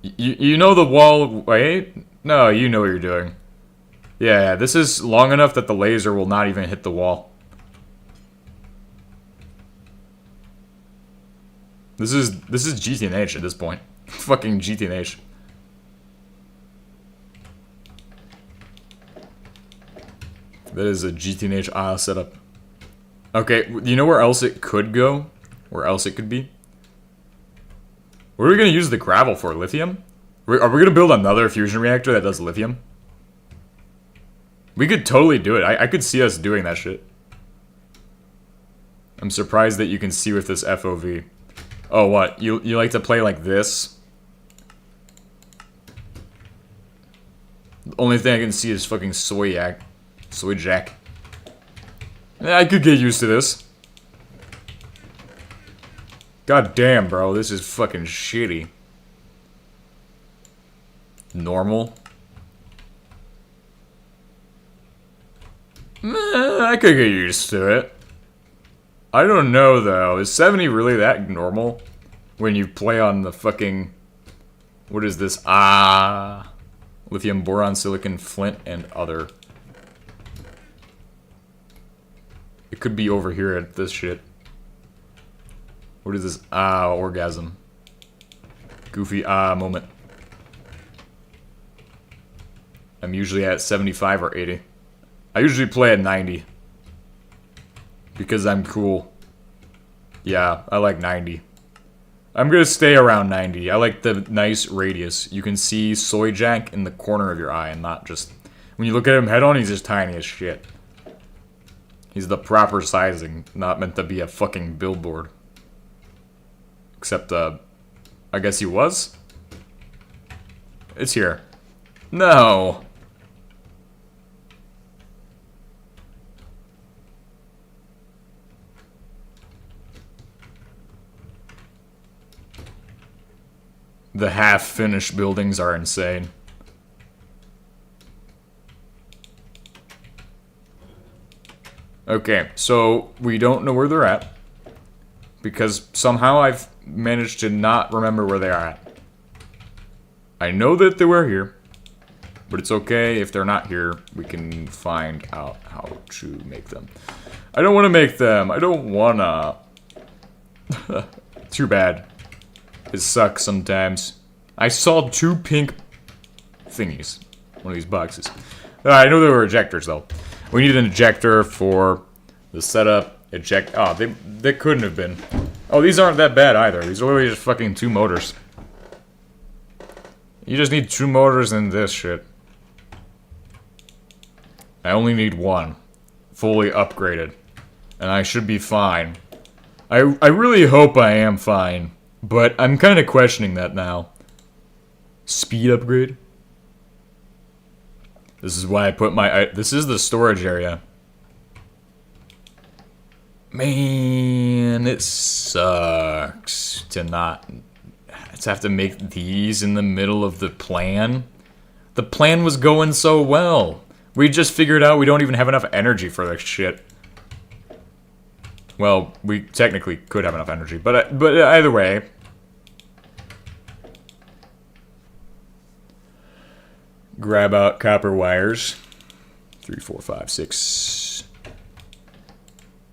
You know the wall, wait? No, you know what you're doing. Yeah, this is long enough that the laser will not even hit the wall. This is GTNH at this point. Fucking GTNH. That is a GTNH setup. Okay, you know where else it could go? Where else it could be? What are we gonna use the gravel for? Lithium? Are we gonna build another fusion reactor that does lithium? We could totally do it. I could see us doing that shit. I'm surprised that you can see with this FOV. Oh, what? You like to play like this? The only thing I can see is fucking soy jack. Yeah, I could get used to this. God damn, bro. This is fucking shitty. Normal. I could get used to it. I don't know, though. Is 70 really that normal? When you play on the fucking... What is this? Lithium, boron, silicon, flint, and other. It could be over here at this shit. What is this? Orgasm. Goofy moment. I'm usually at 75 or 80. I usually play at 90. Because I'm cool. Yeah, I like 90. I'm gonna stay around 90. I like the nice radius. You can see Soy Jack in the corner of your eye and not just... When you look at him head on, he's just tiny as shit. He's the proper sizing, not meant to be a fucking billboard. Except, I guess he was? It's here. No! The half-finished buildings are insane. Okay, so we don't know where they're at. Because somehow I've managed to not remember where they are at. I know that they were here. But it's okay, if they're not here, we can find out how to make them. I don't want to make them. I don't wanna. Too bad. It sucks sometimes. I saw 2 pink thingies. One of these boxes. I know they were ejectors, though. We need an ejector for the setup. Oh, they couldn't have been. Oh, these aren't that bad either. These are literally just fucking 2 motors. You just need 2 motors and this shit. I only need 1. Fully upgraded. And I should be fine. I really hope I am fine. But I'm kind of questioning that now. Speed upgrade? This is why I put my... this is the storage area. Man, it sucks to not... to have to make these in the middle of the plan. The plan was going so well. We just figured out we don't even have enough energy for this shit. Well, we technically could have enough energy, but either way... Grab out copper wires. 3, 4, 5, 6.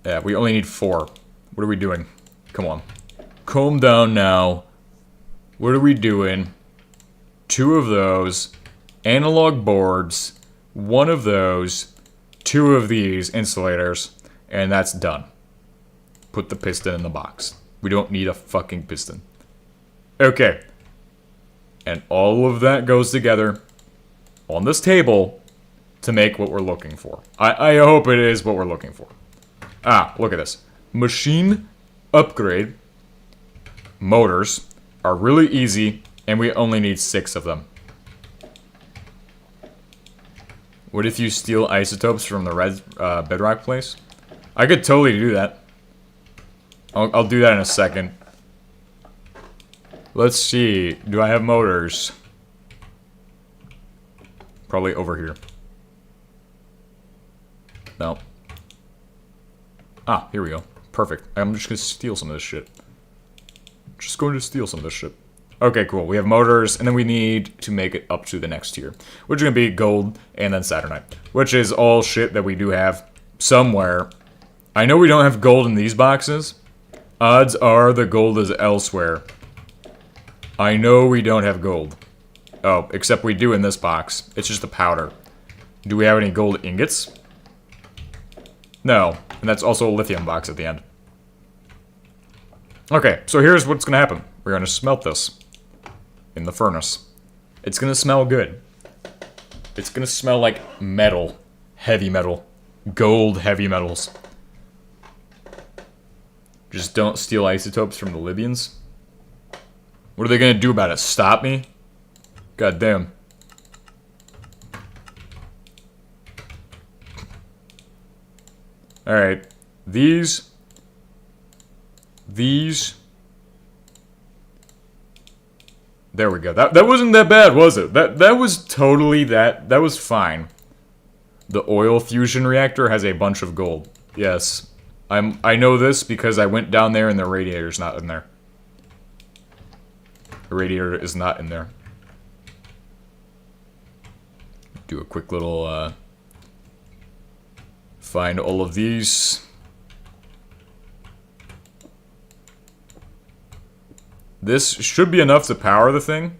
Yeah, we only need 4. What are we doing? Come on. Calm down now. What are we doing? 2 of those. Analog boards. 1 of those. 2 of these insulators. And that's done. Put the piston in the box. We don't need a fucking piston. Okay. And all of that goes together. on this table to make what we're looking for. I hope it is what we're looking for. Ah, look at this. Machine upgrade motors are really easy, and we only need 6 of them. What if you steal isotopes from the red bedrock place? I could totally do that. I'll do that in a second. Let's see. Do I have motors? Probably over here. No. Ah, here we go. Perfect. I'm just gonna steal some of this shit. Just going to steal some of this shit. Okay, cool. We have motors, and then we need to make it up to the next tier, which is gonna be gold and then Saturnite, which is all shit that we do have somewhere. I know we don't have gold in these boxes. Odds are the gold is elsewhere. I know we don't have gold. Oh, except we do in this box. It's just a powder. Do we have any gold ingots? No. And that's also a lithium box at the end. Okay, so here's what's gonna happen. We're gonna smelt this in the furnace. It's gonna smell good. It's gonna smell like metal. Heavy metal. Gold heavy metals. Just don't steal isotopes from the Libyans. What are they gonna do about it? Stop me? God damn. Alright. These. There we go. That wasn't that bad, was it? That was totally that was fine. The oil fusion reactor has a bunch of gold. Yes. I know this because I went down there and the radiator's not in there. The radiator is not in there. Do a quick little find all of these. This should be enough to power the thing.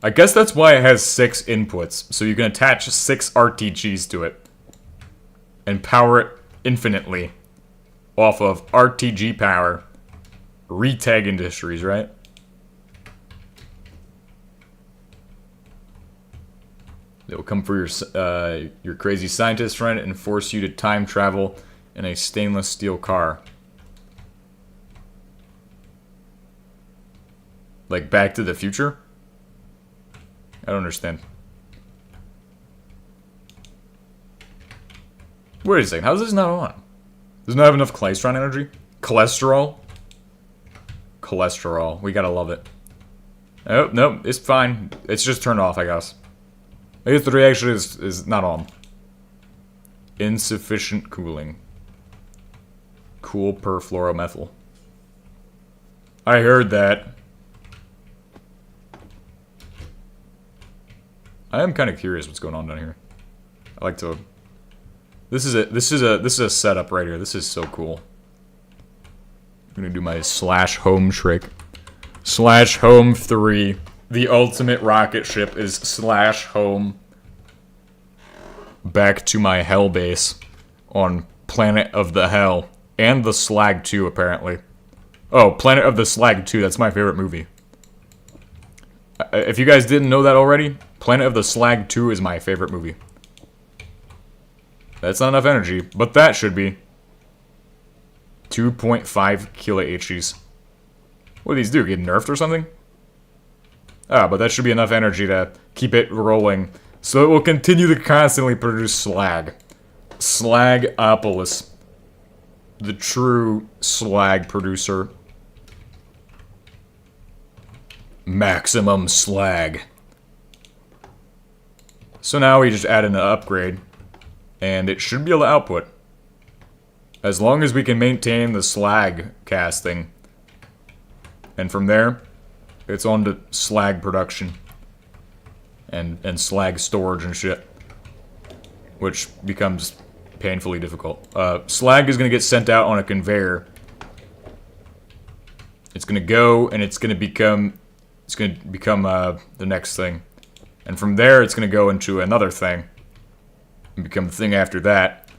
I guess that's why it has 6 inputs, so you can attach 6 RTGs to it and power it infinitely off of RTG power. Retag Industries, right? They will come for your crazy scientist friend and force you to time travel in a stainless steel car. Like Back to the Future? I don't understand. Wait a second, how is this not on? Does it not have enough cholesterol energy? Cholesterol? Cholesterol. We gotta love it. Oh, nope, it's fine. It's just turned off, I guess. I guess the reaction is not on. Insufficient cooling. Cool perfluoromethyl. I heard that. I am kind of curious what's going on down here. I like to. This is a setup right here. This is so cool. I'm gonna do my slash home trick. Slash home 3. The ultimate rocket ship is slash home. Back to my hell base on Planet of the Hell and the Slag 2 apparently. Oh, Planet of the Slag 2. That's my favorite movie. If you guys didn't know that already, Planet of the Slag 2 is my favorite movie. That's not enough energy, but that should be. 2.5 kilo HGs. What do these do? Get nerfed or something? Ah, but that should be enough energy to keep it rolling. So it will continue to constantly produce slag. Slagopolis. The true slag producer. Maximum slag. So now we just add in an upgrade. And it should be able to output. As long as we can maintain the slag casting. And from there, it's on to slag production. And slag storage and shit. Which becomes painfully difficult. Slag is going to get sent out on a conveyor. It's going to go and it's going to become the next thing. And from there, it's going to go into another thing. And become the thing after that.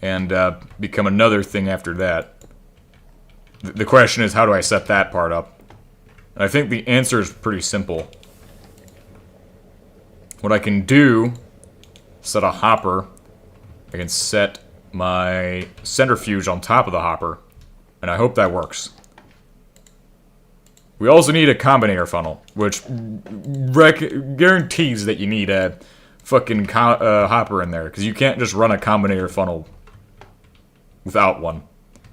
And become another thing after that. The question is, how do I set that part up? And I think the answer is pretty simple. What I can do set a hopper. I can set my centrifuge on top of the hopper. And I hope that works. We also need a combinator funnel, which guarantees that you need a fucking hopper in there, because you can't just run a combinator funnel without one.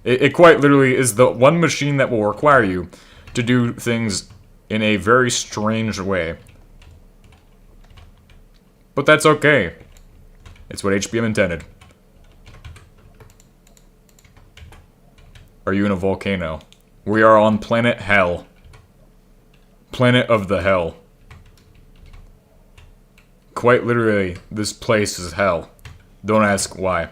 It quite literally is the one machine that will require you to do things in a very strange way. But that's okay. It's what HBM intended. Are you in a volcano? We are on planet Hell. Planet of the Hell. Quite literally, this place is hell. Don't ask why.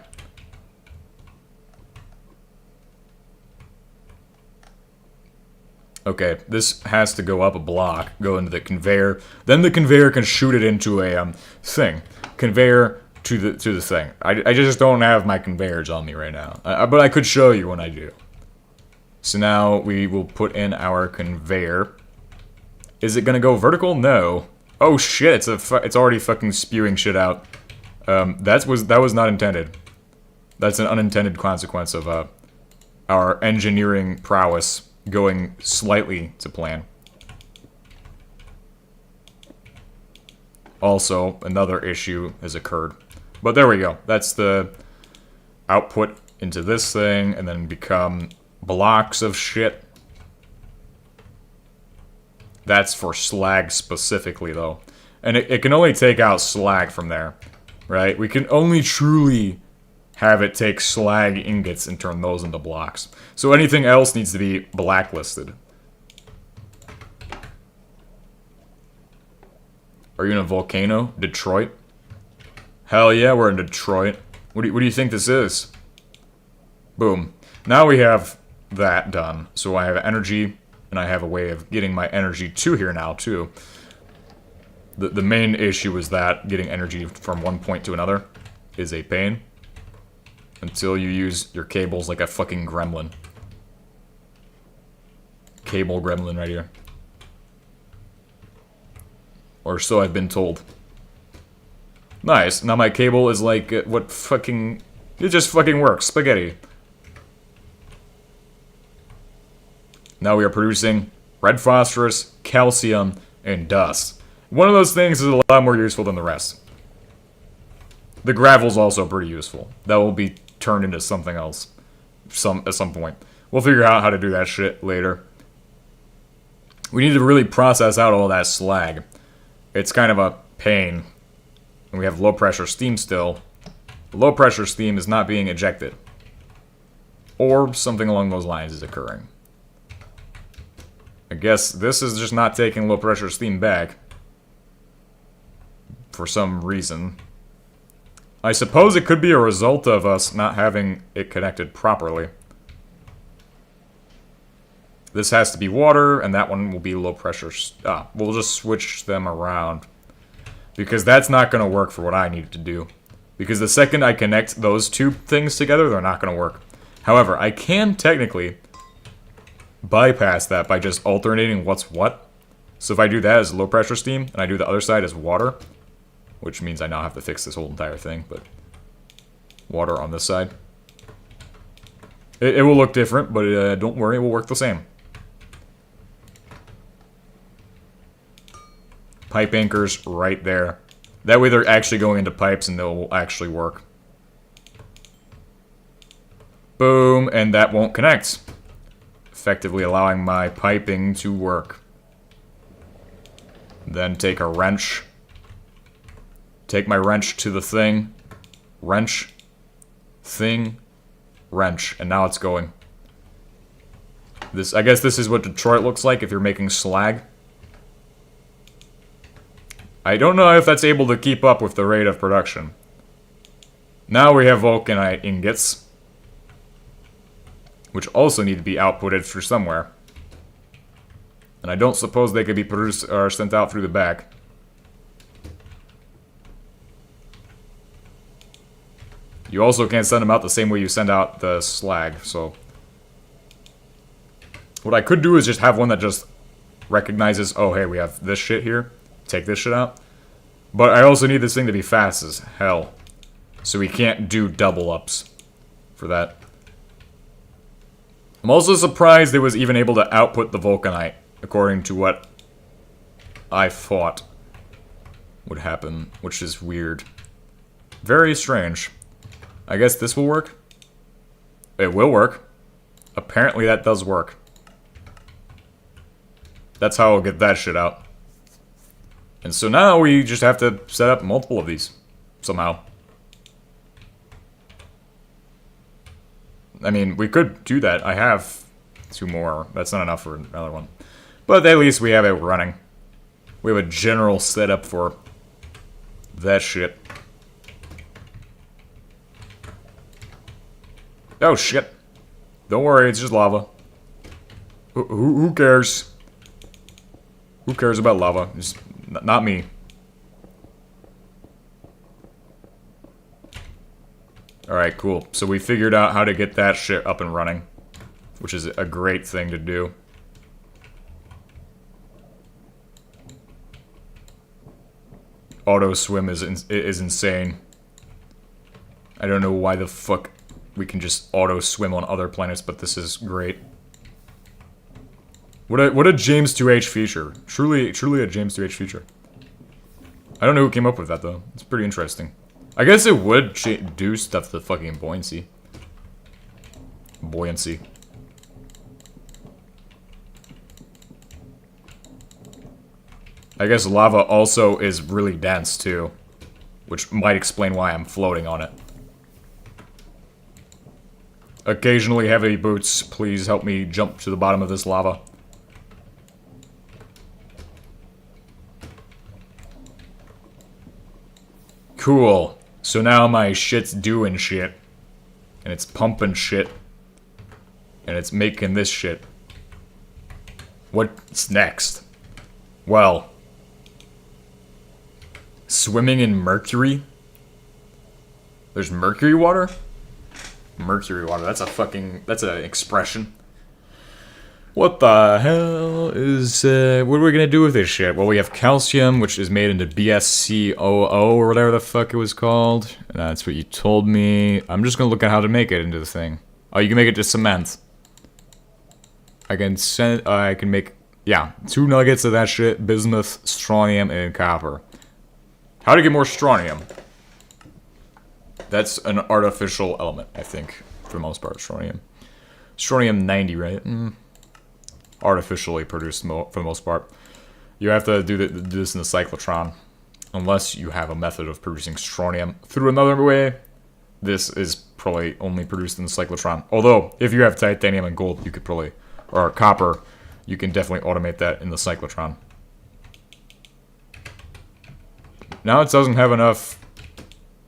Okay, this has to go up a block, go into the conveyor. Then the conveyor can shoot it into a thing. Conveyor to the thing. I just don't have my conveyors on me right now. But I could show you when I do. So now we will put in our conveyor. Is it gonna go vertical? No. Oh shit! It's already fucking spewing shit out. That was not intended. That's an unintended consequence of our engineering prowess going slightly to plan. Also, another issue has occurred. But there we go. That's the output into this thing, and then become blocks of shit. That's for slag specifically, though. And it can only take out slag from there, right? We can only truly have it take slag ingots and turn those into blocks. So anything else needs to be blacklisted. Are you in a volcano? Detroit? Hell yeah, we're in Detroit. What do you think this is? Boom. Now we have that done. So I have energy, and I have a way of getting my energy to here now, too. The main issue is that getting energy from one point to another is a pain. Until you use your cables like a fucking gremlin. Cable gremlin right here. Or so I've been told. Nice. Now my cable is like what fucking... It just fucking works. Spaghetti. Now we are producing red phosphorus, calcium, and dust. One of those things is a lot more useful than the rest. The gravel's also pretty useful. That will be turned into something else at some point. We'll figure out how to do that shit later. We need to really process out all that slag. It's kind of a pain. And we have low pressure steam still. Low pressure steam is not being ejected. Or something along those lines is occurring. I guess this is just not taking low pressure steam back. For some reason. I suppose it could be a result of us not having it connected properly. This has to be water, and that one will be low pressure. We'll just switch them around. Because that's not going to work for what I need to do. Because the second I connect those two things together, they're not going to work. However, I can technically bypass that by just alternating what's what. So if I do that as low pressure steam, and I do the other side as water, which means I now have to fix this whole entire thing, but water on this side. It will look different, but don't worry, it will work the same. Pipe anchors right there. That way they're actually going into pipes and they'll actually work. Boom, and that won't connect. Effectively allowing my piping to work. Then take a wrench. Take my wrench to the thing. Wrench. Thing. Wrench. And now it's going. I guess this is what Detroit looks like if you're making slag. I don't know if that's able to keep up with the rate of production. Now we have vulcanite ingots. Which also need to be outputted for somewhere. And I don't suppose they could be produced or sent out through the back. You also can't send them out the same way you send out the slag, so... What I could do is just have one that just recognizes, oh hey, we have this shit here. Take this shit out. But I also need this thing to be fast as hell. So we can't do double ups for that. I'm also surprised it was even able to output the Vulcanite, according to what I thought would happen, which is weird. Very strange. I guess this will work? It will work. Apparently that does work. That's how I'll get that shit out. And so now we just have to set up multiple of these. Somehow. I mean, we could do that. I have 2 more. That's not enough for another one. But at least we have it running. We have a general setup for that shit. Oh, shit. Don't worry, it's just lava. Who cares? Who cares about lava? Just not me. Alright, cool. So we figured out how to get that shit up and running. Which is a great thing to do. Auto swim is insane. I don't know why the fuck we can just auto swim on other planets, but this is great. What a James 2H feature. Truly a James 2H feature. I don't know who came up with that though. It's pretty interesting. I guess it would do stuff to fucking buoyancy. Buoyancy. I guess lava also is really dense too, which might explain why I'm floating on it. Occasionally heavy boots, please help me jump to the bottom of this lava. Cool. So now my shit's doing shit. And it's pumping shit. And it's making this shit. What's next? Well. Swimming in mercury? There's mercury water? Mercury water, that's an expression. What the hell is, what are we gonna do with this shit? Well, we have calcium, which is made into BSCOO, or whatever the fuck it was called. That's what you told me. I'm just gonna look at how to make it into the thing. Oh, you can make it to cement. I can make, yeah, 2 nuggets of that shit, bismuth, strontium, and copper. How to get more strontium? That's an artificial element, I think, for the most part, strontium. Strontium 90, right? Artificially produced for the most part. You have to do this in the cyclotron. Unless you have a method of producing strontium through another way, this is probably only produced in the cyclotron. Although, if you have titanium and gold, you could probably, or copper, you can definitely automate that in the cyclotron. Now it doesn't have enough.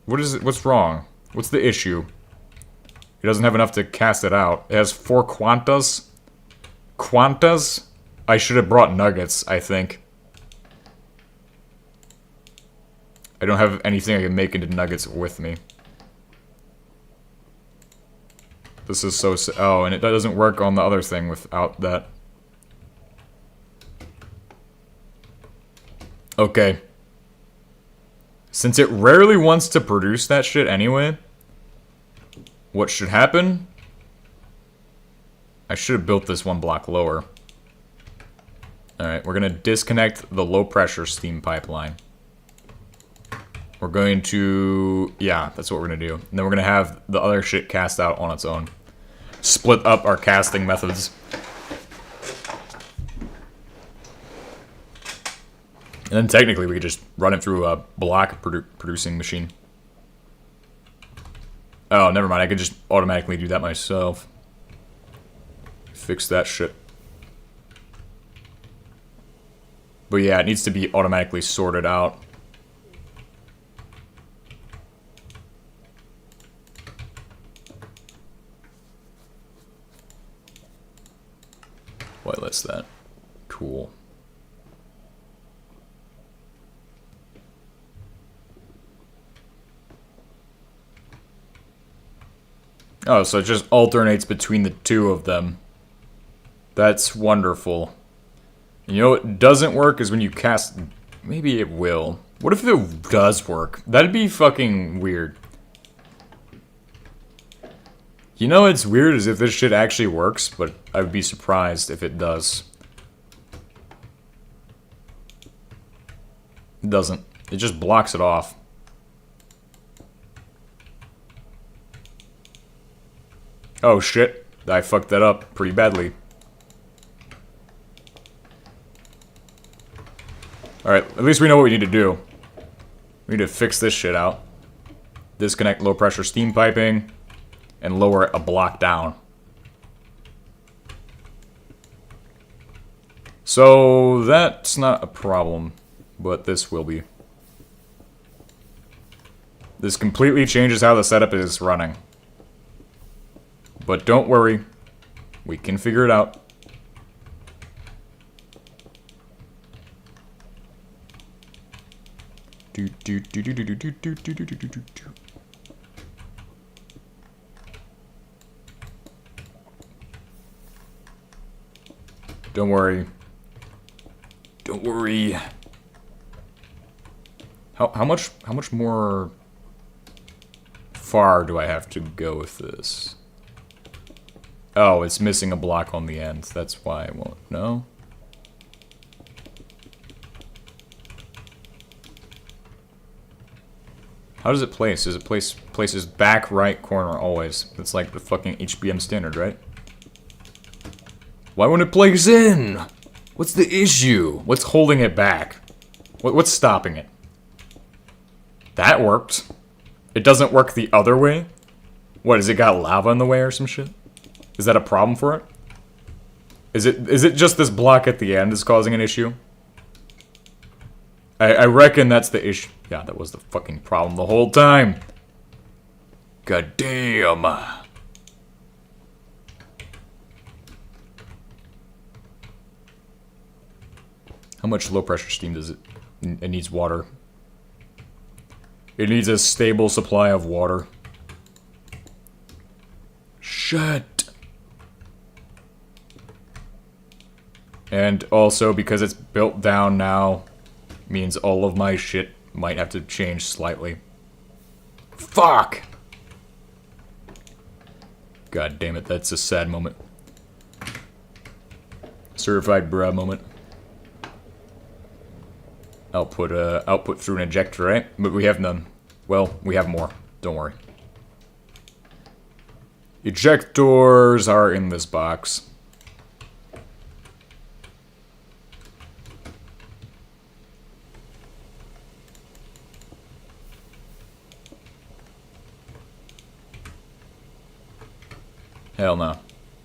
What is it? What's wrong? What's the issue? It doesn't have enough to cast it out. It has 4 quantas. Quantas? I should have brought nuggets, I think. I don't have anything I can make into nuggets with me. This is so... Oh, and it doesn't work on the other thing without that. Okay. Since it rarely wants to produce that shit anyway, what should happen? I should have built this 1 block lower. Alright, we're gonna disconnect the low pressure steam pipeline. We're going to... Yeah, that's what we're gonna do. And then we're gonna have the other shit cast out on its own. Split up our casting methods. And then technically we could just run it through a block producing machine. Oh, never mind. I could just automatically do that myself. Fix that shit. But yeah, it needs to be automatically sorted out. Whitelist that. Cool. Oh, so it just alternates between the 2 of them. That's wonderful. And you know what doesn't work is when you cast Maybe it will. What if it does work? That'd be fucking weird. You know what's weird is if this shit actually works, but I would be surprised if it does. It doesn't. It just blocks it off. Oh shit. I fucked that up pretty badly. Alright, at least we know what we need to do. We need to fix this shit out. Disconnect low pressure steam piping. And lower a block down. So that's not a problem. But this will be. This completely changes how the setup is running. But don't worry. We can figure it out. Don't worry. Don't worry. How much more far do I have to go with this? Oh, it's missing a block on the end. That's why I won't. No? How does it place? Does it places back right corner always? That's like the fucking HBM standard, right? Why won't it place in? What's the issue? What's holding it back? What's stopping it? That worked. It doesn't work the other way? What, has it got lava in the way or some shit? Is that a problem for it? Is it just this block at the end is causing an issue? I reckon that's the issue. Yeah, that was the fucking problem the whole time. God damn. How much low pressure steam does it? It needs water. It needs a stable supply of water. Shit. And also, because it's built down now, means all of my shit might have to change slightly. Fuck! God damn it, that's a sad moment. Certified bruh moment. Output through an ejector, right? But we have none. Well, we have more. Don't worry. Ejectors are in this box. Hell no.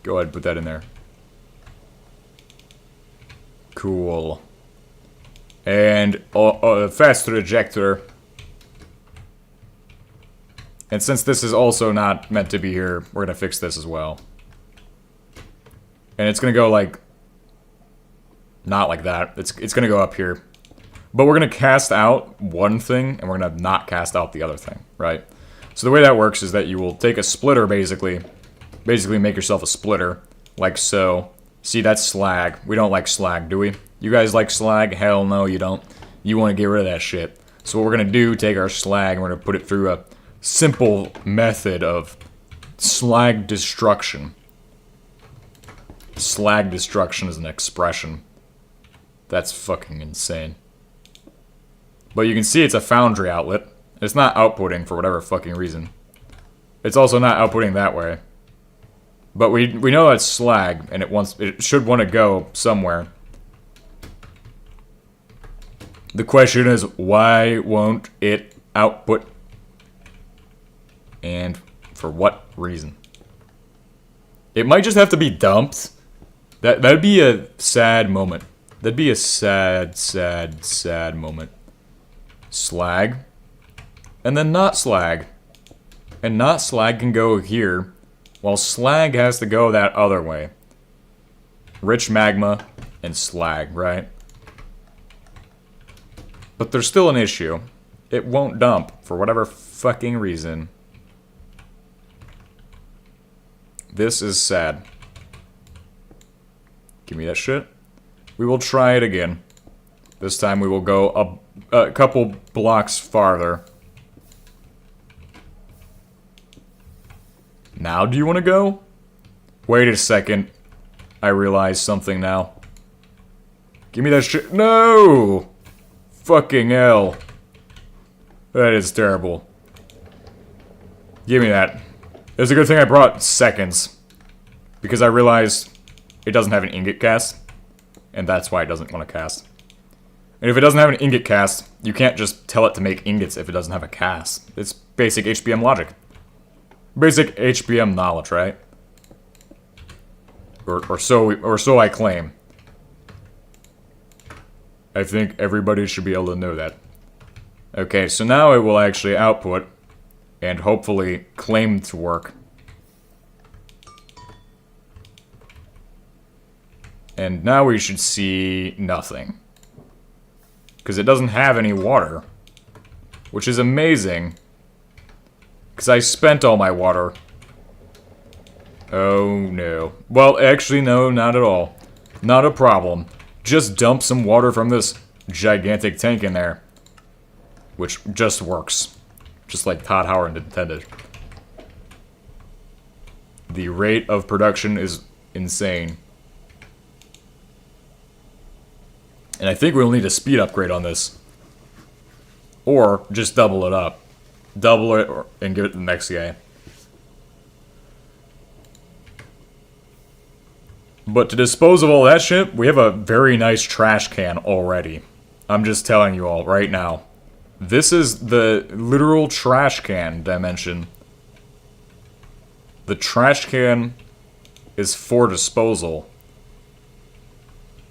Go ahead and put that in there. Cool. And a faster ejector. And since this is also not meant to be here, we're gonna fix this as well. And it's gonna go like... not like that. It's gonna go up here. But we're gonna cast out one thing, and we're gonna not cast out the other thing, right? So the way that works is that you will take a splitter, basically make yourself a splitter, like so. See, that's slag. We don't like slag, do we? You guys like slag? Hell no, you don't. You want to get rid of that shit. So what we're gonna do, take our slag, and we're gonna put it through a simple method of slag destruction. Slag destruction is an expression. That's fucking insane. But you can see it's a foundry outlet. It's not outputting for whatever fucking reason. It's also not outputting that way. But we know that's slag, and it should want to go somewhere. The question is, why won't it output? And for what reason? It might just have to be dumped. That'd be a sad moment. That'd be a sad, sad, sad moment. Slag. And then not slag. And not slag can go here, while slag has to go that other way. Rich magma and slag, right? But there's still an issue. It won't dump for whatever fucking reason. This is sad. Give me that shit. We will try it again. This time we will go a couple blocks farther. Now do you want to go? Wait a second. I realize something now. Give me that shit. No! Fucking hell. That is terrible. Give me that. It's a good thing I brought seconds. Because I realized it doesn't have an ingot cast. And that's why it doesn't want to cast. And if it doesn't have an ingot cast, you can't just tell it to make ingots if it doesn't have a cast. It's basic HBM logic. Basic HBM knowledge, right? Or so I claim. I think everybody should be able to know that. Okay, so now it will actually output and hopefully claim to work. And now we should see nothing. Because it doesn't have any water. Which is amazing. Because I spent all my water. Oh no. Well, actually no, not at all. Not a problem. Just dump some water from this gigantic tank in there. Which just works. Just like Todd Howard intended. The rate of production is insane. And I think we'll need a speed upgrade on this. Or just double it up. Double it and give it to the next guy. But to dispose of all that shit, we have a very nice trash can already. I'm just telling you all right now. This is the literal trash can dimension. The trash can is for disposal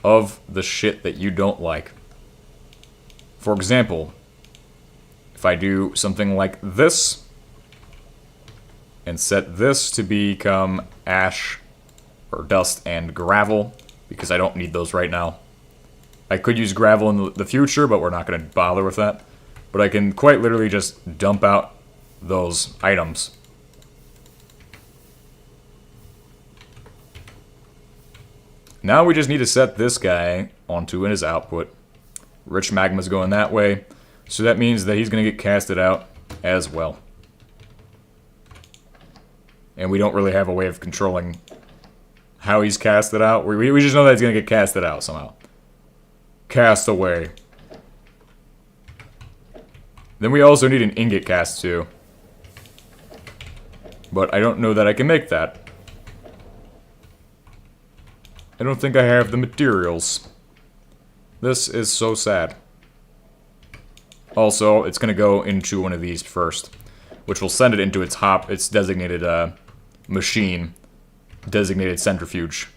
of the shit that you don't like. For example, if I do something like this and set this to become ash or dust and gravel, because I don't need those right now. I could use gravel in the future, but we're not going to bother with that. But I can quite literally just dump out those items. Now we just need to set this guy onto his output. Rich magma's going that way, so that means that he's going to get casted out as well. And we don't really have a way of controlling how he's casted out. We just know that he's going to get casted out somehow. Cast away. Then we also need an ingot cast too. But I don't know that I can make that. I don't think I have the materials. This is so sad. Also, it's going to go into one of these first, which will send it into its designated machine, designated centrifuge.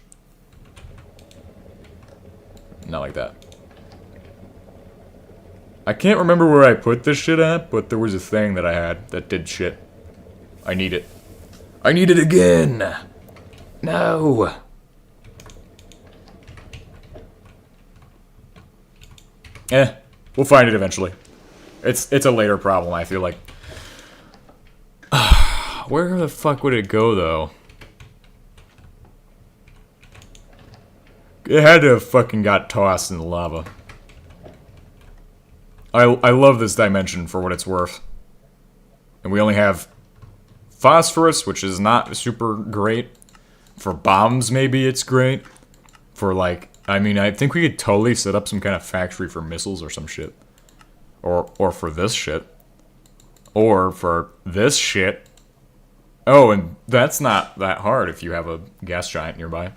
Not like that. I can't remember where I put this shit at, but there was a thing that I had that did shit. I need it. I need it again! No! We'll find it eventually. It's a later problem, I feel like. Where the fuck would it go, though? It had to have fucking got tossed in the lava. I love this dimension for what it's worth. And we only have phosphorus, which is not super great. For bombs, maybe it's great. For, like, I mean, I think we could totally set up some kind of factory for missiles or some shit. Or for this shit. Or for this shit. Oh, and that's not that hard if you have a gas giant nearby.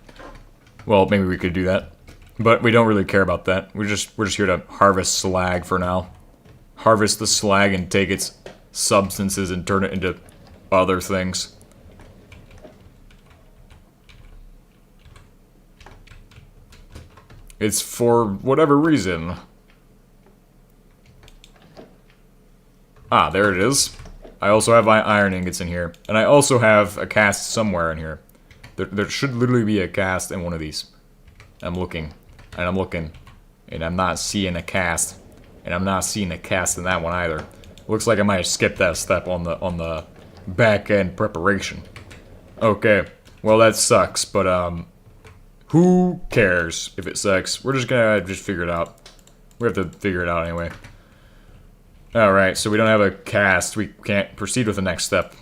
Well, maybe we could do that. But we don't really care about that. We're just here to harvest slag for now. Harvest the slag and take its substances and turn it into other things. It's for whatever reason. Ah, there it is. I also have my iron ingots in here. And I also have a cast somewhere in here. There should literally be a cast in one of these. I'm looking. And I'm looking. And I'm not seeing a cast. And I'm not seeing a cast in that one either. Looks like I might have skipped that step on the back end preparation. Okay. Well, that sucks, but who cares if it sucks? We're just gonna figure it out. We have to figure it out anyway. Alright, so we don't have a cast. We can't proceed with the next step,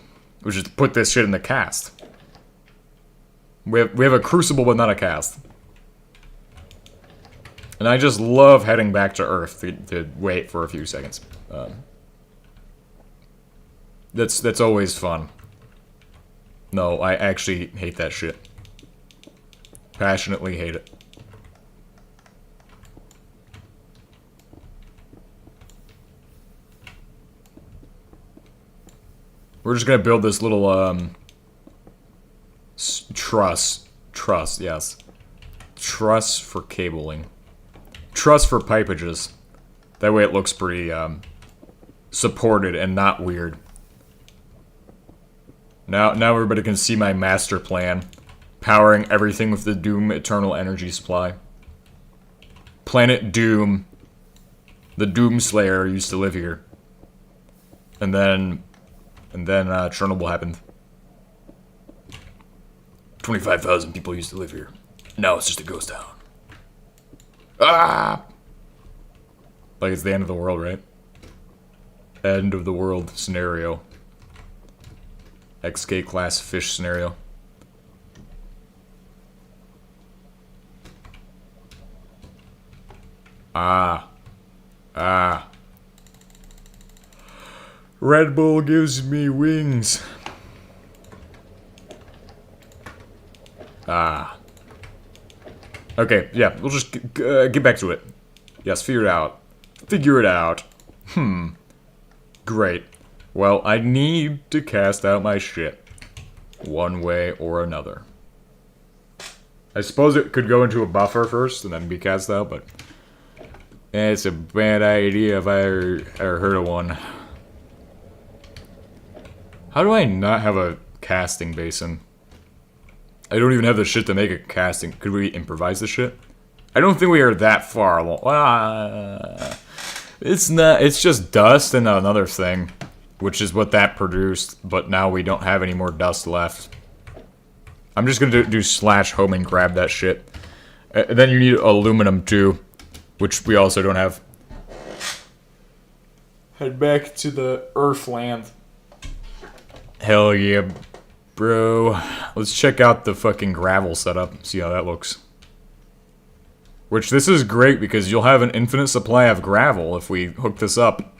which is to put this shit in the cast. We have a crucible, but not a cast. And I just love heading back to Earth to wait for a few seconds. That's always fun. No, I actually hate that shit. Passionately hate it. We're just gonna build this little, truss, yes. Truss for cabling. Truss for pipages. That way it looks pretty, supported and not weird. Now everybody can see my master plan. Powering everything with the Doom Eternal Energy Supply. Planet Doom. The Doom Slayer used to live here. And then Chernobyl happened. 25,000 people used to live here. Now it's just a ghost town. Ah! Like it's the end of the world, right? End of the world scenario. XK class fish scenario. Red Bull gives me wings. Okay, yeah, we'll just get back to it. Yes, figure it out. Figure it out. Great. Well, I need to cast out my shit. One way or another. I suppose it could go into a buffer first and then be cast out, but it's a bad idea if I ever heard of one. How do I not have a casting basin? I don't even have the shit to make a casting. Could we improvise this shit? I don't think we are that far along. It's not. It's just dust and another thing, which is what that produced. But now we don't have any more dust left. I'm just gonna do /home and grab that shit. And then you need aluminum too, which we also don't have. Head back to the Earthland. Hell yeah, bro. Let's check out the fucking gravel setup, see how that looks. Which, this is great because you'll have an infinite supply of gravel if we hook this up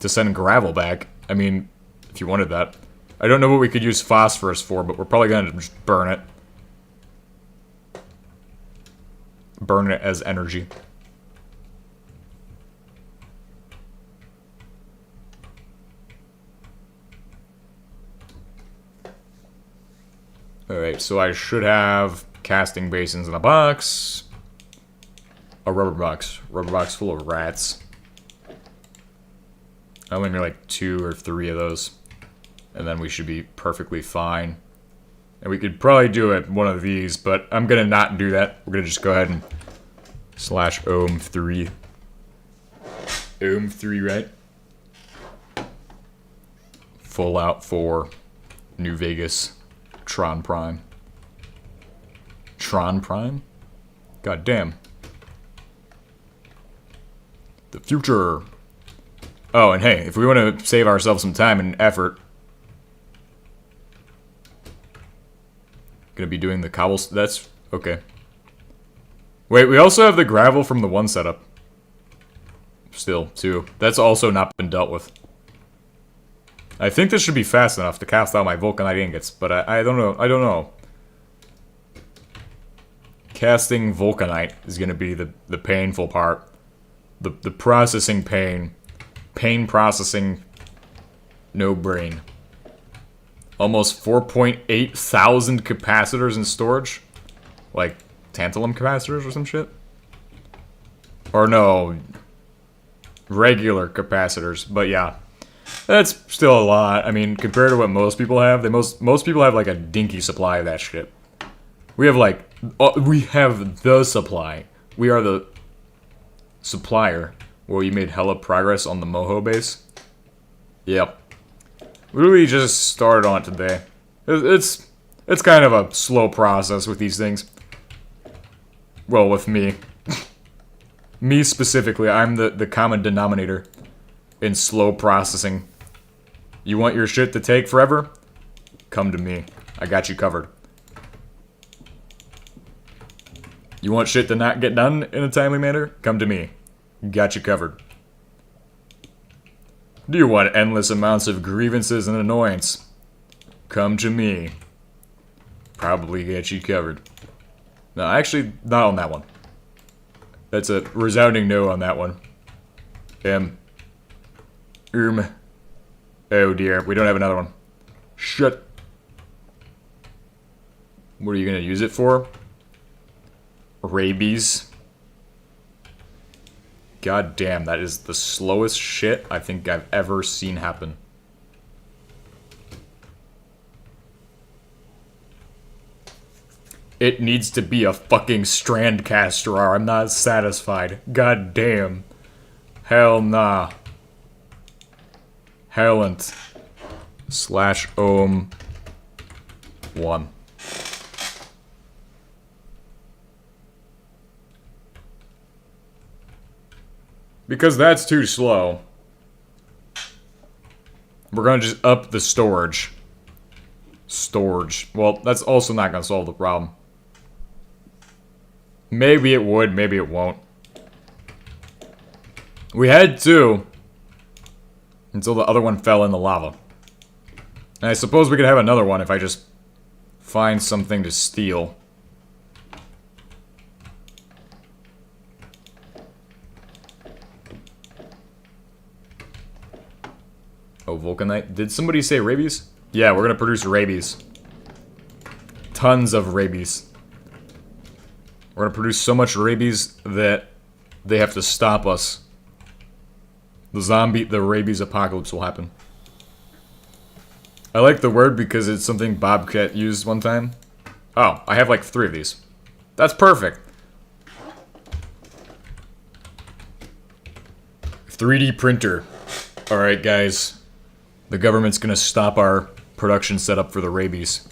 to send gravel back. I mean, if you wanted that. I don't know what we could use phosphorus for, but we're probably gonna just burn it. Burn it as energy. Alright, so I should have casting basins in a box. A rubber box. Rubber box full of rats. I only need like 2 or 3 of those. And then we should be perfectly fine. And we could probably do it one of these, but I'm gonna not do that. We're gonna just go ahead and /ohm3. Ohm3, right? Fallout 4. New Vegas. Tron Prime. Tron Prime? God damn. The future. Oh, and hey, if we want to save ourselves some time and effort, gonna be doing the cobbles. That's okay. Wait, we also have the gravel from the one setup. Still, too. That's also not been dealt with. I think this should be fast enough to cast out my vulcanite ingots, but I don't know. I don't know. Casting vulcanite is gonna be the painful part. The processing pain. Pain processing. No brain. Almost 4.8 thousand capacitors in storage. Like, tantalum capacitors or some shit? Or no. Regular capacitors, but yeah. That's still a lot. I mean, compared to what most people have, most people have like a dinky supply of that shit. We have like, we have the supply. We are the supplier. Well, you made hella progress on the Moho base. Yep. We really just started on it today. It's kind of a slow process with these things. Well, with me. Me specifically, I'm the common denominator in slow processing. You want your shit to take forever? Come to me. I got you covered. You want shit to not get done in a timely manner? Come to me. Got you covered. Do you want endless amounts of grievances and annoyance? Come to me. Probably get you covered. No, actually, not on that one. That's a resounding no on that one. Oh dear, we don't have another one. Shit. What are you gonna use it for? Rabies. God damn, that is the slowest shit I think I've ever seen happen. It needs to be a fucking Strandcaster or I'm not satisfied. God damn. Hell nah. Hellent. /ohm 1. Because that's too slow. We're gonna just up the storage. Storage. Well, that's also not gonna solve the problem. Maybe it would, maybe it won't. We had two. Until the other one fell in the lava. And I suppose we could have another one if I just find something to steal. Oh, Vulcanite. Did somebody say rabies? Yeah, we're gonna produce rabies. Tons of rabies. We're gonna produce so much rabies that they have to stop us. The rabies apocalypse will happen. I like the word because it's something Bobcat used one time. Oh, I have like 3 of these. That's perfect. 3D printer. Alright, guys. The government's gonna stop our production setup for the rabies.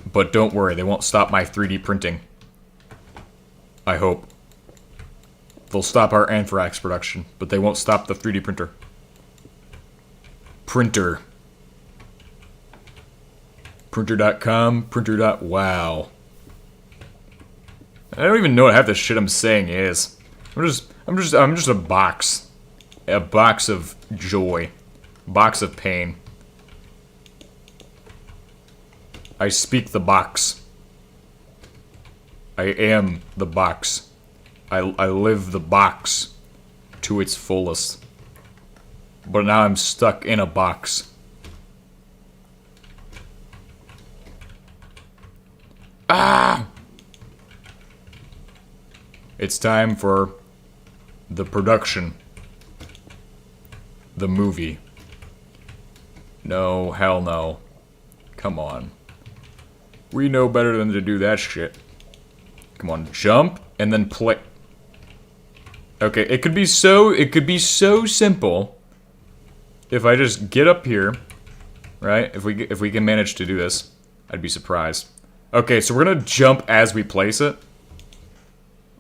But don't worry, they won't stop my 3D printing. I hope. They'll stop our anthrax production, but they won't stop the 3D printer. Printer. Printer.com, printer.wow. I don't even know what half the shit I'm saying is. I'm just a box. A box of joy. Box of pain. I speak the box. I am the box. I live the box to its fullest. But now I'm stuck in a box. Ah! It's time for the production. The movie. No, hell no. Come on. We know better than to do that shit. Come on, jump and then play. Okay, it could be so simple if I just get up here, right? If we can manage to do this, I'd be surprised. Okay, so we're gonna jump as we place it,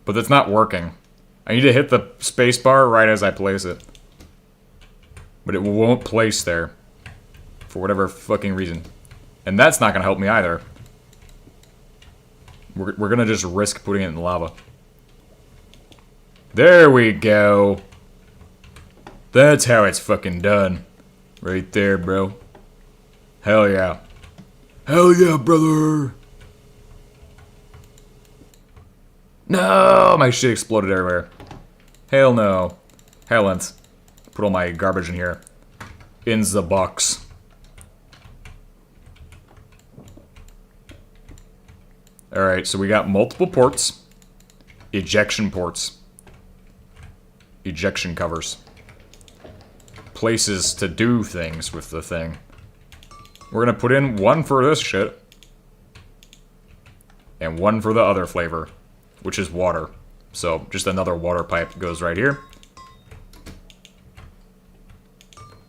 but that's not working. I need to hit the spacebar right as I place it, but it won't place there for whatever fucking reason, and that's not gonna help me either. We're gonna just risk putting it in the lava. There we go. That's how it's fucking done. Right there, bro. Hell yeah. Hell yeah, brother. No, my shit exploded everywhere. Hell no. Hellent. Put all my garbage in here. In the box. Alright, so we got multiple ports. Ejection ports. Ejection covers. Places to do things with the thing. We're gonna put in one for this shit. And one for the other flavor. Which is water. So, just another water pipe goes right here.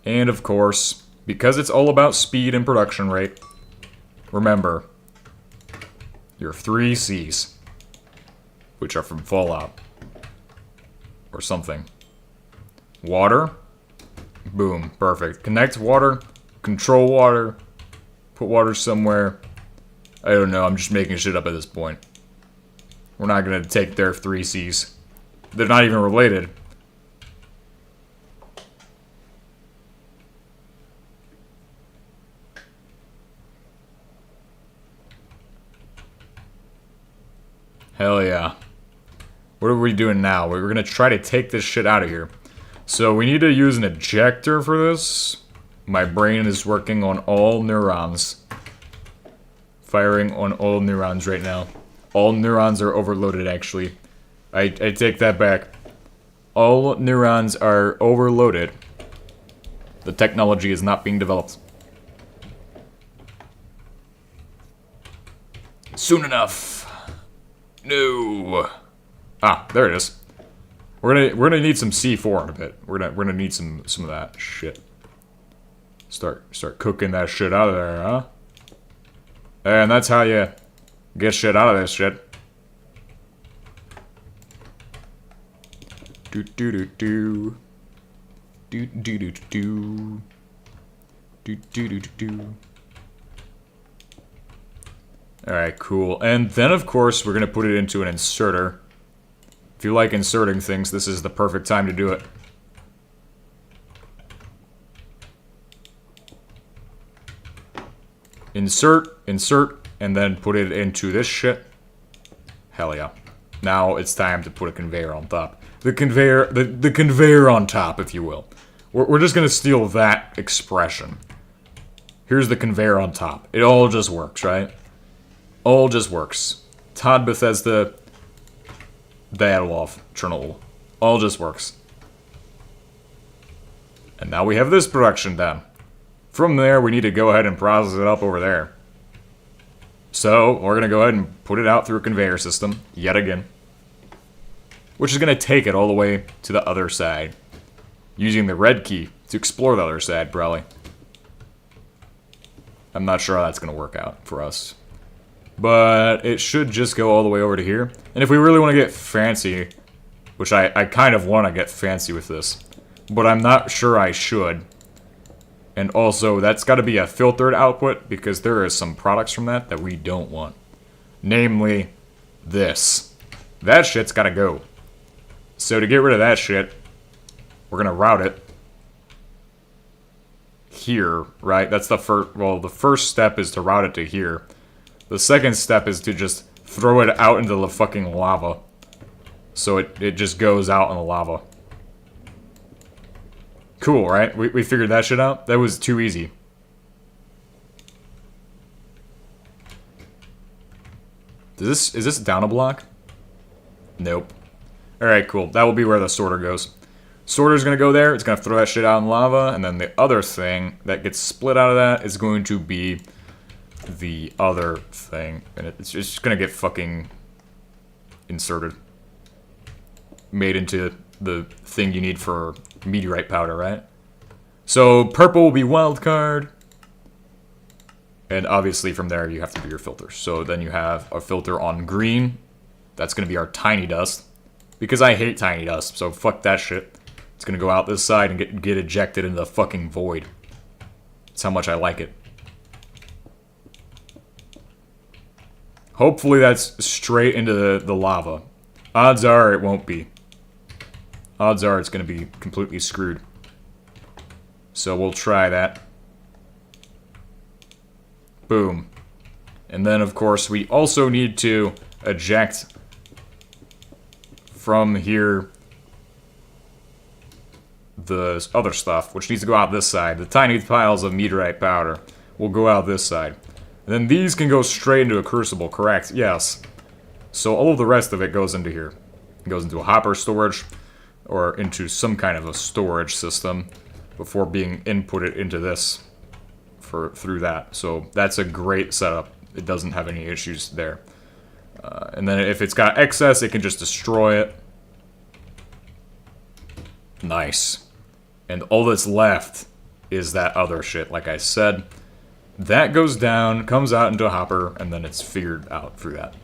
And of course, because it's all about speed and production rate, remember, your 3 C's. Which are from Fallout. or something. Water. Boom. Perfect. Connect water. Control water. Put water somewhere. I don't know. I'm just making shit up at this point. We're not going to take their 3 Cs. They're not even related. Hell yeah. What are we doing now? We're going to try to take this shit out of here. So we need to use an ejector for this. My brain is working on all neurons. Firing on all neurons right now. All neurons are overloaded, actually. I take that back. All neurons are overloaded. The technology is not being developed. Soon enough. No. Ah, there it is. We're gonna need some C4 in a bit. We're gonna need some of that shit. Start cooking that shit out of there, huh? And that's how you get shit out of this shit. Do do do do. Do do do do. Do do do do. Alright, cool. And then, of course, we're going to put it into an inserter. If you like inserting things, this is the perfect time to do it. Insert, insert, and then put it into this shit. Hell yeah. Now it's time to put a conveyor on top. The conveyor on top, if you will. We're just going to steal that expression. Here's the conveyor on top. It all just works, right? All just works. Todd Bethesda, Dialov, Chernobyl. All just works. And now we have this production done. From there, we need to go ahead and process it up over there. So, we're going to go ahead and put it out through a conveyor system, yet again. Which is going to take it all the way to the other side. Using the red key to explore the other side, probably. I'm not sure how that's going to work out for us. But it should just go all the way over to here. And if we really want to get fancy, which I kind of want to get fancy with this, but I'm not sure I should. And also, that's got to be a filtered output, because there is some products from that we don't want. Namely, this. That shit's got to go. So to get rid of that shit, we're going to route it here, right? That's the first, well, the first step is to route it to here. The second step is to just throw it out into the fucking lava. So it just goes out in the lava. Cool, right? We figured that shit out? That was too easy. Is this down a block? Nope. Alright, cool. That will be where the sorter goes. Sorter's gonna go there, it's gonna throw that shit out in lava, and then the other thing that gets split out of that is going to be the other thing. And it's just gonna get fucking inserted. Made into the thing you need for meteorite powder, right? So purple will be wildcard. And obviously from there you have to do your filters. So then you have a filter on green. That's gonna be our tiny dust. Because I hate tiny dust, so fuck that shit. It's gonna go out this side and get ejected into the fucking void. That's how much I like it. Hopefully that's straight into the lava. Odds are it won't be. Odds are it's going to be completely screwed. So we'll try that. Boom. And then, of course, we also need to eject from here the other stuff, which needs to go out this side. The tiny piles of meteorite powder will go out this side. And then these can go straight into a crucible, correct? Yes. So all of the rest of it goes into here. It goes into a hopper storage, or into some kind of a storage system, before being inputted into this through that. So that's a great setup. It doesn't have any issues there. And then if it's got excess, it can just destroy it. Nice. And all that's left is that other shit, like I said. That goes down, comes out into a hopper, and then it's figured out through that.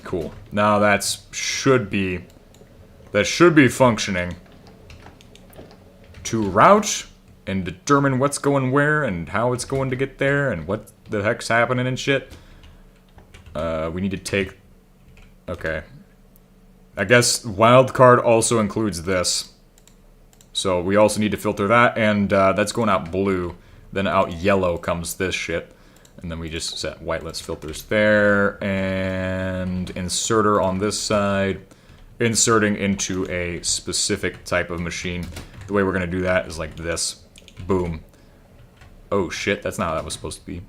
Cool. Now that should be functioning to route and determine what's going where and how it's going to get there and what the heck's happening and shit. We need to take... Okay. I guess wildcard also includes this. So we also need to filter that, and that's going out blue. Then out yellow comes this shit. And then we just set whitelist filters there, and inserter on this side. Inserting into a specific type of machine. The way we're going to do that is like this. Boom. Oh shit, that's not how that was supposed to be.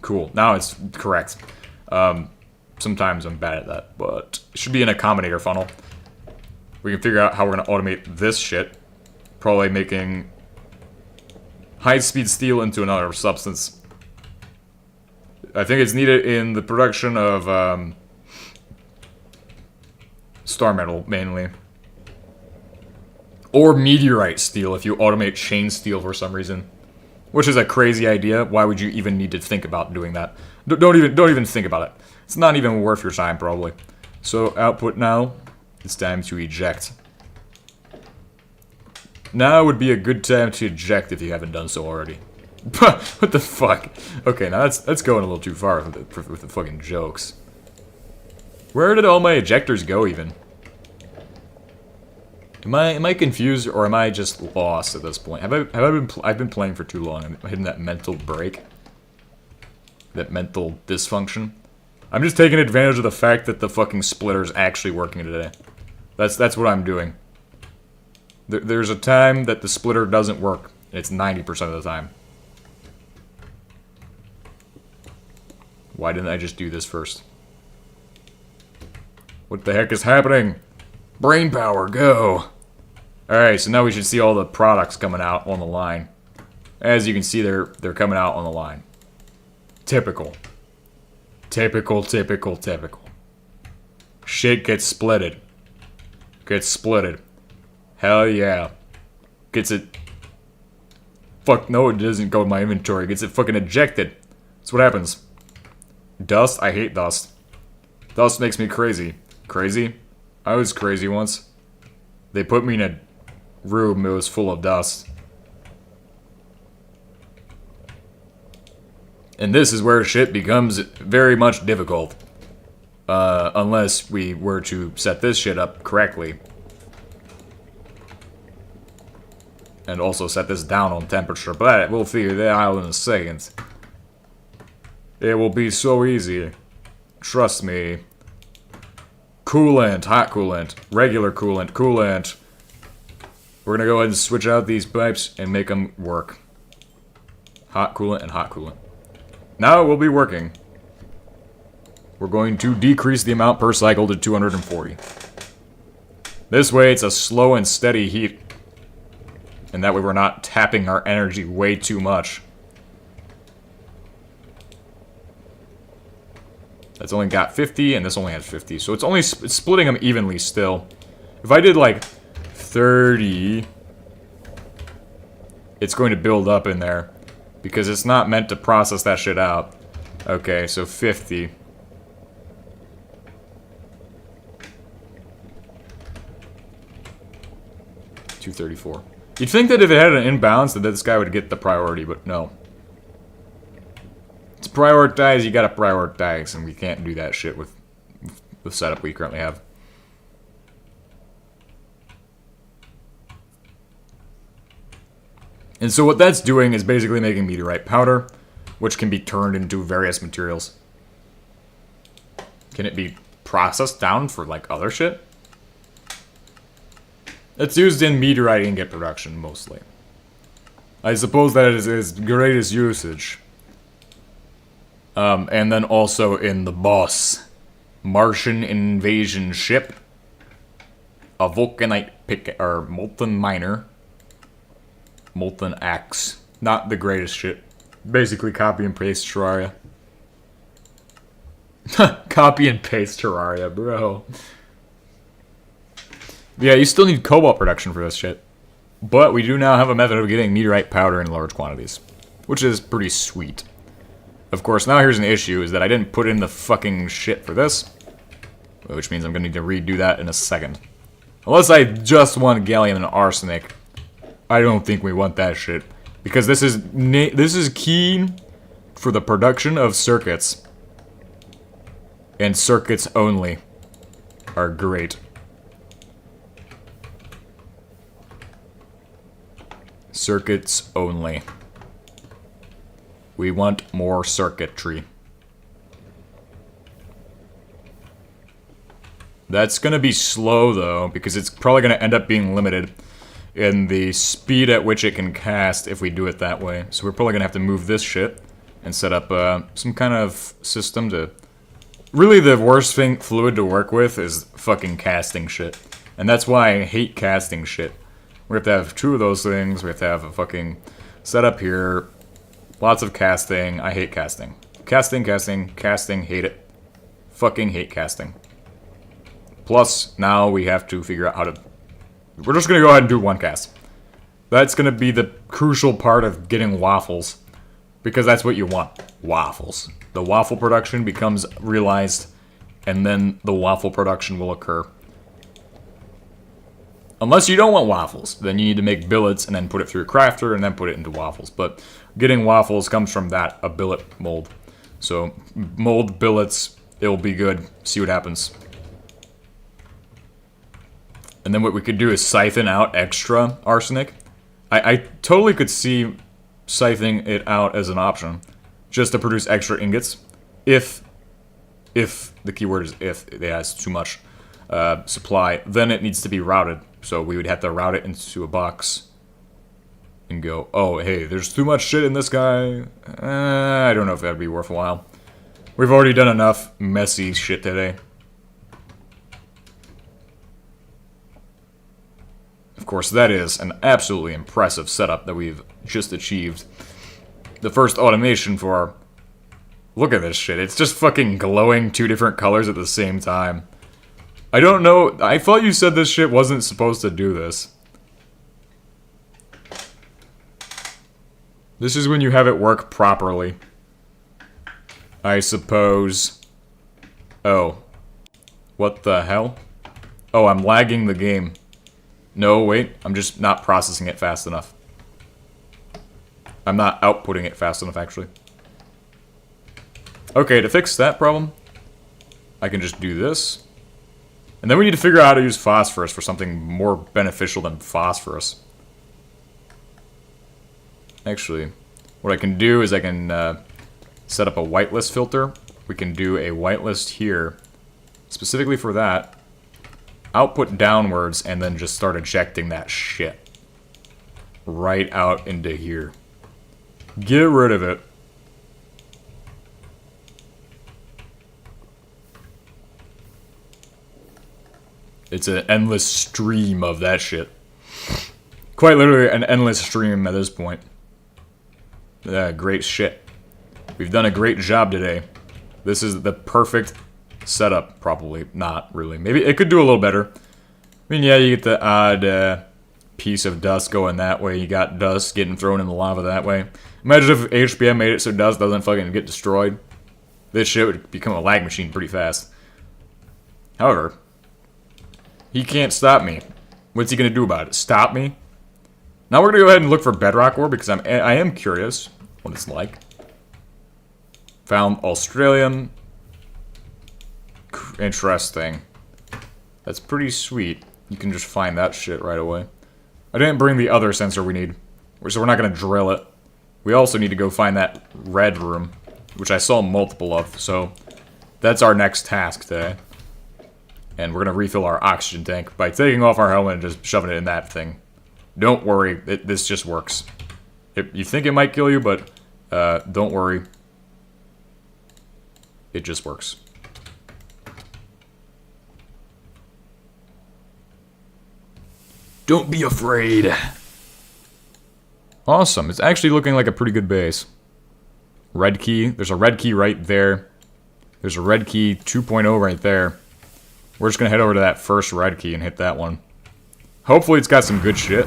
Cool, now it's correct. Sometimes I'm bad at that, but it should be an accommodator funnel. We can figure out how we're going to automate this shit. Probably making high-speed steel into another substance. I think it's needed in the production of star metal, mainly. Or meteorite steel, if you automate chain steel for some reason. Which is a crazy idea. Why would you even need to think about doing that? Don't even think about it. It's not even worth your time, probably. So, output now. It's time to eject. Now would be a good time to eject if you haven't done so already. What the fuck? Okay, now that's going a little too far with the fucking jokes. Where did all my ejectors go, even? Am I confused, or am I just lost at this point? I've been playing for too long. I'm hitting that mental break. That mental dysfunction. I'm just taking advantage of the fact that the fucking splitter's actually working today. That's what I'm doing. There's a time that the splitter doesn't work. It's 90% of the time. Why didn't I just do this first? What the heck is happening? Brain power, go! Alright, so now we should see all the products coming out on the line. As you can see, they're coming out on the line. Typical. Typical, typical, typical. Shit gets splitted. Gets splitted. Hell yeah. Gets it... Fuck, no, it doesn't go in my inventory. Gets it fucking ejected. That's what happens. Dust? I hate dust. Dust makes me crazy. Crazy? I was crazy once. They put me in a room that was full of dust. And this is where shit becomes very much difficult. Unless we were to set this shit up correctly. And also set this down on temperature, but we'll figure that out in a second. It will be so easy. Trust me. Coolant, hot coolant, regular coolant, coolant. We're gonna go ahead and switch out these pipes and make them work. Hot coolant and hot coolant. Now it will be working. We're going to decrease the amount per cycle to 240. This way it's a slow and steady heat. And that way we're not tapping our energy way too much. That's only got 50, and this only has 50. So it's only it's splitting them evenly still. If I did like 30, it's going to build up in there. Because it's not meant to process that shit out. Okay, so 50. $234. You'd think that if it had an imbalance that this guy would get the priority, but no. To prioritize, you gotta prioritize, and we can't do that shit with the setup we currently have. And so what that's doing is basically making meteorite powder, which can be turned into various materials. Can it be processed down for, like, other shit? It's used in meteorite ingot production, mostly. I suppose that is its greatest usage. And then also in the boss. Martian invasion ship. A vulcanite pick, or molten miner. Molten axe. Not the greatest shit. Basically copy and paste Terraria. Copy and paste Terraria, bro. Yeah, you still need cobalt production for this shit. But we do now have a method of getting meteorite powder in large quantities. Which is pretty sweet. Of course, now here's an issue, is that I didn't put in the fucking shit for this. Which means I'm gonna need to redo that in a second. Unless I just want gallium and arsenic. I don't think we want that shit. Because this is key for the production of circuits. And circuits only are great. Circuits only. We want more circuitry. That's gonna be slow though, because it's probably gonna end up being limited in the speed at which it can cast if we do it that way. So we're probably gonna have to move this shit and set up some kind of system to... Really the worst fluid to work with is fucking casting shit. And that's why I hate casting shit. We have to have 2 of those things, we have to have a fucking setup here. Lots of casting. I hate casting. Casting, hate it. Fucking hate casting. Plus, now we have to figure out how to... We're just gonna go ahead and do 1 cast. That's gonna be the crucial part of getting waffles. Because that's what you want. Waffles. The waffle production becomes realized, and then the waffle production will occur. Unless you don't want waffles, then you need to make billets and then put it through a crafter and then put it into waffles. But getting waffles comes from that, a billet mold. So, mold billets, it'll be good. See what happens. And then what we could do is siphon out extra arsenic. I totally could see siphoning it out as an option. Just to produce extra ingots. If the keyword is if it has too much supply, then it needs to be routed. So we would have to route it into a box. And go, oh, hey, there's too much shit in this guy. I don't know if that'd be worthwhile. We've already done enough messy shit today. Of course, that is an absolutely impressive setup that we've just achieved. The first automation for our... Look at this shit. It's just fucking glowing 2 different colors at the same time. I don't know. I thought you said this shit wasn't supposed to do this. This is when you have it work properly. I suppose. Oh. What the hell? Oh, I'm lagging the game. No, wait. I'm just not processing it fast enough. I'm not outputting it fast enough, actually. Okay, to fix that problem, I can just do this. And then we need to figure out how to use phosphorus for something more beneficial than phosphorus. Actually, what I can do is I can set up a whitelist filter. We can do a whitelist here, specifically for that. Output downwards, and then just start ejecting that shit. Right out into here. Get rid of it. It's an endless stream of that shit. Quite literally an endless stream at this point. Great shit. We've done a great job today. This is the perfect setup, probably. Not really. Maybe it could do a little better. I mean, yeah, you get the odd piece of dust going that way. You got dust getting thrown in the lava that way. Imagine if HBM made it so dust doesn't fucking get destroyed. This shit would become a lag machine pretty fast. However, he can't stop me. What's he gonna do about it? Stop me? Now we're gonna go ahead and look for bedrock ore because I am curious what it's like. Found Australian. Interesting. That's pretty sweet. You can just find that shit right away. I didn't bring the other sensor we need, so we're not gonna drill it. We also need to go find that red room, which I saw multiple of, so that's our next task today. And we're gonna refill our oxygen tank by taking off our helmet and just shoving it in that thing. Don't worry, this just works. You think it might kill you, but don't worry. It just works. Don't be afraid. Awesome. It's actually looking like a pretty good base. Red key. There's a red key right there. There's a red key 2.0 right there. We're just going to head over to that first red key and hit that one. Hopefully it's got some good shit.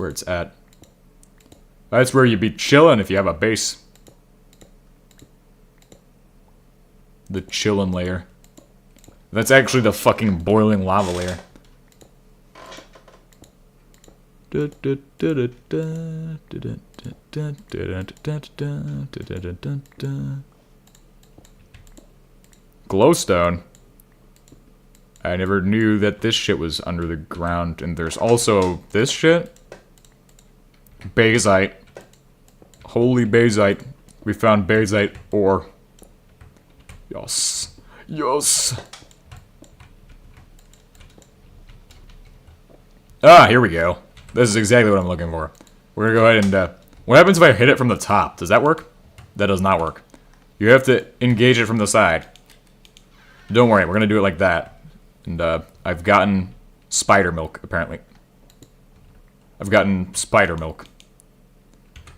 where it's at. That's where you'd be chilling if you have a base. The chillin' layer. That's actually the fucking boiling lava layer. Glowstone. I never knew that this shit was under the ground. And there's also this shit. Basite. Holy basite. We found basite ore. Yes. Yes. Ah, here we go. This is exactly what I'm looking for. We're gonna go ahead and, what happens if I hit it from the top? Does that work? That does not work. You have to engage it from the side. Don't worry, we're gonna do it like that. And, I've gotten spider milk, apparently. I've gotten spider milk.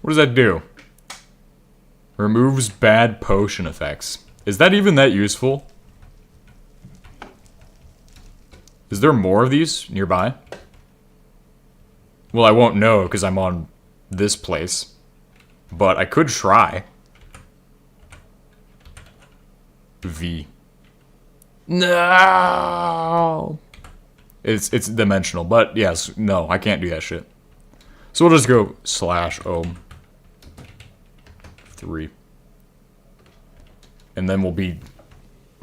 What does that do? Removes bad potion effects. Is that even that useful? Is there more of these nearby? Well, I won't know because I'm on this place. But I could try. V. No! It's dimensional, but yes, no, I can't do that shit. So we'll just go /ohm. 3. And then we'll be...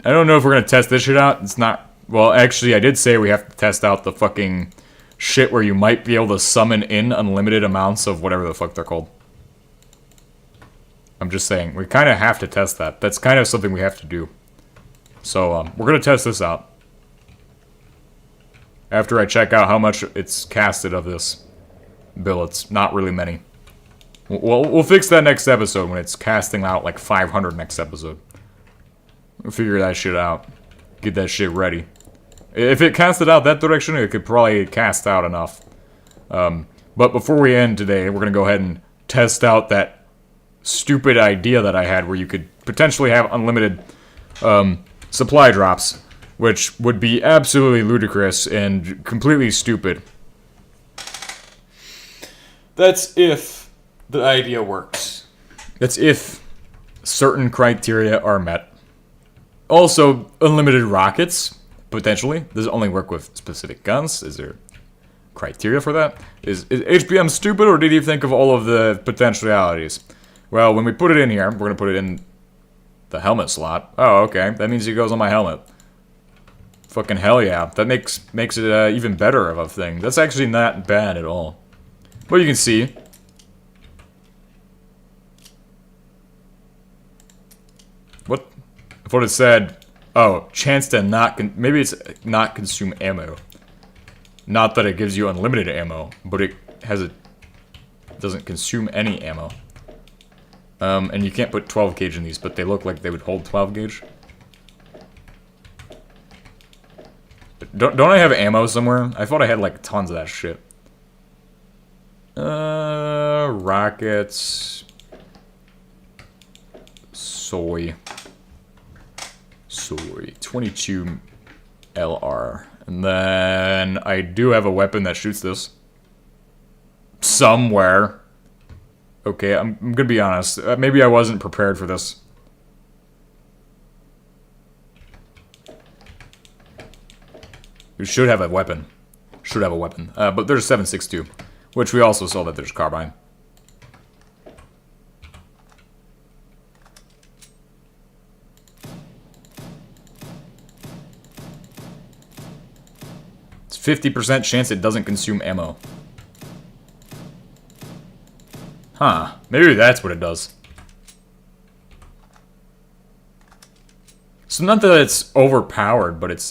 I don't know if we're gonna test this shit out. It's not... Well, actually, I did say we have to test out the fucking shit where you might be able to summon in unlimited amounts of whatever the fuck they're called. I'm just saying, we kind of have to test that. That's kind of something we have to do. So, we're gonna test this out. After I check out how much it's casted of this bill. It's not really many. We'll fix that next episode when it's casting out like 500 next episode. We'll figure that shit out. Get that shit ready. If it casted out that direction, it could probably cast out enough. But before we end today, we're going to go ahead and test out that stupid idea that I had where you could potentially have unlimited supply drops, which would be absolutely ludicrous and completely stupid. That's if the idea works. That's if certain criteria are met. Also, unlimited rockets, potentially. Does it only work with specific guns? Is there criteria for that? Is HBM stupid, or did he think of all of the potentialities? Well, when we put it in here, we're going to put it in the helmet slot. Oh, okay. That means it goes on my helmet. Fucking hell yeah. That makes it even better of a thing. That's actually not bad at all. But you can see... What it said, oh, chance to maybe it's not consume ammo. Not that it gives you unlimited ammo, but it doesn't consume any ammo. And you can't put 12 gauge in these, but they look like they would hold 12 gauge. Don't I have ammo somewhere? I thought I had like tons of that shit. Rockets. Soy. 22 LR. And then I do have a weapon that shoots this. Somewhere. Okay, I'm gonna be honest. Maybe I wasn't prepared for this. We should have a weapon. Should have a weapon. But there's 7.62, which we also saw that there's carbine. It's 50% chance it doesn't consume ammo. Huh. Maybe that's what it does. So not that it's overpowered, but it's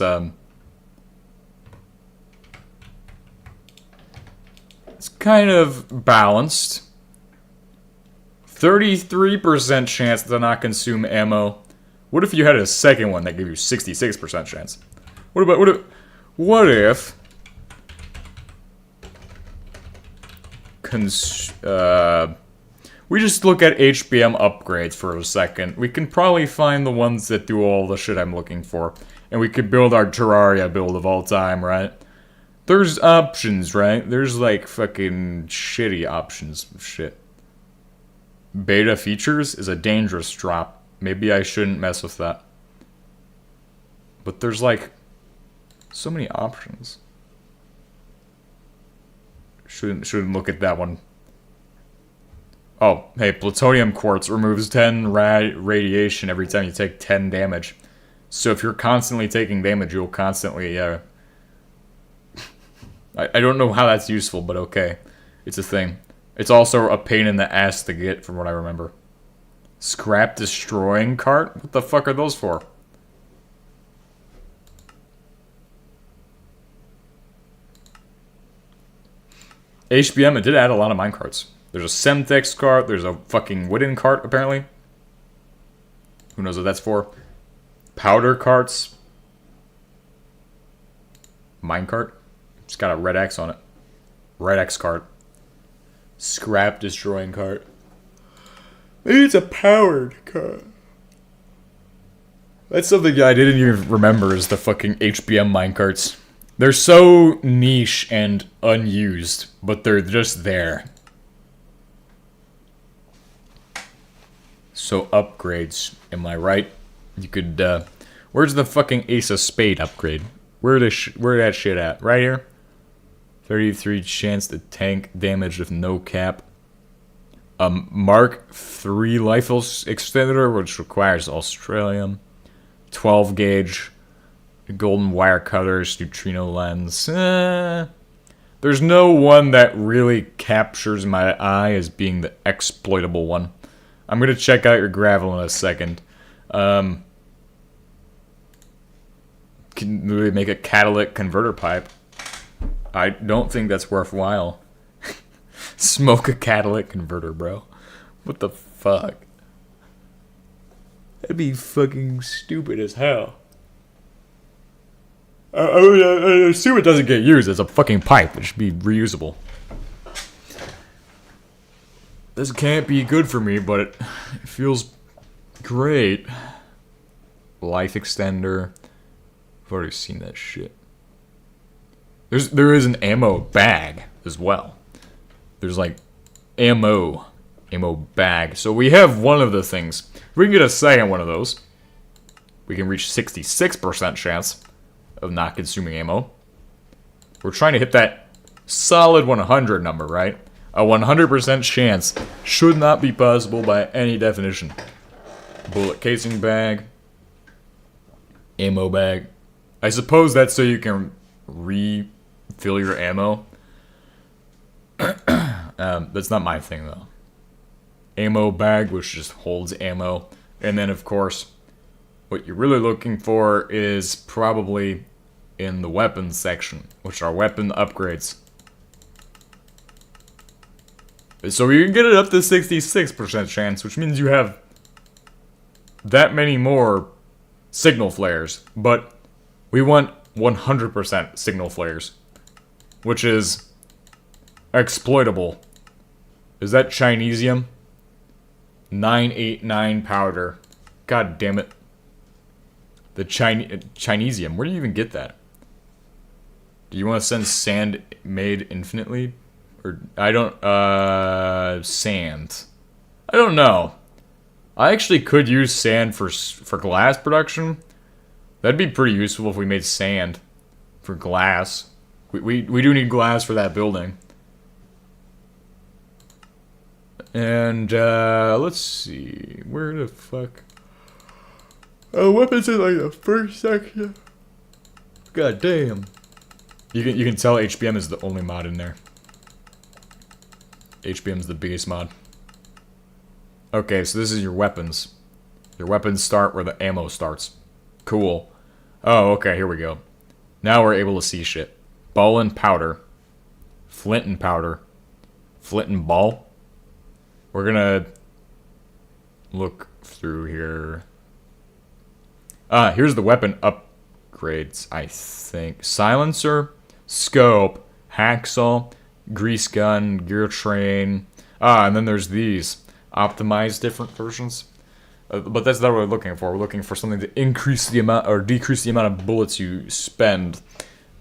kind of balanced. 33% chance to not consume ammo. What if you had a second one that gave you 66% chance? What if we just look at HBM upgrades for a second. We can probably find the ones that do all the shit I'm looking for. And we could build our Terraria build of all time, right? There's options, right? There's like fucking shitty options. Shit. Beta features is a dangerous drop. Maybe I shouldn't mess with that. But there's like so many options. Shouldn't look at that one. Oh, hey, plutonium quartz removes 10 radiation every time you take 10 damage. So if you're constantly taking damage, you'll constantly, I don't know how that's useful, but okay. It's a thing. It's also a pain in the ass to get, from what I remember. Scrap destroying cart? What the fuck are those for? HBM, it did add a lot of minecarts. There's a Semtex cart, there's a fucking wooden cart, apparently. Who knows what that's for? Powder carts. Minecart. It's got a red X on it. Red X cart. Scrap destroying cart. Maybe it's a powered cart. That's something I didn't even remember is the fucking HBM minecarts. They're so niche and unused, but they're just there. So upgrades, am I right? You could, where's the fucking Ace of Spade upgrade? Where that shit at? Right here? 33 chance to tank damage with no cap. Mark III rifle extender, which requires Australium. 12 gauge. Golden wire cutters, neutrino lens. There's no one that really captures my eye as being the exploitable one. I'm gonna check out your gravel in a second. Can we make a catalytic converter pipe? I don't think that's worthwhile. Smoke a catalytic converter, bro. What the fuck? That'd be fucking stupid as hell. I assume it doesn't get used as a fucking pipe. It should be reusable. This can't be good for me, but it feels great. Life extender. I've already seen that shit. There is an ammo bag as well. There's like ammo bag. So we have one of the things. If we can get a second one of those, we can reach 66% chance of not consuming ammo. We're trying to hit that solid 100 number, right? A 100% chance should not be possible by any definition. Bullet casing bag. Ammo bag. I suppose that's so you can refill your ammo. That's not my thing, though. Ammo bag, which just holds ammo. And then, of course, what you're really looking for is probably in the weapons section, which are weapon upgrades. So you can get it up to 66% chance, which means you have that many more signal flares. But we want 100% signal flares, which is exploitable. Is that Chinesium? 989 powder. God damn it. The Chinesium. Where do you even get that? Do you want to send sand made infinitely? Or I don't sand. I don't know. I actually could use sand for glass production. That'd be pretty useful if we made sand for glass. We do need glass for that building. And let's see, where the fuck? Oh, weapons is like the first section. God damn. You can tell HBM is the only mod in there. HBM is the biggest mod. Okay, so this is your weapons. Your weapons start where the ammo starts. Cool. Oh, okay, here we go. Now we're able to see shit. Ball and powder. Flint and powder. Flint and ball. We're gonna look through here. Here's the weapon upgrades, I think. Silencer, scope, hacksaw, grease gun, gear train. And then there's these. Optimized different versions. But that's not what we're looking for. We're looking for something to increase the amount or decrease the amount of bullets you spend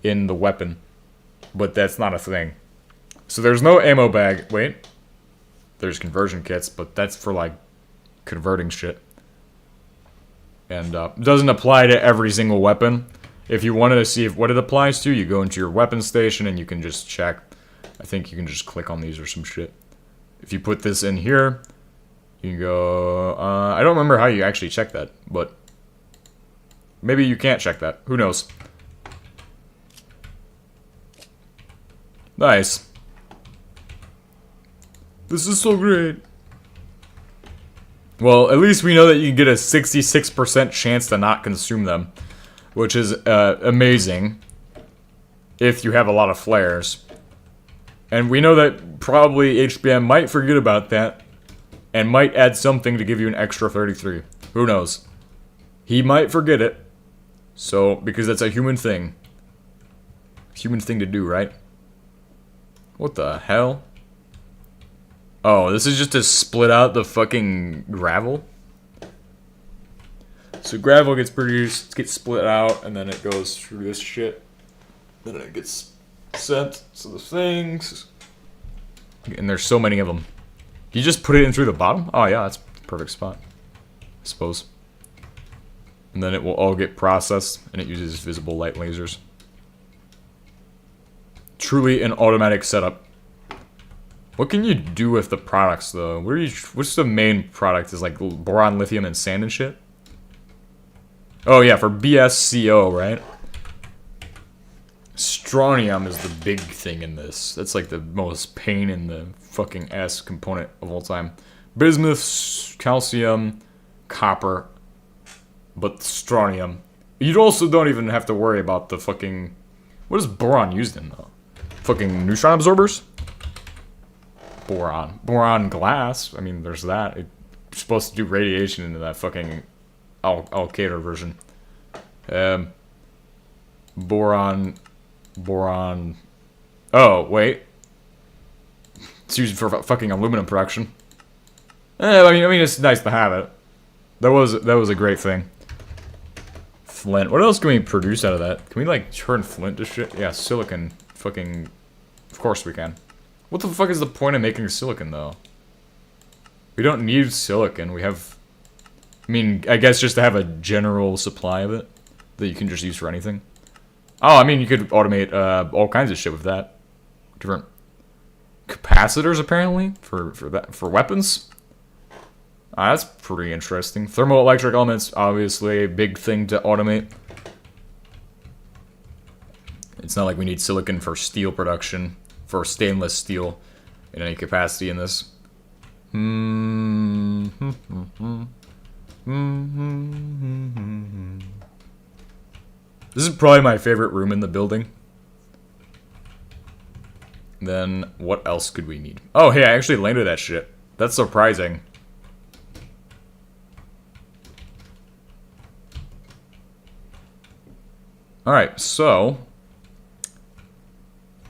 in the weapon. but that's not a thing. So there's no ammo bag. Wait. There's conversion kits, but that's for, like, converting shit. And it doesn't apply to every single weapon. If you wanted to see what it applies to, you go into your weapon station and you can just check. I think you can just click on these or some shit. If you put this in here, you can go... I don't remember how you actually check that, but... maybe you can't check that. Who knows? Nice. This is so great. Well, at least we know that you get a 66% chance to not consume them. Which is amazing. If you have a lot of flares. And we know that probably HBM might forget about that. And might add something to give you an extra 33. Who knows? He might forget it. So, because that's a human thing. Human thing to do, right? What the hell? Oh, this is just to split out the fucking gravel? So gravel gets produced, gets split out, and then it goes through this shit. Then it gets sent to the things. And there's so many of them. You just put it in through the bottom? Oh yeah, that's a perfect spot. I suppose. And then it will all get processed, and it uses visible light lasers. Truly an automatic setup. What can you do with the products, though? What's the main product? Is like boron, lithium, and sand and shit? Oh yeah, for BSCO, right? Strontium is the big thing in this. That's like the most pain in the fucking ass component of all time. Bismuth, calcium, copper, but strontium. You also don't even have to worry about the fucking... what is boron used in, though? Fucking neutron absorbers? Boron. Boron glass. I mean, there's that. It's supposed to do radiation into that fucking Al-Qaeda version. Boron. Oh, wait. It's used for fucking aluminum production. I mean, it's nice to have it. That was a great thing. Flint. What else can we produce out of that? Can we, like, turn flint to shit? Yeah, silicon. Fucking... of course we can. What the fuck is the point of making silicon, though? We don't need silicon. We have... I mean, I guess just to have a general supply of it. That you can just use for anything. Oh, I mean, you could automate all kinds of shit with that. Different capacitors, apparently, for weapons. That's pretty interesting. Thermoelectric elements, obviously, a big thing to automate. It's not like we need silicon for steel production, for stainless steel, in any capacity in this. This is probably my favorite room in the building. Then, what else could we need? Oh, hey, I actually landed that shit. That's surprising. Alright, so...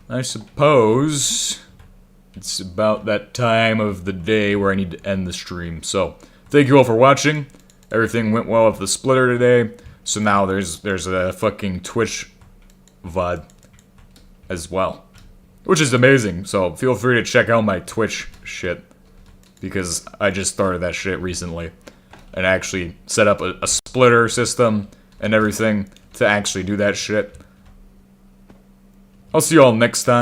I suppose... it's about that time of the day where I need to end the stream. So, thank you all for watching. Everything went well with the splitter today. So now there's a fucking Twitch VOD as well. Which is amazing. So feel free to check out my Twitch shit. Because I just started that shit recently. And actually set up a splitter system and everything to actually do that shit. I'll see you all next time.